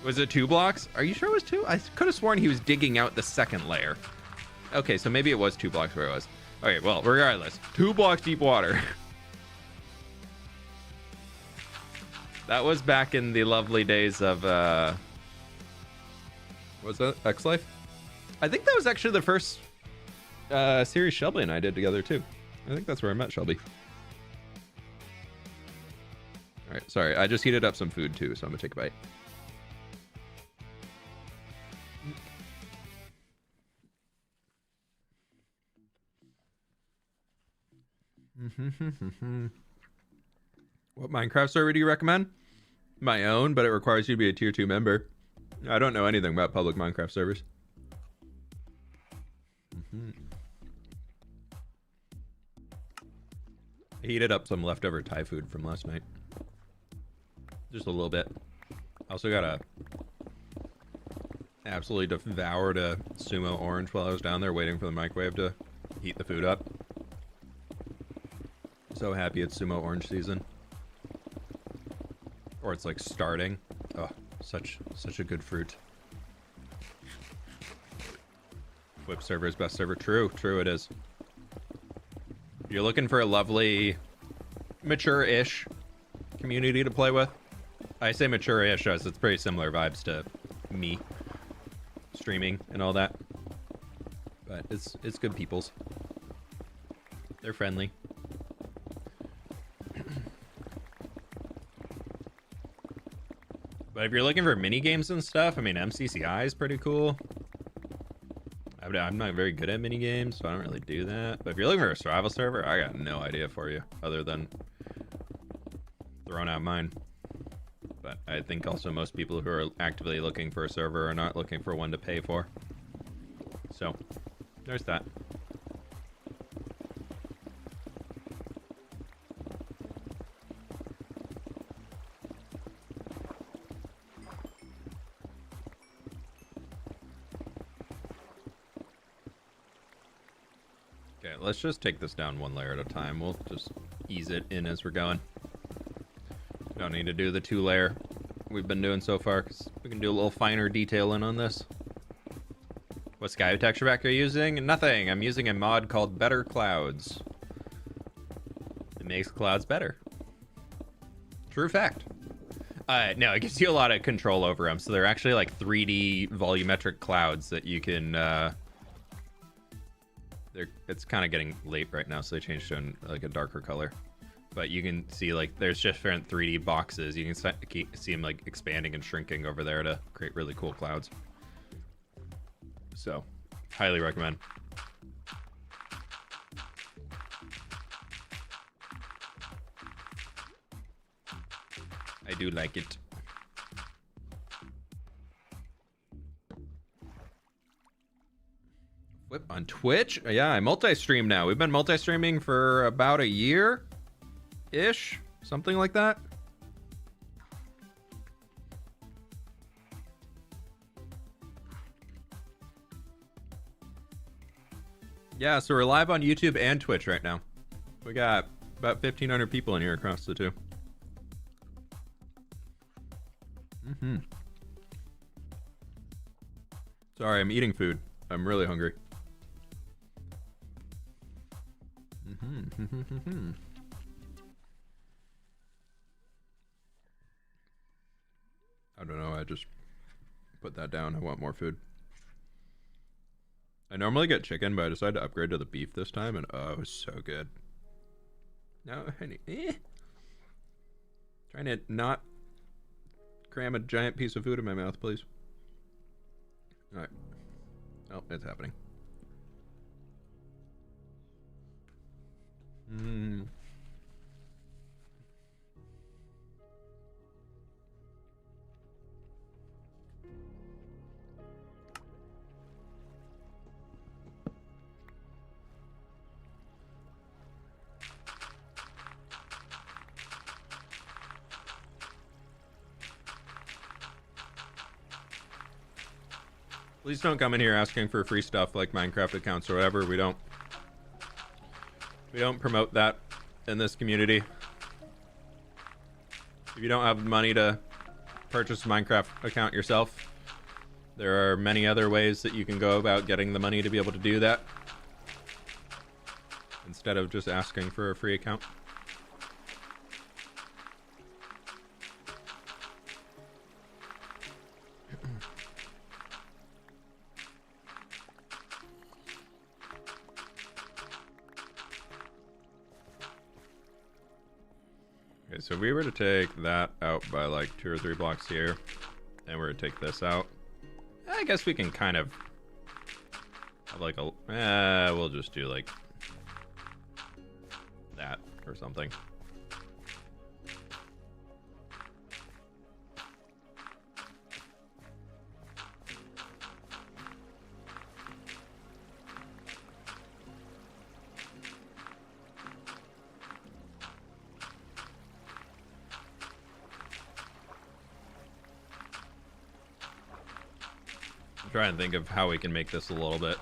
Was it 2 blocks? Are you sure it was 2? I could have sworn he was digging out the second layer. Okay, so maybe it was 2 blocks where it was. Okay, well, regardless, 2 blocks deep water. That was back in the lovely days of, what was that? X-Life? I think that was actually the first series Shelby and I did together, too. I think that's where I met Shelby. All right, sorry. I just heated up some food, too, so I'm going to take a bite. What Minecraft server do you recommend? My own, but it requires you to be a tier 2 member. I don't know anything about public Minecraft servers. I heated up some leftover Thai food from last night. Just a little bit. Also got a absolutely devoured a sumo orange while I was down there waiting for the microwave to heat the food up. So happy it's sumo orange season. Or it's like starting. Oh, such a good fruit. fWhip server is best server. True it is. If you're looking for a lovely, mature-ish community to play with. I say mature-ish as it's pretty similar vibes to me streaming and all that. But it's good peoples. They're friendly. But if you're looking for mini games and stuff, I mean, MCCI is pretty cool. I'm not very good at mini games, so I don't really do that. But if you're looking for a survival server, I got no idea for you other than throwing out mine. But I think also most people who are actively looking for a server are not looking for one to pay for. So, there's that. Okay, let's just take this down 1 layer at a time. We'll just ease it in as we're going. Don't need to do the 2 layer we've been doing so far, because we can do a little finer detailing on this. What sky texture pack are you using? Nothing. I'm using a mod called Better Clouds. It makes clouds better. True fact. No, it gives you a lot of control over them. So they're actually like 3D volumetric clouds that you can... it's kind of getting late right now, so they changed to like a darker color. But you can see like there's different 3D boxes. You can see them like expanding and shrinking over there to create really cool clouds. So, highly recommend. I do like it. fWhip on Twitch? Yeah, I multi-stream now. We've been multi-streaming for about a year-ish, something like that. Yeah, so we're live on YouTube and Twitch right now. We got about 1,500 people in here across the two. Sorry, I'm eating food. I'm really hungry. I don't know, I just put that down. I want more food. I normally get chicken, but I decided to upgrade to the beef this time, and oh, it was so good. No, trying to not cram a giant piece of food in my mouth, please. Alright. Oh, it's happening. Please don't come in here asking for free stuff like Minecraft accounts or whatever. We don't promote that in this community. If you don't have money to purchase a Minecraft account yourself, there are many other ways that you can go about getting the money to be able to do that, instead of just asking for a free account. Okay, so if we were to take that out by like 2 or 3 blocks here, and we're to take this out, I guess we can kind of have like a, we'll just do like that or something. Try and think of how we can make this a little bit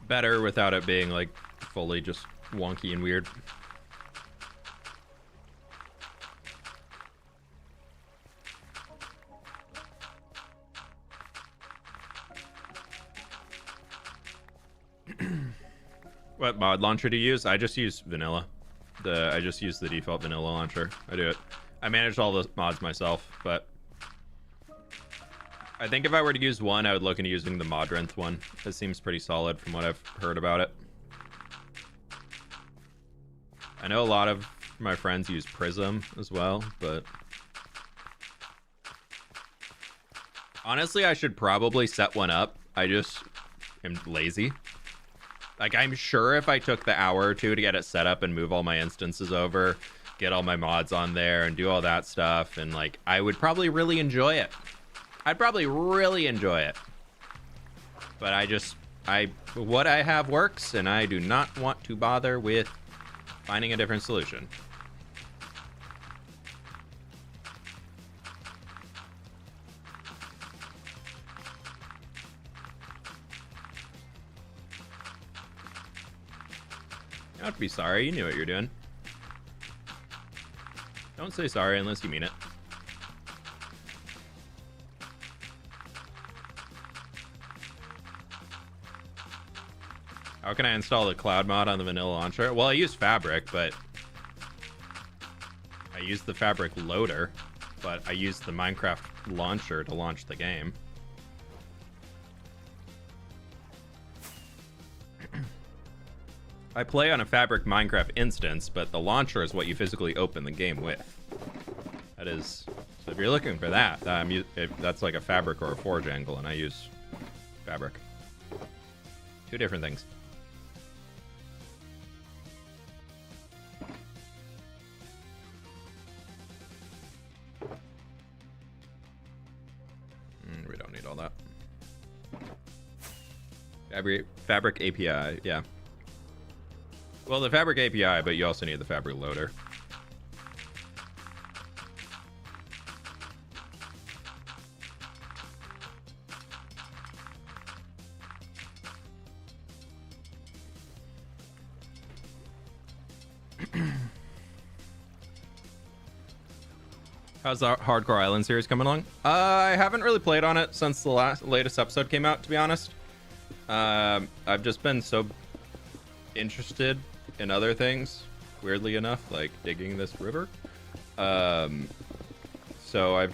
better without it being like fully just wonky and weird. What mod launcher do you use? I just use vanilla. I just use the default vanilla launcher. I do it. I managed all the mods myself, but I think if I were to use one, I would look into using the Modrinth one. It seems pretty solid from what I've heard about it. I know a lot of my friends use Prism as well, but honestly, I should probably set one up. I just am lazy. Like, I'm sure if I took the hour or two to get it set up and move all my instances over, get all my mods on there and do all that stuff, and like, I would probably really enjoy it. I'd probably really enjoy it. But what I have works, and I do not want to bother with finding a different solution. You don't have to be sorry, you knew what you're doing. Don't say sorry unless you mean it. How can I install the cloud mod on the vanilla launcher? Well, I use Fabric, but I use the Fabric loader, but I use the Minecraft launcher to launch the game. I play on a Fabric Minecraft instance, but the launcher is what you physically open the game with. That is, so if you're looking for that, that's like a Fabric or a Forge angle, and I use Fabric. Two different things. We don't need all that. Fabric API, yeah. Well, the Fabric API, but you also need the Fabric loader. How's the Hardcore Island series coming along? I haven't really played on it since the latest episode came out, to be honest. I've just been so interested in other things, weirdly enough, like digging this river. So I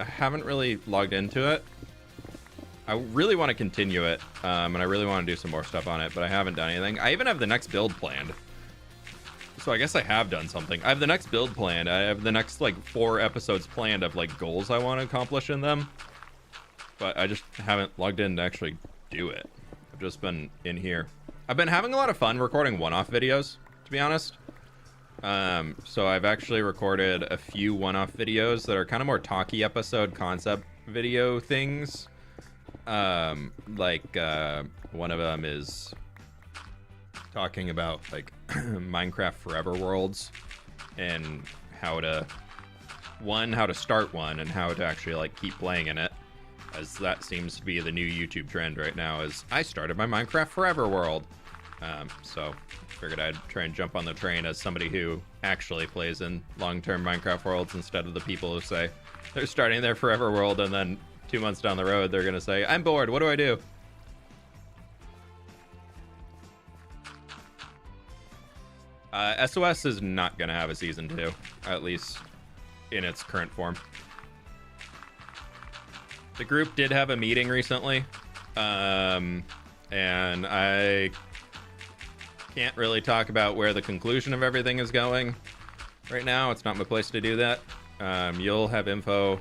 haven't really logged into it. I really want to continue it, and I really want to do some more stuff on it, but I haven't done anything. I even have the next build planned. So I guess I have done something. I have the next build planned. I have the next like 4 episodes planned of like goals I want to accomplish in them. But I just haven't logged in to actually do it. I've just been in here. I've been having a lot of fun recording one-off videos, to be honest. So I've actually recorded a few one-off videos that are kind of more talky episode concept video things. One of them is talking about like Minecraft Forever worlds and how to start one and how to actually like keep playing in it. as that seems to be the new YouTube trend right now, is I started my Minecraft Forever world. So figured I'd try and jump on the train as somebody who actually plays in long-term Minecraft worlds instead of the people who say they're starting their Forever world and then 2 months down the road they're gonna say, I'm bored, what do I do? SOS is not gonna have a season 2, at least in its current form. The group did have a meeting recently, and I can't really talk about where the conclusion of everything is going right now. It's not my place to do that. You'll have info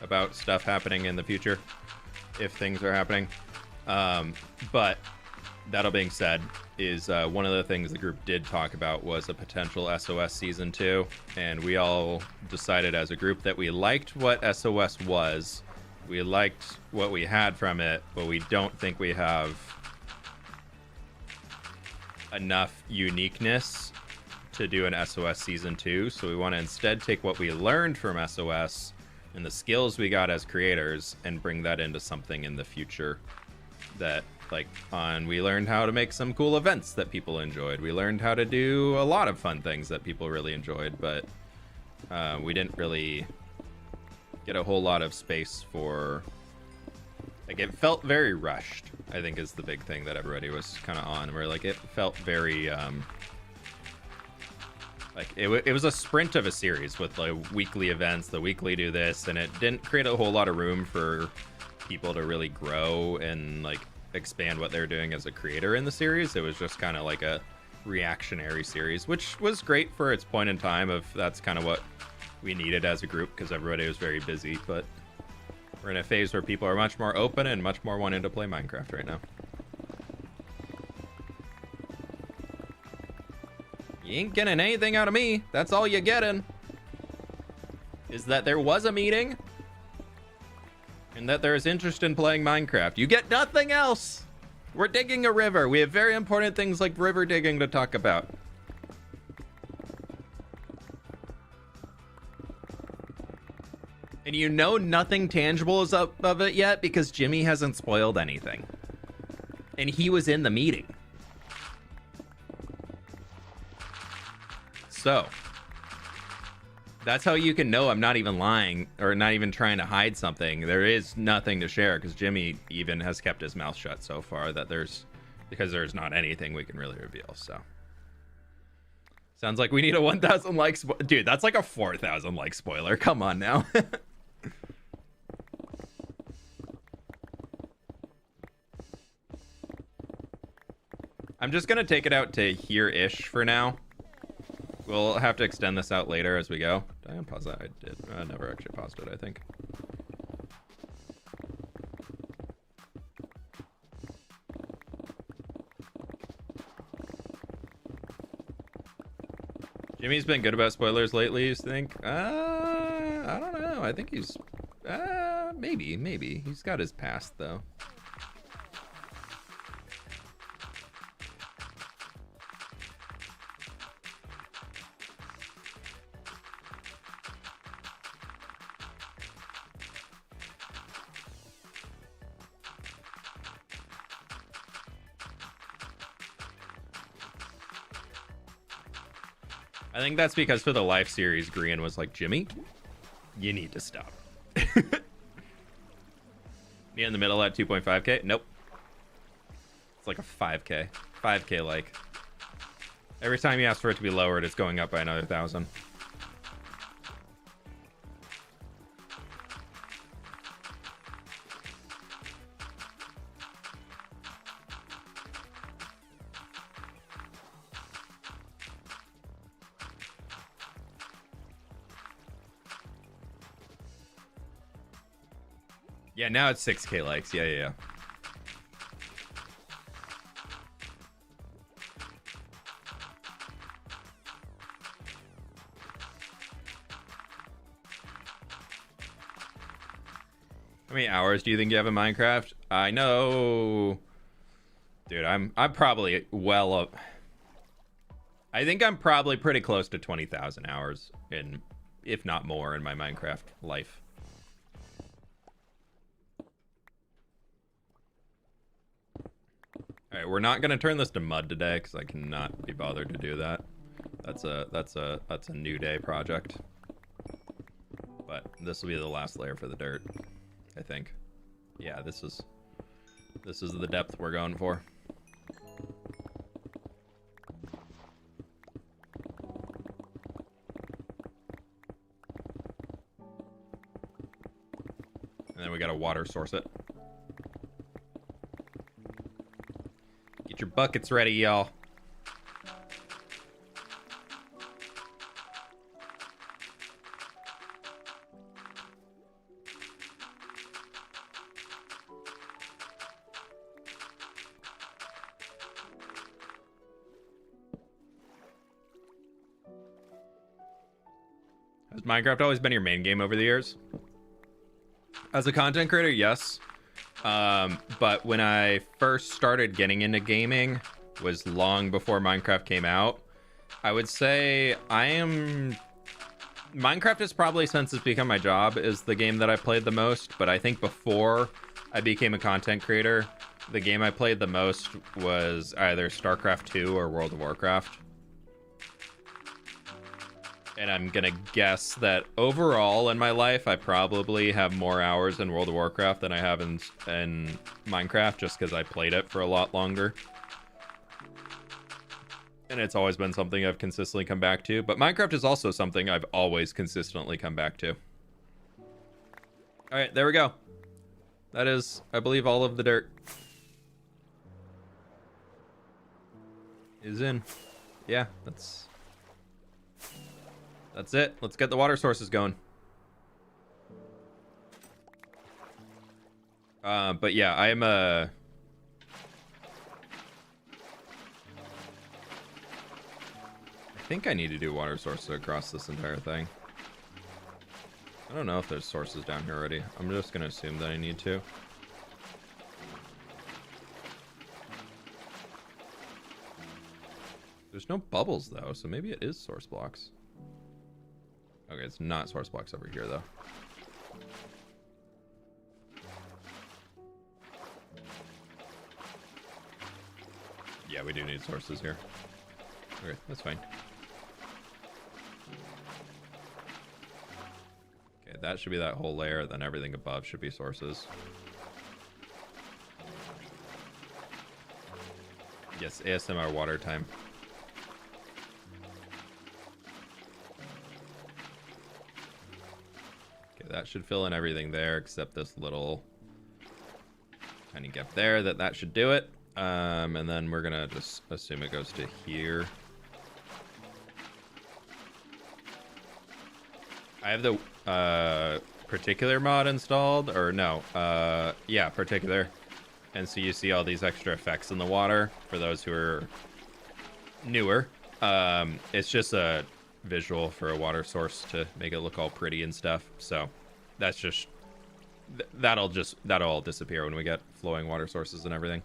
about stuff happening in the future if things are happening. But that all being said, is one of the things the group did talk about was a potential SOS Season 2, and we all decided as a group that we liked what SOS was. We liked what we had from it, but we don't think we have enough uniqueness to do an SOS Season 2, so we want to instead take what we learned from SOS and the skills we got as creators and bring that into something in the future that, like, we learned how to make some cool events that people enjoyed. We learned how to do a lot of fun things that people really enjoyed, but we didn't really get a whole lot of space for, like, it felt very rushed, I think is the big thing that everybody was kind of on, where, like, it felt very like it was a sprint of a series with like weekly events, the weekly do this, and it didn't create a whole lot of room for people to really grow and like expand what they're doing as a creator in the series. It was just kind of like a reactionary series, which was great for its point in time of that's kind of what we needed as a group because everybody was very busy, but we're in a phase where people are much more open and much more wanting to play Minecraft right now. You ain't getting anything out of me. That's all you're getting. Is that there was a meeting and that there is interest in playing Minecraft. You get nothing else. We're digging a river. We have very important things like river digging to talk about. And you know nothing tangible is up of it yet because Jimmy hasn't spoiled anything. And he was in the meeting. So, that's how you can know I'm not even lying or not even trying to hide something. There is nothing to share because Jimmy even has kept his mouth shut so far that because there's not anything we can really reveal. So, sounds like we need a 1,000 likes. Dude, that's like a 4,000 like spoiler. Come on now. I'm just going to take it out to here-ish for now. We'll have to extend this out later as we go. Did I pause that? I did. I never actually paused it, I think. Jimmy's been good about spoilers lately, you think? I don't know. I think he's... maybe. He's got his past, though. I think that's because for the life series, Grian was like, Jimmy, you need to stop. Me in the middle at 2.5k? Nope. It's like a 5k. 5k like. Every time you ask for it to be lowered, it's going up by another 1,000. Yeah, now it's 6k likes. Yeah. How many hours do you think you have in Minecraft? I know, dude. I'm probably well up. I think I'm probably pretty close to 20,000 hours in, if not more, in my Minecraft life. All right, we're not gonna turn this to mud today because I cannot be bothered to do that. That's a new day project. But this will be the last layer for the dirt, I think. Yeah, this is the depth we're going for. And then we gotta water source it. Get your buckets ready, y'all. Has Minecraft always been your main game over the years? As a content creator, yes. But when I first started getting into gaming was long before Minecraft came out. I would say Minecraft is probably, since it's become my job, is the game that I played the most. But I think before I became a content creator, the game I played the most was either StarCraft 2 or World of Warcraft. And I'm gonna guess that overall in my life, I probably have more hours in World of Warcraft than I have in Minecraft, just because I played it for a lot longer. And it's always been something I've consistently come back to. But Minecraft is also something I've always consistently come back to. All right, there we go. That is, I believe, all of the dirt is in. Yeah, that's it. Let's get the water sources going. But yeah, I think I need to do water sources across this entire thing. I don't know if there's sources down here already. I'm just gonna assume that I need to. There's no bubbles though, so maybe it is source blocks. Okay, it's not source blocks over here, though. Yeah, we do need sources here. Okay, that's fine. Okay, that should be that whole layer, then everything above should be sources. Yes, ASMR water time. That should fill in everything there except this little tiny gap there. That should do it. And then we're gonna just assume it goes to here. I have the particular mod installed, or no, yeah, particular. And so you see all these extra effects in the water for those who are newer. It's just a visual for a water source to make it look all pretty and stuff. So that's just that'll all disappear when we get flowing water sources and everything.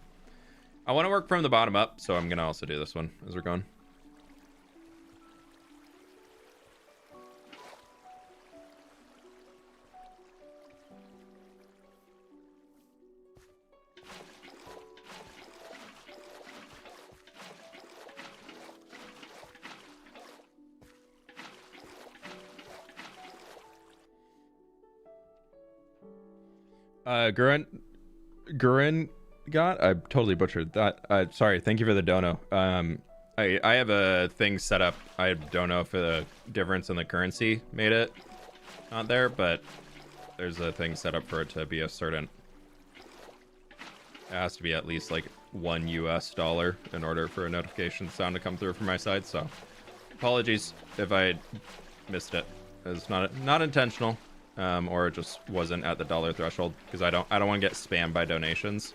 I want to work from the bottom up, so I'm gonna also do this one as we're going. Gurin got, I totally butchered that. Sorry, thank you for the dono. I have a thing set up. I don't know if the difference in the currency made it not there, but there's a thing set up for it to be a certain, it has to be at least like $1 US in order for a notification sound to come through from my side. So apologies if I missed it. It's not intentional. Or it just wasn't at the dollar threshold, because I don't want to get spammed by donations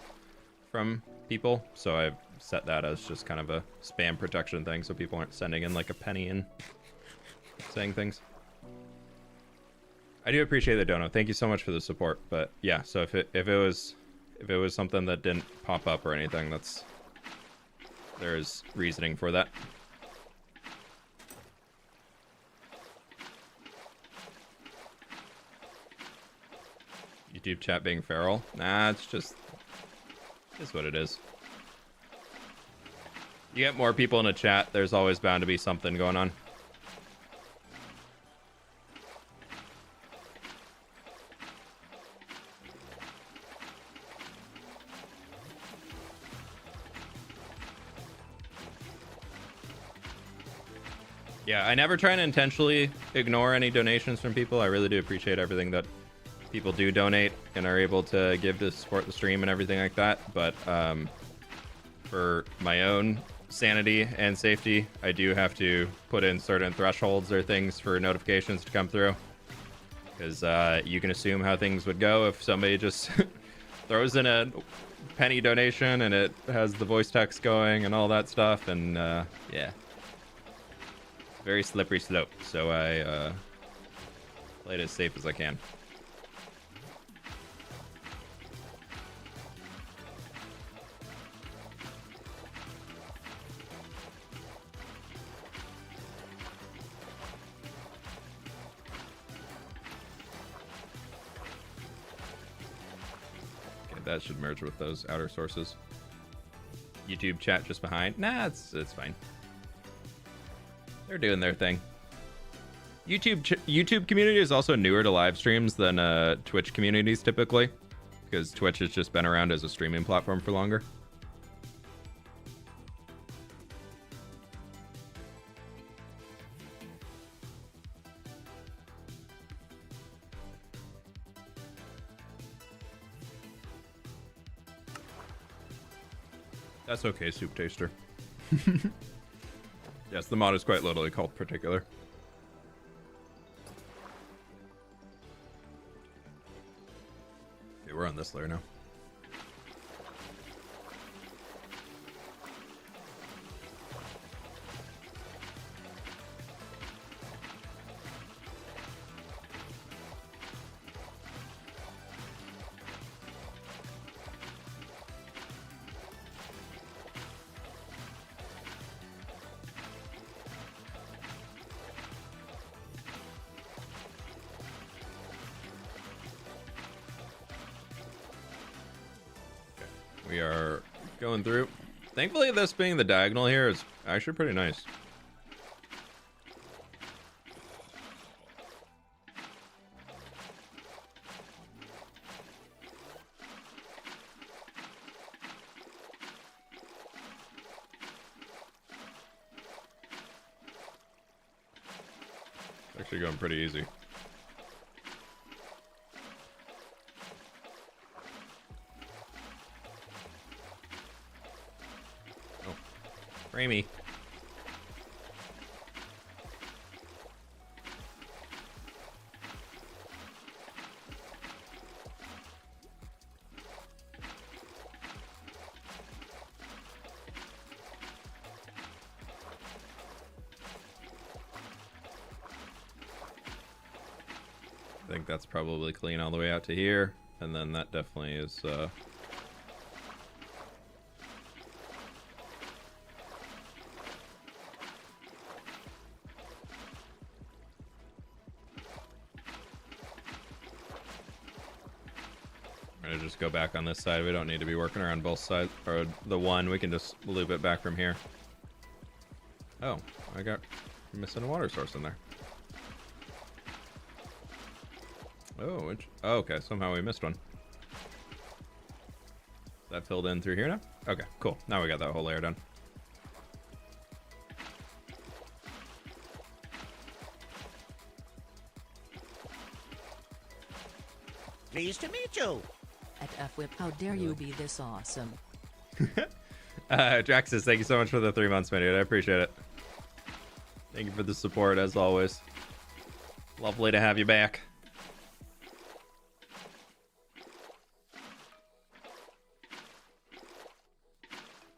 from people, so I've set that as just kind of a spam protection thing, so people aren't sending in like a penny and saying things. I do appreciate the dono. Thank you so much for the support. But yeah, so if it was something that didn't pop up or anything, there's reasoning for that. YouTube chat being feral? Nah, it's what it is. You get more people in a chat, there's always bound to be something going on. Yeah, I never try and intentionally ignore any donations from people. I really do appreciate everything that people do donate and are able to give to support the stream and everything like that. But for my own sanity and safety, I do have to put in certain thresholds or things for notifications to come through. Because you can assume how things would go if somebody just throws in a penny donation and it has the voice text going and all that stuff. And yeah. Very slippery slope, so I play it as safe as I can. Okay, that should merge with those outer sources. YouTube chat just behind. Nah, it's fine. They're doing their thing. YouTube community is also newer to live streams than Twitch communities typically, because Twitch has just been around as a streaming platform for longer. That's okay, Soup Taster. Yes, the mod is quite literally called particular. Okay, we're on this layer now. We are going through. Thankfully, this being the diagonal here is actually pretty nice. It's actually going pretty easy. Framey. I think that's probably clean all the way out to here, and then that definitely is just go back on this side. We don't need to be working around both sides, or the one. We can just loop it back from here. Oh, I got missing a water source in there. Oh, okay. Somehow we missed one. That filled in through here now? Okay, cool. Now we got that whole layer done. Pleased to meet you. At fWhip, how dare you be this awesome? Draxus, thank you so much for the 3 months, man, dude. I appreciate it. Thank you for the support, as always. Lovely to have you back.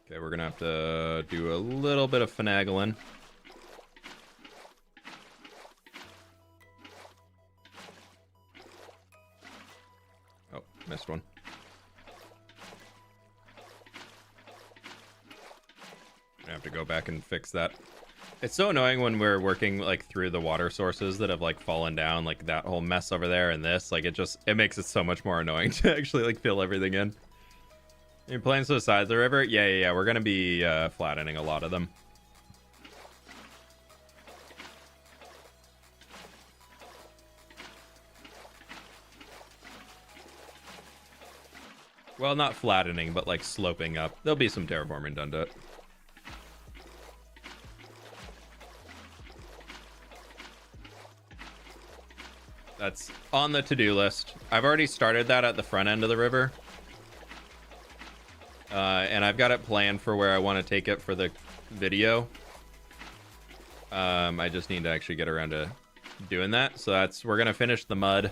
Okay, we're gonna have to do a little bit of finagling. Oh, missed one. I have to go back and fix that. It's so annoying when we're working like through the water sources that have like fallen down, like that whole mess over there and this, like it makes it so much more annoying to actually like fill everything in. You're playing to the sides of the river? Yeah. We're gonna be flattening a lot of them. Well, not flattening, but like sloping up. There'll be some terraforming done to it. That's on the to-do list. I've already started that at the front end of the river. And I've got it planned for where I want to take it for the video. I just need to actually get around to doing that. So we're going to finish the mud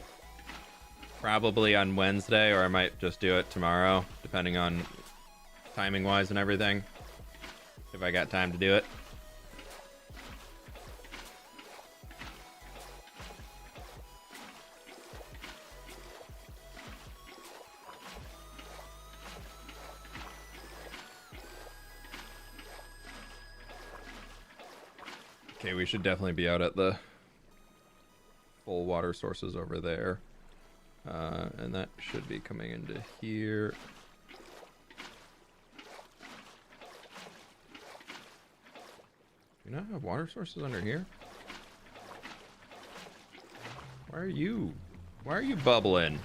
probably on Wednesday, or I might just do it tomorrow, depending on timing-wise and everything, if I got time to do it. Okay, we should definitely be out at the full water sources over there. And that should be coming into here. Do you not have water sources under here? Why are you bubbling?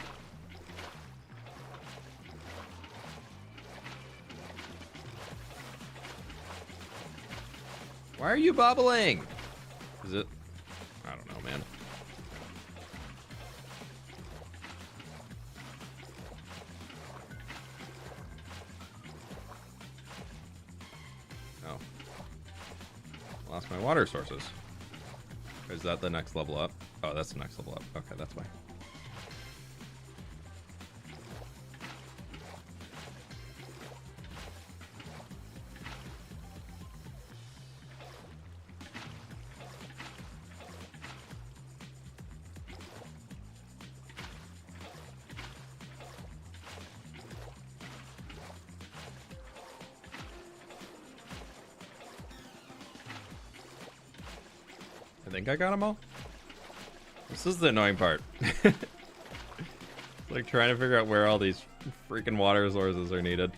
Why are you bubbling? Is it? I don't know, man. Oh. Lost my water sources. Is that the next level up? Oh, that's the next level up. Okay, that's fine. I think I got them all. This is the annoying part. Like trying to figure out where all these freaking water sources are needed.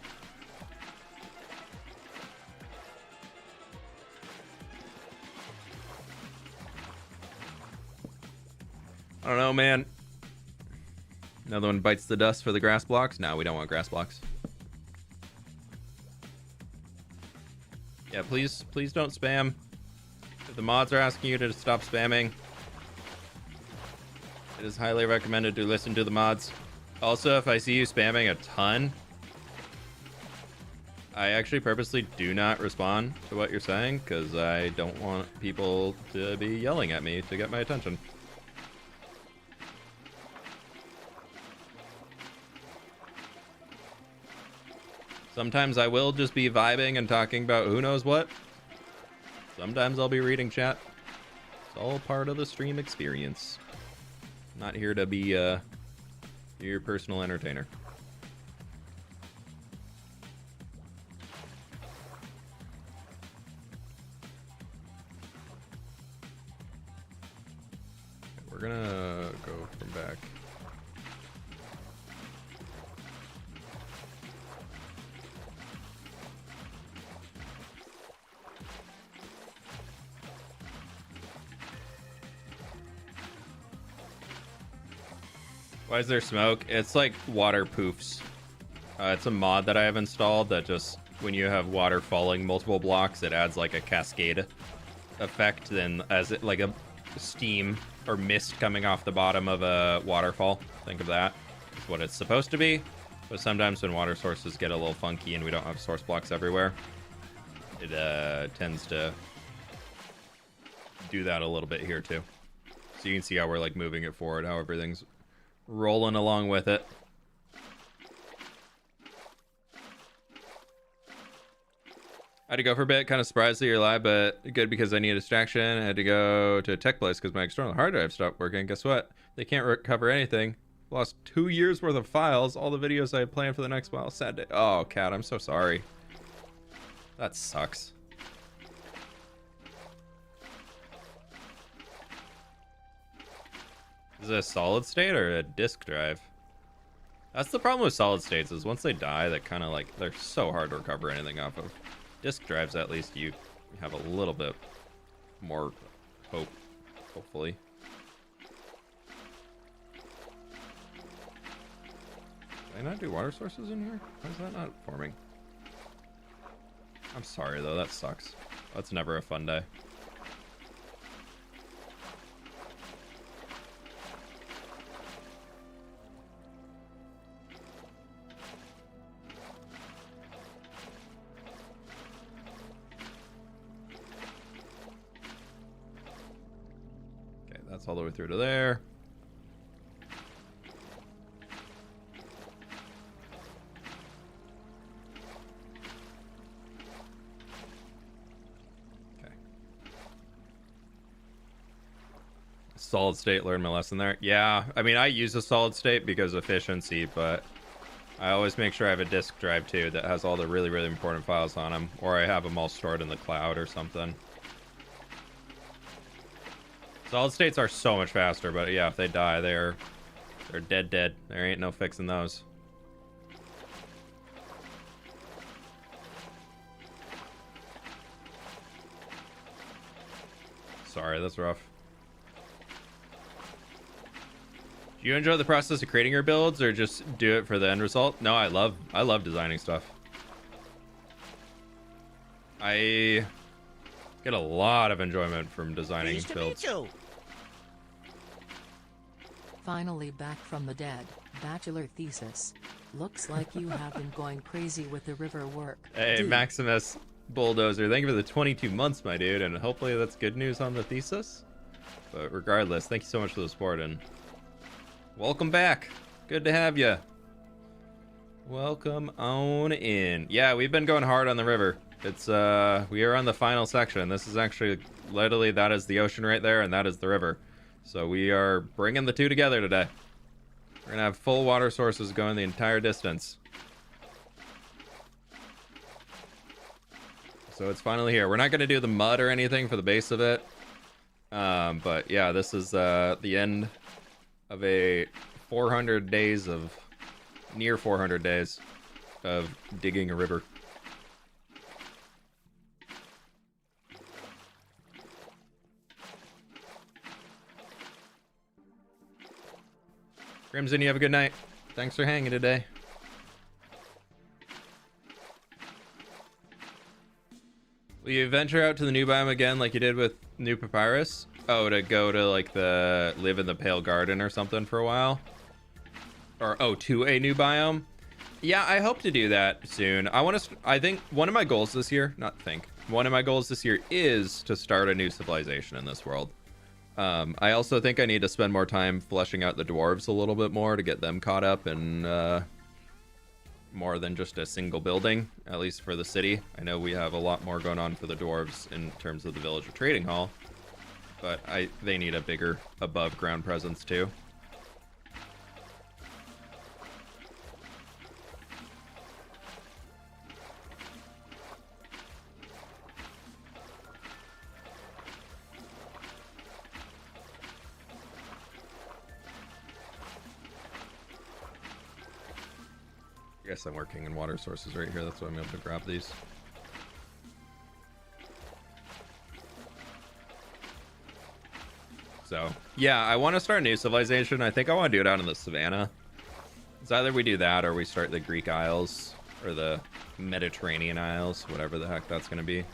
I don't know, man. Another one bites the dust for the grass blocks. No, we don't want grass blocks. Yeah, please don't spam. If the mods are asking you to stop spamming, it is highly recommended to listen to the mods. Also, if I see you spamming a ton, I actually purposely do not respond to what you're saying because I don't want people to be yelling at me to get my attention. Sometimes I will just be vibing and talking about who knows what. Sometimes I'll be reading chat. It's all part of the stream experience. I'm not here to be your personal entertainer. We're gonna go from back. Why is there smoke? It's like water poofs. It's a mod that I have installed that just, when you have water falling multiple blocks, it adds like a cascade effect, then as it like a steam or mist coming off the bottom of a waterfall. Think of that. It's what it's supposed to be. But sometimes when water sources get a little funky and we don't have source blocks everywhere, it tends to do that a little bit here too. So you can see how we're like moving it forward, how everything's rolling along with it. I had to go for a bit, kind of surprised that you're live, but good because I need a distraction. I had to go to a tech place because my external hard drive stopped working. Guess what? They can't recover anything. Lost 2 years worth of files, all the videos I had planned for the next while. Sad day. Oh, Cat, I'm so sorry. That sucks. Is it a solid state or a disk drive? That's the problem with solid states, is once they die, that kind of like, they're so hard to recover anything off of. Disk drives, at least you have a little bit more hope, hopefully. Did I not do water sources in here? Why is that not forming? I'm sorry though, that sucks. That's never a fun day. Okay, that's all the way through to there. Solid state, learned my lesson there. Yeah, I mean, I use a solid state because of efficiency, but I always make sure I have a disk drive too that has all the really, really important files on them, or I have them all stored in the cloud or something. Solid states are so much faster, but yeah, if they die, they're dead. There ain't no fixing those. Sorry, that's rough. Do you enjoy the process of creating your builds, or just do it for the end result? No, I love designing stuff. I get a lot of enjoyment from designing Pleased to builds. meet you. Finally back from the dead. Bachelor thesis. Looks like you have been going crazy with the river work. Hey, Dude. Maximus Bulldozer, thank you for the 22 months, my dude, and hopefully that's good news on the thesis. But regardless, thank you so much for the support, and welcome back. Good to have you. Welcome on in. Yeah, we've been going hard on the river. It's we are on the final section. This is actually literally, that is the ocean right there, and that is the river. So we are bringing the two together today. We're gonna have full water sources going the entire distance. So it's finally here. We're not gonna do the mud or anything for the base of it. But yeah, this is the end of a 400 days of, near 400 days of digging a river. Crimson, you have a good night. Thanks for hanging today. Will you venture out to the new biome again like you did with New Papyrus? Oh, to go to like the live in the Pale Garden or something for a while? Or oh, to a new biome? Yeah, I hope to do that soon. I think one of my goals this year, one of my goals this year is to start a new civilization in this world. I also think I need to spend more time fleshing out the dwarves a little bit more to get them caught up and more than just a single building, at least for the city. I know we have a lot more going on for the dwarves in terms of the village of trading hall, but they need a bigger above ground presence too. I guess I'm working in water sources right here. That's why I'm able to grab these. So, yeah, I want to start a new civilization. I think I want to do it out in the savannah. It's either we do that or we start the Greek Isles or the Mediterranean Isles, whatever the heck that's going to be.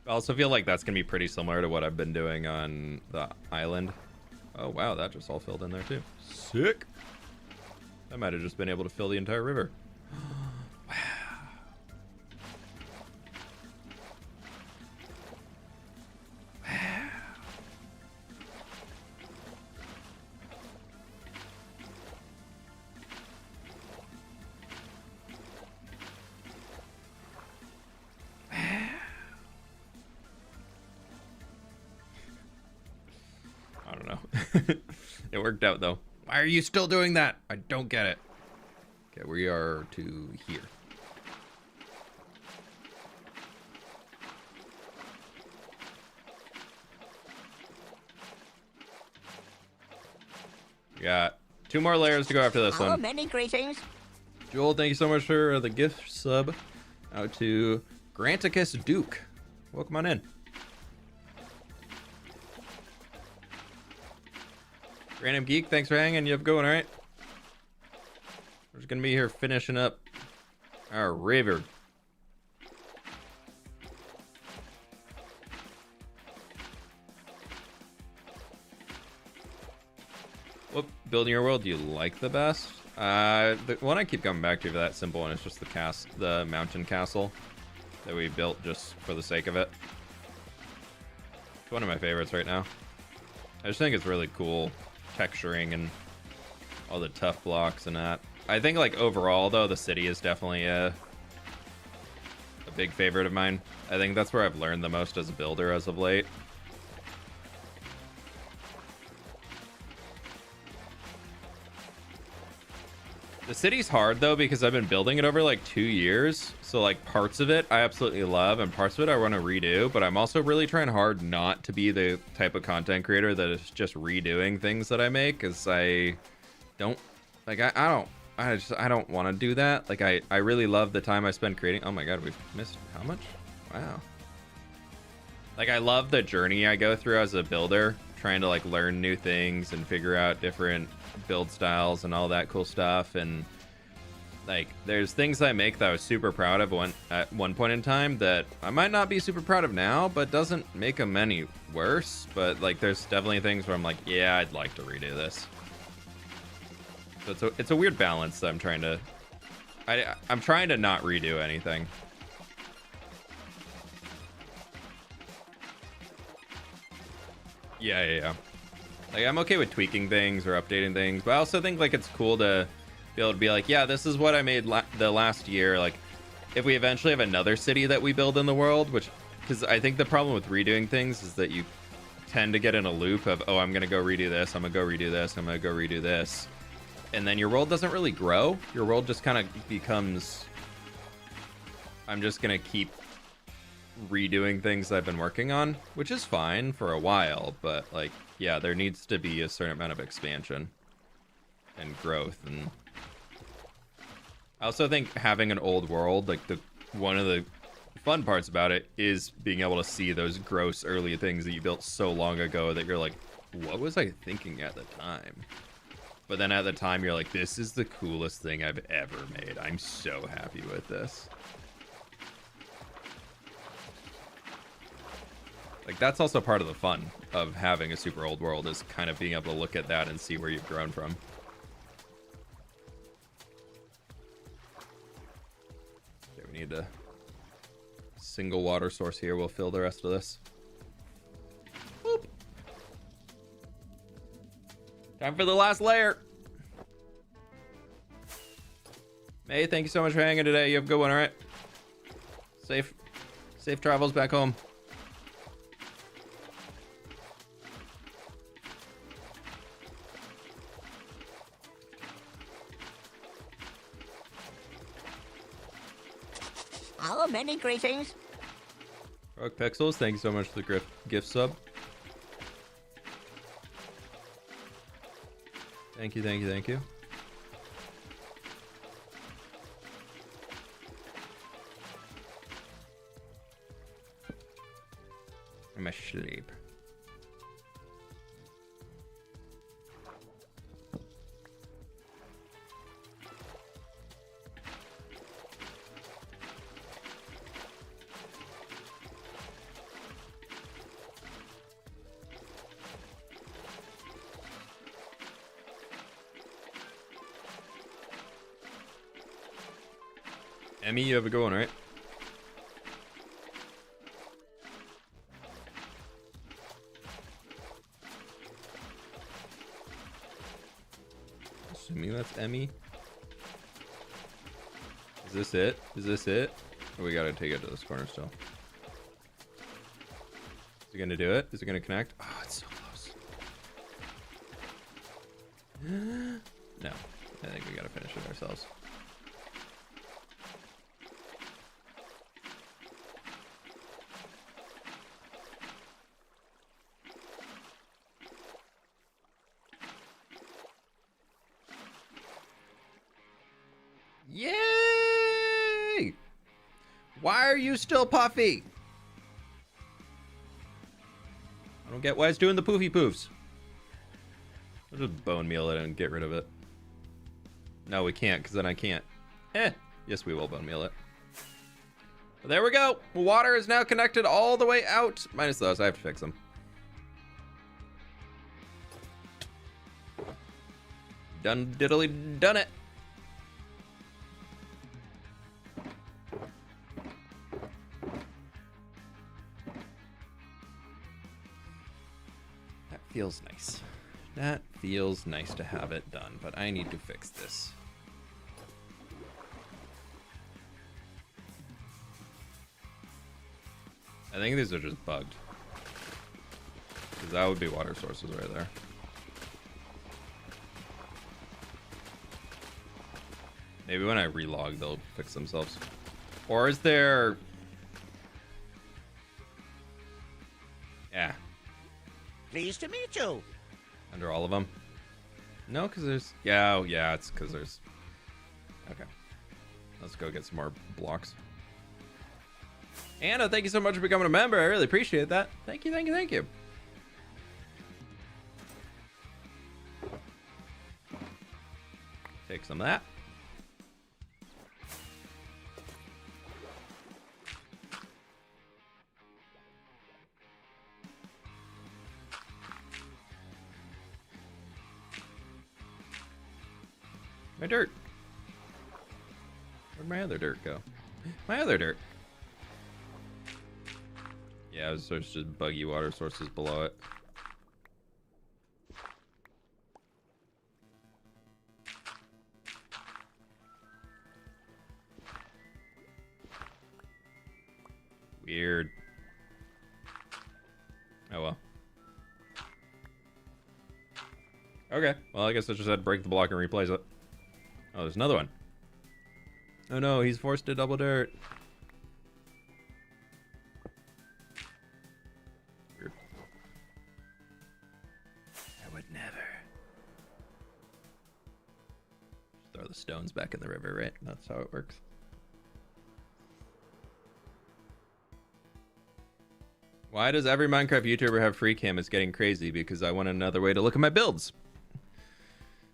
I also feel like that's going to be pretty similar to what I've been doing on the island. Oh, wow, that just all filled in there too. Sick. I might have just been able to fill the entire river. Wow. Wow. I don't know. It worked out though. Why are you still doing that? I don't get it. Okay, we are to here. We got 2 more layers to go after this Oh, one. many greetings. Joel, thank you so much for the gift sub. Out to Granticus Duke. Welcome on in. Random Geek, thanks for hanging. You have a good one, alright? We're just gonna be here finishing up our river. What building your world do you like the best? The one I keep coming back to for that simple one is just the mountain castle that we built just for the sake of it. It's one of my favorites right now. I just think it's really cool texturing and all the tough blocks and that. I think like overall though, the city is definitely a big favorite of mine. I think that's where I've learned the most as a builder as of late. The city's hard though because I've been building it over like 2 years. So like parts of it I absolutely love and parts of it I want to redo, but I'm also really trying hard not to be the type of content creator that is just redoing things that I make, because I don't like I don't want to do that. Like I really love the time I spend creating. Oh my god, we've missed how much? Wow. Like I love the journey I go through as a builder, trying to like learn new things and figure out different build styles and all that cool stuff. And like there's things I make that I was super proud of at one point in time that I might not be super proud of now, but doesn't make them any worse. But like there's definitely things where I'm like, yeah, I'd like to redo this. So it's a weird balance that I'm trying to I'm trying to not redo anything. Yeah. Like I'm okay with tweaking things or updating things, but I also think like it's cool to be able to be like, yeah, this is what I made the last year. Like if we eventually have another city that we build in the world, which, because I think the problem with redoing things is that you tend to get in a loop of, oh, I'm gonna go redo this, I'm gonna go redo this, I'm gonna go redo this, and then your world doesn't really grow. Your world just kind of becomes, I'm just gonna keep redoing things I've been working on, which is fine for a while, but like, yeah, there needs to be a certain amount of expansion and growth. And I also think having an old world, like one of the fun parts about it is being able to see those gross early things that you built so long ago that you're like, what was I thinking at the time? But then at the time you're like, this is the coolest thing I've ever made. I'm so happy with this. Like that's also part of the fun of having a super old world, is kind of being able to look at that and see where you've grown from. Okay, we need a single water source here. We'll fill the rest of this. Boop. Time for the last layer. May, thank you so much for hanging today. You have a good one, all right? Safe travels back home. Oh, many greetings. Rock Pixels, thank you so much for the gift sub. Thank you. I'm asleep. Emmy, you have a good one, right? Assuming that's Emmy. Is this it? Or we gotta take it to this corner still? Is it gonna do it? Is it gonna connect? Oh, it's so close. No, I think we gotta finish it ourselves. Why are you still puffy? I don't get why it's doing the poofy poofs. I'll just bone meal it and get rid of it. No, we can't, because then I can't. Yes, we will bone meal it. But there we go. Water is now connected all the way out. Minus those. I have to fix them. Done diddly done it. That feels nice. That feels nice to have it done, but I need to fix this. I think these are just bugged. Because that would be water sources right there. Maybe when I relog, they'll fix themselves. Or is there... Yeah. Pleased to meet you. Under all of them? No, because there's... Yeah, oh, yeah, it's because there's... Okay. Let's go get some more blocks. Anna, thank you so much for becoming a member. I really appreciate that. Thank you, thank you, thank you. Take some of that. My dirt. Where'd my other dirt go? My other dirt. Yeah, there's just buggy water sources below it. Weird. Oh well. Okay, well I guess I just had to break the block and replace it. Oh, there's another one. Oh no, he's forced to double dirt. Weird. I would never. Just throw the stones back in the river, right? That's how it works. Why does every Minecraft YouTuber have free cam? It's getting crazy because I want another way to look at my builds.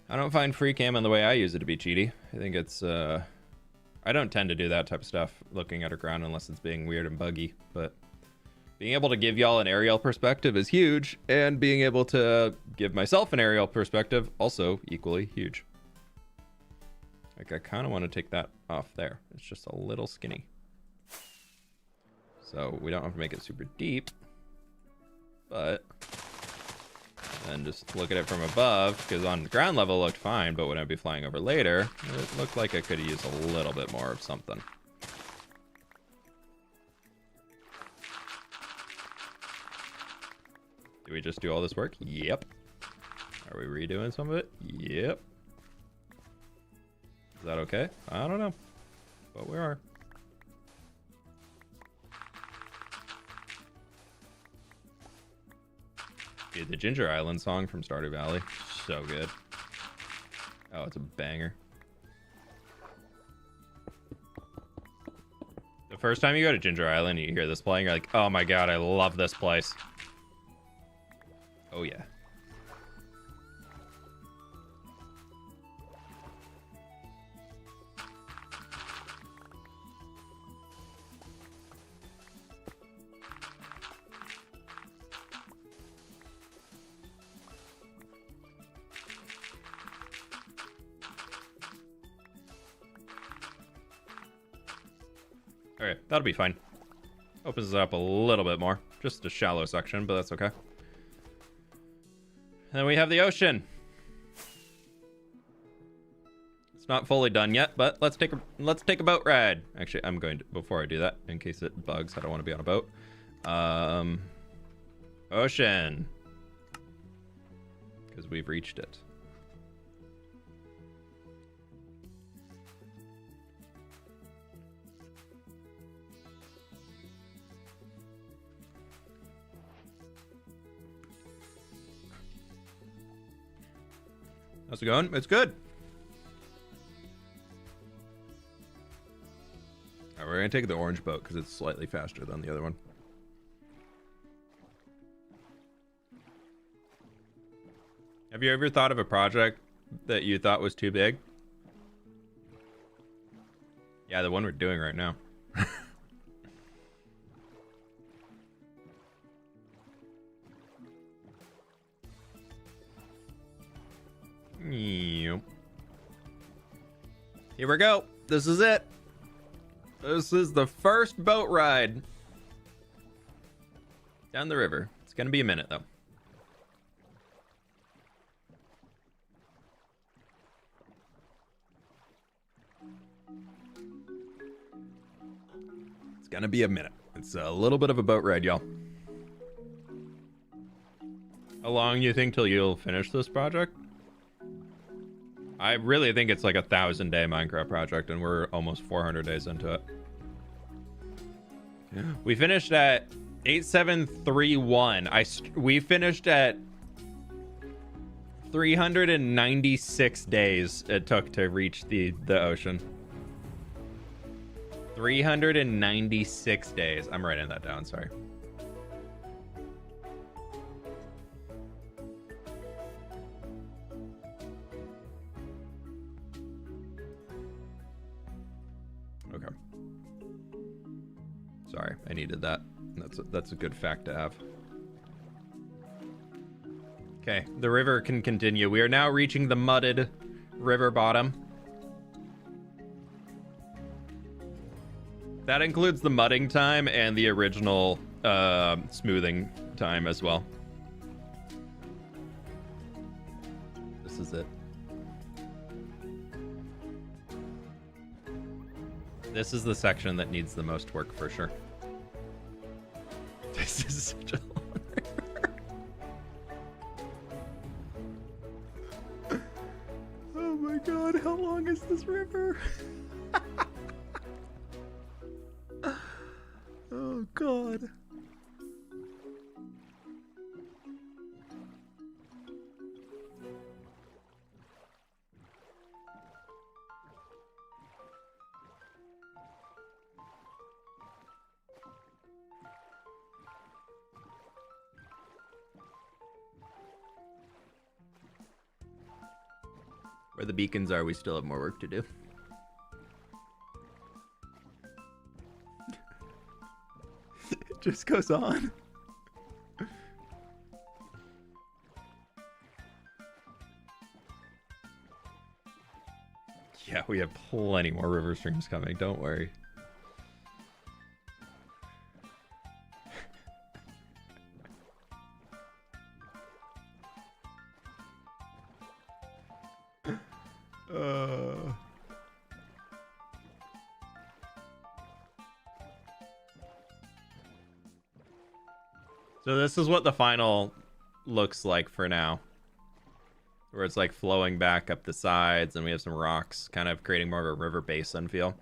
I don't find free cam and the way I use it to be cheaty. I think it's, I don't tend to do that type of stuff, looking at a ground unless it's being weird and buggy, but being able to give y'all an aerial perspective is huge, and being able to give myself an aerial perspective, also equally huge. Like, I kind of want to take that off there. It's just a little skinny. So we don't have to make it super deep, but then just look at it from above, because on the ground level it looked fine, but when I'd be flying over later, it looked like I could have used a little bit more of something. Do we just do all this work? Yep. Are we redoing some of it? Yep. Is that okay? I don't know, but we are. Dude, the Ginger Island song from Stardew Valley, so good. Oh, it's a banger. The first time you go to Ginger Island, you hear this playing, you're like, oh my god, I love this place. Oh yeah. Okay, that'll be fine. Opens it up a little bit more. Just a shallow section, but that's okay. And then we have the ocean. It's not fully done yet, but let's take a boat ride. Actually, I'm going to, before I do that, in case it bugs, I don't want to be on a boat. Ocean. Because we've reached it. How's it going? It's good. All right, We're gonna take the orange boat because it's slightly faster than the other one. Have you ever thought of a project that you thought was too big? Yeah, the one we're doing right now. Here we go. This is it. This is the first boat ride down the river. It's gonna be a minute though. It's gonna be a minute. It's a little bit of a boat ride, y'all. How long do you think till you'll finish this project? I really think it's like a 1,000-day Minecraft project, and we're almost 400 days into it. We finished at 8731. We finished at 396 days it took to reach the ocean. 396 days. I'm writing that down, sorry. Okay. Sorry, I needed that. That's a good fact to have. Okay, the river can continue. We are now reaching the mudded river bottom. That includes the mudding time and the original smoothing time as well. This is it. This is the section that needs the most work for sure. This is such a long river. Oh my god, how long is this river? Oh god. Where the beacons are, we still have more work to do. It just goes on. Yeah, we have plenty more river streams coming, don't worry. So this is what the final looks like for now. Where it's like flowing back up the sides and we have some rocks kind of creating more of a river basin feel.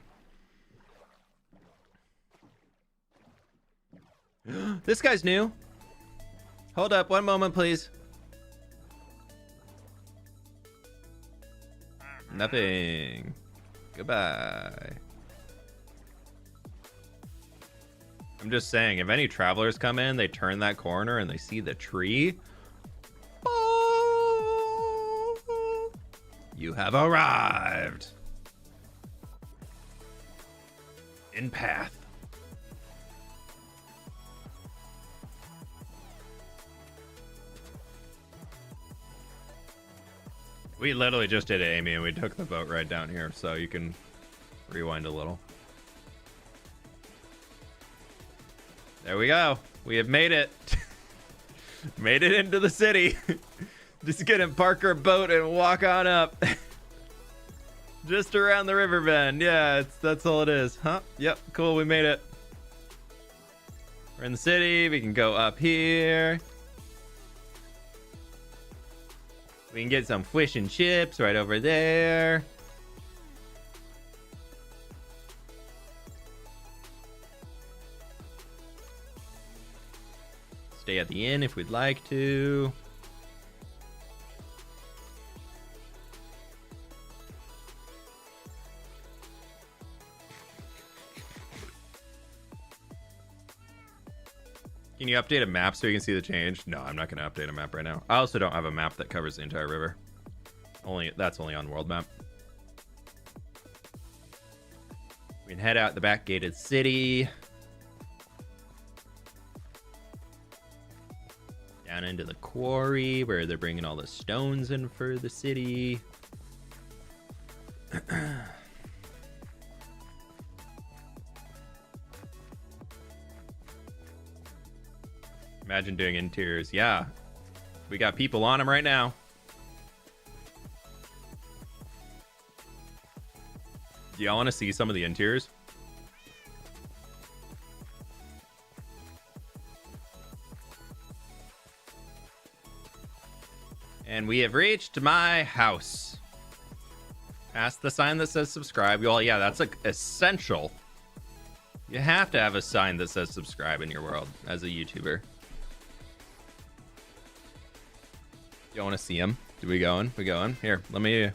This guy's new. Hold up, one moment, please. Nothing. Goodbye. I'm just saying, if any travelers come in, they turn that corner and they see the tree. Oh, you have arrived. In path. We literally just did it, Amy, and we took the boat right down here, so you can rewind a little. There we go. We have made it. Made it into the city. Just gonna park our boat and walk on up. Just around the river bend. Yeah, that's all it is. Huh? Yep, cool, we made it. We're in the city. We can go up here. We can get some fish and chips right over there. Stay at the inn if we'd like to. Can you update a map so you can see the change? No, I'm not going to update a map right now. I also don't have a map that covers the entire river. That's only on world map. We can head out the back gated city. Down into the quarry where they're bringing all the stones in for the city. Imagine doing interiors. Yeah. We got people on them right now. Do y'all want to see some of the interiors? And we have reached my house. Past the sign that says subscribe. Well, yeah, that's like essential. You have to have a sign that says subscribe in your world as a YouTuber. Y'all want to see him? We going? We going? Here, let me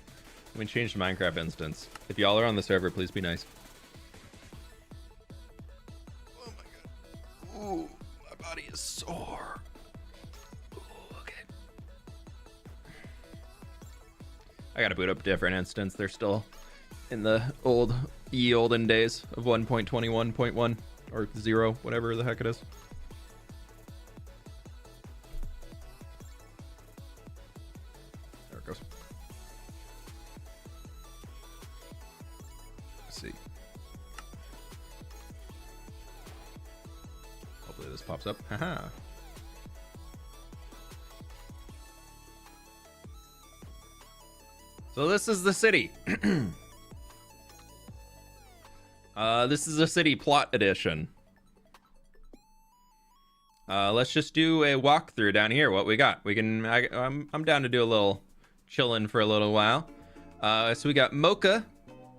change the Minecraft instance. If y'all are on the server, please be nice. Oh my god. Ooh, my body is sore. Ooh, okay. I gotta boot up a different instance. They're still in the olden days of 1.21.1 or 0, whatever the heck it is. There it goes. Let's see. Hopefully this pops up. Haha. So this is the city. This is a city plot edition. Let's just do a walkthrough down here. What we got? I'm down to do a little chilling for a little while. So we got Mocha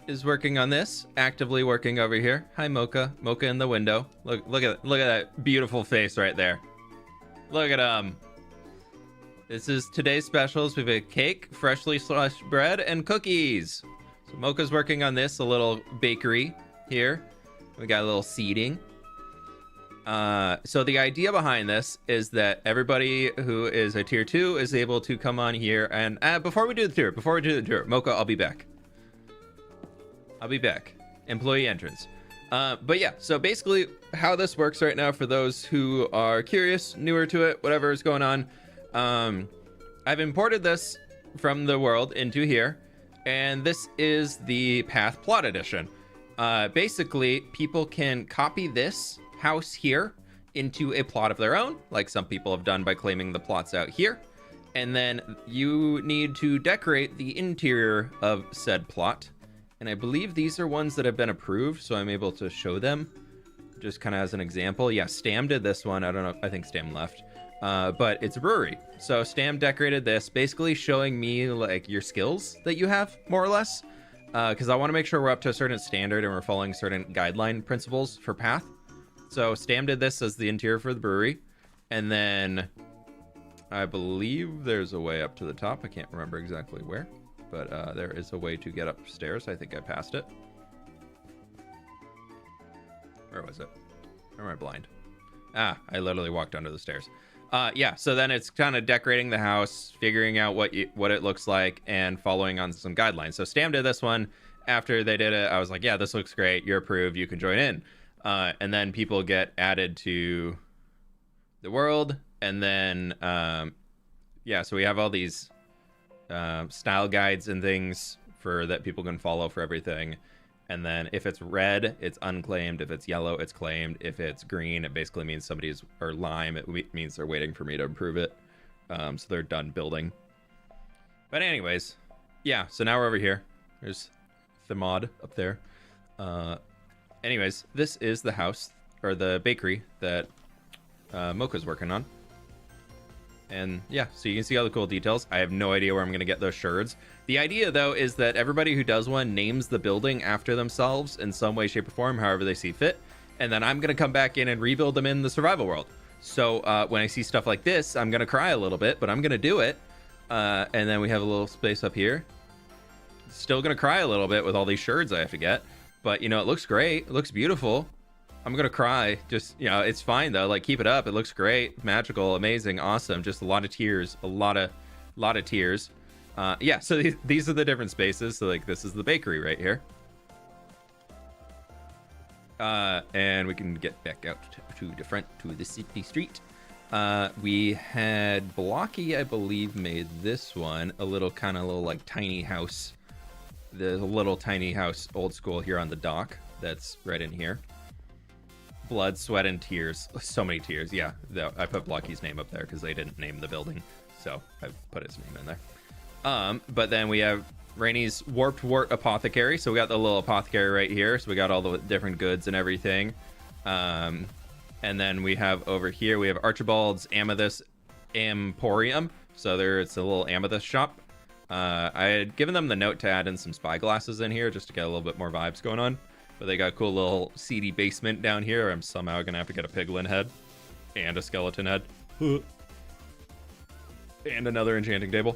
is working on this, actively working over here. Hi, Mocha. Mocha in the window. Look at that beautiful face right there. Look at This is today's specials. We have a cake, freshly sliced bread, and cookies. So Mocha's working on this, a little bakery here. We got a little seating. So the idea behind this is that everybody who is a tier 2 is able to come on here and before we do the tour, Mocha, I'll be back. Employee entrance. But yeah, so basically how this works right now for those who are curious, newer to it, whatever is going on. I've imported this from the world into here, and this is the Path Plot Edition. Basically, people can copy this house here into a plot of their own, like some people have done by claiming the plots out here. And then you need to decorate the interior of said plot. And I believe these are ones that have been approved, so I'm able to show them just kind of as an example. Yeah, Stam did this one. I don't know. I think Stam left. But it's a brewery. So Stam decorated this, basically showing me like your skills that you have, more or less. Because I want to make sure we're up to a certain standard and we're following certain guideline principles for Path. So Stam did this as the interior for the brewery. And then I believe there's a way up to the top. I can't remember exactly where. But there is a way to get upstairs. I think I passed it. Where was it? Or am I blind? Ah, I literally walked under the stairs. Yeah, so then it's kind of decorating the house, figuring out what it looks like, and following on some guidelines. So Stam did this one. After they did it, I was like, yeah, this looks great. You're approved. You can join in. And then people get added to the world. And then, yeah, so we have all these style guides and things that people can follow for everything. And then if it's red, it's unclaimed. If it's yellow, it's claimed. If it's green, it basically means or lime, it means they're waiting for me to approve it. So they're done building. But anyways, yeah, so now we're over here. There's Themod up there. Anyways, this is the house, or the bakery that Mocha's working on. And yeah, so you can see all the cool details. I have no idea where I'm going to get those sherds. The idea, though, is that everybody who does one names the building after themselves in some way, shape, or form, however they see fit. And then I'm going to come back in and rebuild them in the survival world. So when I see stuff like this, I'm going to cry a little bit, but I'm going to do it. And then we have a little space up here. Still going to cry a little bit with all these sherds I have to get. But, you know, it looks great. It looks beautiful. I'm gonna cry. Just, you know, it's fine though. Like, keep it up. It looks great, magical, amazing, awesome. Just a lot of tears, a lot of tears. Yeah. So these are the different spaces. So like, this is the bakery right here. And we can get back out to the city street. We had Blocky, I believe, made this one a little like tiny house. The little tiny house, old school here on the dock. That's right in here. Blood, sweat, and tears. So many tears. Yeah, I put Blocky's name up there because they didn't name the building, so I put his name in there. But then we have Rainy's Warped Wart Apothecary. So we got the little apothecary right here. So we got all the different goods and everything. And then we have over here, we have Archibald's Amethyst Emporium. So it's a little amethyst shop. I had given them the note to add in some spy glasses in here just to get a little bit more vibes going on. But they got a cool little seedy basement down here. I'm somehow going to have to get a piglin head and a skeleton head. And another enchanting table.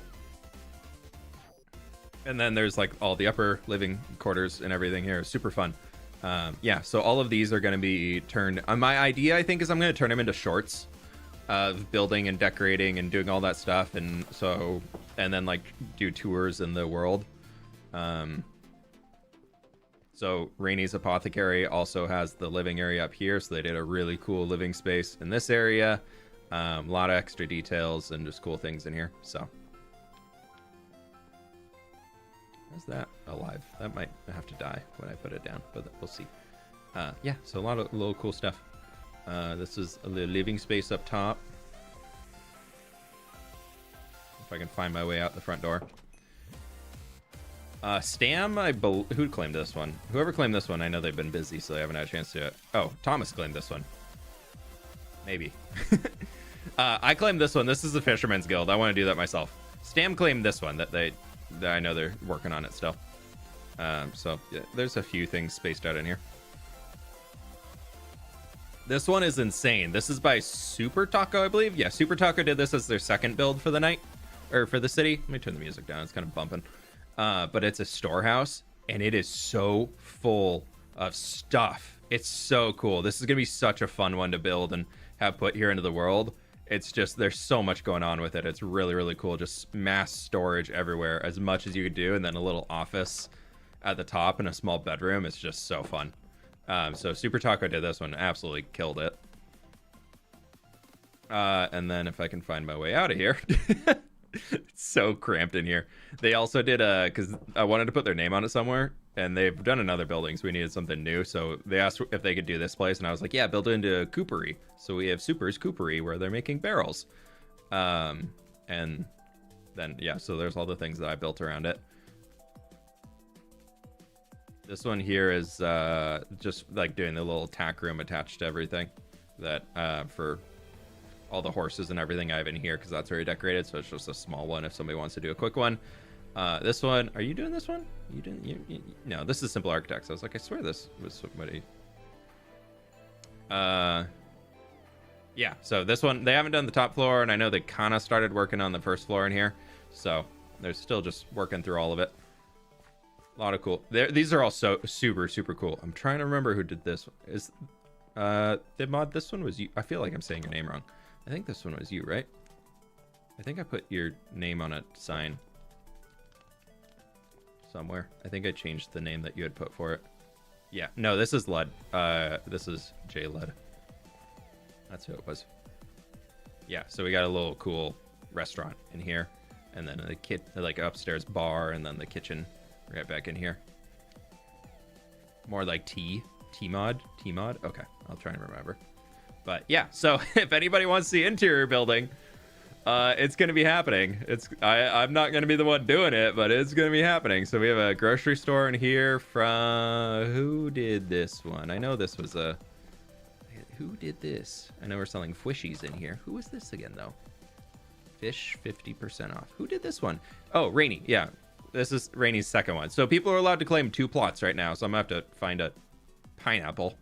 And then there's like all the upper living quarters and everything here. Super fun. Yeah, so all of these are going to be turned... my idea, I think, is I'm going to turn them into shorts of building and decorating and doing all that stuff. And then like do tours in the world. So Rainy's Apothecary also has the living area up here. So they did a really cool living space in this area. A lot of extra details and just cool things in here. So is that alive? That might have to die when I put it down, but we'll see. Yeah, so a lot of little cool stuff. This is the living space up top. If I can find my way out the front door. Stam, who claimed this one? Whoever claimed this one, I know they've been busy, so they haven't had a chance to... Oh, Thomas claimed this one. Maybe. I claimed this one. This is the Fisherman's Guild. I want to do that myself. Stam claimed this one, that I know they're working on it still. So, yeah, there's a few things spaced out in here. This one is insane. This is by Super Taco, I believe. Yeah, Super Taco did this as their second build for the night. Or for the city. Let me turn the music down. It's kind of bumping. But it's a storehouse, and it is so full of stuff. It's so cool. This is going to be such a fun one to build and have put here into the world. It's just, there's so much going on with it. It's really, really cool. Just mass storage everywhere, as much as you could do, and then a little office at the top and a small bedroom. It's just so fun. So Super Taco did this one, absolutely killed it. And then if I can find my way out of here... It's so cramped in here. They also did because I wanted to put their name on it somewhere, and they've done another building, so we needed something new. So they asked if they could do this place, and I was like, yeah, build it into a coopery. So we have Super's Coopery, where they're making barrels. And then, yeah, so there's all the things that I built around it. This one here is just like doing the little tack room attached to everything that for all the horses and everything I have in here, because that's already decorated. So it's just a small one if somebody wants to do a quick one. This one, are you doing this one? You didn't? No, this is Simple Architects. I was like, I swear this was somebody. Yeah, so this one, they haven't done the top floor, and I know they kind of started working on the first floor in here. So they're still just working through all of it. A lot of cool. These are all so super, super cool. I'm trying to remember who did this. Did mod this one was you? I feel like I'm saying your name wrong. I think this one was you, right? I think I put your name on a sign somewhere. I think I changed the name that you had put for it. Yeah, no, this is Lud. This is J Lud. That's who it was. Yeah, so we got a little cool restaurant in here, and then like upstairs bar, and then the kitchen right back in here. More like T mod. Okay, I'll try and remember. But yeah, so if anybody wants the interior building, it's going to be happening. I'm not going to be the one doing it, but it's going to be happening. So we have a grocery store in here from... Who did this one? I know this was a... Who did this? I know we're selling fwishies in here. Who was this again, though? Fish 50% off. Who did this one? Oh, Rainy. Yeah, this is Rainy's second one. So people are allowed to claim 2 plots right now. So I'm going to have to find a pineapple.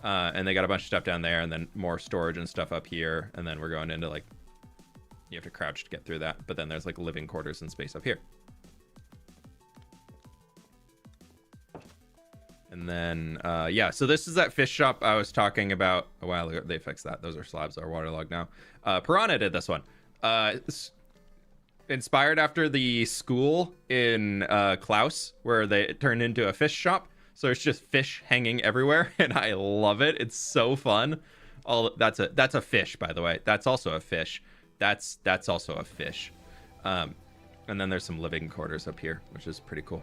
And they got a bunch of stuff down there, and then more storage and stuff up here. And then we're going into like, you have to crouch to get through that. But then there's like living quarters and space up here. And And then, yeah, so this is that fish shop I was talking about a while ago. They fixed that. Those are slabs that are waterlogged now. Piranha did this one. Inspired after the school in Klaus, where they turned into a fish shop. So it's just fish hanging everywhere, and I love it. It's so fun. That's a fish, by the way. That's also a fish. That's also a fish. And then there's some living quarters up here, which is pretty cool.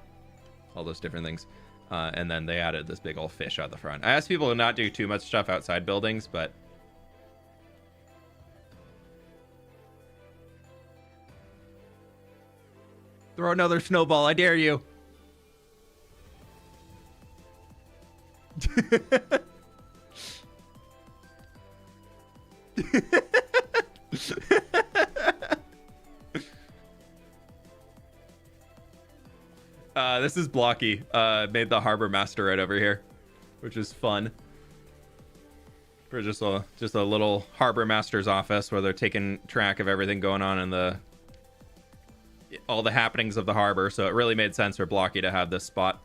All those different things. And then they added this big old fish out the front. I asked people to not do too much stuff outside buildings, but throw another snowball, I dare you. This is Blocky. Made the harbor master right over here, which is fun. For just a little harbor master's office where they're taking track of everything going on in all the happenings of the harbor. So it really made sense for Blocky to have this spot.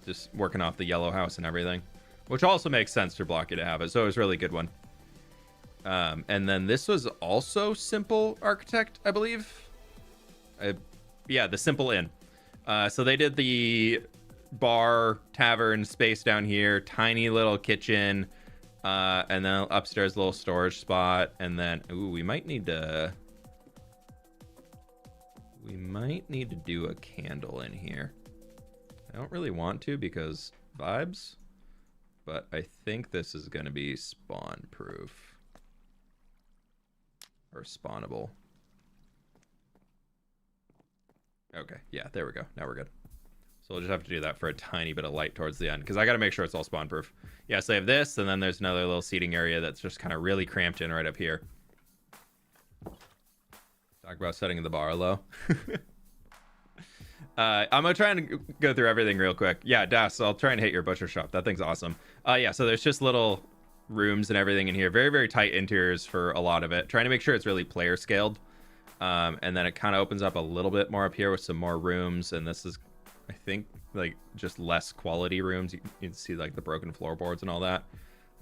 Just working off the yellow house and everything, which also makes sense for Blocky to have it. So it was a really good one. And then this was also Simple Architect, I believe. Yeah, the Simple Inn. So they did the bar, tavern space down here, tiny little kitchen, and then upstairs little storage spot. And then, ooh, we might need to do a candle in here. I don't really want to because vibes, but I think this is going to be spawn proof or spawnable. Okay, yeah, there we go. Now we're good. So we'll just have to do that for a tiny bit of light towards the end because I got to make sure it's all spawn proof. Yeah, so I have this, and then there's another little seating area that's just kind of really cramped in right up here. Talk about setting the bar low. I'm gonna try and go through everything real quick. Yeah, Das, I'll try and hit your butcher shop. That thing's awesome. Yeah, so there's just little rooms and everything in here. Very, very tight interiors for a lot of it. Trying to make sure it's really player scaled. And then it kind of opens up a little bit more up here with some more rooms. And this is, I think, like just less quality rooms. You can see like the broken floorboards and all that.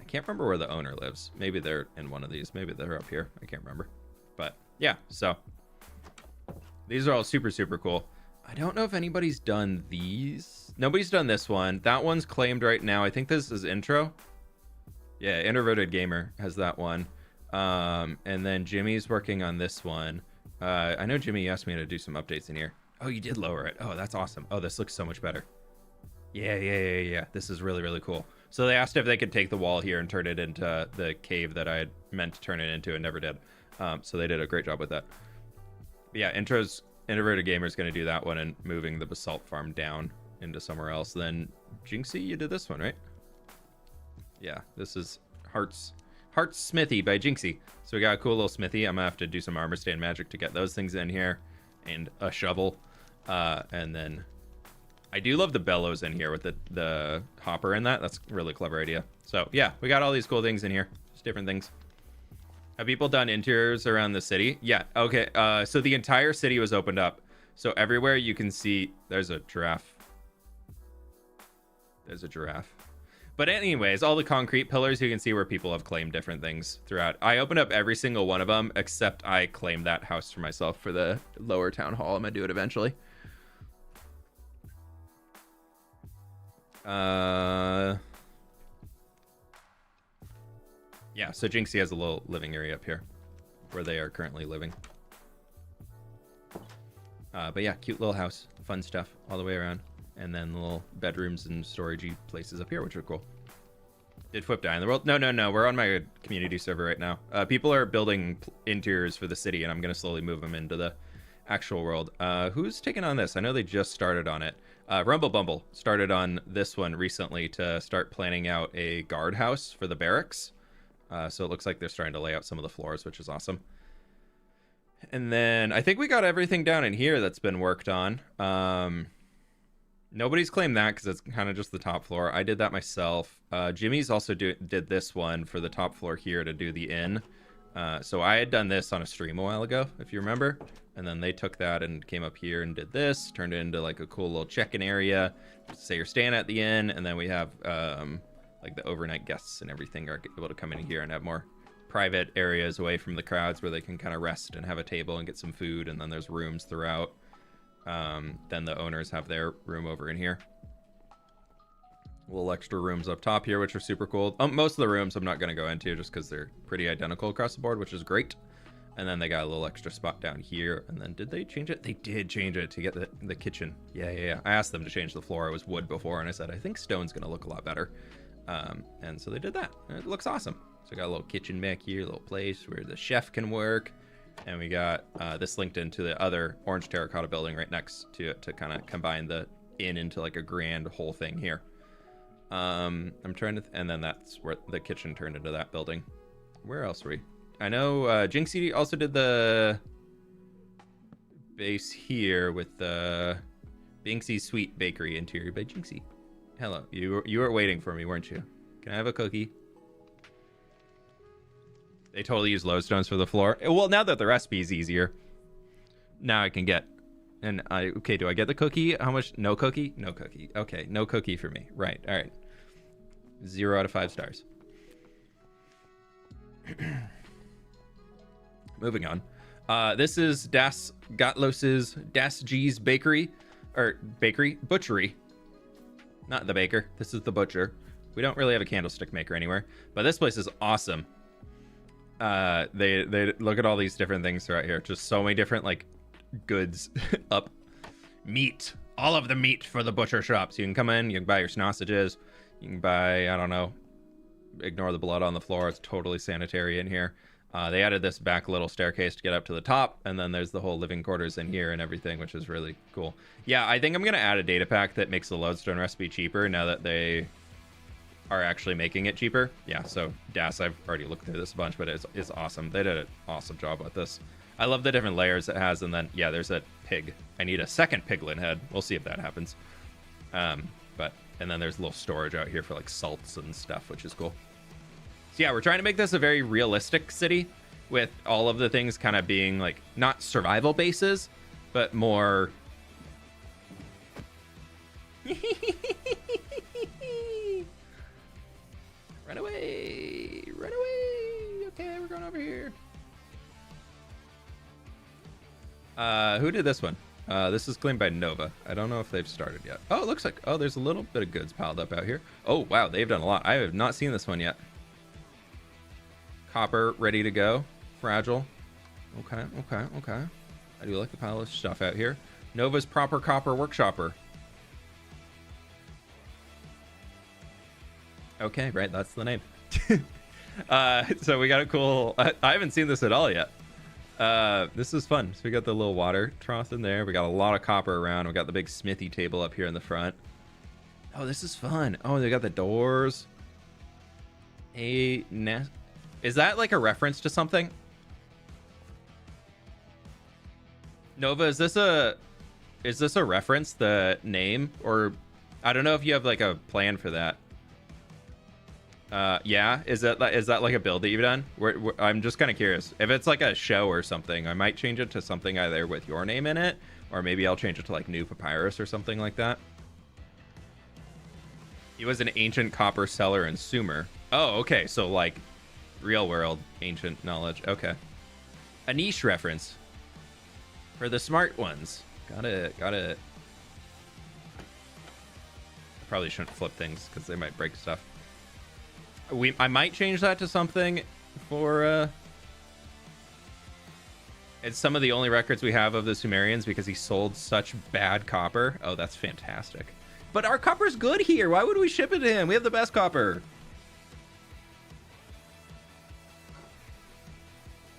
I can't remember where the owner lives. Maybe they're in one of these. Maybe they're up here. I can't remember. But yeah, so these are all super, super cool. I don't know if anybody's done these. Nobody's done this one. That one's claimed right now. I think this is intro. Yeah, Introverted Gamer has that one. And then Jimmy's working on this one. I know Jimmy asked me to do some updates in here. Oh, you did lower it. Oh, that's awesome. Oh, this looks so much better. Yeah. This is really, really cool. So they asked if they could take the wall here and turn it into the cave that I had meant to turn it into and never did. So they did a great job with that. But yeah, Introverted Gamer is going to do that one and moving the basalt farm down into somewhere else. Then Jinxie, you did this one, right? Yeah, this is Heart's Smithy by Jinxie. So we got a cool little smithy. I'm gonna have to do some armor stand magic to get those things in here, and a shovel. And then I do love the bellows in here with the hopper in that. That's a really clever idea. So yeah, we got all these cool things in here, just different things. Have people done interiors around the city? Yeah. Okay. So the entire city was opened up. So everywhere you can see, there's a giraffe. There's a giraffe. But anyways, all the concrete pillars, you can see where people have claimed different things throughout. I opened up every single one of them, except I claimed that house for myself for the lower town hall. I'm going to do it eventually. Yeah, so Jinxie has a little living area up here where they are currently living. But yeah, cute little house. Fun stuff all the way around. And then little bedrooms and storagey places up here, which are cool. Did fWhip die in the world? No. We're on my community server right now. People are building interiors for the city, and I'm going to slowly move them into the actual world. Who's taking on this? I know they just started on it. Rumble Bumble started on this one recently to start planning out a guardhouse for the barracks. So it looks like they're starting to lay out some of the floors, which is awesome. And then I think we got everything down in here that's been worked on. Nobody's claimed that because it's kind of just the top floor. I did that myself. Jimmy's also did this one for the top floor here to do the inn. So I had done this on a stream a while ago, if you remember. And then they took that and came up here and did this, turned it into like a cool little check-in area. Say you're staying at the inn, and then we have like the overnight guests and everything are able to come in here and have more private areas away from the crowds where they can kind of rest and have a table and get some food. And then there's rooms throughout. Then the owners have their room over in here. Little extra rooms up top here, which are super cool. Most of the rooms I'm not going to go into just because they're pretty identical across the board, which is great. And then they got a little extra spot down here. And then did they change it? They did change it to get the kitchen. Yeah. I asked them to change the floor. It was wood before, and I said, I think stone's going to look a lot better. And so they did that. And it looks awesome. So I got a little kitchen back here, a little place where the chef can work. And we got this linked into the other orange terracotta building right next to it to kind of combine the inn into like a grand whole thing here. I'm trying to, and then that's where the kitchen turned into that building. Where else were we? I know Jinxie also did the base here with the Binksy Sweet Bakery interior by Jinxie. Hello, you were waiting for me, weren't you? Can I have a cookie? They totally use lodestones for the floor. Well, now that the recipe is easier, now I can get. And okay, do I get the cookie? How much? No cookie? No cookie. Okay, no cookie for me. Right, all right. 0 out of 5 stars. Moving on. This is Das Gottlos's Das G's Butchery. Not the baker. This is the butcher. We don't really have a candlestick maker anywhere, but this place is awesome. They look at all these different things throughout here. Just so many different like goods up. Meat. All of the meat for the butcher shops. You can come in, you can buy your sausages. You can buy, I don't know, ignore the blood on the floor. It's totally sanitary in here. They added this back little staircase to get up to the top, and then there's the whole living quarters in here and everything, which is really cool. Yeah, I think I'm going to add a data pack that makes the lodestone recipe cheaper now that they are actually making it cheaper. Yeah, so Das, I've already looked through this a bunch, but it's awesome. They did an awesome job with this. I love the different layers it has, and then, yeah, there's a pig. I need a second piglet head. We'll see if that happens. And then there's a little storage out here for like salts and stuff, which is cool. So yeah, we're trying to make this a very realistic city with all of the things kind of being like not survival bases, but more run away. Okay, we're going over here. Who did this one? This is claimed by Nova. I don't know if they've started yet. Oh, it looks like, oh, there's a little bit of goods piled up out here. Oh, wow, they've done a lot. I have not seen this one yet. Copper ready to go. Fragile. Okay. I do like the pile of stuff out here. Nova's proper copper workshopper. Okay, right, that's the name. So we got a cool, I haven't seen this at all yet. This is fun. So we got the little water trough in there. We got a lot of copper around. We got the big smithy table up here in the front. Oh, this is fun. Oh, they got the doors. Is that like a reference to something? Nova, is this a reference, the name? Or I don't know if you have like a plan for that. Yeah, is that like a build that you've done? I'm just kind of curious. If it's like a show or something, I might change it to something either with your name in it, or maybe I'll change it to like New Papyrus or something like that. He was an ancient copper seller in Sumer. Oh, okay, so like real world ancient knowledge. Okay, a niche reference for the smart ones. Got it. I probably shouldn't flip things because they might break stuff. I might change that to something for it's some of the only records we have of the Sumerians because he sold such bad copper. Oh, that's fantastic. But our copper's good here. Why would we ship it to him? We have the best copper.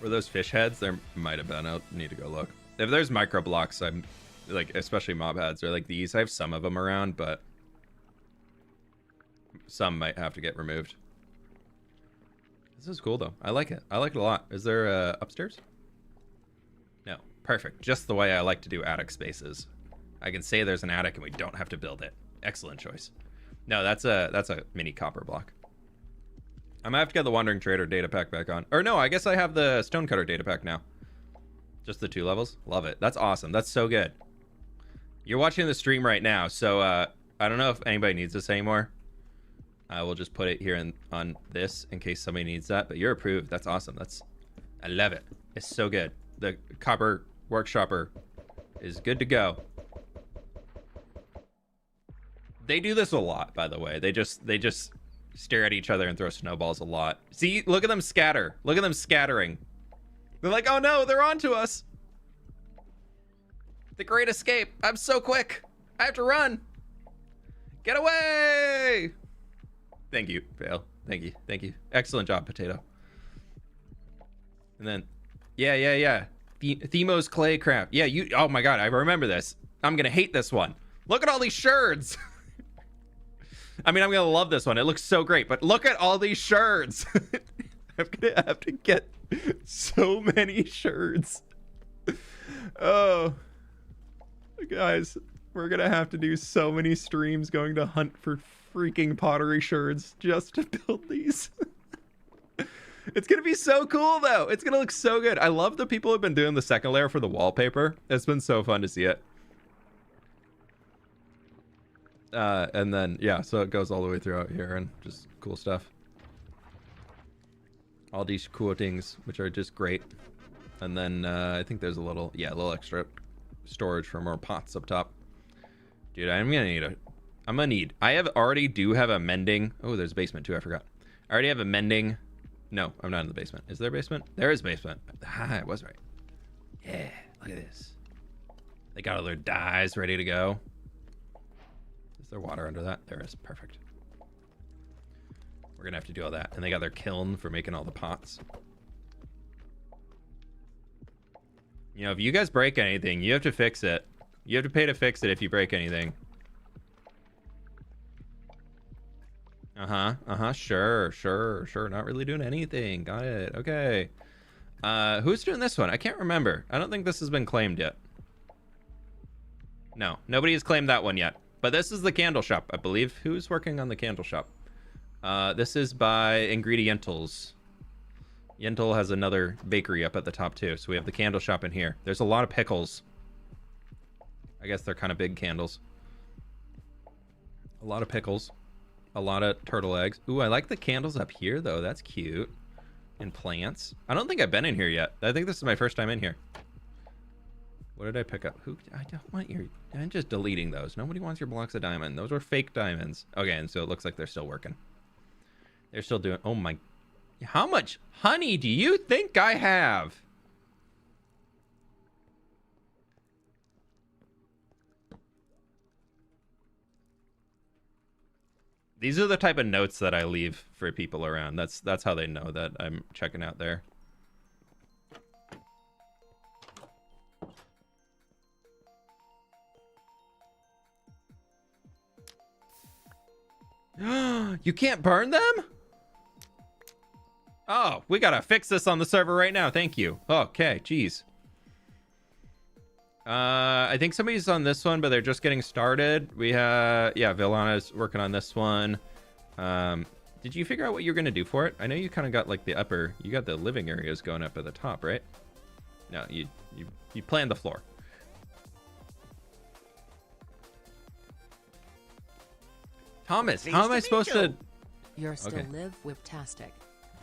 Were those fish heads? There might have been. I'll need to go look. If there's micro blocks, I'm like, especially mob heads or like these, I have some of them around, but some might have to get removed. This is cool though. I like it. I like it a lot. Is there upstairs? No. Perfect. Just the way I like to do attic spaces. I can say there's an attic and we don't have to build it. Excellent choice. No, that's a mini copper block. I'm gonna have to get the Wandering Trader data pack back on. Or no, I guess I have the Stonecutter data pack now. Just the 2 levels. Love it. That's awesome. That's so good. You're watching the stream right now, so I don't know if anybody needs this anymore. I will just put it here on this in case somebody needs that. But you're approved. That's awesome. I love it. It's so good. The Copper Workshopper is good to go. They do this a lot, by the way. They just stare at each other and throw snowballs a lot. See, look at them scatter. Look at them scattering. They're like, oh no, they're onto us. The Great Escape. I'm so quick. I have to run. Get away. Thank you, Vale. Thank you. Thank you. Excellent job, Potato. And then, yeah. Themo's clay crap. Yeah, oh my God, I remember this. I'm gonna hate this one. Look at all these sherds. I mean, I'm gonna love this one. It looks so great, but look at all these sherds. I'm gonna have to get so many sherds. Oh, guys, we're gonna have to do so many streams going to hunt for freaking pottery sherds just to build these. It's gonna be so cool though. It's gonna look so good. I love the people who've been doing the second layer for the wallpaper. It's been so fun to see it. And then, yeah, so it goes all the way throughout here and just cool stuff. All these cool things, which are just great. And then I think there's a little extra storage for more pots up top. Dude, I already do have a mending. Oh, there's a basement too, I forgot. I already have a mending. No, I'm not in the basement. Is there a basement? There is a basement. Ah, I was right. Yeah, look at this. They got all their dyes ready to go. Is there water under that? There is. Perfect. We're gonna have to do all that. And they got their kiln for making all the pots. You know, if you guys break anything, you have to fix it. You have to pay to fix it if you break anything. Sure. Not really doing anything. Got it. Okay. Who's doing this one? I can't remember. I don't think this has been claimed yet. No, nobody has claimed that one yet. But this is the candle shop, I believe. Who's working on the candle shop? This is by Ingredientals. Yentl has another bakery up at the top too. So we have the candle shop in here. There's a lot of pickles. I guess they're kind of big candles. A lot of pickles. A lot of turtle eggs. Ooh, I like the candles up here though. That's cute. And plants. I don't think I've been in here yet. I think this is my first time in here. What did I pick up? I don't want your... I'm just deleting those. Nobody wants your blocks of diamond. Those were fake diamonds. Okay, and so it looks like they're still working. They're still doing... Oh my... How much honey do you think I have? These are the type of notes that I leave for people around. That's how they know that I'm checking out there. You can't burn them? Oh, we gotta fix this on the server right now. Thank you. Okay, geez. I think somebody's on this one, but they're just getting started. We have, yeah, Villana's working on this one. Did you figure out what you're gonna do for it? I know you kind of got like the upper, you got the living areas going up at the top, right? No, you planned the floor. Thomas, how am I supposed to? You're still live whiptastic.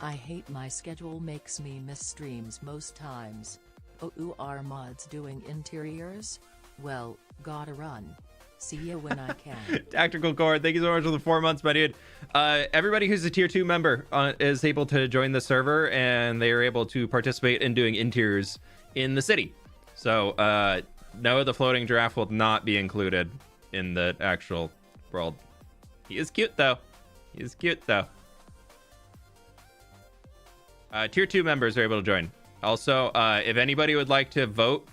I hate my schedule, makes me miss streams most times. Oh, are mods doing interiors? Well, gotta run. See you when I can. Tactical Cord, thank you so much for the 4 months, my dude. Everybody who's a tier 2 member is able to join the server, and they are able to participate in doing interiors in the city. So, no, the floating giraffe will not be included in the actual world. He is cute, though. He is cute, though. Tier 2 members are able to join. Also, if anybody would like to vote,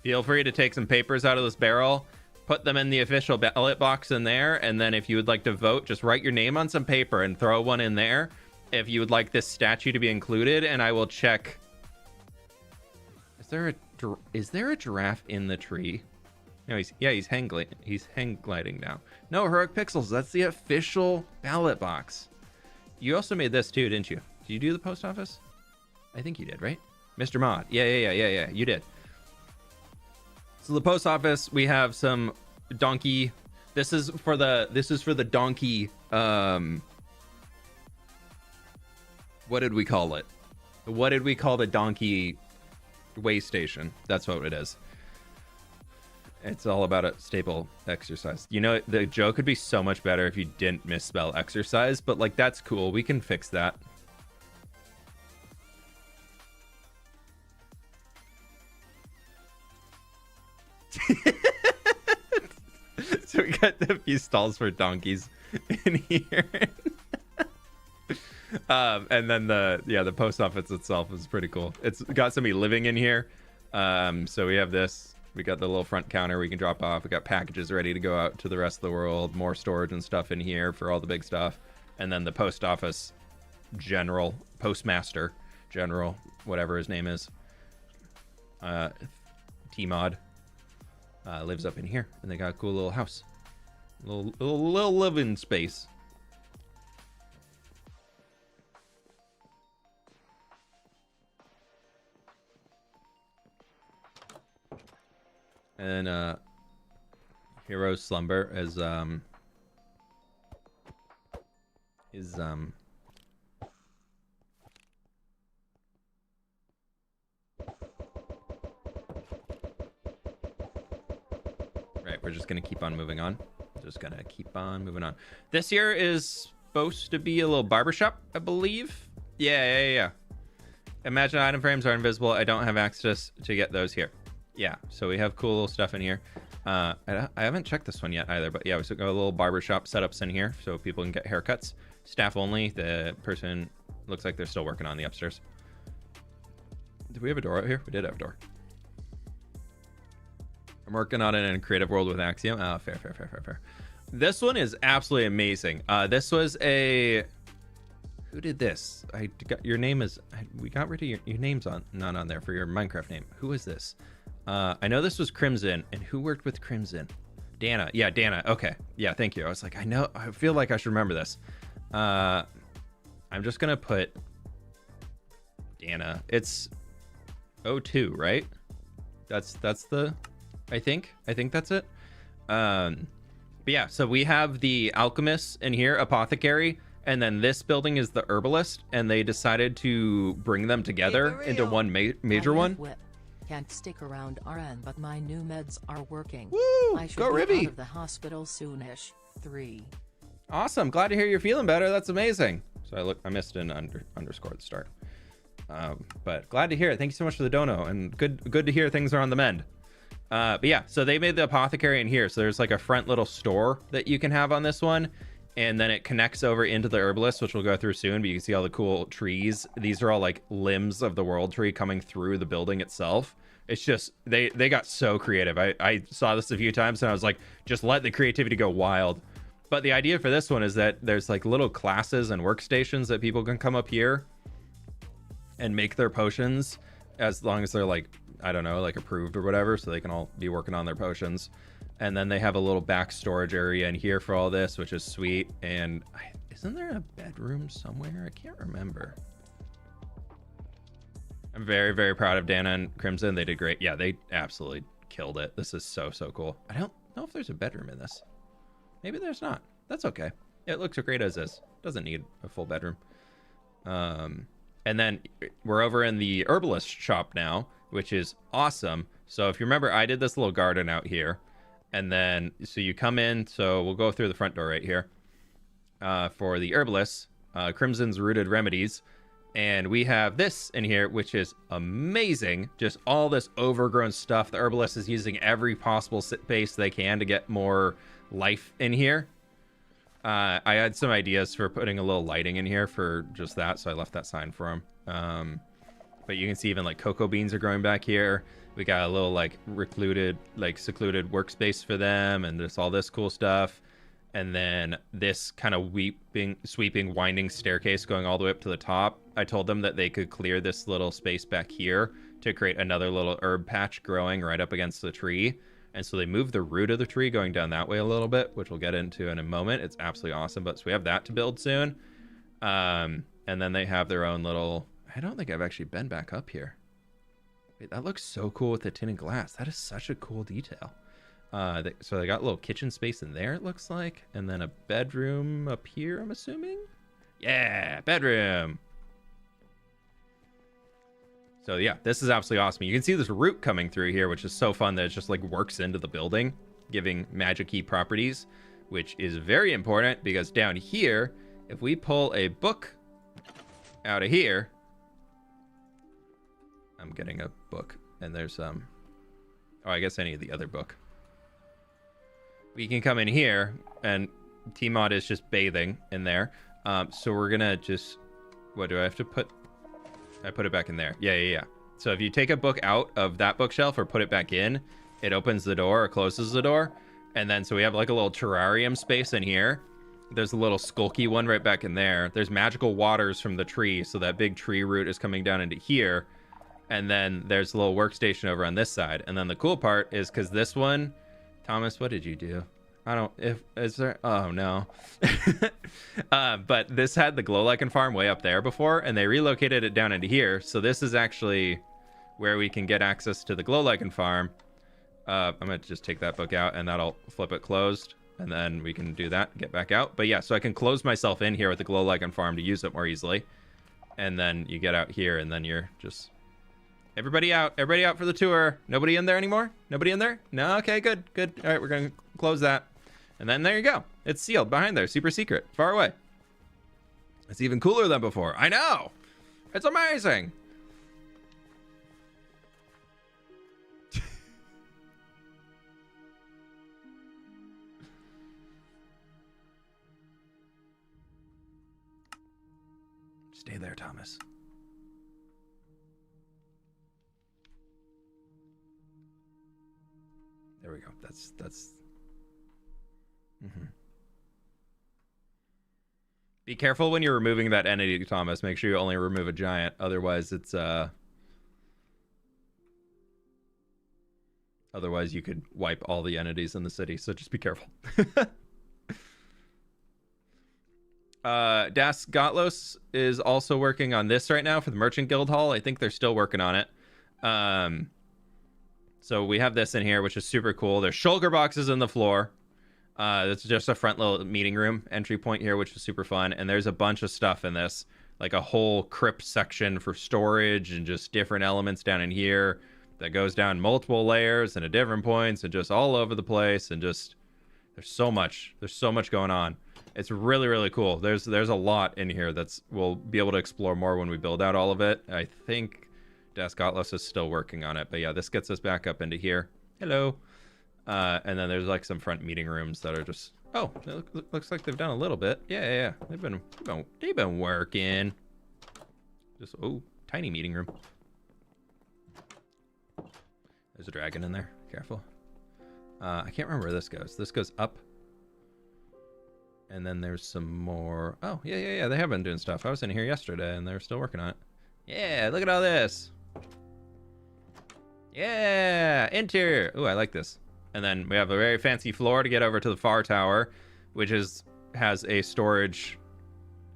feel free to take some papers out of this barrel, put them in the official ballot box in there, and then if you would like to vote, just write your name on some paper and throw one in there if you would like this statue to be included, and I will check. Is there a giraffe in the tree? No, he's hang gliding now. No, Heroic Pixels, that's the official ballot box. You also made this too, didn't you? Did you do the post office? I think you did, right? Mr. Mod. Yeah. You did. So the post office, we have some donkey. This is for the donkey. What did we call it? What did we call the donkey way station? That's what it is. It's all about a staple exercise. You know, the joke would be so much better if you didn't misspell exercise, but like, that's cool. We can fix that. So we got a few stalls for donkeys in here. And then the post office itself is pretty cool. It's got somebody living in here. So we have this. We got the little front counter we can drop off. We got packages ready to go out to the rest of the world. More storage and stuff in here for all the big stuff. And then the post office postmaster general, whatever his name is. T-Mod lives up in here. And they got a cool little house. Little living space. And Hero's Slumber is right, we're just gonna keep on moving on. This here is supposed to be a little barbershop, I believe. Yeah. Imagine item frames are invisible. I don't have access to get those here. Yeah, so we have cool little stuff in here. I haven't checked this one yet either, but yeah, we got a little barbershop setups in here so people can get haircuts. Staff only. The person looks like they're still working on the upstairs. Did we have a door out here? We did have a door. I'm working on it in a creative world with Axiom. Oh, fair. This one is absolutely amazing. This was a... Who did this? I got your name is... We got rid of your name's not on there for your Minecraft name. Who is this? I know this was Crimson, and who worked with Crimson? Dana. Yeah, Dana. Okay. Yeah, thank you. I was like, I feel like I should remember this. I'm just gonna put Dana. It's 02, right? That's the... I think that's it. But yeah, so we have the alchemist in here, apothecary, and then this building is the herbalist, and they decided to bring them together into one major one. fWhip. Can't stick around RN, but my new meds are working. Woo! I should Go be Ribby! out of the hospital soonish. 3. Awesome. Glad to hear you're feeling better. That's amazing. So I missed an underscore at the start. But glad to hear it. Thank you so much for the dono, and good to hear things are on the mend. But yeah, so they made the apothecary in here. So there's like a front little store that you can have on this one. And then it connects over into the herbalist, which we'll go through soon. But you can see all the cool trees. These are all like limbs of the world tree coming through the building itself. It's just, they got so creative. I saw this a few times and I was like, just let the creativity go wild. But the idea for this one is that there's like little classes and workstations that people can come up here and make their potions, as long as they're like, I don't know, like approved or whatever, so they can all be working on their potions. And then they have a little back storage area in here for all this, which is sweet. And isn't there a bedroom somewhere? I can't remember. I'm very, very proud of Dana and Crimson. They did great. Yeah, they absolutely killed it. This is so cool. I don't know if there's a bedroom in this. Maybe there's not. That's okay. It looks great as is. Doesn't need a full bedroom. And then we're over in the herbalist shop now, which is awesome. So if you remember, I did this little garden out here. And then, so you come in, so we'll go through the front door right here. For the herbalist, Crimson's Rooted Remedies. And we have this in here, which is amazing. Just all this overgrown stuff. The herbalist is using every possible space they can to get more life in here. I had some ideas for putting a little lighting in here for just that, so I left that sign for him. But you can see even like cocoa beans are growing back here. We got a little like secluded workspace for them, and there's all this cool stuff. And then this kind of sweeping, winding staircase going all the way up to the top. I told them that they could clear this little space back here to create another little herb patch growing right up against the tree. And so they moved the root of the tree going down that way a little bit, which we'll get into in a moment. It's absolutely awesome. But so we have that to build soon. And then they have their own little... I don't think I've actually been back up here. Wait, that looks so cool with the tinted glass. That is such a cool detail. So they got a little kitchen space in there, it looks like. And then a bedroom up here, I'm assuming? Yeah, bedroom. So yeah, this is absolutely awesome. You can see this root coming through here, which is so fun that it just like works into the building, giving magic-y properties, which is very important because down here, if we pull a book out of here, I'm getting a book, and there's oh, I guess any of the other book. We can come in here, and T-Mod is just bathing in there. So we're gonna just, what do I have to put? I put it back in there. Yeah. So if you take a book out of that bookshelf or put it back in, it opens the door or closes the door. And then so we have like a little terrarium space in here. There's a little skulky one right back in there. There's magical waters from the tree, so that big tree root is coming down into here. And then there's a little workstation over on this side. And then the cool part is because this one, Thomas, what did you do? Is there, oh no. But this had the glow lichen farm way up there before, and they relocated it down into here. So this is actually where we can get access to the glow lichen farm. I'm gonna just take that book out and that'll flip it closed. And then we can do that, get back out. But yeah, so I can close myself in here with the glow lichen farm to use it more easily. And then you get out here and then you're just... Everybody out for the tour. Nobody in there anymore? Nobody in there? No, okay, good. All right, we're gonna close that. And then there you go. It's sealed behind there, super secret, far away. It's even cooler than before. I know! It's amazing! Stay there, Thomas. There we go. That's Be careful when you're removing that entity, Thomas. Make sure you only remove a giant. Otherwise, it's otherwise you could wipe all the entities in the city. So just be careful. Das Gotlos is also working on this right now for the Merchant Guild Hall. I think they're still working on it. So we have this in here, which is super cool. There's shulker boxes in the floor. It's just a front little meeting room entry point here, which is super fun. And there's a bunch of stuff in this, like a whole crypt section for storage and just different elements down in here that goes down multiple layers and at different points and just all over the place. And just, there's so much going on. It's really, really cool. There's a lot in here we'll be able to explore more when we build out all of it. I think Das Gotlos is still working on it. But yeah, this gets us back up into here. Hello. And then there's like some front meeting rooms that are just, oh, it looks like they've done a little bit. Yeah. They've been working. Just, oh, tiny meeting room. There's a dragon in there. Careful. I can't remember where this goes. This goes up. And then there's some more. Oh, yeah. They have been doing stuff. I was in here yesterday and they're still working on it. Yeah, look at all this. Yeah, interior. Ooh, I like this. And then we have a very fancy floor to get over to the far tower, which has a storage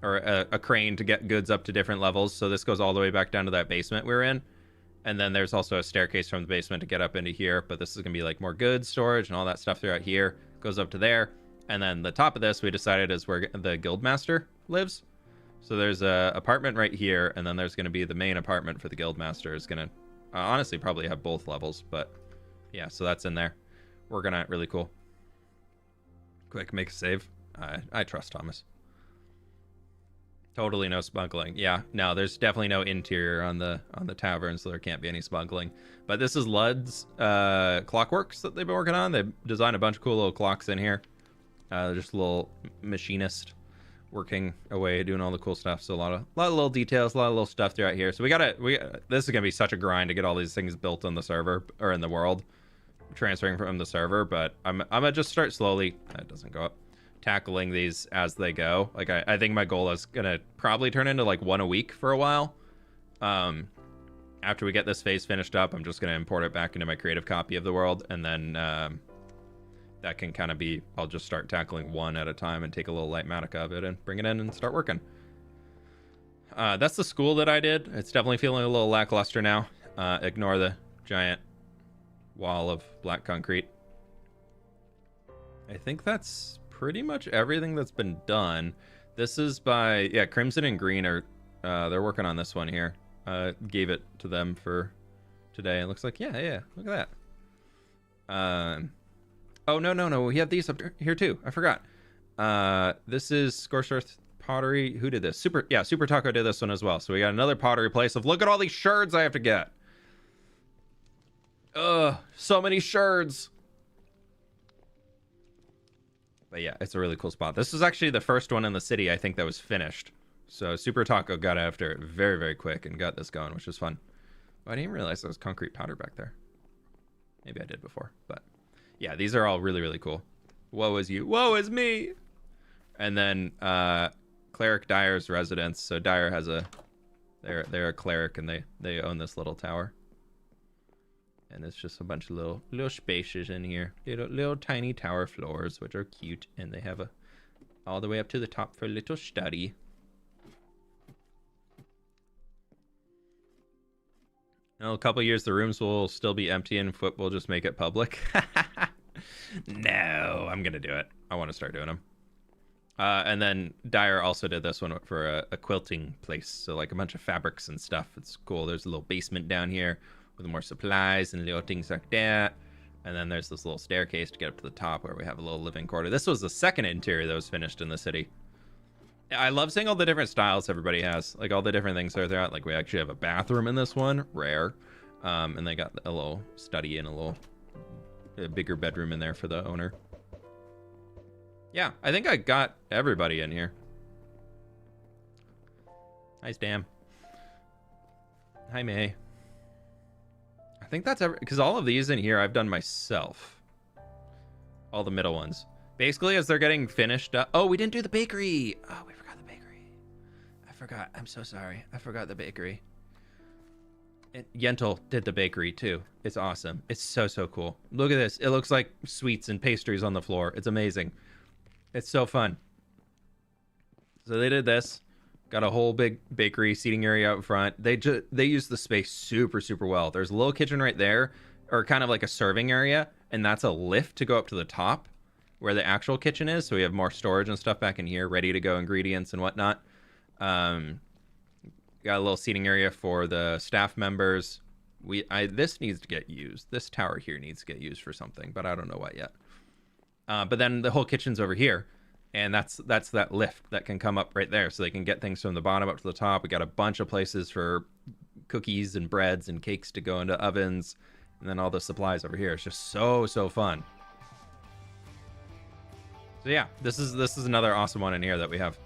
or a crane to get goods up to different levels. So this goes all the way back down to that basement we're in. And then there's also a staircase from the basement to get up into here. But this is going to be like more goods storage and all that stuff throughout here. Goes up to there. And then the top of this, we decided, is where the guildmaster lives. So there's a apartment right here. And then there's going to be the main apartment for the guildmaster. Is going to honestly probably have both levels. But yeah, so that's in there. Working on it, really cool. Quick, make a save. I trust Thomas. Totally no smuggling. Yeah, no, there's definitely no interior on the tavern, so there can't be any smuggling. But this is Lud's clockworks that they've been working on. They've designed a bunch of cool little clocks in here. Just a little machinist working away, doing all the cool stuff. So a lot of little details, a lot of little stuff throughout here. So this is gonna be such a grind to get all these things built on the server or in the world. Transferring from the server, but I'm gonna just start slowly. That doesn't go up. Tackling these as they go. Like I think my goal is gonna probably turn into like one a week for a while. After we get this phase finished up, I'm just gonna import it back into my creative copy of the world, and then that can kind of be. I'll just start tackling one at a time and take a little light matic of it and bring it in and start working. That's the school that I did. It's definitely feeling a little lackluster now. Ignore the giant wall of black concrete. I think that's pretty much everything that's been done. This is by, yeah, Crimson and Green are, they're working on this one here. Gave it to them for today. It looks like, yeah, look at that. Oh, no, we have these up here too. I forgot. This is Scorched Earth Pottery. Who did this? Super Taco did this one as well. So we got another pottery place of, look at all these sherds I have to get. Ugh, so many sherds. But yeah, it's a really cool spot. This is actually the first one in the city, I think, that was finished. So Super Taco got after it very, very quick and got this going, which was fun. Oh, I didn't even realize there was concrete powder back there. Maybe I did before, but yeah, these are all really, really cool. Woe is you. Woe is me. And then Cleric Dyer's residence. So Dyer has a, they're a cleric and they own this little tower. And it's just a bunch of little spaces in here. Little tiny tower floors, which are cute. And they have all the way up to the top for a little study. In a couple years, the rooms will still be empty and fWhip will just make it public. No, I'm going to do it. I want to start doing them. And then Dyer also did this one for a quilting place. So like a bunch of fabrics and stuff. It's cool. There's a little basement down here with more supplies and little things like that. And then there's this little staircase to get up to the top where we have a little living quarter. This was the second interior that was finished in the city. I love seeing all the different styles everybody has. Like all the different things they're at. Like we actually have a bathroom in this one. Rare. And they got a little study and a bigger bedroom in there for the owner. Yeah, I think I got everybody in here. Hi, Stam. Hi, May. I think that's because all of these in here I've done myself. All the middle ones. Basically, as they're getting finished up. Oh, we didn't do the bakery. Oh, we forgot the bakery. I forgot. I'm so sorry. I forgot the bakery. Yentl did the bakery too. It's awesome. It's so cool. Look at this. It looks like sweets and pastries on the floor. It's amazing. It's so fun. So they did this. Got a whole big bakery seating area out front. They use the space super well. There's a little kitchen right there, or kind of like a serving area, and that's a lift to go up to the top where the actual kitchen is. So we have more storage and stuff back in here, ready to go ingredients and whatnot. Got a little seating area for the staff members. This needs to get used. This tower here needs to get used for something, but I don't know what yet. But then the whole kitchen's over here, and that's that lift that can come up right there, so they can get things from the bottom up to the top. We got a bunch of places for cookies and breads and cakes to go into ovens, and then all the supplies over here. It's just so fun. So yeah, this is another awesome one in here that we have.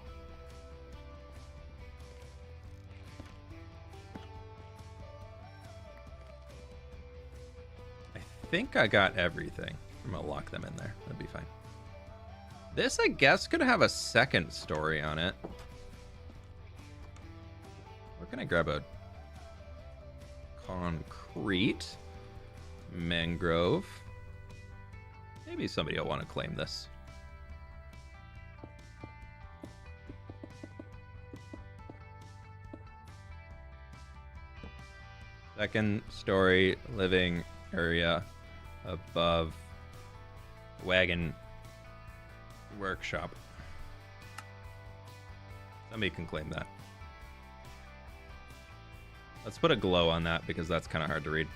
I think I got everything. I'm gonna lock them in there. That'd be fine. This, I guess, could have a second story on it. Where can I grab a concrete mangrove? Maybe somebody will want to claim this. Second story living area above wagon workshop. Somebody can claim that. Let's put a glow on that because that's kind of hard to read.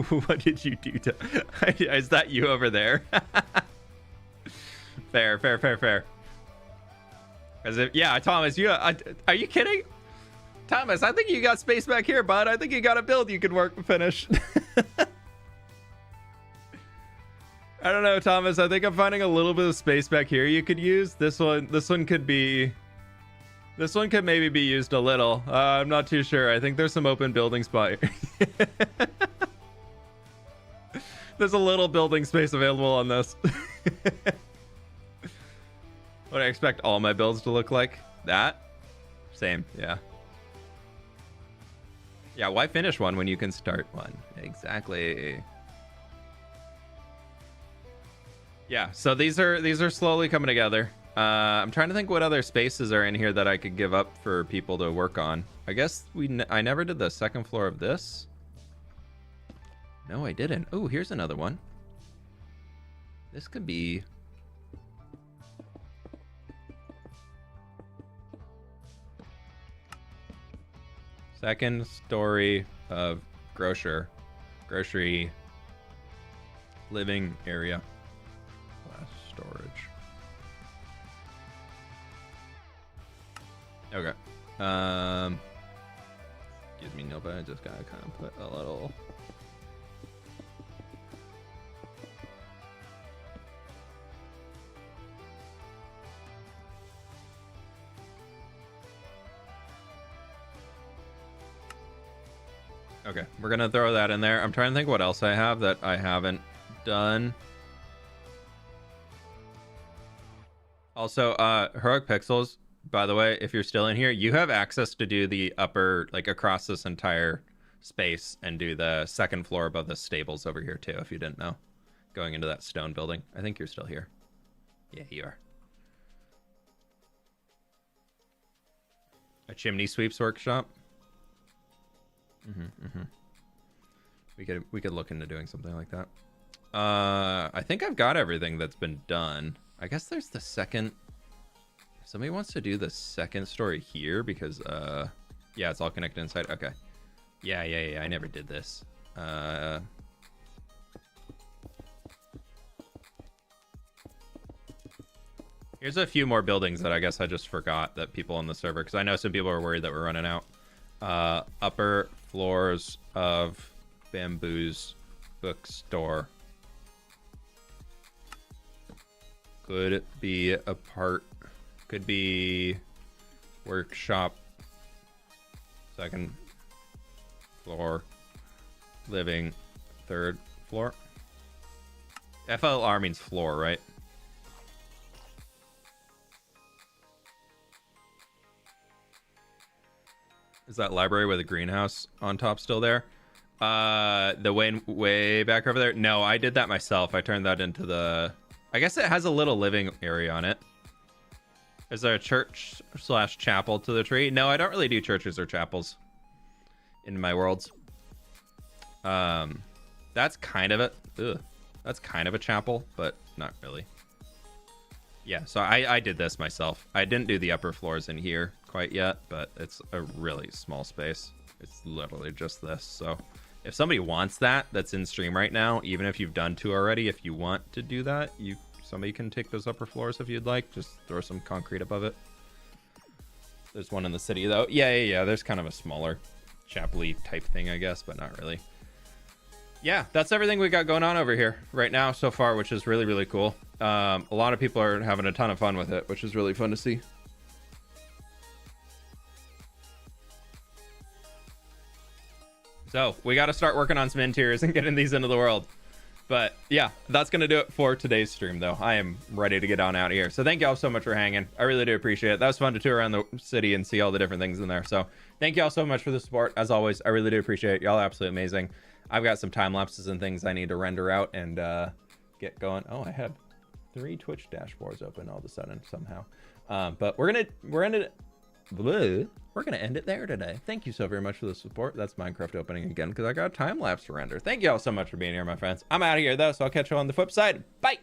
What did you do to... Is that you over there? Fair. As if, yeah, Thomas, are you kidding? Thomas, I think you got space back here, bud. I think you got a build you could finish. I don't know, Thomas. I think I'm finding a little bit of space back here you could use. This one could maybe be used a little. I'm not too sure. I think there's some open building spot here. There's a little building space available on this. What I expect all my builds to look like? That? Same, yeah. Yeah, why finish one when you can start one? Exactly. Yeah, so these are slowly coming together. I'm trying to think what other spaces are in here that I could give up for people to work on. I guess I never did the second floor of this. No, I didn't. Oh, here's another one. This could be... second story of grocery living area. Storage. Okay. Excuse me, no, but I just gotta kind of put a little... Okay, we're gonna throw that in there. I'm trying to think what else I have that I haven't done. Also, Heroic Pixels, by the way, if you're still in here, you have access to do the upper, like across this entire space and do the second floor above the stables over here too, if you didn't know. Going into that stone building. I think you're still here. Yeah, you are. A chimney sweeps workshop. We could look into doing something like that. I think I've got everything that's been done. I guess there's the second... If somebody wants to do the second story here, because yeah, it's all connected inside. Okay. Yeah, I never did this. Here's a few more buildings that I guess I just forgot that people on the server, because I know some people are worried that we're running out. Upper floors of Bamboo's bookstore. Could be a part, could be workshop, second floor, living, third floor. FLR means floor, right? Is that library with a greenhouse on top still there? The way back over there? No, I did that myself. I turned that into the... I guess it has a little living area on it. Is there a church / chapel to the tree? No, I don't really do churches or chapels in my worlds. That's kind of it. That's kind of a chapel, but not really. Yeah, so I did this myself. I didn't do the upper floors in here quite yet, but it's a really small space. It's literally just this. So if somebody wants that, that's in stream right now, even if you've done 2 already, if you want to do that, somebody can take those upper floors if you'd like. Just throw some concrete above it. There's one in the city though. Yeah. There's kind of a smaller chapel-y type thing, I guess, but not really. Yeah, that's everything we got going on over here right now so far, which is really, really cool. A lot of people are having a ton of fun with it, which is really fun to see. So we got to start working on some interiors and getting these into the world. But yeah, that's going to do it for today's stream, though. I am ready to get on out of here. So thank y'all so much for hanging. I really do appreciate it. That was fun to tour around the city and see all the different things in there. So thank y'all so much for the support. As always, I really do appreciate it. Y'all are absolutely amazing. I've got some time lapses and things I need to render out and get going. Oh, I had 3 Twitch dashboards open all of a sudden somehow. But we're gonna end it there today. Thank you so very much for the support. That's Minecraft opening again because I got a time lapse to render. Thank you all so much for being here, my friends. I'm out of here though, so I'll catch you on the flip side. Bye.